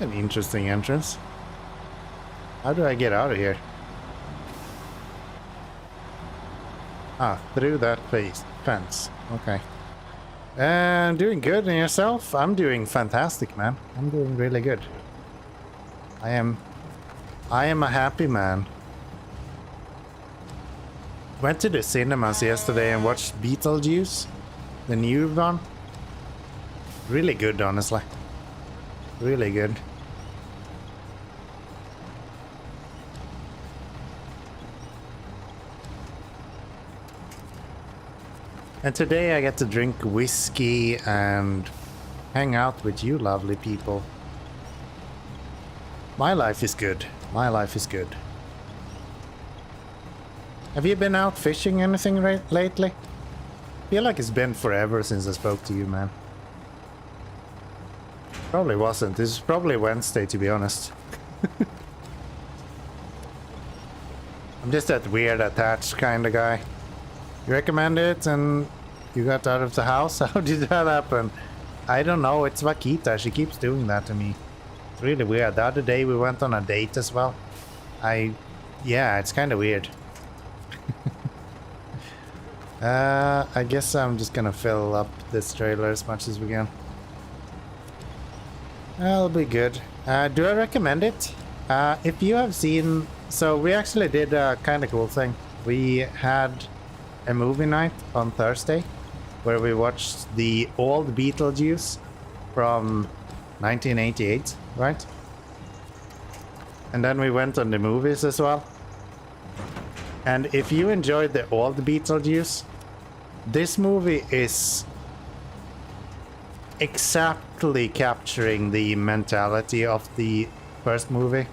An interesting entrance. How do I get out of here? Ah, through that fence. Okay. Doing good, and yourself? I'm doing fantastic, man. I'm doing really good. I am a happy man. Went to the cinemas yesterday and watched Beetlejuice, the new one. Really good, honestly. Really good. And today I get to drink whiskey and hang out with you lovely people. My life is good. My life is good. Have you been out fishing anything lately? I feel like it's been forever since I spoke to you, man. Probably wasn't. This is probably Wednesday, to be honest. I'm just that weird attached kind of guy. You recommend it and you got out of the house? How did that happen? I don't know. It's Vakita. She keeps doing that to me. It's really weird. The other day we went on a date as well. Yeah, it's kind of weird. I guess I'm just gonna fill up this trailer as much as we can. That'll be good. Do I recommend it? If you have seen... So we actually did a kind of cool thing. We had a movie night on Thursday where we watched the old Beetlejuice from 1988, right? And then we went on the movies as well. And if you enjoyed the old Beetlejuice, this movie is exactly capturing the mentality of the first movie.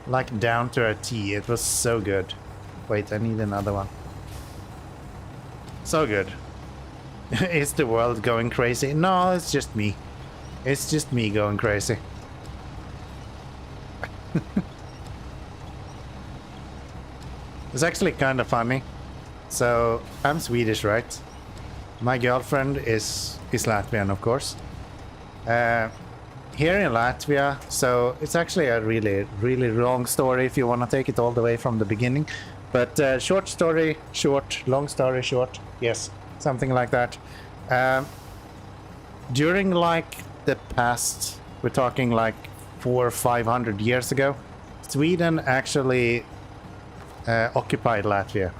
Like down to a T. It was so good. Wait, I need another one. So good. Is the world going crazy? No, it's just me. It's just me going crazy. It's actually kind of funny. So, I'm Swedish, right? My girlfriend is Latvian, of course. Here in Latvia, so it's actually a really, really long story if you want to take it all the way from the beginning. But short story short, long story short, yes, something like that. During like the past, we're talking like 400 or 500 years ago, Sweden actually occupied Latvia.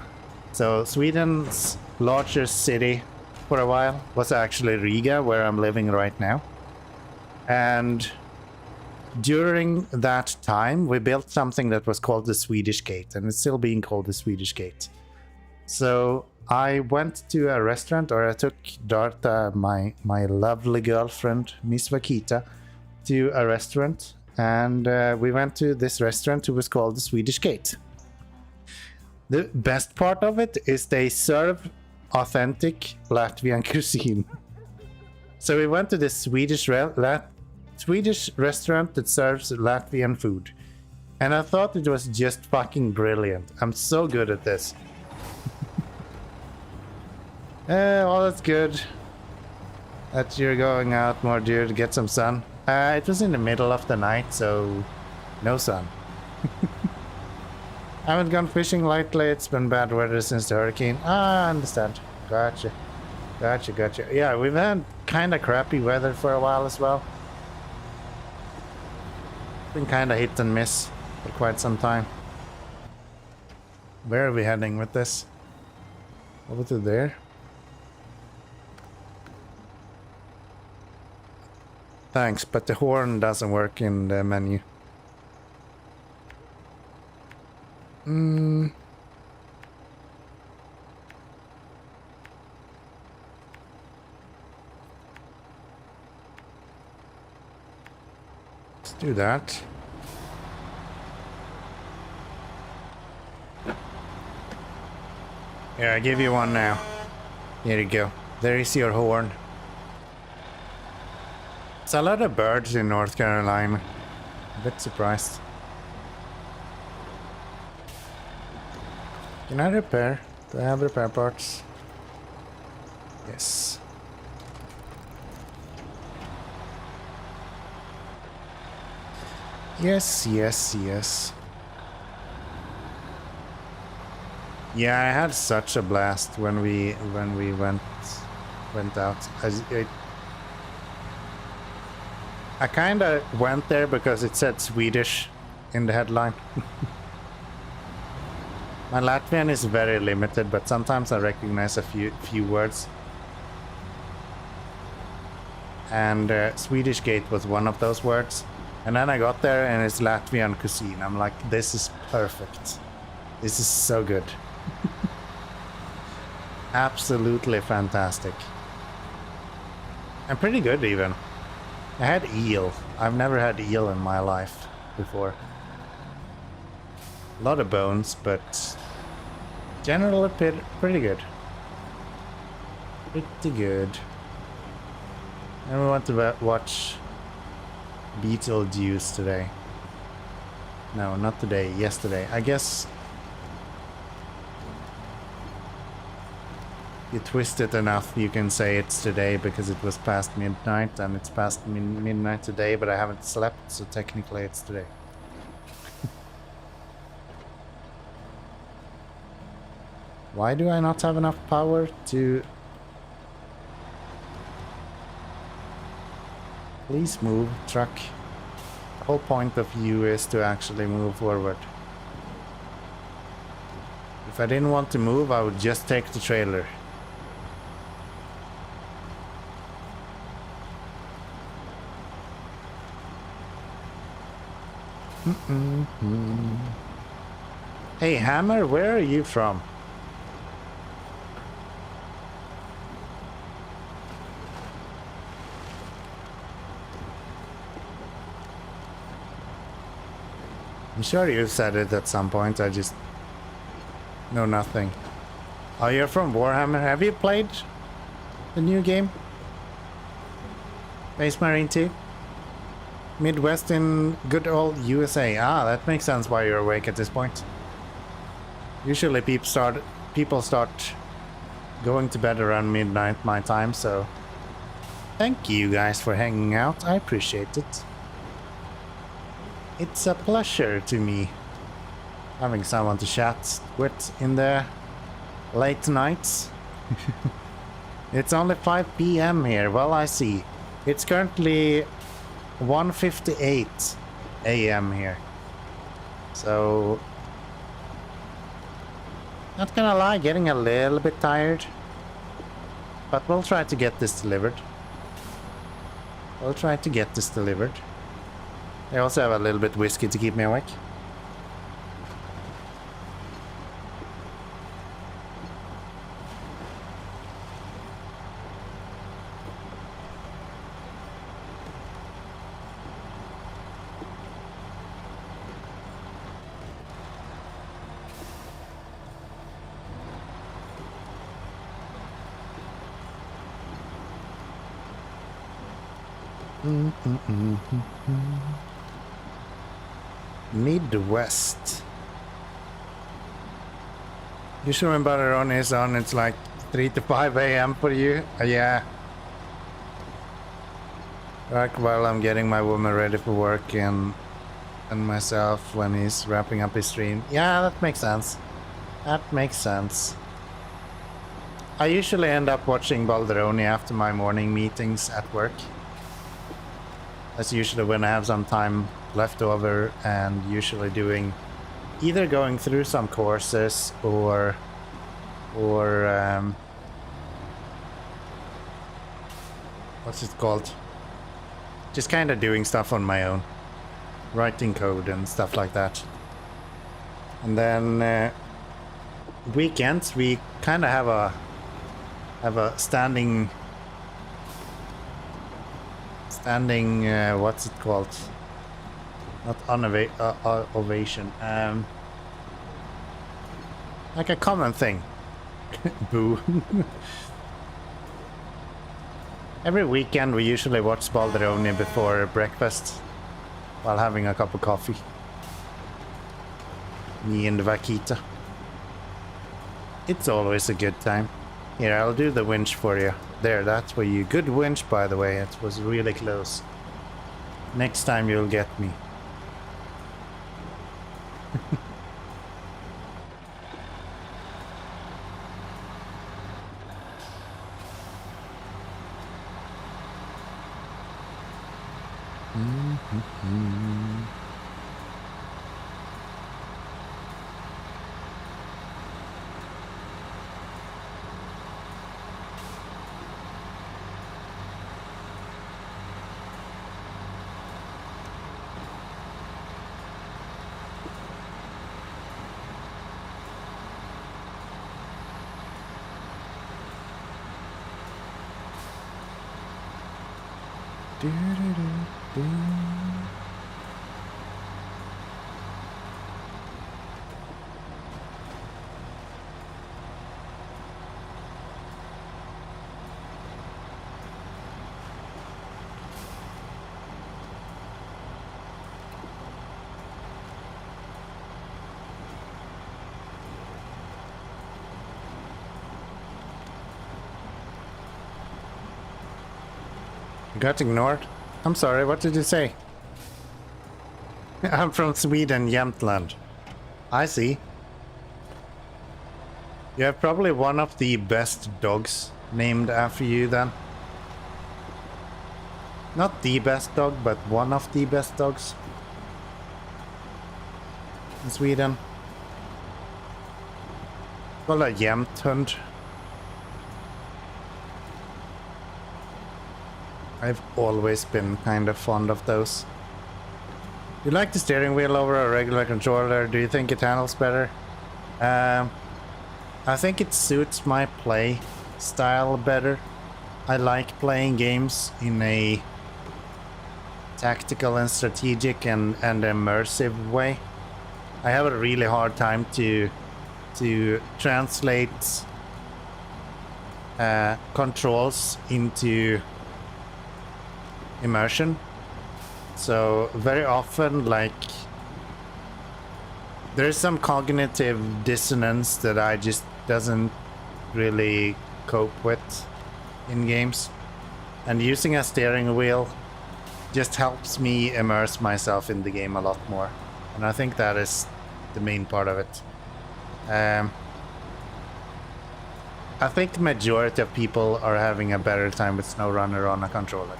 So Sweden's largest city for a while was actually Riga, where I'm living right now. And during that time, we built something that was called the Swedish Gate, and it's still being called the Swedish Gate. So I went to a restaurant, or I took Darta, my lovely girlfriend, Miss Vakita, to a restaurant, and we went to this restaurant who was called the Swedish Gate. The best part of it is they serve authentic Latvian cuisine. So we went to this Swedish restaurant that serves Latvian food. And I thought it was just fucking brilliant. I'm so good at this. Well, that's good. That you're going out more, dear, to get some sun. It was in the middle of the night, so no sun. I haven't gone fishing lately. It's been bad weather since the hurricane. I understand. Gotcha. Yeah, we've had kind of crappy weather for a while as well. Been kind of hit and miss for quite some time. Where are we heading with this? Over to there. Thanks, but the horn doesn't work in the menu. Let's do that. Here, I give you one now. Here you go. There is your horn. It's a lot of birds in North Carolina. A bit surprised. Can I repair? Do I have repair parts? Yes. Yes. Yeah, I had such a blast when we went out. I kind of went there because it said Swedish in the headline. My Latvian is very limited, but sometimes I recognize a few words. And Swedish Gate was one of those words. And then I got there and it's Latvian cuisine. I'm like, this is perfect. This is so good. Absolutely fantastic. And pretty good even. I had eel. I've never had eel in my life before. A lot of bones, but generally pretty good. Pretty good. And we want to watch Beetlejuice today. No, not today, yesterday. I guess you twist it enough, you can say it's today because it was past midnight, and it's past midnight today, but I haven't slept, so technically it's today. Why do I not have enough power to Please move, truck. The whole point of you is to actually move forward. If I didn't want to move, I would just take the trailer. Hey Hammer, where are you from? I'm sure you said it at some point, I just know nothing. Oh, you're from Warhammer. Have you played the new game? Space Marine 2? Midwest in good old USA. Ah, that makes sense why you're awake at this point. Usually people start going to bed around midnight my time, so thank you guys for hanging out. I appreciate it. It's a pleasure to me having someone to chat with in the late nights. It's only 5 p.m. here. Well, I see. It's currently 1:58 a.m. here. So, not gonna lie, getting a little bit tired. But we'll try to get this delivered. I also have a little bit of whiskey to keep me awake. Midwest. Usually when Butter is on, it's like 3 to 5 a.m. for you. Yeah. Like while I'm getting my woman ready for work and myself when he's wrapping up his stream. Yeah, that makes sense. I usually end up watching Balderoni after my morning meetings at work. That's usually when I have some time left over, and usually doing either going through some courses or what's it called? Just kind of doing stuff on my own, writing code and stuff like that. And then weekends we kind of have a standing what's it called? Not ovation. Like a common thing. Boo. Every weekend we usually watch Balderoni before breakfast while having a cup of coffee. Me and Vakita. It's always a good time. Here, I'll do the winch for you. There, that's for you. Good winch, by the way. It was really close. Next time you'll get me. Got ignored? I'm sorry, what did you say? I'm from Sweden, Jämtland. I see. You have probably one of the best dogs named after you then. Not the best dog, but one of the best dogs in Sweden. Called a jämthund. I've always been kind of fond of those. You like the steering wheel over a regular controller? Do you think it handles better? I think it suits my play style better. I like playing games in a tactical and strategic and immersive way. I have a really hard time to translate controls into immersion. So very often, like, there's some cognitive dissonance that I just doesn't really cope with in games, and using a steering wheel just helps me immerse myself in the game a lot more, and I think that is the main part of it. I think the majority of people are having a better time with SnowRunner on a controller.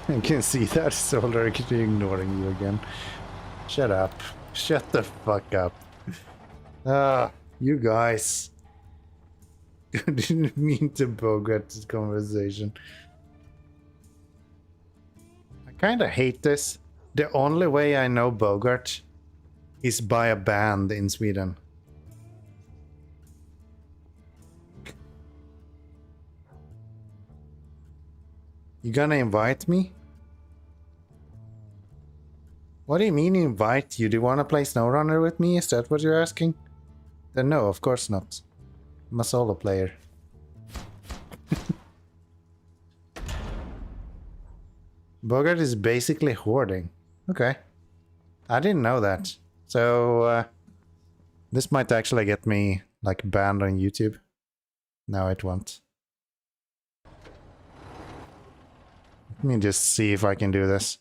I can see that Solar ignoring you again. Shut up. Shut the fuck up. You guys. I didn't mean to bogart this conversation. I kinda hate this. The only way I know Bogart is by a band in Sweden. You gonna invite me? What do you mean invite you? Do you wanna play SnowRunner with me? Is that what you're asking? Then no, of course not. I'm a solo player. Bogart is basically hoarding. Okay. I didn't know that. So, this might actually get me, like, banned on YouTube. No, it won't. Let me just see if I can do this.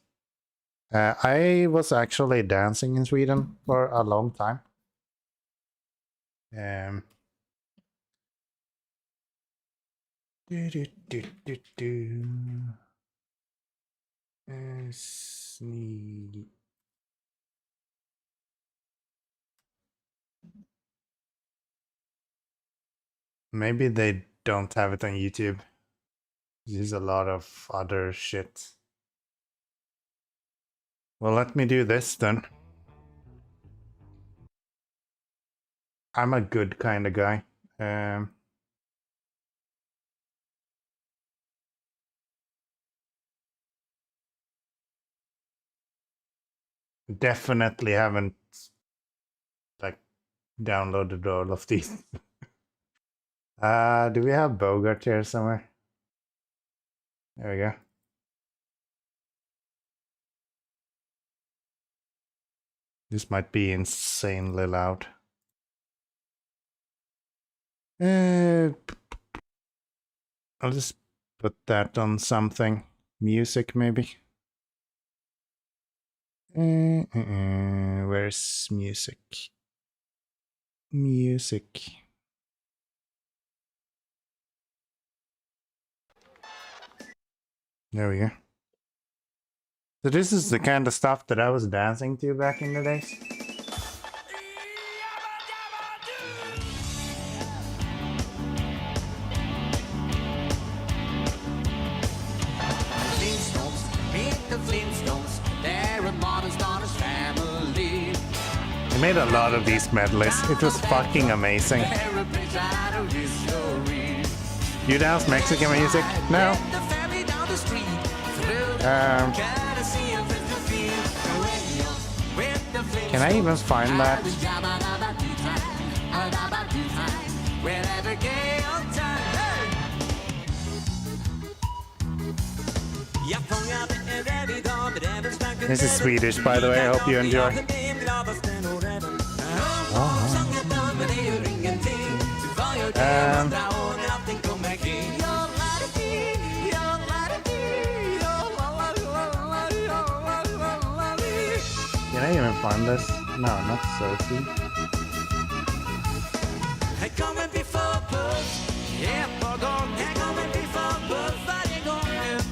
I was actually dancing in Sweden for a long time. Maybe they don't have it on YouTube. There's a lot of other shit. Well, let me do this then. I'm a good kind of guy. Definitely haven't, like, downloaded all of these. Do we have Bogart here somewhere? There we go. This might be insanely loud. I'll just put that on something. Music, maybe. Where's music? Music. There we go. So this is the kind of stuff that I was dancing to back in the days. I made a lot of these medleys. It was fucking amazing. You dance Mexican music? No. Can I even find that? This is Swedish, by the way. I hope you enjoy. Can I even find this? No, not Sophie.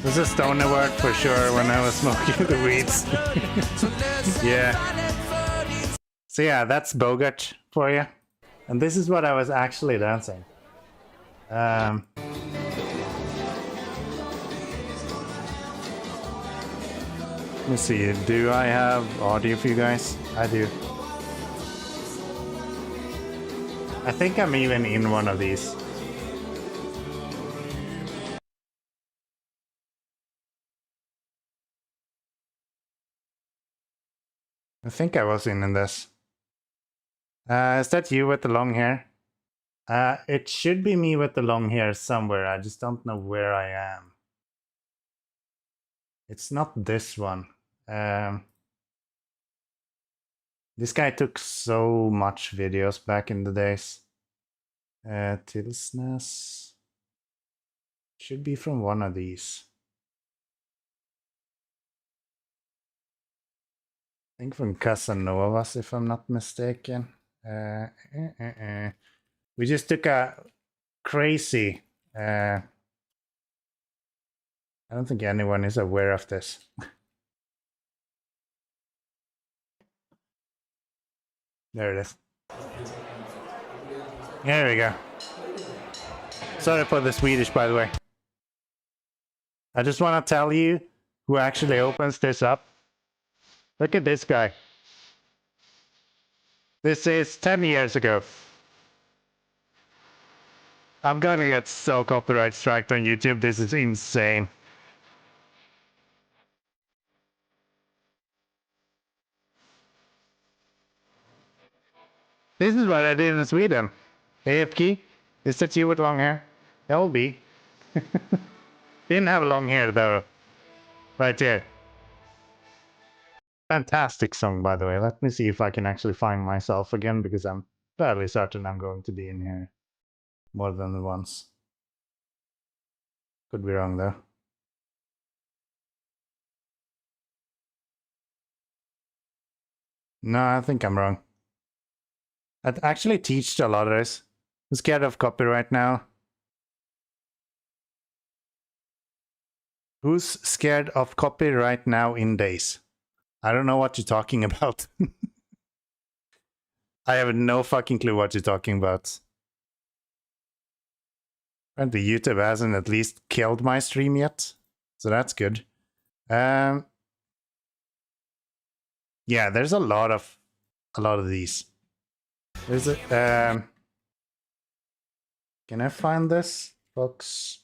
was a stoner word for sure when I was smoking the weeds. Yeah. So yeah, that's Bogart for you. And this is what I was actually dancing. Let me see, do I have audio for you guys? I do. I think I'm even in one of these. I think I was in this. Is that you with the long hair? It should be me with the long hair somewhere. I just don't know where I am. It's not this one. This guy took so much videos back in the days. Tilsness. Should be from one of these. I think from Casanovas, if I'm not mistaken. We just took a crazy... I don't think anyone is aware of this. There it is. There we go. Sorry for the Swedish, by the way. I just want to tell you who actually opens this up. Look at this guy. This is 10 years ago. I'm gonna get so copyright striked on YouTube. This is insane. This is what I did in Sweden. AFK, is that you with long hair? LB. Didn't have long hair though. Right here. Fantastic song, by the way. Let me see if I can actually find myself again, because I'm fairly certain I'm going to be in here more than once. Could be wrong though. No, I think I'm wrong. I actually teach a lot of this. I'm scared of copyright now. Who's scared of copyright now in days? I don't know what you're talking about. I have no fucking clue what you're talking about. Apparently YouTube hasn't at least killed my stream yet, so that's good. Yeah, there's a lot of these. There's a can I find this, folks?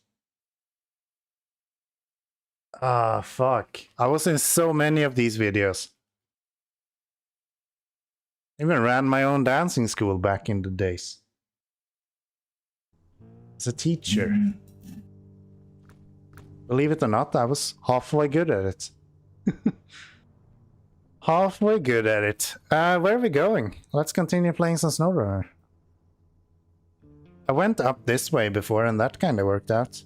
Ah, fuck. I was in so many of these videos. I even ran my own dancing school back in the days. As a teacher. Believe it or not, I was halfway good at it. Halfway good at it. Where are we going? Let's continue playing some SnowRunner. I went up this way before and that kind of worked out.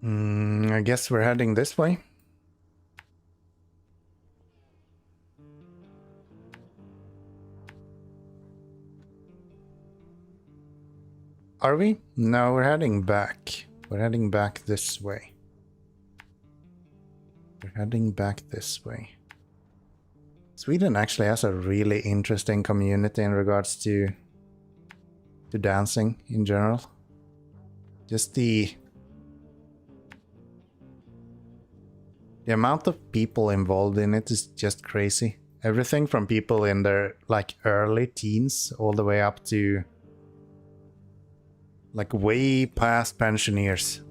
I guess we're heading this way. Are we? No, we're heading back. We're heading back this way. We're heading back this way. Sweden actually has a really interesting community in regards to dancing in general. Just the amount of people involved in it is just crazy. Everything from people in their like early teens all the way up to like way past pensioners.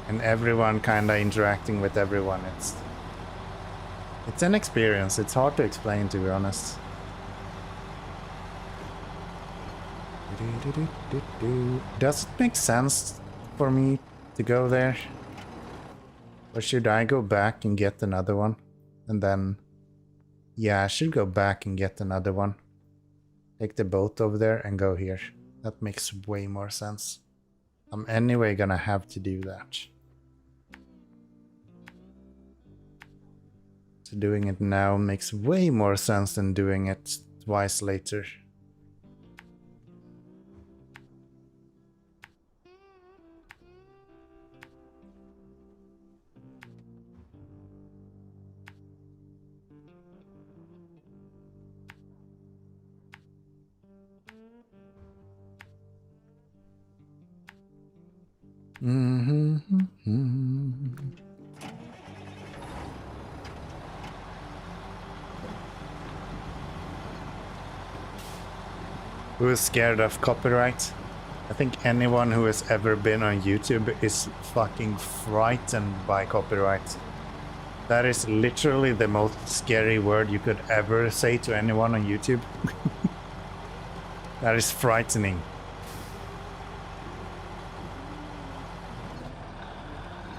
And everyone kind of interacting with everyone. It's an experience. It's hard to explain, to be honest. Does it make sense for me to go there? Or should I go back and get another one? And then... yeah, I should go back and get another one. Take the boat over there and go here. That makes way more sense. I'm anyway gonna have to do that. So doing it now makes way more sense than doing it twice later. Who is scared of copyright? I think anyone who has ever been on YouTube is fucking frightened by copyright. That is literally the most scary word you could ever say to anyone on YouTube. That is frightening.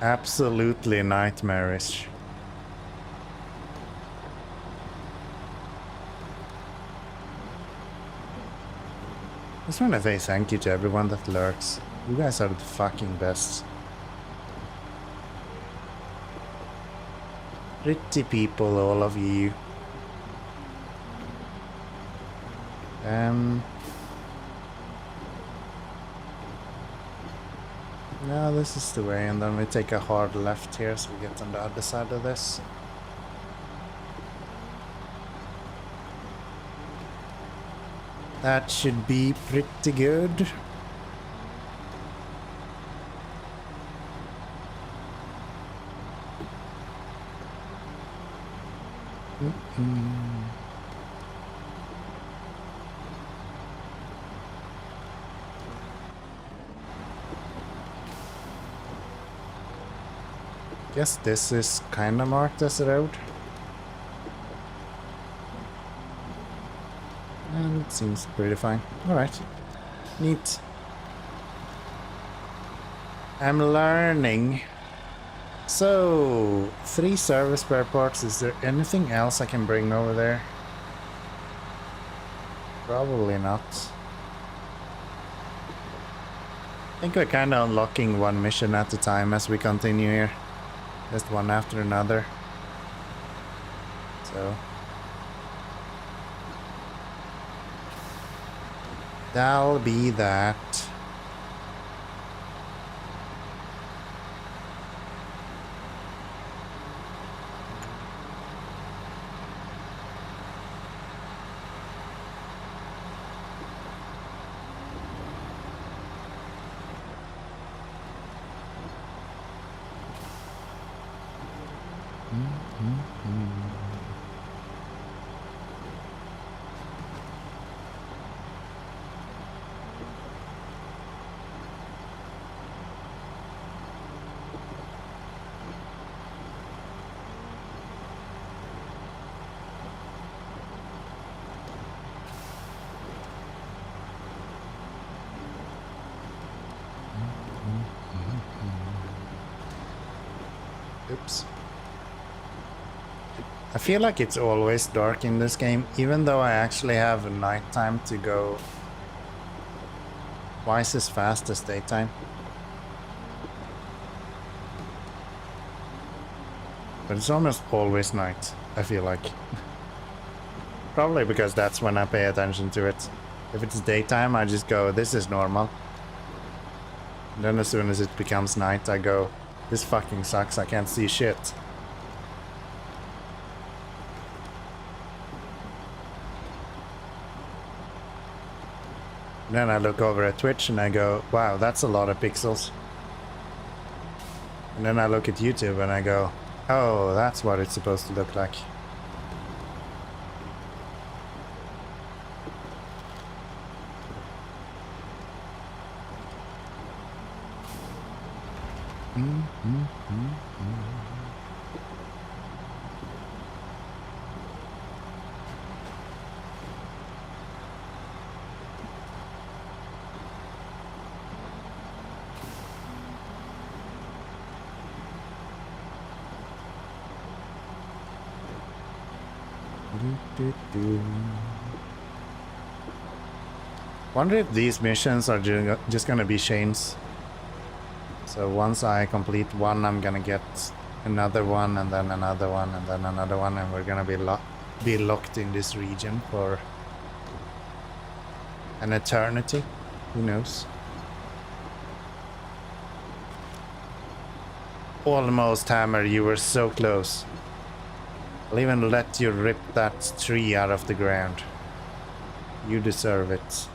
Absolutely nightmarish. I just want to say thank you to everyone that lurks. You guys are the fucking best. Pretty people, all of you. No, this is the way, and then we take a hard left here so we get on the other side of this. That should be pretty good. Guess this is kind of marked as a road. And it seems pretty fine. Alright. Neat. I'm learning. So, 3 service spare parts. Is there anything else I can bring over there? Probably not. I think we're kind of unlocking one mission at a time as we continue here. Just one after another. So that'll be that. Oops. I feel like it's always dark in this game, even though I actually have nighttime to go twice as fast as daytime. But it's almost always night, I feel like. Probably because that's when I pay attention to it. If it's daytime, I just go, this is normal. And then as soon as it becomes night, I go, this fucking sucks, I can't see shit. Then I look over at Twitch and I go, wow, that's a lot of pixels. And then I look at YouTube and I go, oh, that's what it's supposed to look like. Wonder if these missions are just gonna be chains. So once I complete one, I'm gonna get another one, and then another one, and then another one, and we're gonna be locked in this region for An eternity? Who knows? Almost, Hammer, you were so close. I'll even let you rip that tree out of the ground. You deserve it.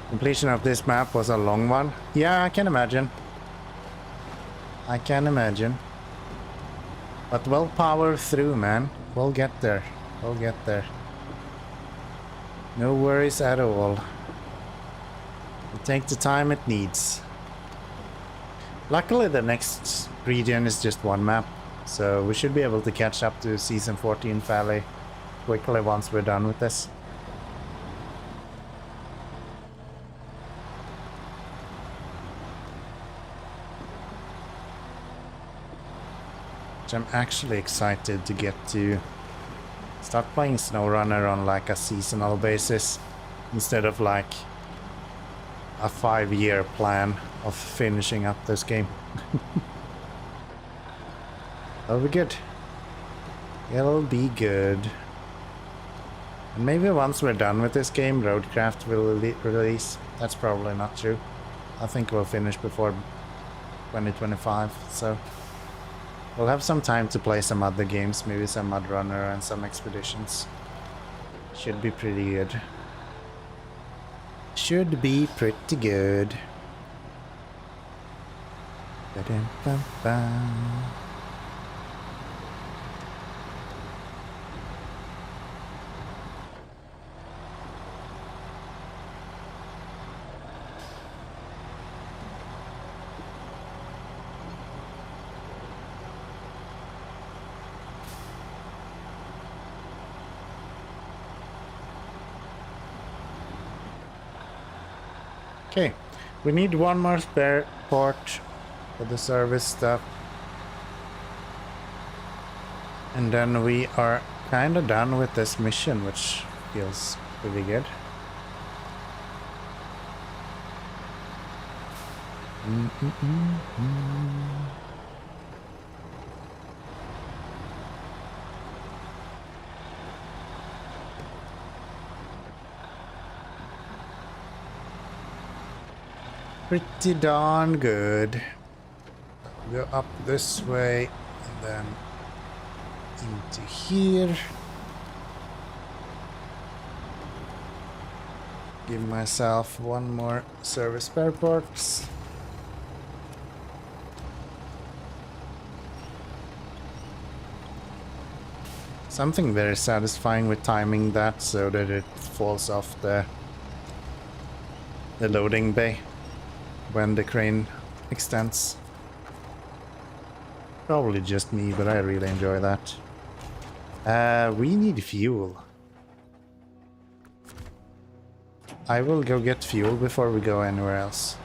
Completion of this map was a long one. Yeah, I can imagine. I can imagine. But we'll power through, man. We'll get there. We'll get there. No worries at all. We'll take the time it needs. Luckily, the next region is just one map, so we should be able to catch up to Season 14 fairly quickly once we're done with this. I'm actually excited to get to start playing SnowRunner on like a seasonal basis instead of like a 5-year plan of finishing up this game. That'll be good. It'll be good. And maybe once we're done with this game, Roadcraft will release. That's probably not true. I think we'll finish before 2025, so we'll have some time to play some other games, maybe some Mud Runner and some expeditions. Should be pretty good. Should be pretty good. Ba-dum-bum-bum. Okay, we need one more spare port for the service stuff. And then we are kind of done with this mission, which feels pretty good. Pretty darn good. Go up this way and then into here. Give myself one more service spare parts. Something very satisfying with timing that so that it falls off the loading bay when the crane extends. Probably just me, but I really enjoy that. We need fuel. I will go get fuel before we go anywhere else.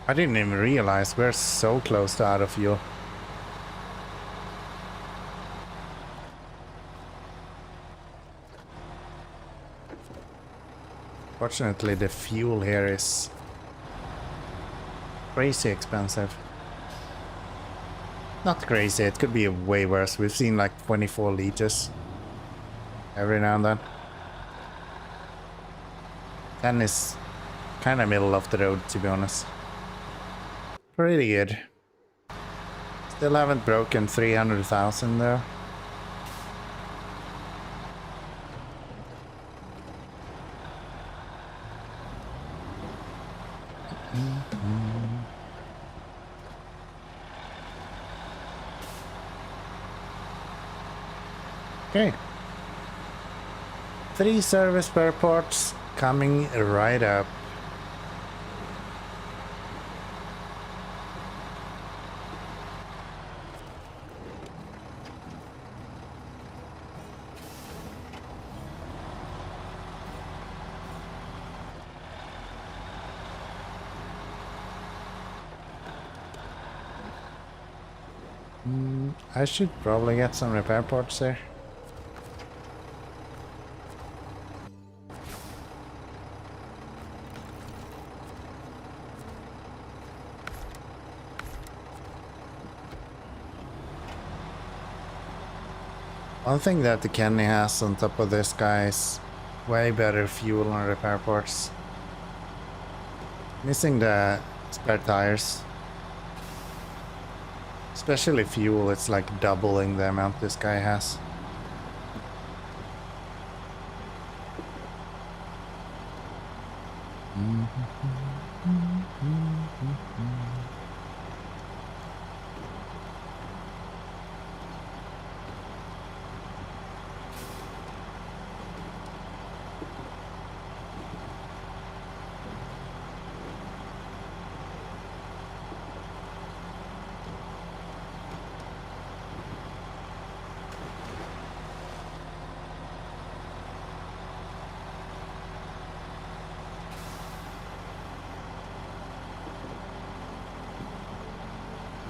I didn't even realize we're so close to out of fuel. Fortunately, the fuel here is crazy expensive. Not crazy, it could be way worse. We've seen like 24 liters every now and then. 10 is kind of middle of the road, to be honest. Pretty good. Still haven't broken 300,000 though. Okay. 3 service spare parts coming right up. I should probably get some repair parts there. One thing that the Kenny has on top of this guy is way better fuel and repair parts. Missing the spare tires. Especially fuel, it's like doubling the amount this guy has.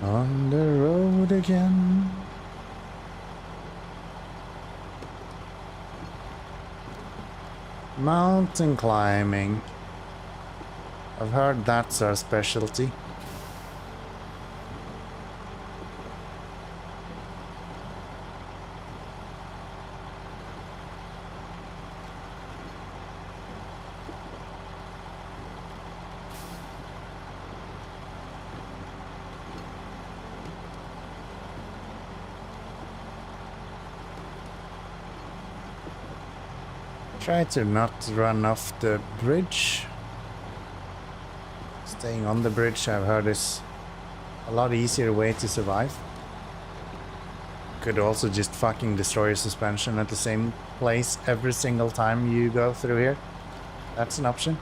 On the road again. Mountain climbing. I've heard that's our specialty. Try to not run off the bridge. Staying on the bridge, I've heard, is a lot easier way to survive. Could also just fucking destroy your suspension at the same place every single time you go through here. That's an option.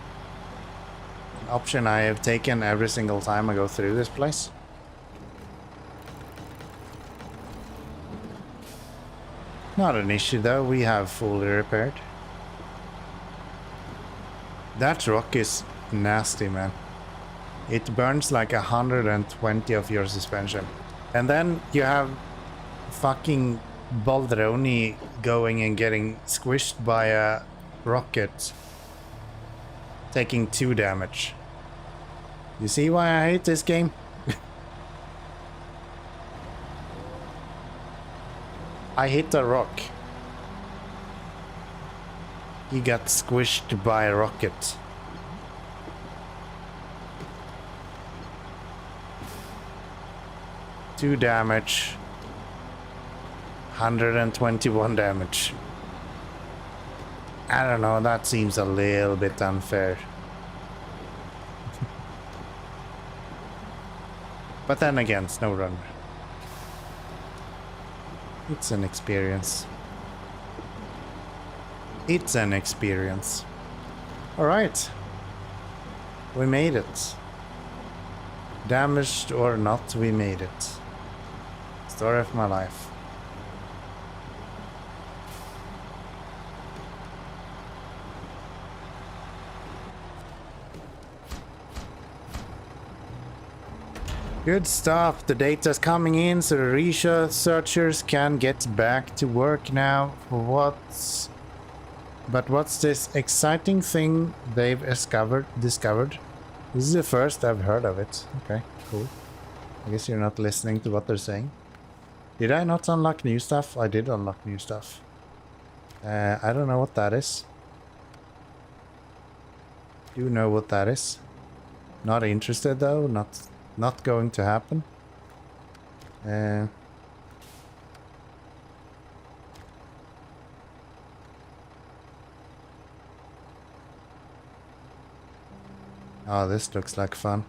An option I have taken every single time I go through this place. Not an issue though, we have fully repaired. That rock is nasty, man. It burns like 120 of your suspension. And then you have fucking Baldraoni going and getting squished by a rocket, taking 2 damage. You see why I hate this game? I hit a rock. He got squished by a rocket. Two damage. 121 damage. I don't know, that seems a little bit unfair. But then again, SnowRunner. It's an experience. It's an experience. Alright. We made it. Damaged or not, we made it. Story of my life. Good stuff. The data's coming in, so the researchers can get back to work now. But what's this exciting thing they've discovered? This is the first I've heard of it. Okay, cool. I guess you're not listening to what they're saying. Did I not unlock new stuff? I did unlock new stuff. I don't know what that is. Do you know what that is? Not interested though. Not going to happen. Oh, this looks like fun.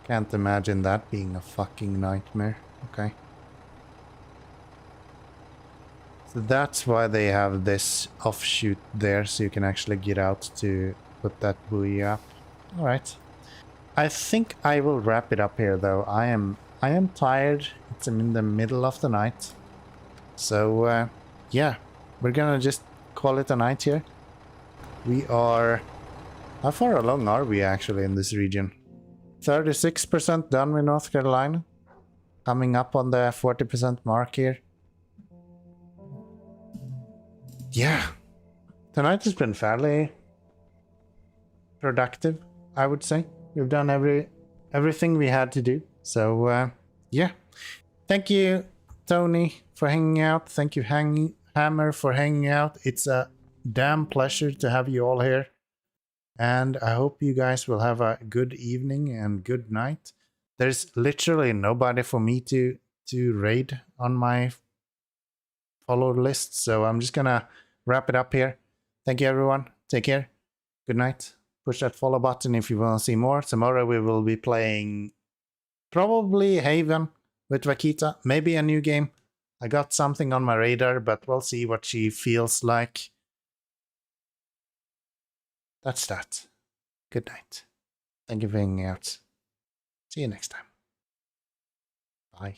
Can't imagine that being a fucking nightmare. Okay. So that's why they have this offshoot there, so you can actually get out to put that buoy up. Alright. I think I will wrap it up here though. I am tired. It's in the middle of the night. So yeah, we're gonna just call it a night here. We are... How far along are we actually in this region? 36% done with North Carolina. coming up on the 40% mark here. Yeah, tonight has been fairly productive, I would say. We've done everything we had to do. So yeah, thank you, Tony, for hanging out. Thank you, Hammer, for hanging out. It's a damn pleasure to have you all here. And I hope you guys will have a good evening and good night. There's literally nobody for me to raid on my follow list, so I'm just gonna wrap it up here. Thank you, everyone. Take care. Good night. Push that follow button if you want to see more. Tomorrow we will be playing probably Haven with Vakita. Maybe a new game. I got something on my radar, but we'll see what she feels like. That's that. Good night. Thank you for hanging out. See you next time. Bye.